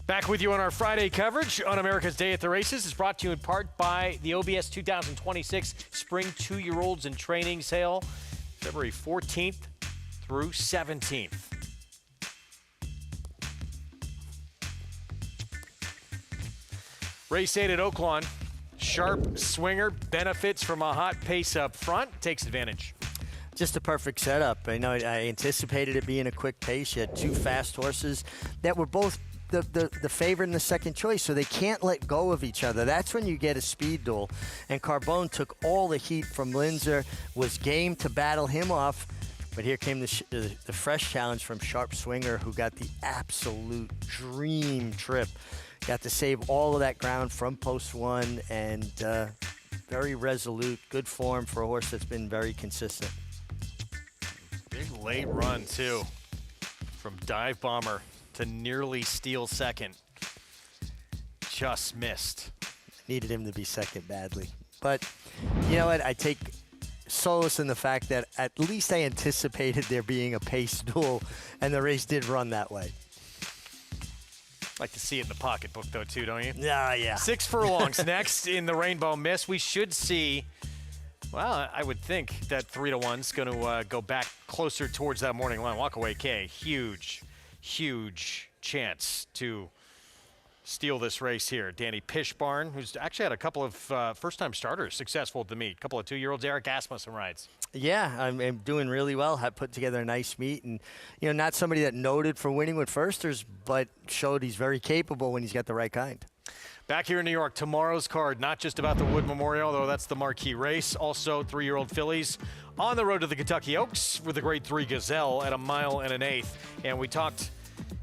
Back with you on our Friday coverage on America's Day at the Races. Is brought to you in part by the OBS 2026 Spring 2-Year-Olds in Training Sale, February 14th through 17th. Race 8 at Oaklawn. Sharp swinger benefits from a hot pace up front, takes advantage. Just a perfect setup. I know I anticipated it being a quick pace. You had two fast horses that were both the favorite and the second choice, so they can't let go of each other. That's when you get a speed duel. And Carbone took all the heat from Linzer, was game to battle him off, but here came the fresh challenge from Sharp Swinger, who got the absolute dream trip. Got to save all of that ground from post one, and very resolute, good form for a horse that's been very consistent. Big late run, too, from Dive Bomber to nearly steal second. Just missed. Needed him to be second badly. But you know what? I take solace in the fact that at least I anticipated there being a pace duel, and the race did run that way. Like to see it in the pocketbook, though, too, don't you? Yeah. 6 furlongs next in the Rainbow Mist. We should see, well, I would think that 3-1's going to go back closer towards that morning line. Walkaway K, huge chance to steal this race here. Danny Pishbarn, who's actually had a couple of first-time starters successful at the meet. A couple of 2-year-olds. Eric Asmussen rides. Yeah, I'm doing really well. Have put together a nice meet, and not somebody that noted for winning with firsters, but showed he's very capable when he's got the right kind. Back here in New York, tomorrow's card, not just about the Wood Memorial, though that's the marquee race. Also, 3-year-old fillies on the road to the Kentucky Oaks with the Grade 3 Gazelle at 1 1/8. And we talked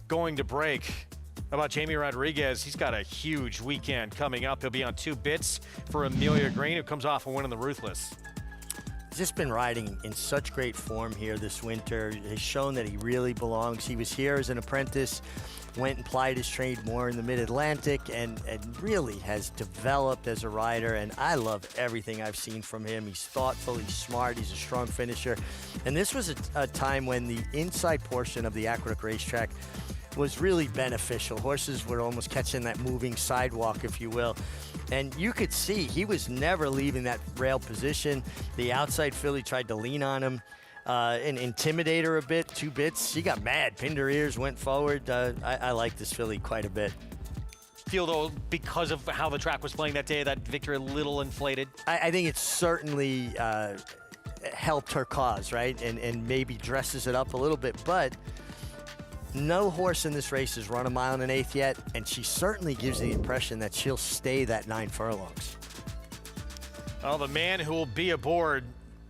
going to break about Jamie Rodriguez. He's got a huge weekend coming up. He'll be on 2 bits for Amelia Green, who comes off a win in the Ruthless. He's just been riding in such great form here this winter. He's shown that he really belongs. He was here as an apprentice, went and plied his trade more in the Mid-Atlantic, and really has developed as a rider, and I love everything I've seen from him. He's thoughtful, he's smart, he's a strong finisher. And this was a time when the inside portion of the Aqueduct racetrack was really beneficial. Horses were almost catching that moving sidewalk, if you will. And you could see he was never leaving that rail position. The outside filly tried to lean on him and intimidate her a bit, 2 bits. She got mad, pinned her ears, went forward. I like this filly quite a bit. Feel, though, because of how the track was playing that day, that victory a little inflated? I think it certainly helped her cause, right? And maybe dresses it up a little bit, but no horse in this race has run 1 1/8 yet, and she certainly gives the impression that she'll stay that 9 furlongs. Well, the man who will be aboard,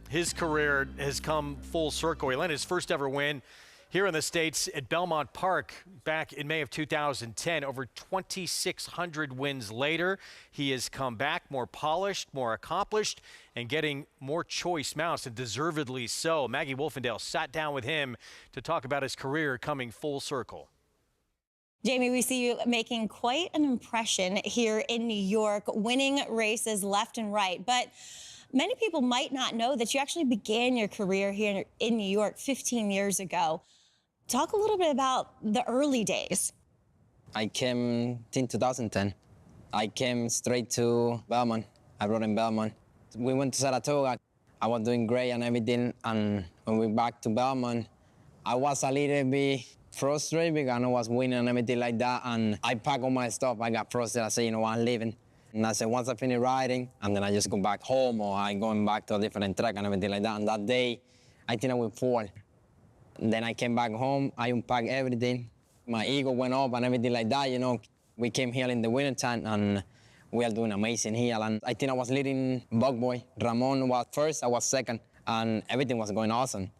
his career has come full circle. He landed his first ever win here in the States at Belmont Park back in May of 2010. Over 2,600 wins later, he has come back more polished, more accomplished, and getting more choice mounts, and deservedly so. Maggie Wolfendale sat down with him to talk about his career coming full circle. Jamie, we see you making quite an impression here in New York, winning races left and right. But many people might not know that you actually began your career here in New York 15 years ago. Talk a little bit about the early days. I came in 2010. I came straight to Belmont. I rode in Belmont. We went to Saratoga. I was doing great and everything. And when we back to Belmont, I was a little bit frustrated because I was winning and everything like that. And I packed all my stuff. I got frustrated. I said, I'm leaving. And I said, once I finish riding, and then I just go back home, or I going back to a different track and everything like that. And that day, I think I went 4. And then I came back home. I unpacked everything. My ego went up and everything like that. We came here in the wintertime, and we are doing amazing here. And I think I was leading Bug Boy. Ramon was first, I was second, and everything was going awesome.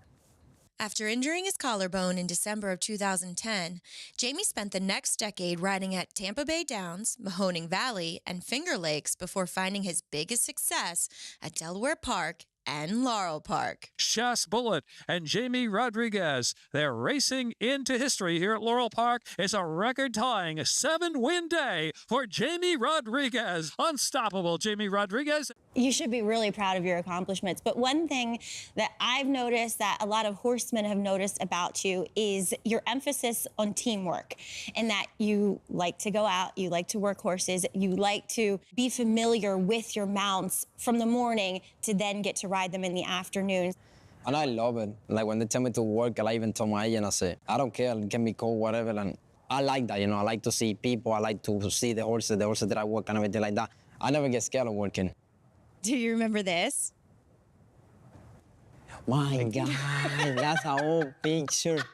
After injuring his collarbone in December of 2010, Jamie spent the next decade riding at Tampa Bay Downs, Mahoning Valley, and Finger Lakes before finding his biggest success at Delaware Park and Laurel Park. Shas Bullitt and Jamie Rodriguez. They're racing into history here at Laurel Park. It's a record-tying 7-win day for Jamie Rodriguez. Unstoppable Jamie Rodriguez. You should be really proud of your accomplishments. But one thing that I've noticed that a lot of horsemen have noticed about you is your emphasis on teamwork, and that you like to go out, you like to work horses, you like to be familiar with your mounts from the morning to then get to ride them in the afternoon. And I love it. Like when they tell me to work, I even told my agent, I say, I don't care, it can be cold, whatever. And I like that, you know, I like to see people, I like to see the horses that I work and everything like that. I never get scared of working. Do you remember this? My God, that's an old picture.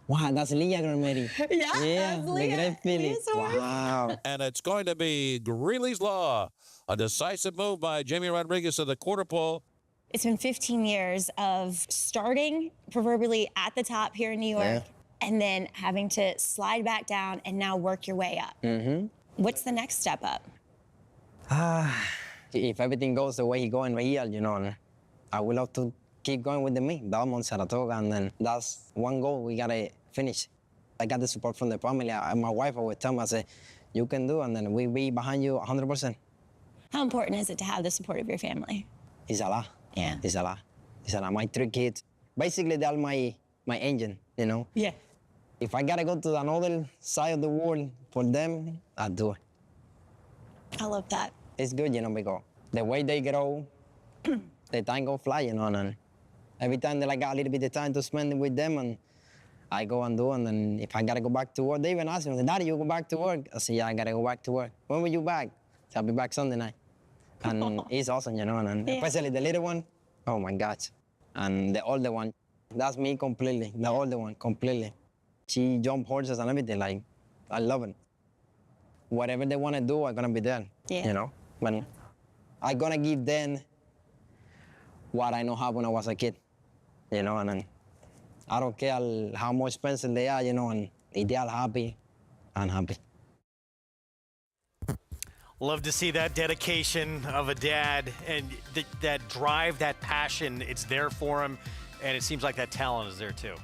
Wow, that's Leah Grameri. Yeah, that's Leah. The Great Philly. Wow. And it's going to be Greeley's Law. A decisive move by Jamie Rodriguez to the quarter pole. It's been 15 years of starting proverbially at the top here in New York, and then having to slide back down and now work your way up. Mm-hmm. What's the next step up? If everything goes the way he's going right here, you know, I would love to keep going with the me, Belmont, Saratoga, and then that's one goal we gotta finish. I got the support from the family. My wife always tell me, I say, you can do, and then we be behind you 100%. How important is it to have the support of your family? It's a lot. Yeah. It's a lot. It's a lot. My 3 kids, basically they're my engine, you know? Yeah. If I gotta go to another side of the world for them, I do it. I love that. It's good, you know, because the way they grow, the time go fly, you know, and every time that I got a little bit of time to spend with them, and I go and do, and then if I gotta go back to work, they even ask me, Daddy, you go back to work? I say, yeah, I gotta go back to work. When will you back? So I'll be back Sunday night. And it's awesome, you know, and especially the little one, oh my gosh. And the older one, that's me completely, the older one, completely. She jump horses and everything, like, I love it. Whatever they want to do, I'm gonna be there, you know? But I'm gonna give them what I know how when I was a kid, you know, and I don't care how much expensive they are, you know, and if they are happy, I'm happy. Love to see that dedication of a dad and that drive, that passion. It's there for him, and it seems like that talent is there too.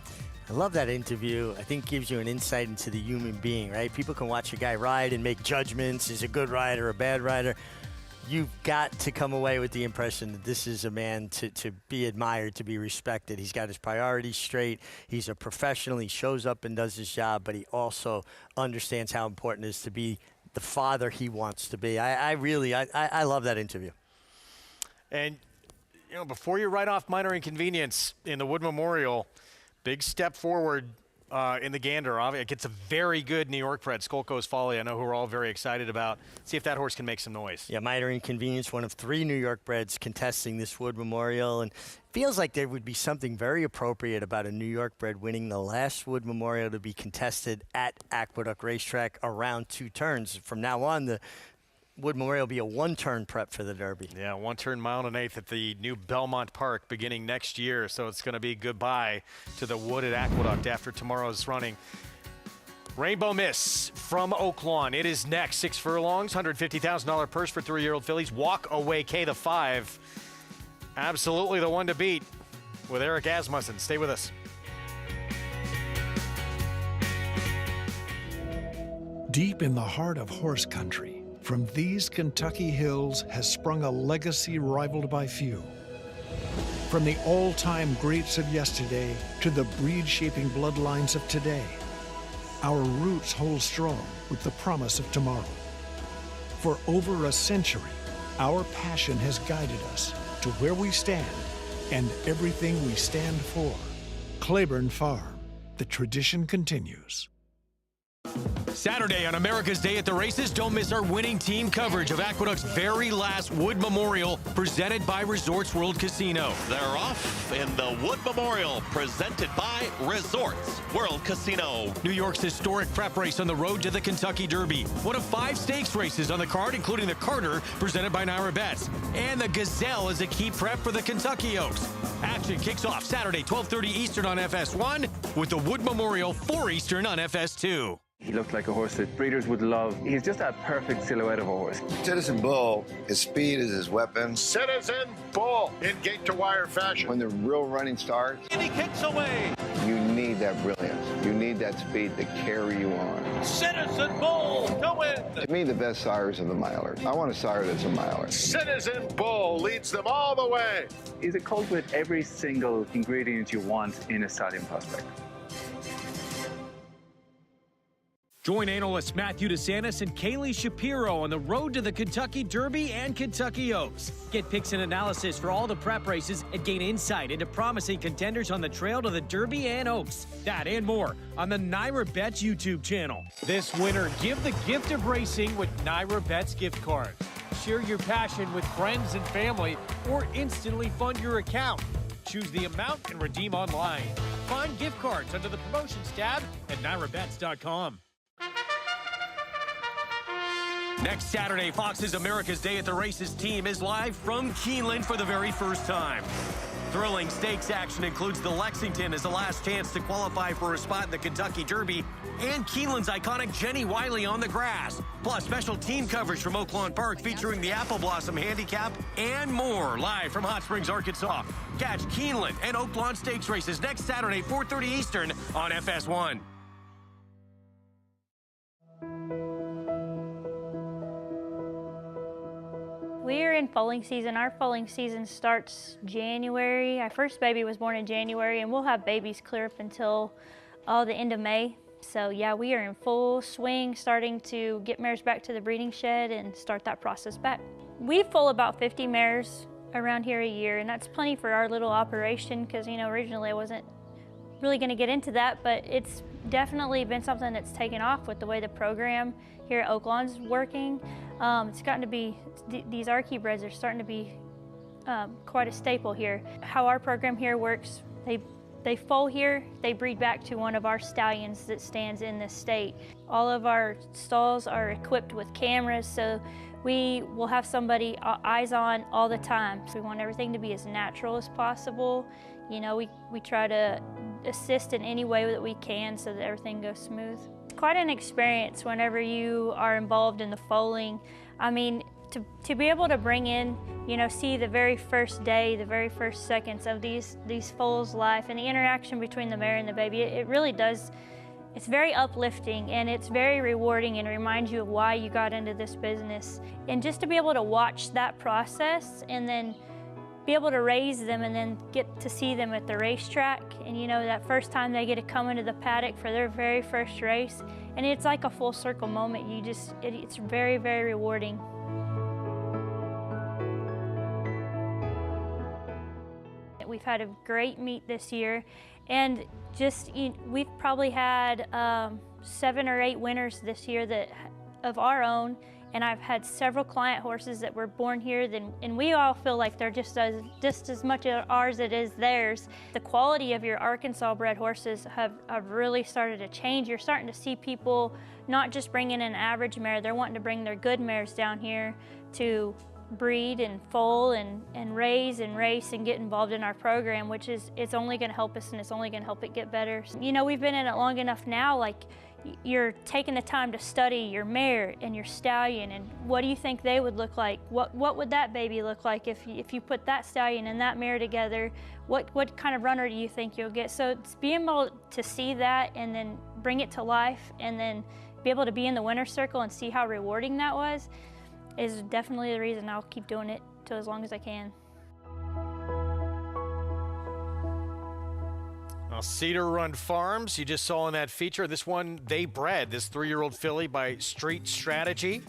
I love that interview. I think it gives you an insight into the human being, right? People can watch a guy ride and make judgments. Is a good rider, a bad rider? You've got to come away with the impression that this is a man to be admired, to be respected. He's got his priorities straight. He's a professional. He shows up and does his job, but he also understands how important it is to be the father he wants to be. I really love that interview. And, you know, before you write off minor inconvenience in the Wood Memorial, big step forward in the Gander. It gets a very good New York bred, Skolko's Folly. I know who we're all very excited about. See if that horse can make some noise. Yeah, minor inconvenience, one of 3 New York breds contesting this Wood Memorial. And feels like there would be something very appropriate about a New York bred winning the last Wood Memorial to be contested at Aqueduct Racetrack around 2 turns. From now on, the Wood Memorial will be a 1-turn prep for the Derby. Yeah, 1-turn mile and 1/8 at the new Belmont Park beginning next year. So it's going to be goodbye to the Wood at Aqueduct after tomorrow's running. Rainbow Miss from Oaklawn. It is next. 6 furlongs, $150,000 purse for 3-year-old fillies. Walk Away K the 5. Absolutely the one to beat with Eric Asmussen. Stay with us. Deep in the heart of horse country, from these Kentucky hills has sprung a legacy rivaled by few. From the all-time greats of yesterday to the breed-shaping bloodlines of today, our roots hold strong with the promise of tomorrow. For over a century, our passion has guided us to where we stand and everything we stand for. Claiborne Farm, the tradition continues. Saturday on America's Day at the Races, don't miss our winning team coverage of Aqueduct's very last Wood Memorial, presented by Resorts World Casino. They're off in the Wood Memorial, presented by Resorts World Casino. New York's historic prep race on the road to the Kentucky Derby. One of 5 stakes races on the card, including the Carter, presented by Naira Bets. And the Gazelle is a key prep for the Kentucky Oaks. Action kicks off Saturday, 12:30 Eastern on FS1, with the Wood Memorial 4 Eastern on FS2. He looked like a horse that breeders would love. He's just a perfect silhouette of a horse. Citizen Bull, his speed is his weapon. Citizen Bull in gate-to-wire fashion. When the real running starts, And he kicks away. you need that brilliance. You need that speed to carry you on. Citizen Bull to win. To me, the best sires are the milers. I want a sire that's a miler. Citizen Bull leads them all the way. He's a colt with every single ingredient you want in a stallion prospect. Join analysts Matthew DeSantis and Kaylee Shapiro on the road to the Kentucky Derby and Kentucky Oaks. Get picks and analysis for all the prep races and gain insight into promising contenders on the trail to the Derby and Oaks. That and more on the Naira Bets YouTube channel. This winter, give the gift of racing with Naira Bets gift cards. Share your passion with friends and family or instantly fund your account. Choose the amount and redeem online. Find gift cards under the promotions tab at NairaBets.com. Next Saturday, Fox's America's Day at the Races team is live from Keeneland for the very first time. Thrilling stakes action includes the Lexington as the last chance to qualify for a spot in the Kentucky Derby, and Keeneland's iconic Jenny Wiley on the grass. Plus, special team coverage from Oaklawn Park featuring the Apple Blossom Handicap and more, live from Hot Springs, Arkansas. Catch Keeneland and Oaklawn Stakes races next Saturday, 4:30 Eastern on FS1. We're in foaling season. Our foaling season starts January. Our first baby was born in January, and we'll have babies clear up until the end of May. So yeah, we are in full swing, starting to get mares back to the breeding shed and start that process back. We foal about 50 mares around here a year, and that's plenty for our little operation because, you know, originally I wasn't really going to get into that, but it's definitely been something that's taken off with the way the program here at Oaklawn's working. It's gotten to be, these Archie breds are starting to be quite a staple here. How our program here works, they foal here, they breed back to one of our stallions that stands in this state. All of our stalls are equipped with cameras, so we will have somebody eyes on all the time. So we want everything to be as natural as possible. You know, we try to assist in any way that we can so that everything goes smooth. It's quite an experience whenever you are involved in the foaling. I mean, to be able to bring in, you know, see the very first day, the very first seconds of these foals' life and the interaction between the mare and the baby, it really does, it's very uplifting and it's very rewarding and reminds you of why you got into this business. And just to be able to watch that process and then be able to raise them and then get to see them at the racetrack, and you know, that first time they get to come into the paddock for their very first race, and it's like a full circle moment. It's very, very rewarding. We've had a great meet this year, and we've probably had 7 or 8 winners this year of our own. And I've had several client horses that were born here, and we all feel like they're just as much ours as it is theirs. The quality of your Arkansas bred horses have really started to change. You're starting to see people not just bring in an average mare, they're wanting to bring their good mares down here to breed and foal and raise and race and get involved in our program, which it's only going to help us and it's only going to help it get better. You know, we've been in it long enough now, like, you're taking the time to study your mare and your stallion and what do you think they would look like? What would that baby look like if you put that stallion and that mare together? What kind of runner do you think you'll get? So it's being able to see that and then bring it to life and then be able to be in the winner's circle and see how rewarding that was is definitely the reason I'll keep doing it till as long as I can. Well, Cedar Run Farms, you just saw in that feature. This one, they bred this 3-year-old filly by Street Strategy,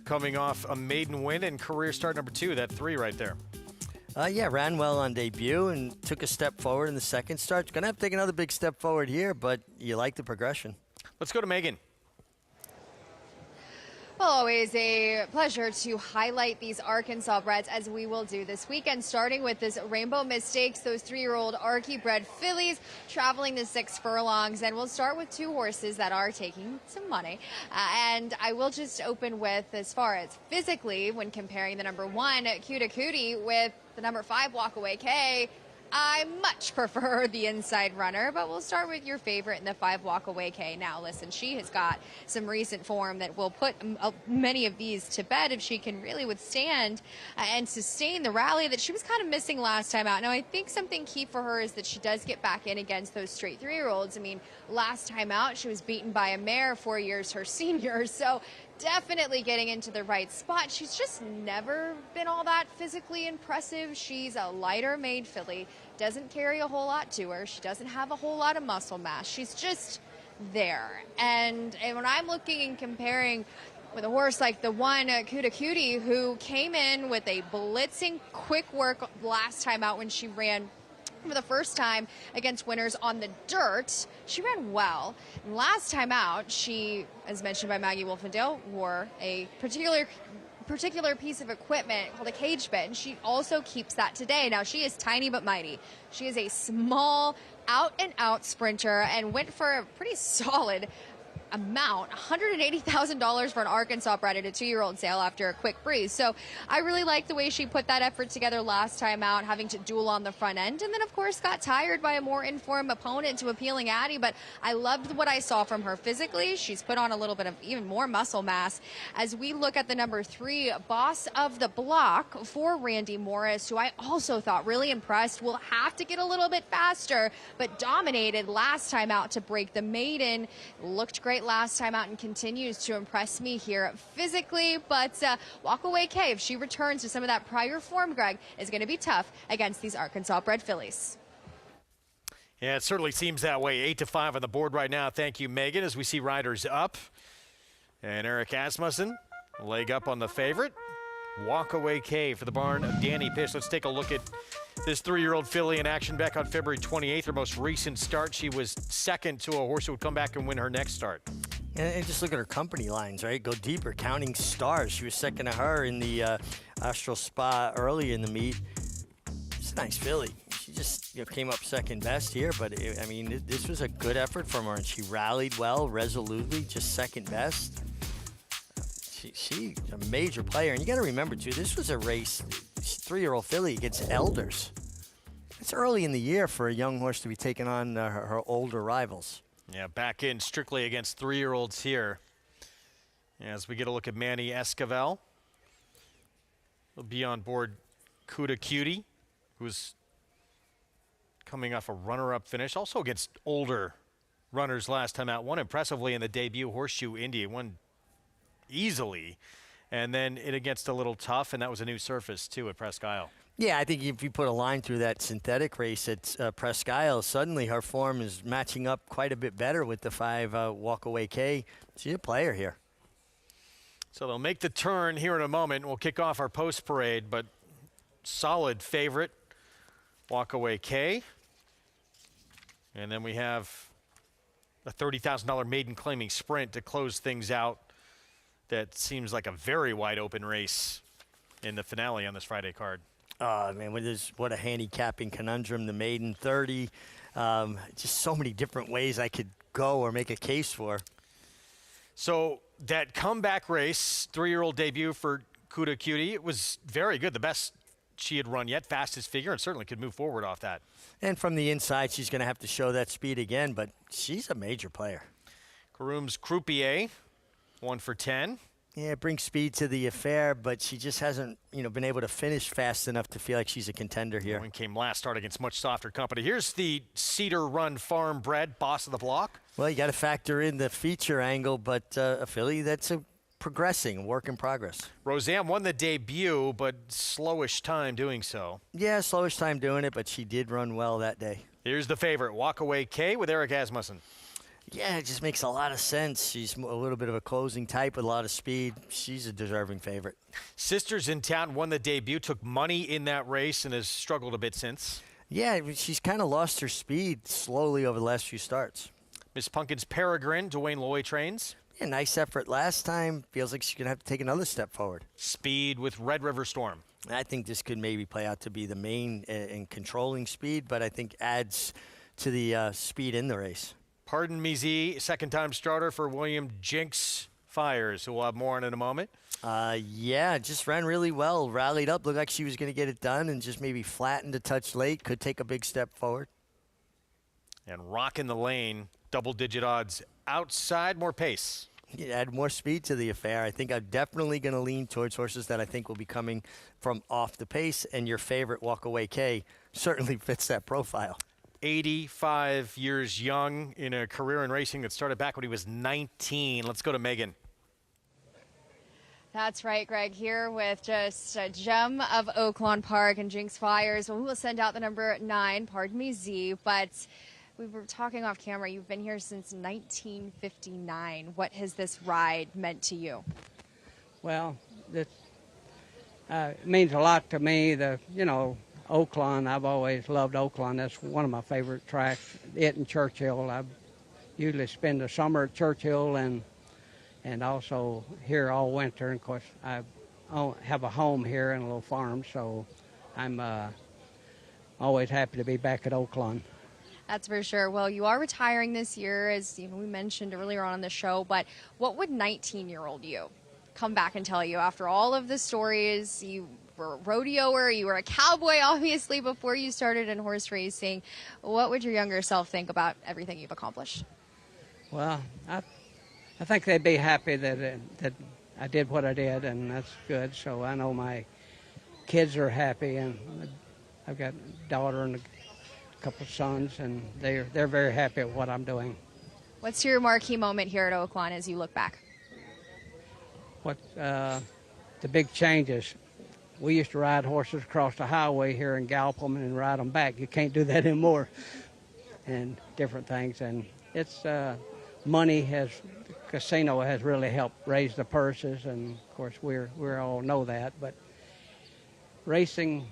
coming off a maiden win and career start number 2, that 3 right there. Yeah, ran well on debut and took a step forward in the second start. Going to have to take another big step forward here, but you like the progression. Let's go to Megan. Well, always a pleasure to highlight these Arkansas breds, as we will do this weekend, starting with this Rainbow Mistakes, those 3-year-old Archie bred fillies traveling the 6 furlongs. And we'll start with 2 horses that are taking some money. And I will just open with, as far as physically, when comparing the number 1, Cuda Cootie, with the number 5, Walk Away K. I much prefer the inside runner, but we'll start with your favorite in the 5 Walkaway K. Now, listen, she has got some recent form that will put many of these to bed if she can really withstand and sustain the rally that she was kind of missing last time out. Now, I think something key for her is that she does get back in against those straight 3-year-olds. I mean, last time out, she was beaten by a mare 4 years her senior, so definitely getting into the right spot. She's just never been all that physically impressive. She's a lighter made filly, doesn't carry a whole lot to her. She doesn't have a whole lot of muscle mass. She's just there. And when I'm looking and comparing with a horse like the one Aqueduct, who came in with a blitzing quick work last time out when she ran for the first time against winners on the dirt, she ran well. And last time out, she, as mentioned by Maggie Wolfendale, wore a particular piece of equipment called a cage bit, and she also keeps that today. Now, she is tiny but mighty. She is a small, out-and-out sprinter and went for a pretty solid amount, $180,000 for an Arkansas bred at a 2-year-old sale after a quick breeze. So I really like the way she put that effort together last time out, having to duel on the front end, and then of course got tired by a more informed opponent to appealing Addie. But I loved what I saw from her physically. She's put on a little bit of even more muscle mass. As we look at the number 3 boss of the block for Randy Morris, who I also thought really impressed, will have to get a little bit faster, but dominated last time out to break the maiden. Looked great last time out and continues to impress me here physically. But Walkaway K, if she returns to some of that prior form, Greg, is going to be tough against these Arkansas bred fillies. Yeah, it certainly seems that way. 8-5 on the board right now. Thank you, Megan, as we see riders up. And Eric Asmussen, leg up on the favorite. Walkaway K for the barn of Danny Pish. Let's take a look at this 3-year-old filly in action back on February 28th. Her most recent start, she was second to a horse who would come back and win her next start. And just look at her company lines, right? Go deeper, counting stars. She was second to her in the Astral Spa early in the meet. It's a nice filly. She just came up second best here, but this was a good effort from her, and she rallied well, resolutely, just second best. She's a major player, and you got to remember too, this was a race, 3-year-old filly against elders. It's early in the year for a young horse to be taking on her older rivals. Yeah, back in strictly against 3-year-olds here. As we get a look at Manny Esquivel, he'll be on board Cuda Cutie, who's coming off a runner-up finish, also against older runners last time out. Won impressively in the debut Horseshoe India, won easily, and then it against a little tough, and that was a new surface too at Presque Isle. Yeah, I think if you put a line through that synthetic race at Presque Isle, suddenly her form is matching up quite a bit better with the 5 Walkaway K. She's a player here. So they'll make the turn here in a moment. We'll kick off our post parade, but solid favorite, Walkaway K. And then we have a $30,000 maiden claiming sprint to close things out. That seems like a very wide open race in the finale on this Friday card. Oh, man, what a handicapping conundrum, the maiden 30. Just so many different ways I could go or make a case for. So that comeback race, 3-year-old debut for Cuda Cutie, it was very good. The best she had run yet, fastest figure, and certainly could move forward off that. And from the inside, she's going to have to show that speed again, but she's a major player. Karoom's Croupier, 1 for 10. Yeah, it brings speed to the affair, but she just hasn't, been able to finish fast enough to feel like she's a contender here. One came last start against much softer company. Here's the Cedar Run Farm bred boss of the block. Well, you got to factor in the feature angle, but a filly that's progressing, work in progress. Roseanne won the debut, but slowish time doing so. Yeah, slowish time doing it, but she did run well that day. Here's the favorite, Walkaway K with Eric Asmussen. Yeah, it just makes a lot of sense. She's a little bit of a closing type with a lot of speed. She's a deserving favorite. Sisters in Town won the debut, took money in that race, and has struggled a bit since. Yeah, she's kind of lost her speed slowly over the last few starts. Miss Pumpkin's Peregrine, Dwayne Loy trains. Yeah, nice effort last time. Feels like she's going to have to take another step forward. Speed with Red River Storm. I think this could maybe play out to be the main in controlling speed, but I think adds to the speed in the race. Pardon Me Z, second-time starter for William Jinks, Fires, who we'll have more on in a moment. Yeah, just ran really well, rallied up, looked like she was going to get it done, and just maybe flattened a touch late, could take a big step forward. And rocking the lane, double-digit odds outside, more pace. Yeah, add more speed to the affair. I think I'm definitely going to lean towards horses that I think will be coming from off the pace, and your favorite, Walk Away K, certainly fits that profile. 85 years young in a career in racing that started back when he was 19. Let's go to Megan. That's right, Greg, here with just a gem of Oaklawn Park and Jinx Fires. We will send out the number 9, pardon me, Z, but we were talking off camera. You've been here since 1959. What has this ride meant to you? Well, it means a lot to me. Oaklawn, I've always loved Oaklawn. That's one of my favorite tracks. It and Churchill. I usually spend the summer at Churchill and also here all winter. And of course, I have a home here and a little farm, so I'm always happy to be back at Oaklawn. That's for sure. Well, you are retiring this year, as we mentioned earlier on in the show, but what would 19-year-old you come back and tell you after all of the stories? You were a rodeoer, you were a cowboy, obviously, before you started in horse racing. What would your younger self think about everything you've accomplished? Well, I think they'd be happy that I did what I did, and that's good. So I know my kids are happy, and I've got a daughter and a couple of sons, and they're very happy at what I'm doing. What's your marquee moment here at Oaklawn as you look back? The big changes. We used to ride horses across the highway here and gallop them and ride them back. You can't do that anymore, and different things. And it's the casino has really helped raise the purses, and of course we all know that. But racing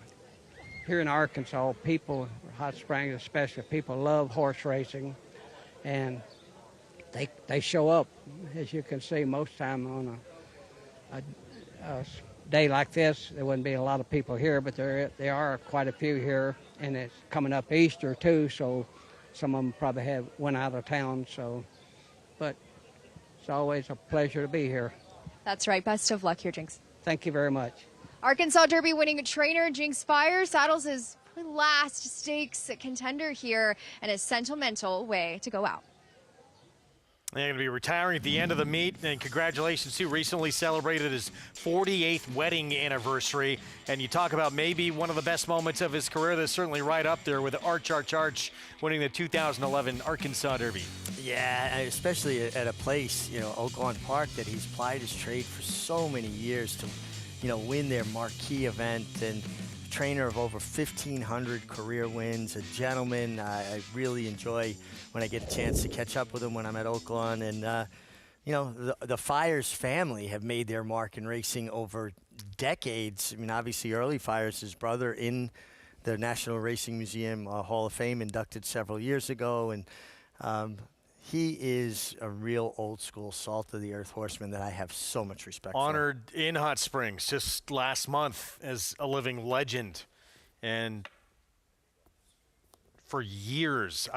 here in Arkansas, people, Hot Springs especially, people love horse racing, and they show up, as you can see, most time on a day like this. There wouldn't be a lot of people here, but there are quite a few here, and it's coming up Easter too, so some of them probably went out of town. But it's always a pleasure to be here. That's right. Best of luck here, Jinx. Thank you very much. Arkansas Derby winning trainer Jinx Fires saddles his last stakes contender here and a sentimental way to go out. They're going to be retiring at the end of the meet, and congratulations too. Recently celebrated his 48th wedding anniversary, and you talk about maybe one of the best moments of his career. That's certainly right up there with Arch winning the 2011 Arkansas Derby. Yeah, especially at a place, Oaklawn Park, that he's plied his trade for so many years to, win their marquee event, and trainer of over 1,500 career wins, a gentleman. I really enjoy when I get a chance to catch up with him when I'm at Oaklawn. And, the Fires family have made their mark in racing over decades. I mean, obviously, Early Fires, his brother, in the National Racing Museum Hall of Fame, inducted several years ago. And he is a real old-school salt-of-the-earth horseman that I have so much respect for. Honored in Hot Springs just last month as a living legend. And for years,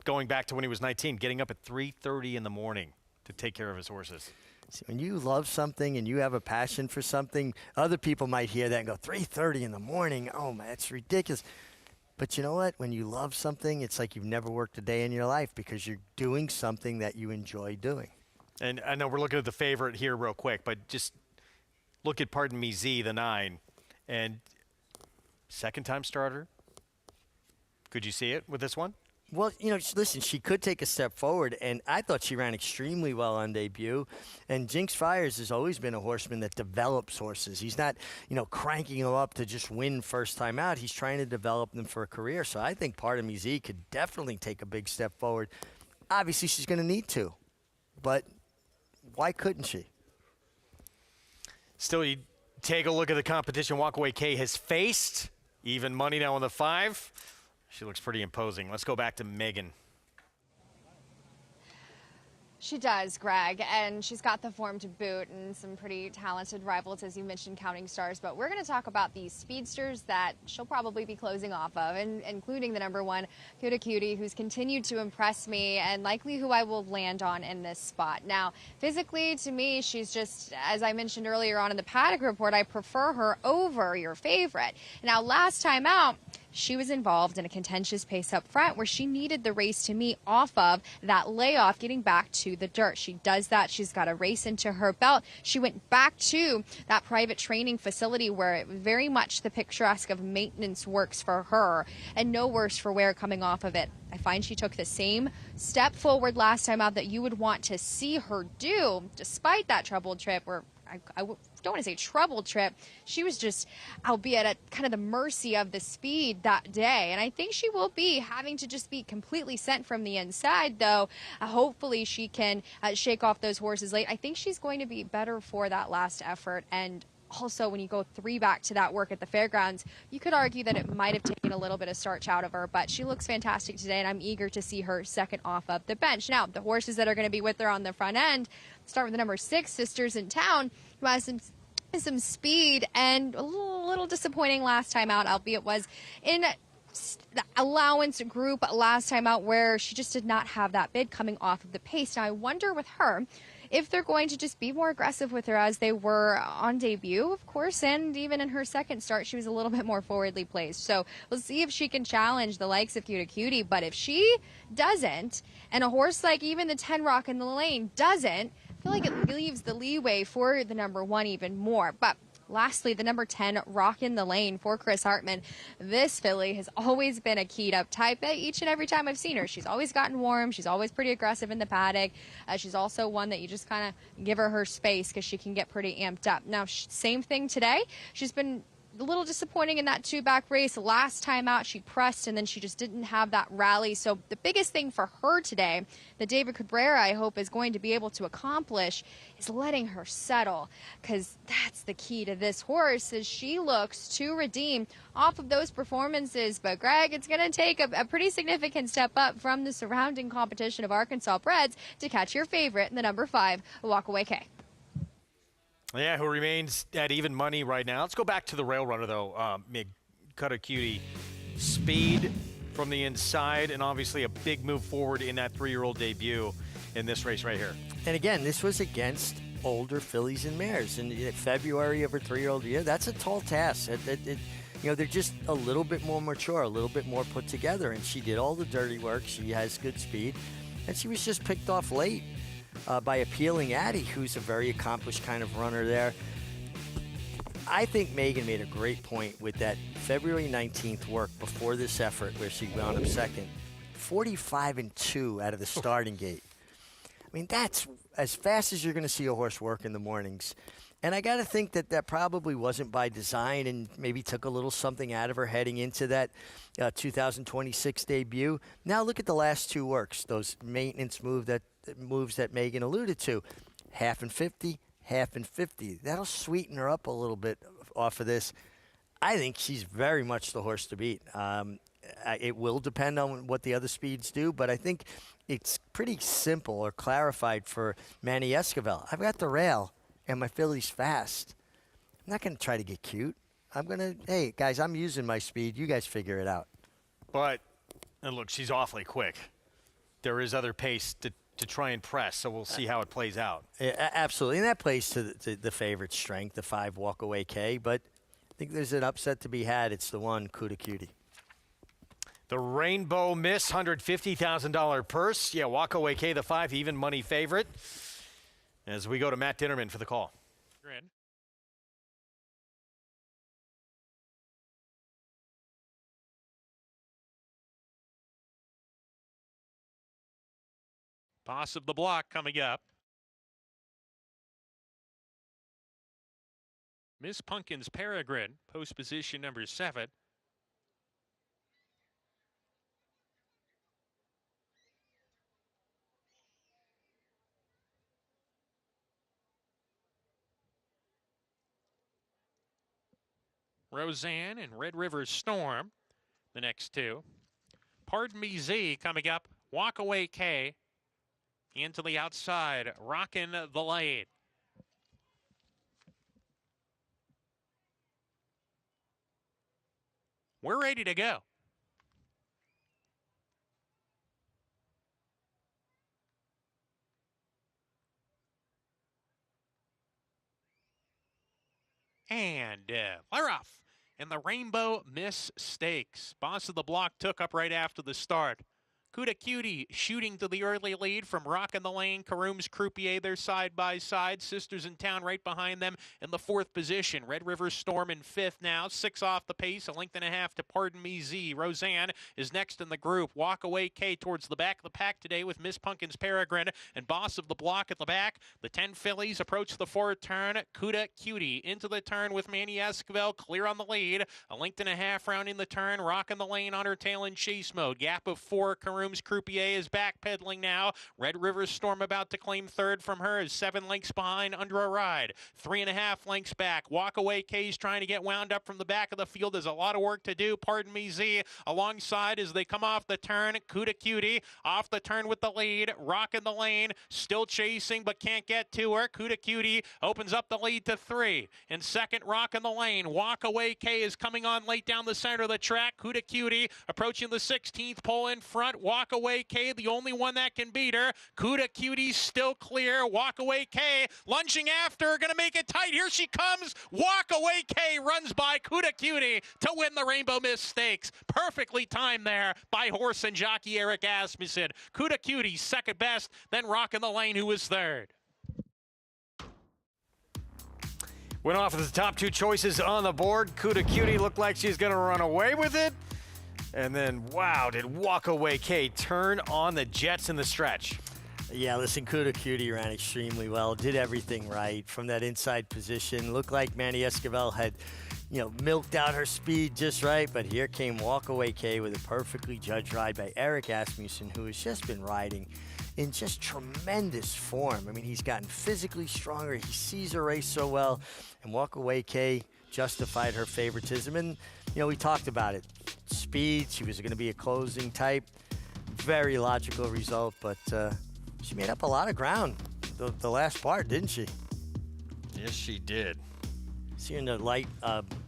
going back to when he was 19, getting up at 3:30 in the morning to take care of his horses. See, when you love something and you have a passion for something, other people might hear that and go, 3:30 in the morning? Oh, man, that's ridiculous. But you know what? When you love something, it's like you've never worked a day in your life because you're doing something that you enjoy doing. And I know we're looking at the favorite here real quick, but just look at, pardon me, Z, the 9. And second-time starter. Could you see it with this one? Well, listen, she could take a step forward, and I thought she ran extremely well on debut. And Jinx Fires has always been a horseman that develops horses. He's not, cranking them up to just win first time out. He's trying to develop them for a career. So I think Pardon Me Z could definitely take a big step forward. Obviously, she's going to need to, but why couldn't she? Still, you take a look at the competition Walk Away K has faced. Even money now on the 5. She looks pretty imposing. Let's go back to Megan. She does, Greg, and she's got the form to boot and some pretty talented rivals, as you mentioned, Counting Stars. But we're going to talk about these speedsters that she'll probably be closing off of, and including the number 1, Cutie, who's continued to impress me and likely who I will land on in this spot. Now, physically, to me, she's just, as I mentioned earlier on in the paddock report, I prefer her over your favorite. Now, last time out, she was involved in a contentious pace up front where she needed the race to meet off of that layoff, getting back to the dirt. She does that. She's got a race into her belt. She went back to that private training facility where it very much the picturesque of maintenance works for her, and no worse for wear coming off of it. I find she took the same step forward last time out that you would want to see her do, despite that troubled trip, or I don't want to say troubled trip. She was just, albeit at kind of the mercy of the speed that day. And I think she will be having to just be completely sent from the inside, though. Hopefully she can shake off those horses late. I think she's going to be better for that last effort. And also, when you go 3 back to that work at the fairgrounds, you could argue that it might have taken a little bit of starch out of her, but she looks fantastic today, and I'm eager to see her second off of the bench. Now, the horses that are going to be with her on the front end, start with the number 6, Sisters in Town, who has some speed and a little disappointing last time out, albeit was in the allowance group last time out where she just did not have that bid coming off of the pace. Now, I wonder with her if they're going to just be more aggressive with her as they were on debut, of course, and even in her second start, she was a little bit more forwardly placed. So we'll see if she can challenge the likes of Cutie, but if she doesn't, and a horse like even the 10 Rock in the Lane doesn't, I feel like it leaves the leeway for the number 1 even more. But lastly, the number 10, Rock in the Lane for Chris Hartman. This filly has always been a keyed up type each and every time I've seen her. She's always gotten warm. She's always pretty aggressive in the paddock. She's also one that you just kind of give her space because she can get pretty amped up. Now, same thing today. She's been a little disappointing in that 2-back race. Last time out, she pressed, and then she just didn't have that rally. So the biggest thing for her today that David Cabrera, I hope, is going to be able to accomplish is letting her settle, because that's the key to this horse, as she looks to redeem off of those performances. But, Greg, it's going to take a pretty significant step up from the surrounding competition of Arkansas breds to catch your favorite in the number 5, Walkaway K. Yeah, who remains at even money right now. Let's go back to the rail runner, though. Cutie. Speed from the inside, and obviously a big move forward in that 3-year-old debut in this race right here. And again, this was against older fillies and mares. In February of her 3-year-old year, that's a tall task. They're just a little bit more mature, a little bit more put together, and she did all the dirty work. She has good speed, and she was just picked off late by Appealing Addie, who's a very accomplished kind of runner there. I think Megan made a great point with that February 19th work before this effort where she wound up second. 45-2 out of the starting gate. I mean, that's as fast as you're going to see a horse work in the mornings. And I got to think that probably wasn't by design and maybe took a little something out of her heading into that 2026 debut. Now look at the last 2 works, those maintenance moves that Megan alluded to. Half and 50, half and 50. That'll sweeten her up a little bit off of this. I think she's very much the horse to beat. It will depend on what the other speeds do, but I think it's pretty simple or clarified for Manny Esquivel. I've got the rail, and my filly's fast. I'm not going to try to get cute. Hey, guys, I'm using my speed. You guys figure it out. But, and look, she's awfully quick. There is other pace to try and press, so we'll see how it plays out. Yeah, absolutely, and that plays to the favorite strength, the 5 Walkaway K, but I think there's an upset to be had. It's the 1 Cutie. The Rainbow Miss, $150,000 purse. Yeah, Walkaway K, the 5, even money favorite. As we go to Matt Dinnerman for the call. Boss of the block coming up. Miss Pumpkin's Peregrine, post position number 7. Roseanne and Red River Storm, the next 2. Pardon Me Z coming up. Walkaway K into the outside, rocking the lane. We're ready to go. And we're off in the Rainbow Miss Stakes. Boss of the Block took up right after the start. Cuda Cutie shooting to the early lead from Rockin' the Lane. Karooms Croupier, they're side by side. Sisters in Town right behind them in the 4th position. Red River Storm in 5th now. 6 off the pace, a length and a half to Pardon Me Z. Roseanne is next in the group. Walk Away K towards the back of the pack today with Miss Pumpkins Peregrine and Boss of the Block at the back. The 10 fillies approach the 4th turn. Cuda Cutie into the turn with Manny Esquivel clear on the lead. A length and a half rounding the turn. Rockin' the Lane on her tail in chase mode. Gap of 4. Karooms Croupier is backpedaling now. Red River Storm about to claim 3rd from her is 7 lengths behind under a ride. 3.5 lengths back. Walk Away K's trying to get wound up from the back of the field. There's a lot of work to do. Pardon Me Z alongside as they come off the turn. Cuda Cutie off the turn with the lead. Rockin' the Lane still chasing but can't get to her. Cuda Cutie opens up the lead to 3. In second, Rockin' the Lane. Walk Away K is coming on late down the center of the track. Cuda Cutie approaching the 16th pole in front. Walk Away K, the only one that can beat her. Cuda Cutie still clear. Walk Away K lunging after, gonna make it tight. Here she comes. Walk Away K runs by Cuda Cutie to win the Rainbow Miss Stakes. Perfectly timed there by horse and jockey Eric Asmussen. Cuda Cutie second best, then Rockin' the Lane, who was 3rd. Went off with the top 2 choices on the board. Cuda Cutie looked like she's going to run away with it. And then, wow, did Walk Away K turn on the Jets in the stretch. Yeah, listen, Cuda Cutie ran extremely well, did everything right from that inside position. Looked like Manny Esquivel had, milked out her speed just right, but here came Walk Away K with a perfectly judged ride by Eric Asmussen, who has just been riding in just tremendous form. I mean, he's gotten physically stronger. He sees her race so well, and Walk Away K justified her favoritism. And, we talked about it. Speed, she was going to be a closing type. Very logical result, but she made up a lot of ground the last part, didn't she? Yes, she did. See her in the light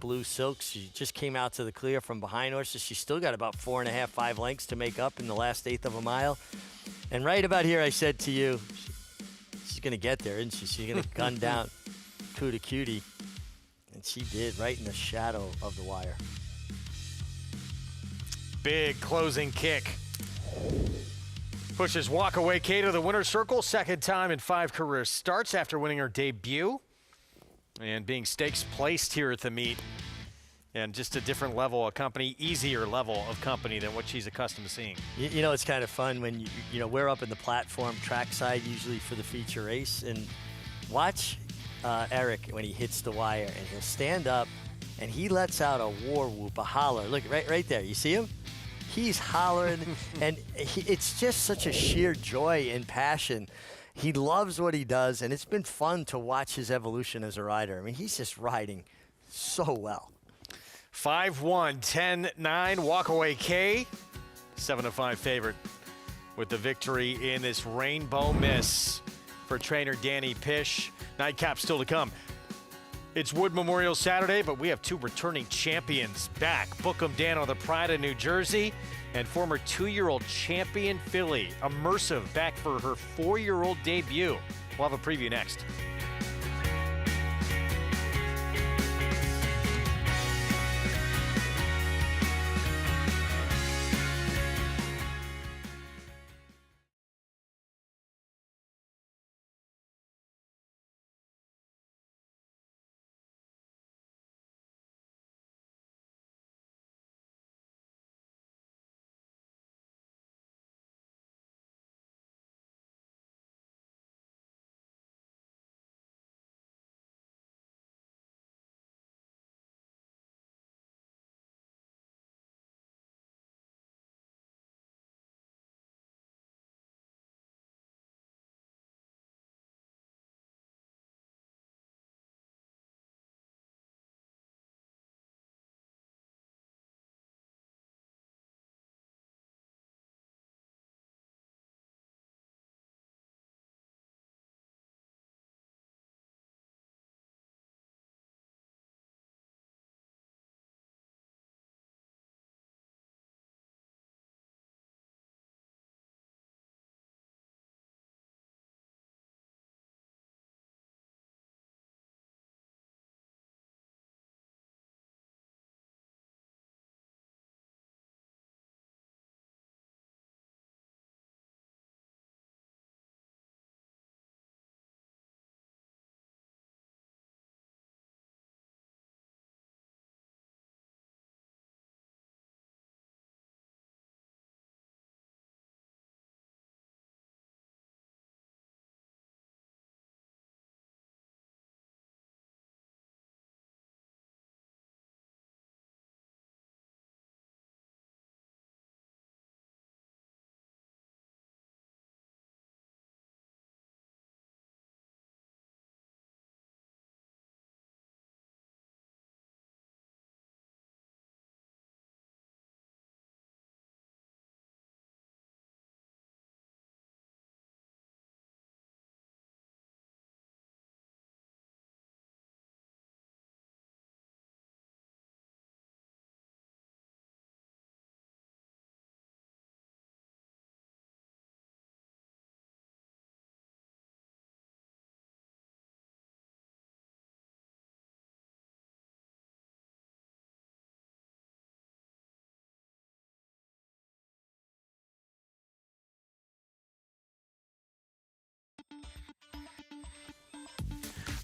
blue silks. She just came out to the clear from behind horses. She's still got about 4.5, 5 lengths to make up in the last 1/8 of a mile. And right about here, I said to you, she's going to get there, isn't she? She's going to gun down Cuda Cutie. And she did, right in the shadow of the wire. Big closing kick. Pushes Walk Away K to the winner's circle. Second time in 5 career starts after winning her debut. And being stakes placed here at the meet. And just a different level of company, easier level of company than what she's accustomed to seeing. It's kind of fun when, we're up in the platform trackside usually for the feature race. And watch Eric when he hits the wire, and he'll stand up and he lets out a war whoop, a holler. Look, right there. You see him? He's hollering, and it's just such a sheer joy and passion. He loves what he does, and it's been fun to watch his evolution as a rider. I mean, he's just riding so well. 5-1, 10-9, Walk Away K, 7-5 favorite with the victory in this Rainbow Miss for trainer Danny Pish. Nightcap still to come. It's Wood Memorial Saturday, but we have 2 returning champions back. Bookham Dano, the pride of New Jersey, and former 2-year-old champion filly, Immersive, back for her 4-year-old debut. We'll have a preview next.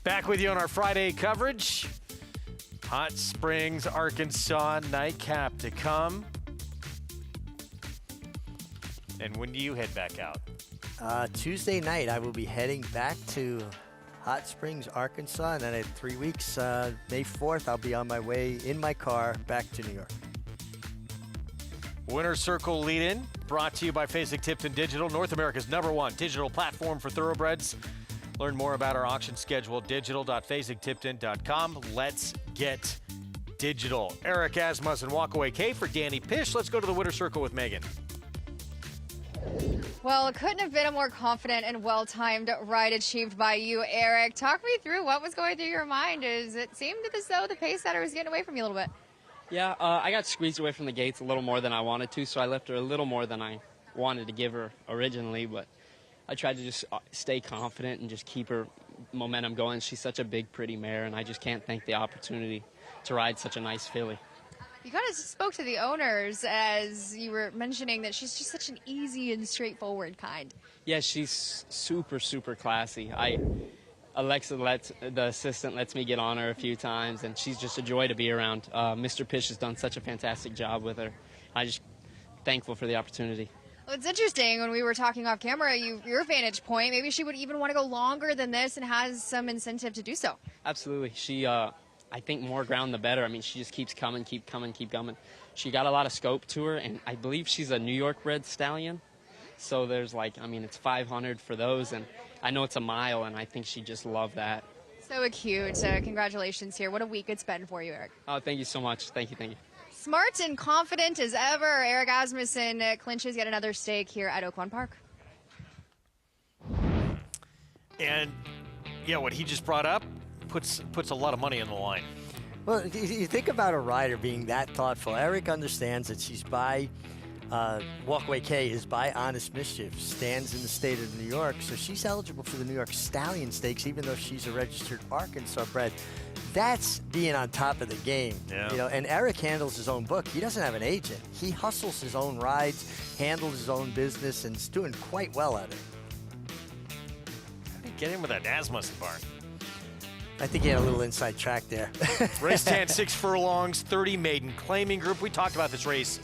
Back with you on our Friday coverage. Hot Springs, Arkansas nightcap to come. And when do you head back out? Tuesday night, I will be heading back to Hot Springs, Arkansas, and then in 3 weeks, May 4th, I'll be on my way in my car back to New York. Winner's Circle lead-in, brought to you by Fasig-Tipton Digital, North America's #1 digital platform for thoroughbreds. Learn more about our auction schedule, digital.fasig-tipton.com. Let's get digital. Eric Asmussen, Walkaway K for Danny Pish. Let's go to the Winner's Circle with Megan. Well, it couldn't have been a more confident and well-timed ride achieved by you, Eric. Talk me through what was going through your mind, as it seemed as though the pace setter was getting away from you a little bit. Yeah, I got squeezed away from the gates a little more than I wanted to, so I left her a little more than I wanted to give her originally, but I tried to just stay confident and just keep her momentum going. She's such a big, pretty mare, and I just can't thank the opportunity to ride such a nice filly. You kind of spoke to the owners as you were mentioning that she's just such an easy and straightforward kind. Yeah, she's super, super classy. Alexa, the assistant, lets me get on her a few times, and she's just a joy to be around. Mr. Pish has done such a fantastic job with her. I'm just thankful for the opportunity. Well, it's interesting when we were talking off camera, your vantage point, maybe she would even want to go longer than this and has some incentive to do so. Absolutely. She, I think more ground the better. I mean, she just keeps coming, keep coming. She got a lot of scope to her, and I believe she's a New York bred stallion. So there's it's 500 for those, and I know it's a mile, and I think she just loved that. So cute. Congratulations here. What a week it's been for you, Eric. Oh, thank you so much. Thank you. Smart and confident as ever, Eric Asmussen clinches yet another stake here at Oaklawn Park. And, yeah, what he just brought up puts a lot of money on the line. Well, you think about a rider being that thoughtful. Eric understands that she's by Walkaway K is by Honest Mischief, stands in the state of New York, so she's eligible for the New York Stallion Stakes, even though she's a registered Arkansas bred. That's being on top of the game. Yeah. And Eric handles his own book. He doesn't have an agent. He hustles his own rides, handles his own business, and is doing quite well at it. How did he get in with that Asmussen barn? I think he had a little inside track there. Race 10, 6 furlongs, 30 maiden claiming group. We talked about this race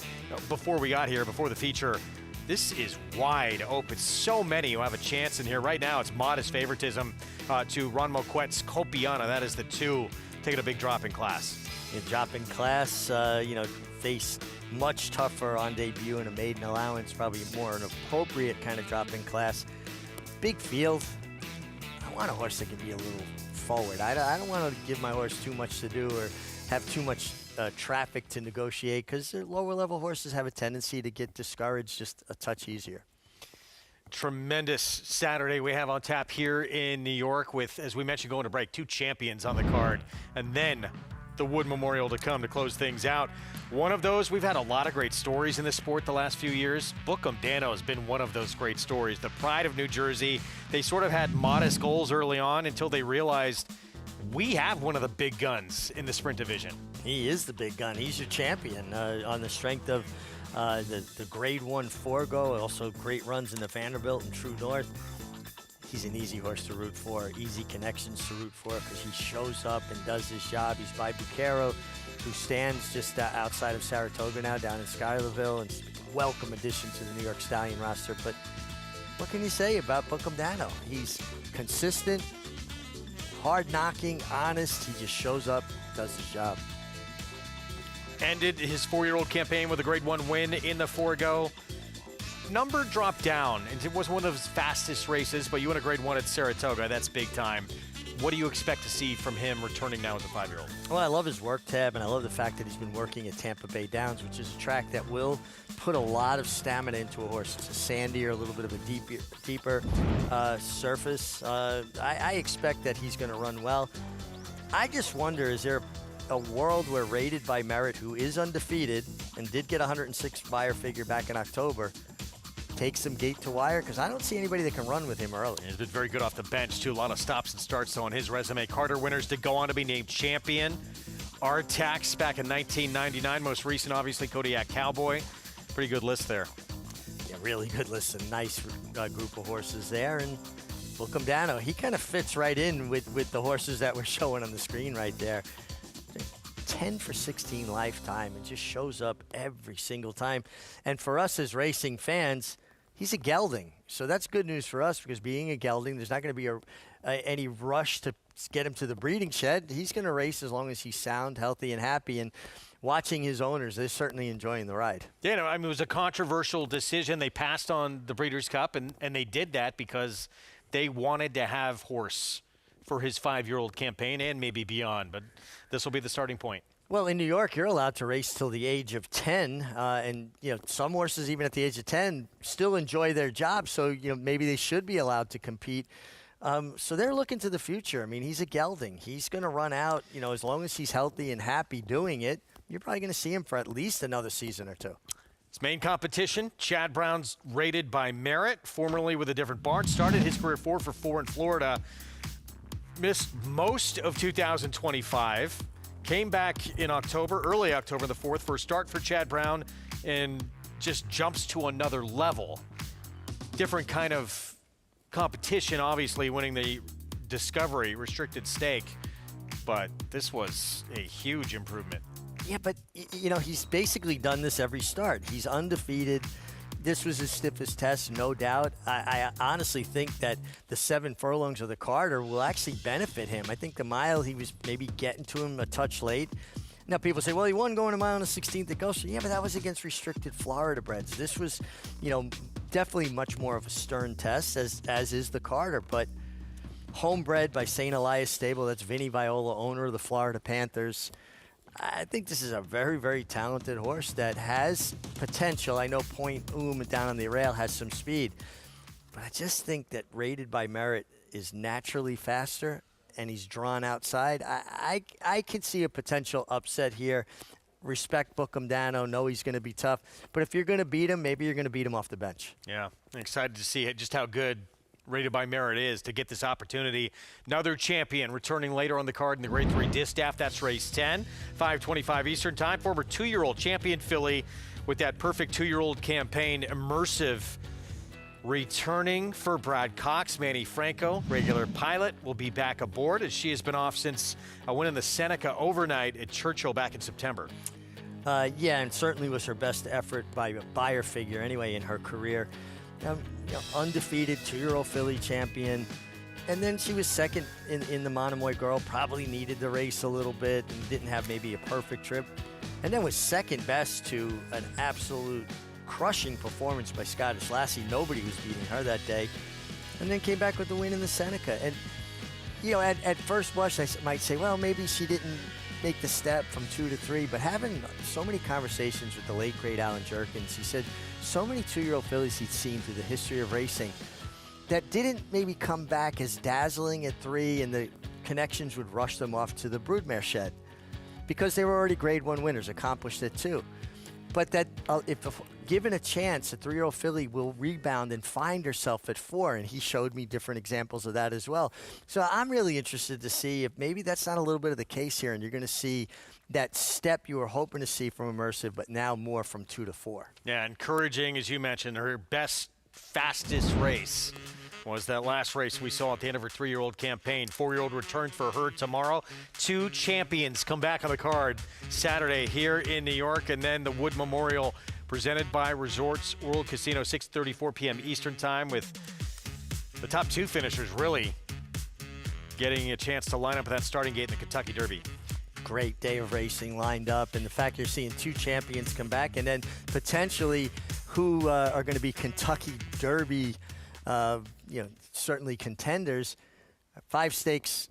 before we got here, before the feature. This is wide open. So many who have a chance in here. Right now, it's modest favoritism to Ron Moquette's Copiana. That is the 2 taking a big drop in class. Drop in class, faced much tougher on debut in a maiden allowance, probably more an appropriate kind of drop in class. Big field. I want a horse that can be a little forward. I don't want to give my horse too much to do or have too much traffic to negotiate, because lower level horses have a tendency to get discouraged just a touch easier. Tremendous Saturday we have on tap here in New York with, as we mentioned, going to break, 2 champions on the card, and then the Wood Memorial to come to close things out. One of those, we've had a lot of great stories in this sport the last few years. Bookham Dano has been one of those great stories. The pride of New Jersey. They sort of had modest goals early on until they realized we have one of the big guns in the sprint division. He is the big gun. He's your champion on the strength of the Grade 1 Forgo, also great runs in the Vanderbilt and True North. He's an easy horse to root for, easy connections to root for, because he shows up and does his job. He's by Bucaro, who stands just outside of Saratoga now, down in Schuylerville, and a welcome addition to the New York Stallion roster. But what can you say about Bookham Dano? He's consistent, hard-knocking, honest. He just shows up, does his job. Ended his 4-year-old campaign with a Grade 1 win in the Forgo. Number dropped down, and it was one of his fastest races, but you won a Grade 1 at Saratoga. That's big time. What do you expect to see from him returning now as a 5-year-old? Well, I love his work tab, and I love the fact that he's been working at Tampa Bay Downs, which is a track that will put a lot of stamina into a horse. It's a sandier, a little bit of a deeper surface. I expect that he's going to run well. I just wonder, is there a world where Rated by Merit, who is undefeated and did get 106 buyer figure back in October, takes him gate to wire? Because I don't see anybody that can run with him early. He's been very good off the bench, too. A lot of stops and starts on his resume. Carter winners to go on to be named champion. Artax back in 1999. Most recent, obviously, Kodiak Cowboy. Pretty good list there. Yeah, really good list. A nice group of horses there. And Welcome Dano. He kind of fits right in with the horses that we're showing on the screen right there. 10 for 16 lifetime and just shows up every single time. And for us as racing fans, he's a gelding. So that's good news for us because being a gelding, there's not going to be any rush to get him to the breeding shed. He's going to race as long as he's sound, healthy, and happy. And watching his owners, they're certainly enjoying the ride. Yeah, no, I mean, it was a controversial decision. They passed on the Breeders' Cup, and they did that because they wanted to have horse for his 5-year-old campaign and maybe beyond. But this will be the starting point. Well, in New York, you're allowed to race till the age of 10, and some horses, even at the age of 10, still enjoy their job. So maybe they should be allowed to compete. So they're looking to the future. I mean, he's a gelding. He's going to run out. As long as he's healthy and happy doing it, you're probably going to see him for at least another season or two. His main competition, Chad Brown's rated by merit, formerly with a different barn. Started his career 4 for 4 in Florida. Missed most of 2025. Came back in October, early October the 4th, for a start for Chad Brown, and just jumps to another level. Different kind of competition, obviously, winning the Discovery restricted stake, but this was a huge improvement. Yeah, but, he's basically done this every start. He's undefeated. This was his stiffest test, no doubt. I honestly think that the 7 furlongs of the Carter will actually benefit him. I think the mile, he was maybe getting to him a touch late. Now, people say, well, he won going a mile on the 16th at Gulfstream. Yeah, but that was against restricted Florida breds. This was, definitely much more of a stern test, as is the Carter. But homebred by St. Elias Stable, that's Vinny Viola, owner of the Florida Panthers. I think this is a very, very talented horse that has potential. I know Point down on the rail has some speed, but I just think that rated by merit is naturally faster, and he's drawn outside. I could see a potential upset here. Respect Bookham Dano, know he's going to be tough, but if you're going to beat him, maybe you're going to beat him off the bench. Yeah, I'm excited to see just how good rated by merit is to get this opportunity. Another champion returning later on the card in the Grade 3 Distaff. That's race 10, 5:25 Eastern time. Former 2-year-old champion filly with that perfect 2-year-old campaign. Immersive returning for Brad Cox. Manny Franco, regular pilot, will be back aboard as she has been off since a win in the Seneca overnight at Churchill back in September. Yeah, and certainly was her best effort by a buyer figure anyway in her career. Undefeated 2-year-old filly champion. And then she was second in the Monomoy Girl, probably needed the race a little bit and didn't have maybe a perfect trip. And then was second best to an absolute crushing performance by Scottish Lassie. Nobody was beating her that day. And then came back with the win in the Seneca. And, at first blush, I might say, well, maybe she didn't make the step from 2 to 3, but having so many conversations with the late great Alan Jerkins, he said so many 2-year-old fillies he'd seen through the history of racing that didn't maybe come back as dazzling at 3, and the connections would rush them off to the broodmare shed because they were already Grade 1 winners, accomplished it too. But that if given a chance, a 3-year-old filly will rebound and find herself at 4, and he showed me different examples of that as well. So I'm really interested to see if maybe that's not a little bit of the case here, and you're going to see that step you were hoping to see from Immersive, but now more from 2 to 4. Yeah, encouraging, as you mentioned, her best, fastest race was that last race we saw at the end of her 3-year-old campaign. 4-year-old return for her tomorrow. 2 champions come back on the card Saturday here in New York, and then the Wood Memorial presented by Resorts World Casino, 6:34 p.m. Eastern time, with the top 2 finishers really getting a chance to line up at that starting gate in the Kentucky Derby. Great day of racing lined up, and the fact you're seeing 2 champions come back, and then potentially who are going to be Kentucky Derby, certainly contenders. 5 stakes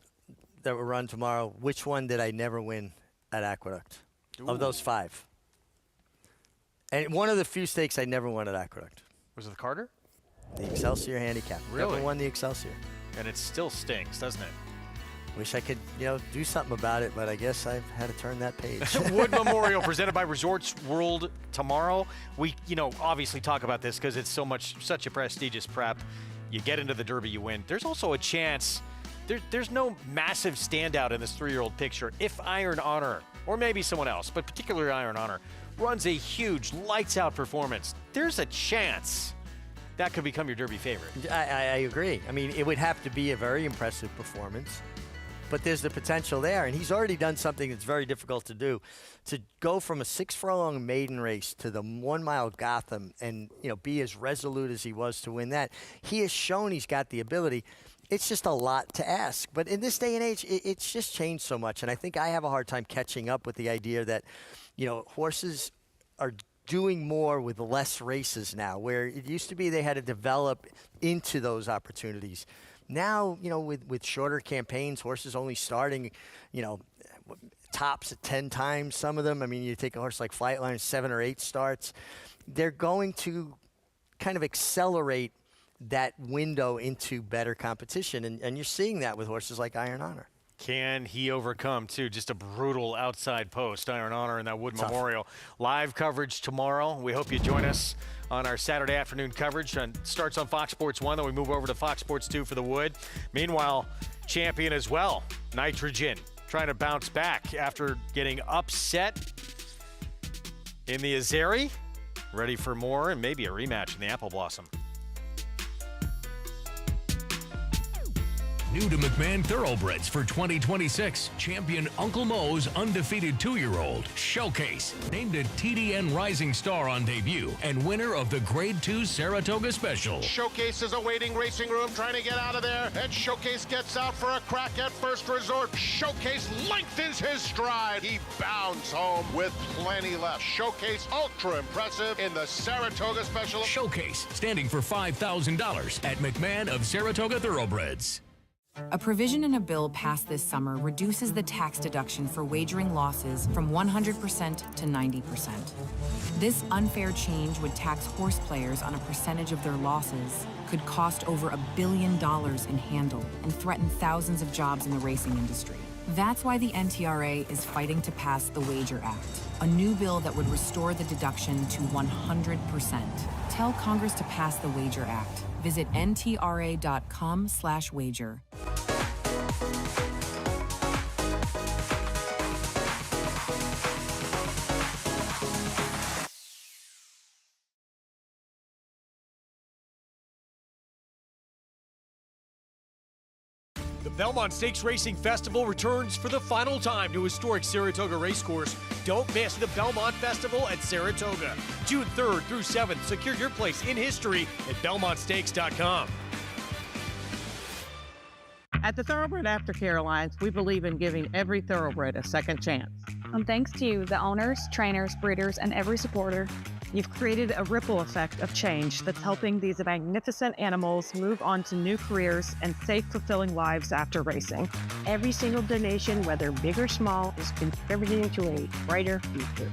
that will run tomorrow. Which one did I never win at Aqueduct? Ooh. Of those 5? And one of the few stakes I never won at Aqueduct. Was it the Carter? The Excelsior Handicap. Really? Never won the Excelsior. And it still stinks, doesn't it? Wish I could, do something about it, but I guess I've had to turn that page. Wood Memorial presented by Resorts World tomorrow. We, obviously talk about this because it's such a prestigious prep. You get into the Derby, you win. There's also a chance. There's no massive standout in this 3-year-old picture. If Iron Honor, or maybe someone else, but particularly Iron Honor, runs a huge lights-out performance, there's a chance that could become your Derby favorite. I agree. I mean, it would have to be a very impressive performance, but there's the potential there. And he's already done something that's very difficult to do, to go from a 6-furlong maiden race to the 1 mile Gotham and, be as resolute as he was to win that. He has shown he's got the ability. It's just a lot to ask. But in this day and age, it's just changed so much. And I think I have a hard time catching up with the idea that, horses are doing more with less races now, where it used to be they had to develop into those opportunities. Now, with shorter campaigns, horses only starting, tops at 10 times, some of them. I mean, you take a horse like Flightline, 7 or 8 starts. They're going to kind of accelerate that window into better competition, and you're seeing that with horses like Iron Honor. Can he overcome, too, just a brutal outside post, Iron Honor in that Wood Tough. Memorial? Live coverage tomorrow. We hope you join us on our Saturday afternoon coverage. Starts on Fox Sports 1, then we move over to Fox Sports 2 for the Wood. Meanwhile, champion as well, Nitrogen, trying to bounce back after getting upset in the Azeri. Ready for more and maybe a rematch in the Apple Blossom. New to McMahon Thoroughbreds for 2026, champion Uncle Mo's undefeated 2-year-old, Showcase, named a TDN Rising Star on debut and winner of the Grade 2 Saratoga Special. Showcase is awaiting racing room, trying to get out of there, and Showcase gets out for a crack at first resort. Showcase lengthens his stride. He bounds home with plenty left. Showcase ultra impressive in the Saratoga Special. Showcase, standing for $5,000 at McMahon of Saratoga Thoroughbreds. A provision in a bill passed this summer reduces the tax deduction for wagering losses from 100% to 90%. This unfair change would tax horse players on a percentage of their losses, could cost over $1 billion in handle, and threaten thousands of jobs in the racing industry. That's why the NTRA is fighting to pass the Wager Act, a new bill that would restore the deduction to 100%. Tell Congress to pass the Wager Act. Visit ntra.com/wager. The Belmont Stakes Racing Festival returns for the final time to historic Saratoga Racecourse. Don't miss the Belmont Festival at Saratoga. June 3rd through 7th. Secure your place in history at BelmontStakes.com. At the Thoroughbred Aftercare Alliance, we believe in giving every thoroughbred a second chance. And thanks to you, the owners, trainers, breeders, and every supporter, You've created a ripple effect of change that's helping these magnificent animals move on to new careers and safe, fulfilling lives after racing. Every single donation, whether big or small, is contributing to a brighter future.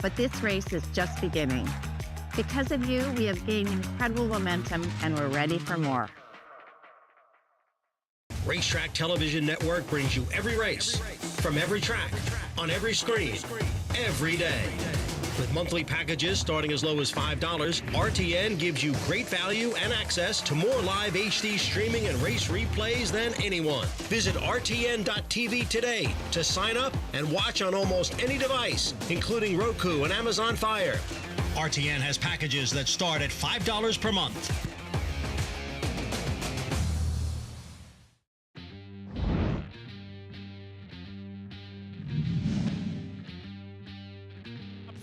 But this race is just beginning. Because of you, we have gained incredible momentum and we're ready for more. Racetrack Television Network brings you every race, from every track, on every screen, every day. With monthly packages starting as low as $5, RTN gives you great value and access to more live HD streaming and race replays than anyone. Visit RTN.tv today to sign up and watch on almost any device, including Roku and Amazon Fire. RTN has packages that start at $5 per month.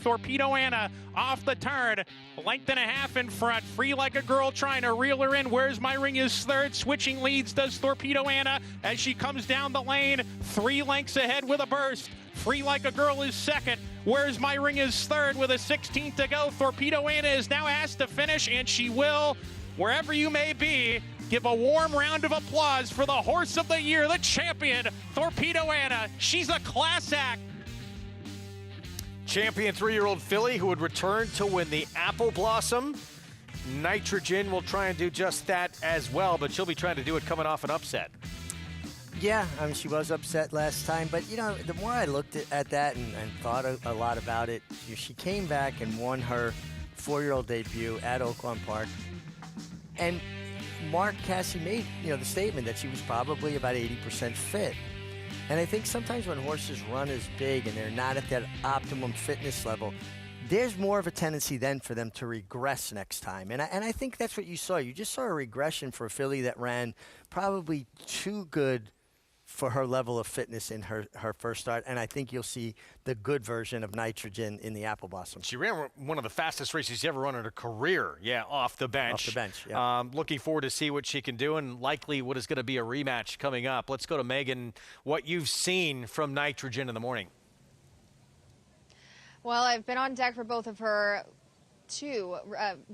Torpedo Anna off the turn, length and a half in front, free like a girl trying to reel her in. Where's My Ring is third, switching leads does Torpedo Anna as she comes down the lane, 3 lengths ahead with a burst. Free Like a Girl is second. Where's My Ring is third with a 16th to go. Torpedo Anna is now asked to finish, and she will. Wherever you may be, give a warm round of applause for the horse of the year, the champion, Torpedo Anna. She's a class act. Champion 3-year-old filly who would return to win the Apple Blossom. Nitrogen will try and do just that as well, but she'll be trying to do it coming off an upset. Yeah, I mean, she was upset last time, but, you know, the more I looked at that and thought a lot about it, she came back and won her 4-year-old debut at Oaklawn Park. And Mark Cassie made, the statement that she was probably about 80% fit. And I think sometimes when horses run as big and they're not at that optimum fitness level, there's more of a tendency then for them to regress next time. And I think that's what you saw. You just saw a regression for a filly that ran probably too good for her level of fitness in her first start, and I think you'll see the good version of Nitrogen in the Apple Blossom. She ran one of the fastest races she's ever run in her career, off the bench. Off the bench, yeah. Looking forward to see what she can do, and likely what is going to be a rematch coming up. Let's go to Megan, what you've seen from Nitrogen in the morning. Well, I've been on deck for both of her two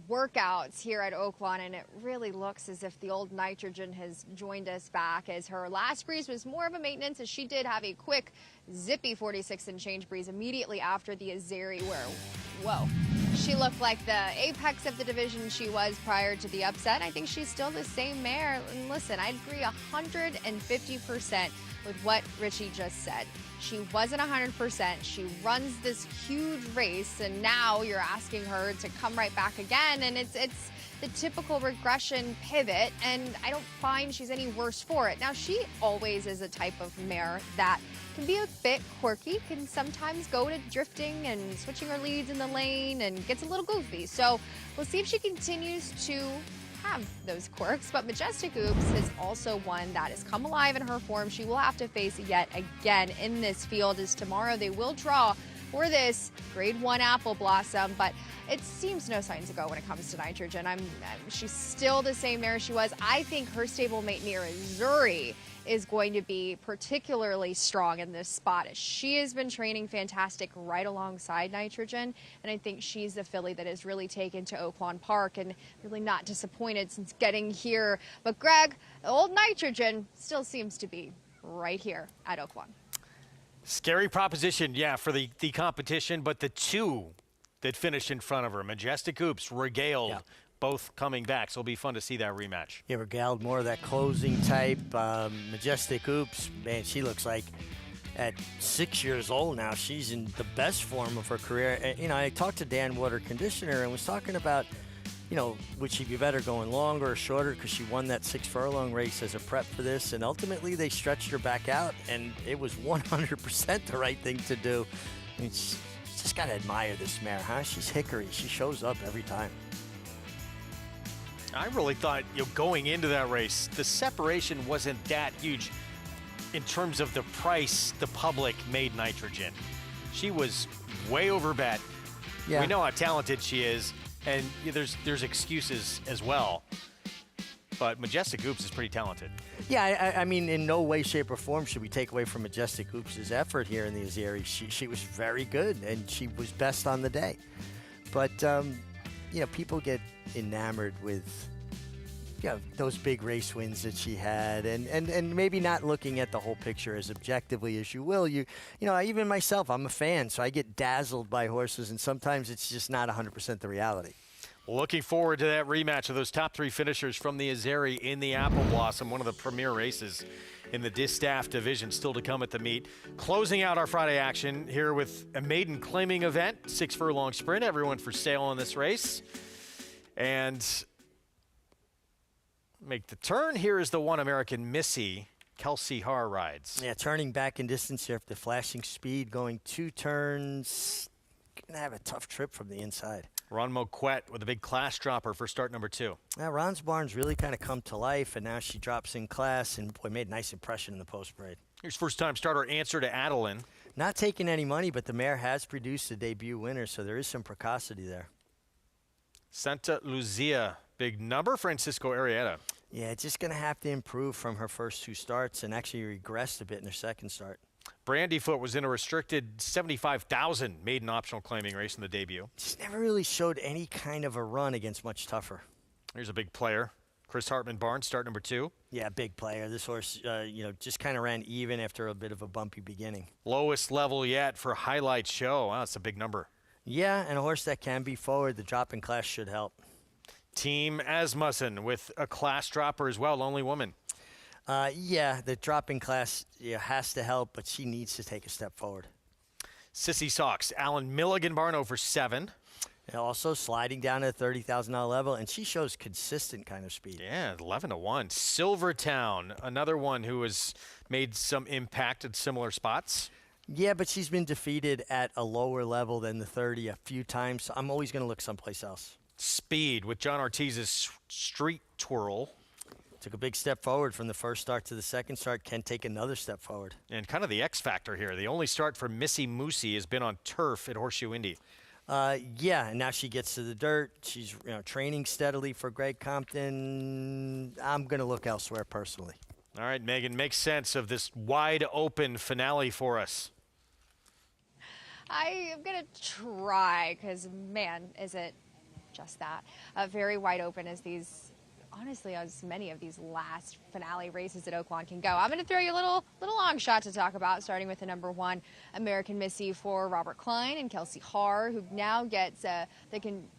workouts here at Oaklawn, and it really looks as if the old Nitrogen has joined us back, as her last breeze was more of a maintenance, as she did have a quick zippy 46 and change breeze immediately after the Azeri, where, whoa, she looked like the apex of the division she was prior to the upset. I think she's still the same mare, and listen, I agree 150% with what Richie just said. She wasn't 100%. She runs this huge race, and now you're asking her to come right back again, and it's the typical regression pivot, and I don't find she's any worse for it. Now, she always is a type of mare that can be a bit quirky, can sometimes go to drifting and switching her leads in the lane and gets a little goofy. So we'll see if she continues to have those quirks, but Majestic Oops is also one that has come alive in her form. She will have to face yet again in this field, as tomorrow they will draw for this Grade 1 Apple Blossom, but it seems no signs to go when it comes to Nitrogen. She's still the same mare she was. I think her stablemate near Azuri is going to be particularly strong in this spot. She has been training fantastic right alongside Nitrogen, and I think she's the filly that has really taken to Oaklawn Park and really not disappointed since getting here. But Greg, old Nitrogen still seems to be right here at Oaklawn. Scary proposition, for the competition, but the two that finished in front of her, Majestic Oops, Regaled, both coming back, so it'll be fun to see that rematch. Yeah, Regaled, more of that closing type. Majestic Oops, man, she looks like at 6 years old now, she's in the best form of her career. And, I talked to Dan Water, conditioner, and was talking about, would she be better going longer or shorter, because she won that 6 furlong race as a prep for this, and ultimately they stretched her back out, and it was 100% the right thing to do. I mean, just got to admire this mare, huh? She's hickory. She shows up every time. I really thought, going into that race, the separation wasn't that huge in terms of the price the public made Nitrogen. She was way over bet. Yeah. We know how talented she is, and there's excuses as well. But Majestic Oops is pretty talented. Yeah, I mean, in no way, shape, or form should we take away from Majestic Oops' effort here in the Azeri. She was very good, and she was best on the day. But, people get enamored with, those big race wins that she had, and maybe not looking at the whole picture as objectively as you will. Even myself, I'm a fan, so I get dazzled by horses, and sometimes it's just not 100% the reality. Looking forward to that rematch of those top 3 finishers from the Azeri in the Apple Blossom, one of the premier races in the Distaff division, still to come at the meet. Closing out our Friday action here with a maiden claiming event, 6 furlong sprint, everyone for sale in this race. And make the turn. Here is the One American Missy, Kelsey Haar rides. Yeah, turning back in distance here after flashing speed, going 2 turns. Gonna have a tough trip from the inside. Ron Moquette with a big class dropper for start number 2. Now, Ron's barn's really kind of come to life, and now she drops in class, and boy, made a nice impression in the post parade. Here's first-time starter Answer to Adeline. Not taking any money, but the mare has produced a debut winner, so there is some precocity there. Santa Lucia, big number. Francisco Arrieta. Yeah, just going to have to improve from her first 2 starts and actually regressed a bit in her second start. Brandyfoot was in a restricted 75,000 maiden optional claiming race in the debut. Just never really showed any kind of a run against much tougher. Here's a big player. Chris Hartman Barnes, start number 2. Yeah, big player. This horse, just kind of ran even after a bit of a bumpy beginning. Lowest level yet for Highlight Show. Wow, that's a big number. Yeah, and a horse that can be forward. The drop in class should help. Team Asmussen with a class dropper as well, Lonely Woman. Yeah, the drop in class has to help, but she needs to take a step forward. Sissy Sox, Alan Milligan Barn over 7. And also sliding down to the $30,000 level, and she shows consistent kind of speed. Yeah, 11-1. Silvertown, another one who has made some impact at similar spots. Yeah, but she's been defeated at a lower level than the 30 a few times, so I'm always going to look someplace else. Speed with John Ortiz's Street Twirl. Took a big step forward from the first start to the second start. Can take another step forward. And kind of the X factor here. The only start for Missy Moosey has been on turf at Horseshoe Indy. Yeah, and now she gets to the dirt. She's training steadily for Greg Compton. I'm going to look elsewhere personally. All right, Megan, make sense of this wide open finale for us. I am going to try because, man, is it just that. Very wide open as these, honestly, as many of these last finale races at Oaklawn can go. I'm going to throw you a little long shot to talk about, starting with the number 1 American Missy for Robert Klein and Kelsey Haar, who now gets,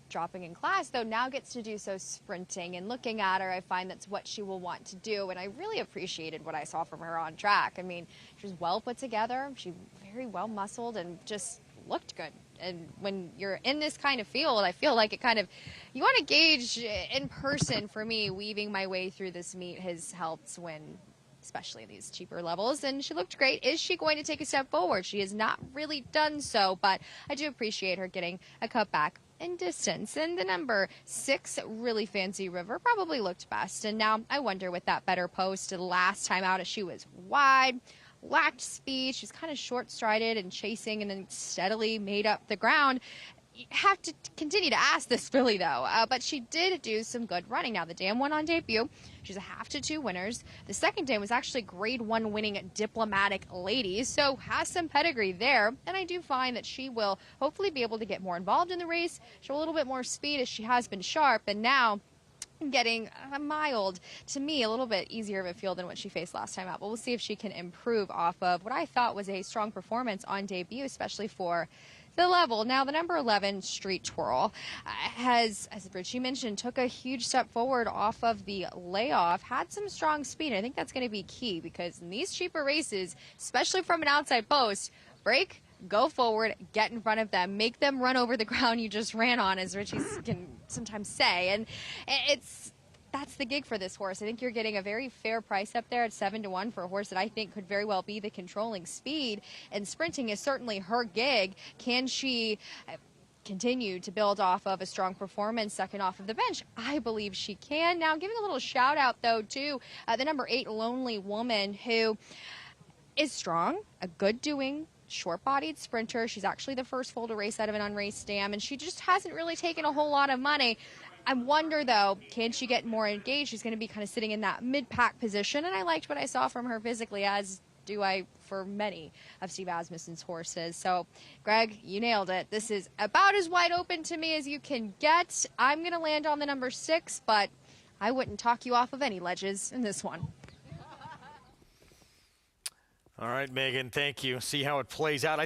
dropping in class, though, now gets to do so sprinting. And looking at her, I find that's what she will want to do. And I really appreciated what I saw from her on track. I mean, she was well put together. She very well muscled and just looked good. And when you're in this kind of field, I feel like it kind of, you want to gauge in person. For me, weaving my way through this meet has helped win, especially these cheaper levels. And she looked great. Is she going to take a step forward? She has not really done so, but I do appreciate her getting a cut back in distance. And the number 6, Really Fancy River, probably looked best. And now I wonder, with that better post the last time out, as she was wide, lacked speed, she was kind of short-strided and chasing, and then steadily made up the ground. You have to continue to ask this filly, though, but she did do some good running. Now, the dam won on debut. She's a 1/2 to 2 winners. The second dam was actually Grade 1 winning Diplomatic Ladies, so has some pedigree there. And I do find that she will hopefully be able to get more involved in the race, show a little bit more speed, as she has been sharp, and now getting a mild, to me, a little bit easier of a field than what she faced last time out. But we'll see if she can improve off of what I thought was a strong performance on debut, especially for the level. Now, the number 11, Street Twirl, has, as Richie mentioned, took a huge step forward off of the layoff, had some strong speed. I think that's going to be key, because in these cheaper races, especially from an outside post, break, go forward, get in front of them, make them run over the ground you just ran on, as Richie can sometimes say. And that's the gig for this horse. I think you're getting a very fair price up there at 7 to 1 for a horse that I think could very well be the controlling speed. And sprinting is certainly her gig. Can she continue to build off of a strong performance second off of the bench? I believe she can. Now, giving a little shout out, though, to the number 8, Lonely Woman, who is strong, a good doing, short-bodied sprinter. She's actually the first foal to race out of an unraced dam, and she just hasn't really taken a whole lot of money. I wonder, though, can she get more engaged? She's going to be kind of sitting in that mid-pack position, and I liked what I saw from her physically, as do I for many of Steve Asmussen's horses. So, Greg, you nailed it. This is about as wide open to me as you can get. I'm going to land on the number 6, but I wouldn't talk you off of any ledges in this one. All right, Megan, thank you. See how it plays out.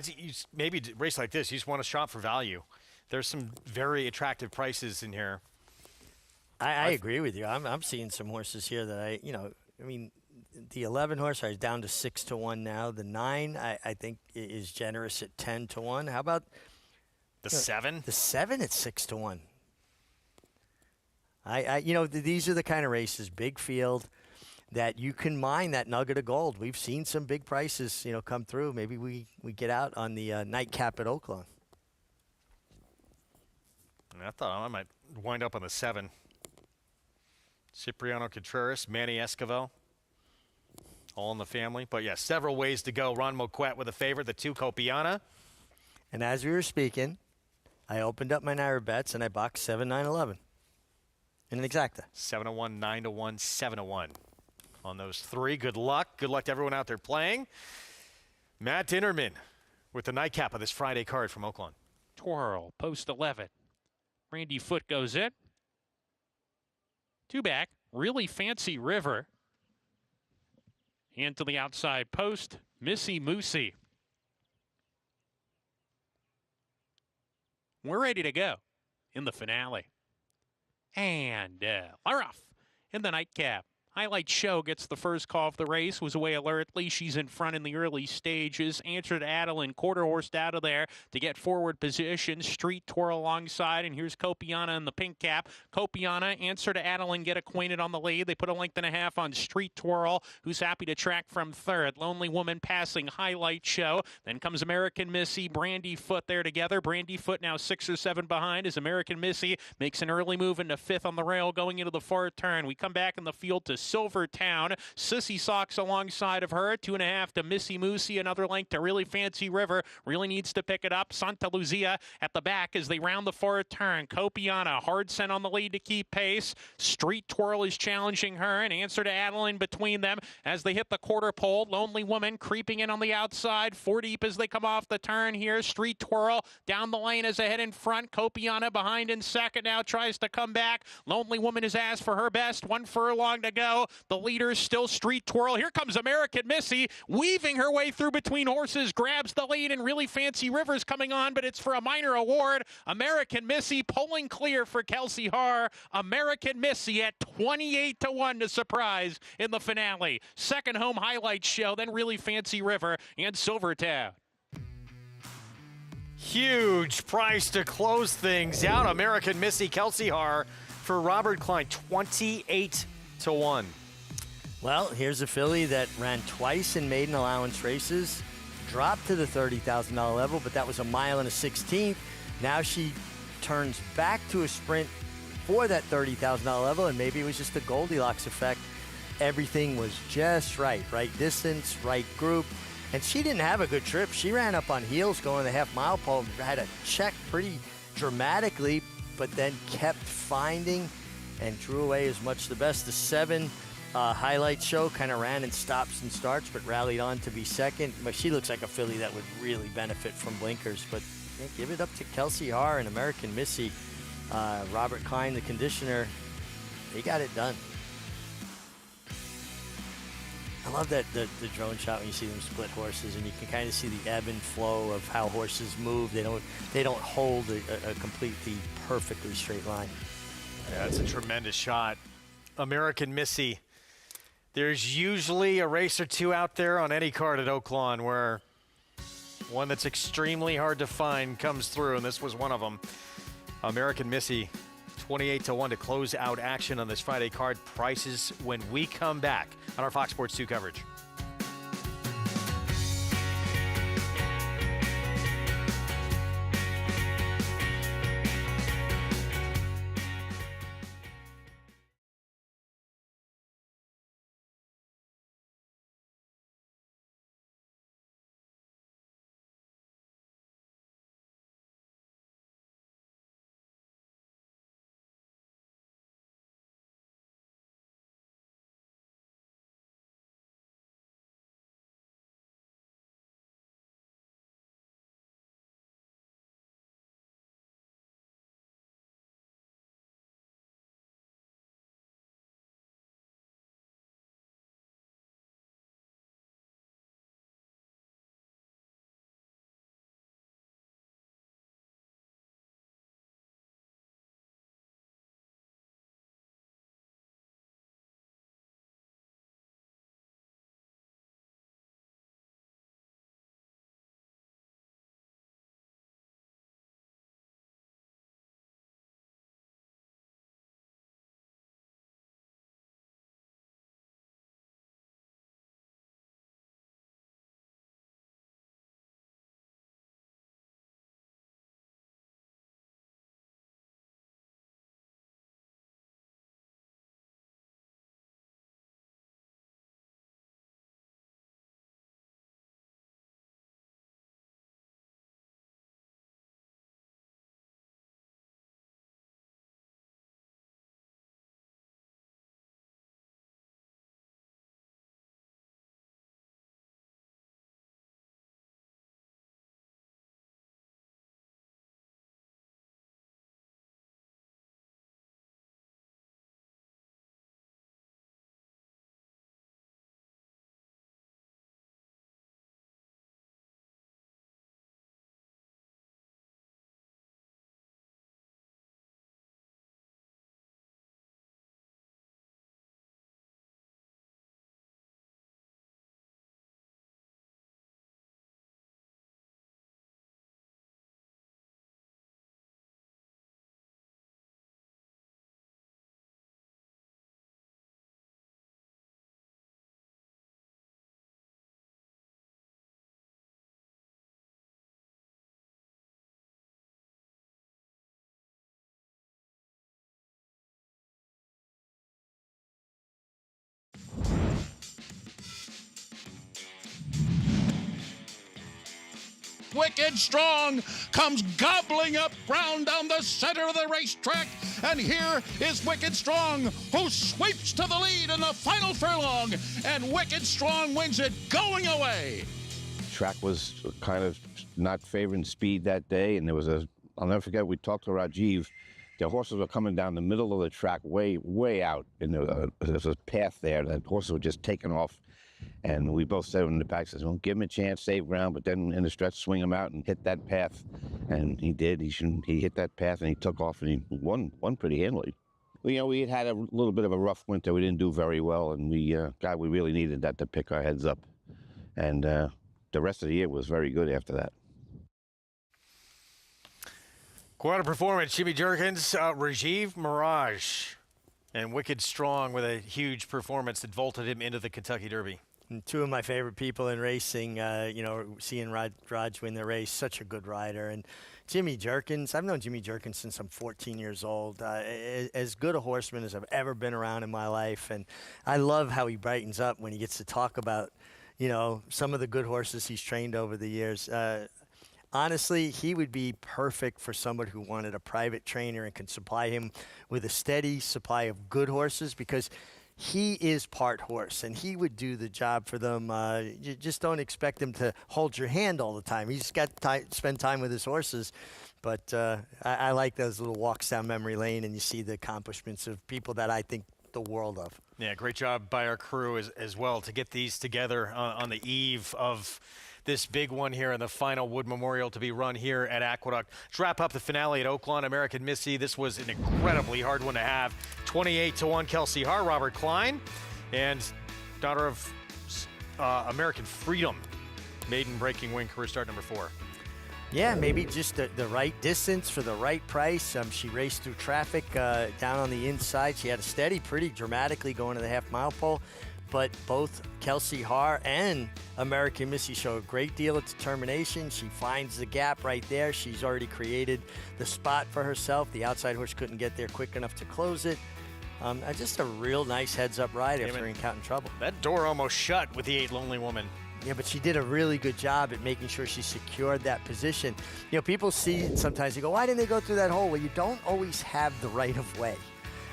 Maybe a race like this, you just want to shop for value. There's some very attractive prices in here. I agree with you. I'm seeing some horses here that I mean, the 11 horse is down to 6 to 1 now. The 9, I think, is generous at 10 to 1. How about the 7? The 7 at 6 to 1. These are the kind of races, big field, that you can mine that nugget of gold. We've seen some big prices, come through. Maybe we get out on the nightcap at Oaklawn. I thought I might wind up on the 7. Cipriano Contreras, Manny Esquivel, all in the family. But, yeah, several ways to go. Ron Moquette with a favorite, the 2, Copiana. And as we were speaking, I opened up my Naira bets, and I boxed 7, 9, 11 in an exacta. 7 to 1, 9 to 1, 7 to 1. On those 3, good luck. Good luck to everyone out there playing. Matt Dinnerman with the nightcap of this Friday card from Oaklawn. Twirl, post 11. Randy Foote goes in. 2 back, Really Fancy River. And to the outside post, Missy Moosey. We're ready to go in the finale. And Laroff in the nightcap. Highlight Show gets the first call of the race, was away alertly. She's in front in the early stages. Answered Adeline, quarter horsed out of there to get forward position. Street Twirl alongside, and here's Copiana in the pink cap. Copiana, Answer to Adeline get acquainted on the lead. They put a length and a half on Street Twirl, who's happy to track from third. Lonely Woman passing Highlight Show. Then comes American Missy, Brandy Foot there together. Brandy Foot now 6 or 7 behind as American Missy makes an early move into 5th on the rail going into the far turn. We come back in the field to Silvertown. Sissy Socks alongside of her. 2.5 to Missy Moosey. Another length to Really Fancy River. Really needs to pick it up. Santa Lucia at the back as they round the far turn. Copiana, hard sent on the lead to keep pace. Street Twirl is challenging her. An Answer to Adeline between them as they hit the quarter pole. Lonely Woman creeping in on the outside. 4 deep as they come off the turn here. Street Twirl down the lane as ahead in front. Copiana behind in second now tries to come back. Lonely Woman is asked for her best. 1 furlong to go. The leader still Street Twirl. Here comes American Missy weaving her way through between horses. Grabs the lead and Really Fancy Rivers coming on, but it's for a minor award. American Missy pulling clear for Kelsey Haar. American Missy at 28-1 to surprise in the finale. Second home Highlight Show, then Really Fancy River and Silvertown. Huge price to close things out. American Missy, Kelsey Haar for Robert Klein, 28-1. Well, here's a filly that ran twice in maiden allowance races, dropped to the $30,000 level, but that was 1 1/16. Now she turns back to a sprint for that $30,000 level, and maybe it was just the Goldilocks effect. Everything was just right. Right distance, right group. And she didn't have a good trip. She ran up on heels going the half-mile pole, had a check pretty dramatically, but then kept finding and drew away as much the best. The 7 Highlight Show kind of ran in stops and starts, but rallied on to be second. But she looks like a filly that would really benefit from blinkers. But yeah, give it up to Kelsey Haar and American Missy. Robert Klein, the conditioner, they got it done. I love that the drone shot when you see them split horses, and you can kind of see the ebb and flow of how horses move. They don't hold a completely perfectly straight line. Yeah, that's a tremendous shot. American Missy. There's usually a race or two out there on any card at Oaklawn where one that's extremely hard to find comes through, and this was one of them. American Missy, 28-1 to close out action on this Friday card. Prices when we come back on our Fox Sports 2 coverage. Wicked Strong comes gobbling up ground down the center of the racetrack. And here is Wicked Strong, who sweeps to the lead in the final furlong. And Wicked Strong wins it going away. Track was kind of not favoring speed that day, and there was I'll never forget, we talked to Rajiv. The horses were coming down the middle of the track way out, and there was a path there that horses were just taking off. And we both said in the back, says, well, give him a chance, save ground, but then in the stretch, swing him out and hit that path. And he did. He hit that path, and he took off, and he won pretty handily. Well, we had a little bit of a rough winter. We didn't do very well, and we really needed that to pick our heads up. And the rest of the year was very good after that. Quite a performance. Jimmy Jerkins, Rajiv Mirage, and Wicked Strong with a huge performance that vaulted him into the Kentucky Derby. And two of my favorite people in racing, seeing Raj win the race, such a good rider. And Jimmy Jerkins, I've known Jimmy Jerkins since I'm 14 years old. As good a horseman as I've ever been around in my life. And I love how he brightens up when he gets to talk about, some of the good horses he's trained over the years. Honestly, he would be perfect for somebody who wanted a private trainer and can supply him with a steady supply of good horses, because he is part horse and he would do the job for them. You just don't expect him to hold your hand all the time. He's got to spend time with his horses. But I like those little walks down memory lane, and you see the accomplishments of people that I think the world of. Yeah, great job by our crew as well to get these together on the eve of this big one here in the final Wood Memorial to be run here at Aqueduct. Let's wrap up the finale at Oaklawn. American Missy, this was an incredibly hard one to have. 28-1 Kelsey Haar, Robert Klein, and daughter of American Freedom, maiden breaking win, career start number 4. Yeah, maybe just the right distance for the right price. She raced through traffic down on the inside. She had a steady pretty dramatically going to the half-mile pole. But both Kelsey Haar and American Missy show a great deal of determination. She finds the gap right there. She's already created the spot for herself. The outside horse couldn't get there quick enough to close it. Just a real nice heads-up ride after encountering trouble. That door almost shut with the 8 Lonely Woman. Yeah, but she did a really good job at making sure she secured that position. People see sometimes, they go, why didn't they go through that hole? Well, you don't always have the right of way.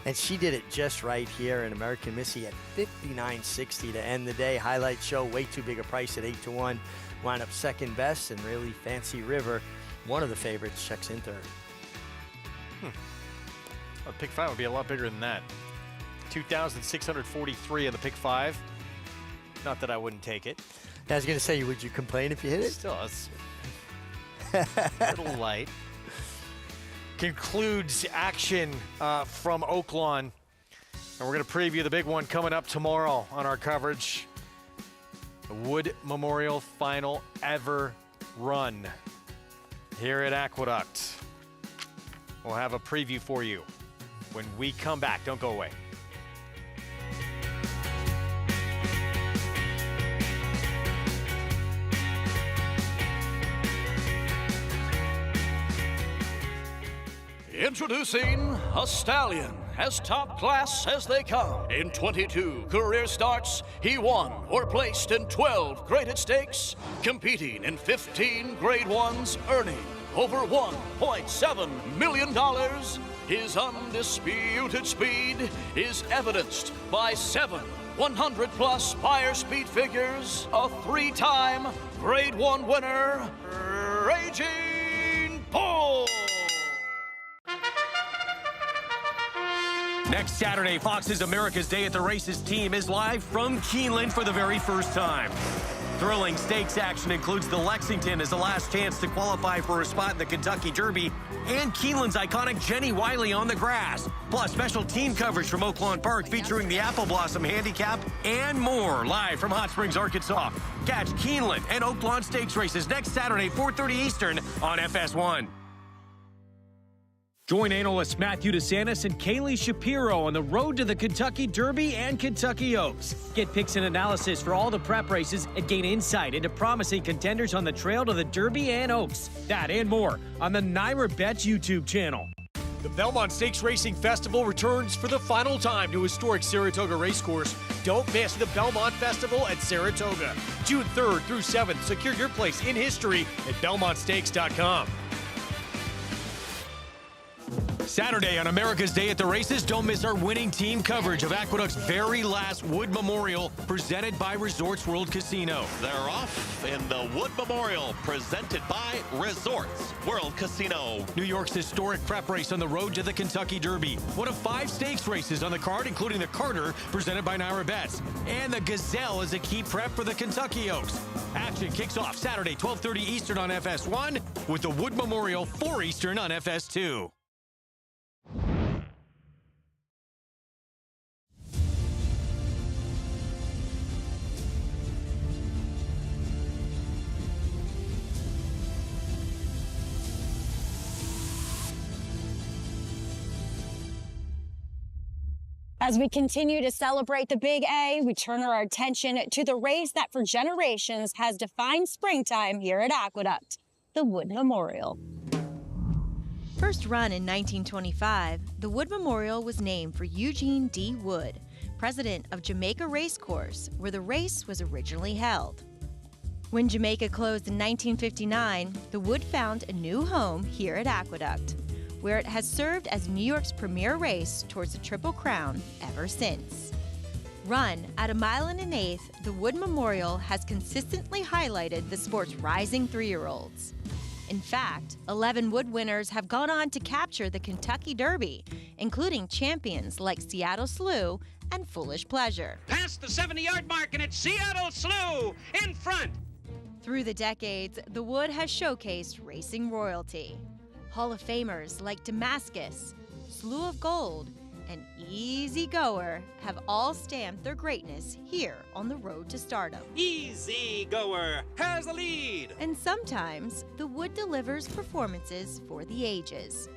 And she did it just right here in American Missy at $59.60 to end the day. Highlight show, way too big a price at 8-1. Wound up second best, and really Fancy River, one of the favorites, checks in third. A pick 5 would be a lot bigger than that. 2,643 on the pick 5. Not that I wouldn't take it. I was going to say, would you complain if you hit it? Still, it's a little light. Concludes action from Oaklawn. And we're going to preview the big one coming up tomorrow on our coverage. The Wood Memorial final ever run here at Aqueduct. We'll have a preview for you when we come back. Don't go away. Introducing a stallion, as top class as they come. In 22 career starts, he won or placed in 12 graded stakes, competing in 15 grade ones, earning over $1.7 million. His undisputed speed is evidenced by 7 100-plus Spire speed figures, a 3-time grade 1 winner, Raging Bull. Next Saturday, Fox's America's Day at the Races team is live from Keeneland for the very first time. Thrilling stakes action includes the Lexington as the last chance to qualify for a spot in the Kentucky Derby, and Keeneland's iconic Jenny Wiley on the grass. Plus, special team coverage from Oaklawn Park featuring the Apple Blossom Handicap and more, live from Hot Springs, Arkansas. Catch Keeneland and Oaklawn Stakes races next Saturday, 4:30 Eastern on FS1. Join analysts Matthew DeSantis and Kaylee Shapiro on the road to the Kentucky Derby and Kentucky Oaks. Get picks and analysis for all the prep races and gain insight into promising contenders on the trail to the Derby and Oaks. That and more on the Naira Bets YouTube channel. The Belmont Stakes Racing Festival returns for the final time to historic Saratoga Racecourse. Don't miss the Belmont Festival at Saratoga. June 3rd through 7th. Secure your place in history at BelmontStakes.com. Saturday on America's Day at the Races, don't miss our winning team coverage of Aqueduct's very last Wood Memorial, presented by Resorts World Casino. They're off in the Wood Memorial, presented by Resorts World Casino. New York's historic prep race on the road to the Kentucky Derby. One of 5 stakes races on the card, including the Carter, presented by Naira Bets. And the Gazelle is a key prep for the Kentucky Oaks. Action kicks off Saturday, 12:30 Eastern on FS1, with the Wood Memorial 4 Eastern on FS2. As we continue to celebrate the Big A, we turn our attention to the race that for generations has defined springtime here at Aqueduct, the Wood Memorial. First run in 1925, the Wood Memorial was named for Eugene D. Wood, president of Jamaica Racecourse, where the race was originally held. When Jamaica closed in 1959, the Wood found a new home here at Aqueduct, where it has served as New York's premier race towards the Triple Crown ever since. Run at 1 1/8 miles, the Wood Memorial has consistently highlighted the sport's rising 3-year-olds. In fact, 11 Wood winners have gone on to capture the Kentucky Derby, including champions like Seattle Slew and Foolish Pleasure. Past the 70-yard mark, and it's Seattle Slew in front. Through the decades, the Wood has showcased racing royalty. Hall of Famers like Damascus, Slew of Gold, and Easy Goer have all stamped their greatness here on the road to stardom. Easy Goer has the lead. And sometimes, the Wood delivers performances for the ages.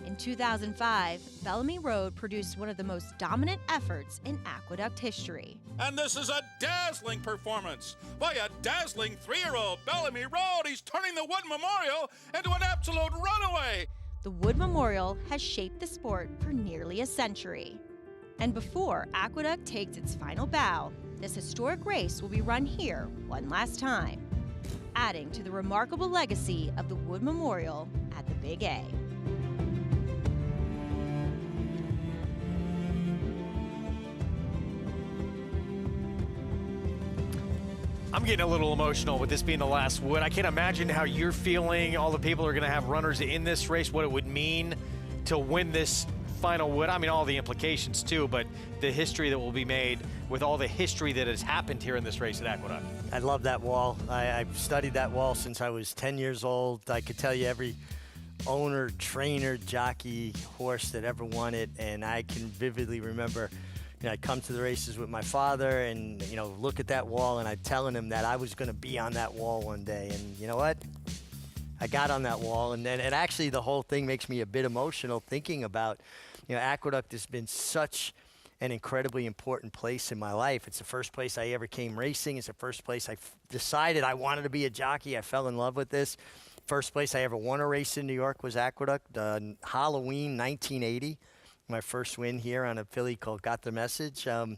In 2005, Bellamy Road produced one of the most dominant efforts in Aqueduct history. And this is a dazzling performance by a dazzling 3-year-old Bellamy Road. He's turning the Wood Memorial into an absolute runaway. The Wood Memorial has shaped the sport for nearly a century. And before Aqueduct takes its final bow, this historic race will be run here one last time, adding to the remarkable legacy of the Wood Memorial at the Big A. I'm getting a little emotional with this being the last Wood. I can't imagine how you're feeling. All the people are going to have runners in this race, what it would mean to win this final Wood. I mean, all the implications too, but the history that will be made with all the history that has happened here in this race at Aqueduct. I love that wall. I've studied that wall since I was 10 years old. I could tell you every owner, trainer, jockey, horse that ever won it, and I can vividly remember I'd come to the races with my father and, look at that wall, and I'd telling him that I was going to be on that wall one day. And you know what? I got on that wall, and actually the whole thing makes me a bit emotional thinking about, Aqueduct has been such an incredibly important place in my life. It's the first place I ever came racing. It's the first place I decided I wanted to be a jockey. I fell in love with this. First place I ever won a race in New York was Aqueduct, Halloween 1980. My first win here on a filly called Got the Message. And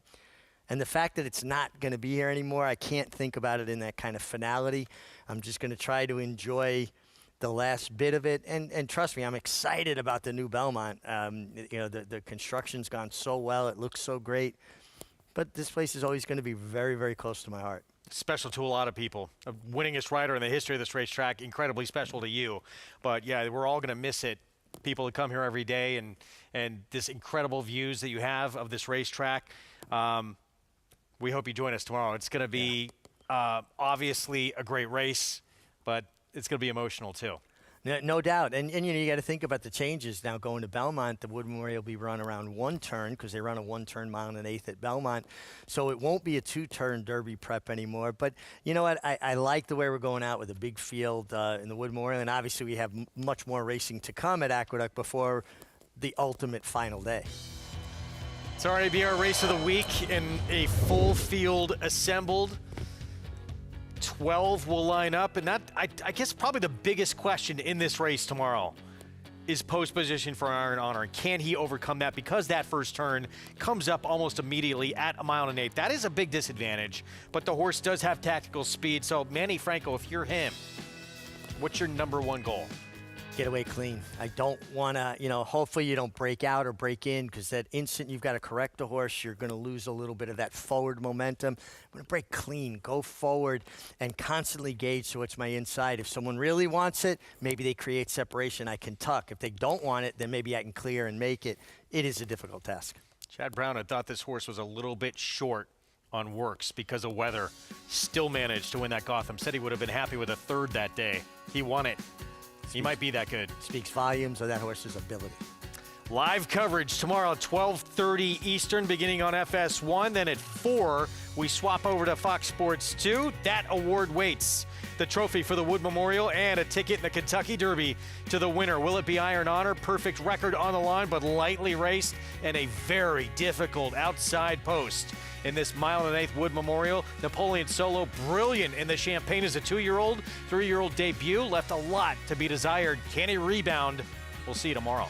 the fact that it's not going to be here anymore, I can't think about it in that kind of finality. I'm just going to try to enjoy the last bit of it. And trust me, I'm excited about the new Belmont. The construction's gone so well. It looks so great. But this place is always going to be very, very close to my heart. Special to a lot of people. A winningest rider in the history of this racetrack, incredibly special to you. But, yeah, we're all going to miss it. People that come here every day and this incredible views that you have of this racetrack. We hope you join us tomorrow. It's going to be obviously a great race, but it's going to be emotional too. No doubt. And you got to think about the changes now going to Belmont. The Wood Memorial will be run around one turn because they run a 1-turn 1 1/8 at Belmont. So it won't be a 2-turn Derby prep anymore. But you know what? I like the way we're going out with a big field in the Wood Memorial. And obviously we have much more racing to come at Aqueduct before the ultimate final day. It's already be our race of the week and a full field assembled. 12 will line up, and that I guess probably the biggest question in this race tomorrow is post position for Iron Honor. And can he overcome that? Because that first turn comes up almost immediately at 1 1/8. That is a big disadvantage, but the horse does have tactical speed. So Manny Franco, if you're him, what's your #1 goal? Get away clean. I don't want to, hopefully you don't break out or break in, because that instant you've got to correct the horse, you're going to lose a little bit of that forward momentum. I'm going to break clean, go forward, and constantly gauge so it's my inside. If someone really wants it, maybe they create separation. I can tuck. If they don't want it, then maybe I can clear and make it. It is a difficult task. Chad Brown had thought this horse was a little bit short on works because of weather. Still managed to win that Gotham. Said he would have been happy with a third that day. He won it. He might be that good. Speaks volumes of that horse's ability. Live coverage tomorrow at 12:30 Eastern, beginning on FS1. Then at 4, we swap over to Fox Sports 2. That award waits. The trophy for the Wood Memorial and a ticket in the Kentucky Derby to the winner. Will it be Iron Honor? Perfect record on the line, but lightly raced and a very difficult outside post. In this 1 1/8 Wood Memorial, Napoleon Solo, brilliant in the Champagne as a 2-year-old, 3-year-old debut, left a lot to be desired. Can he rebound? We'll see you tomorrow.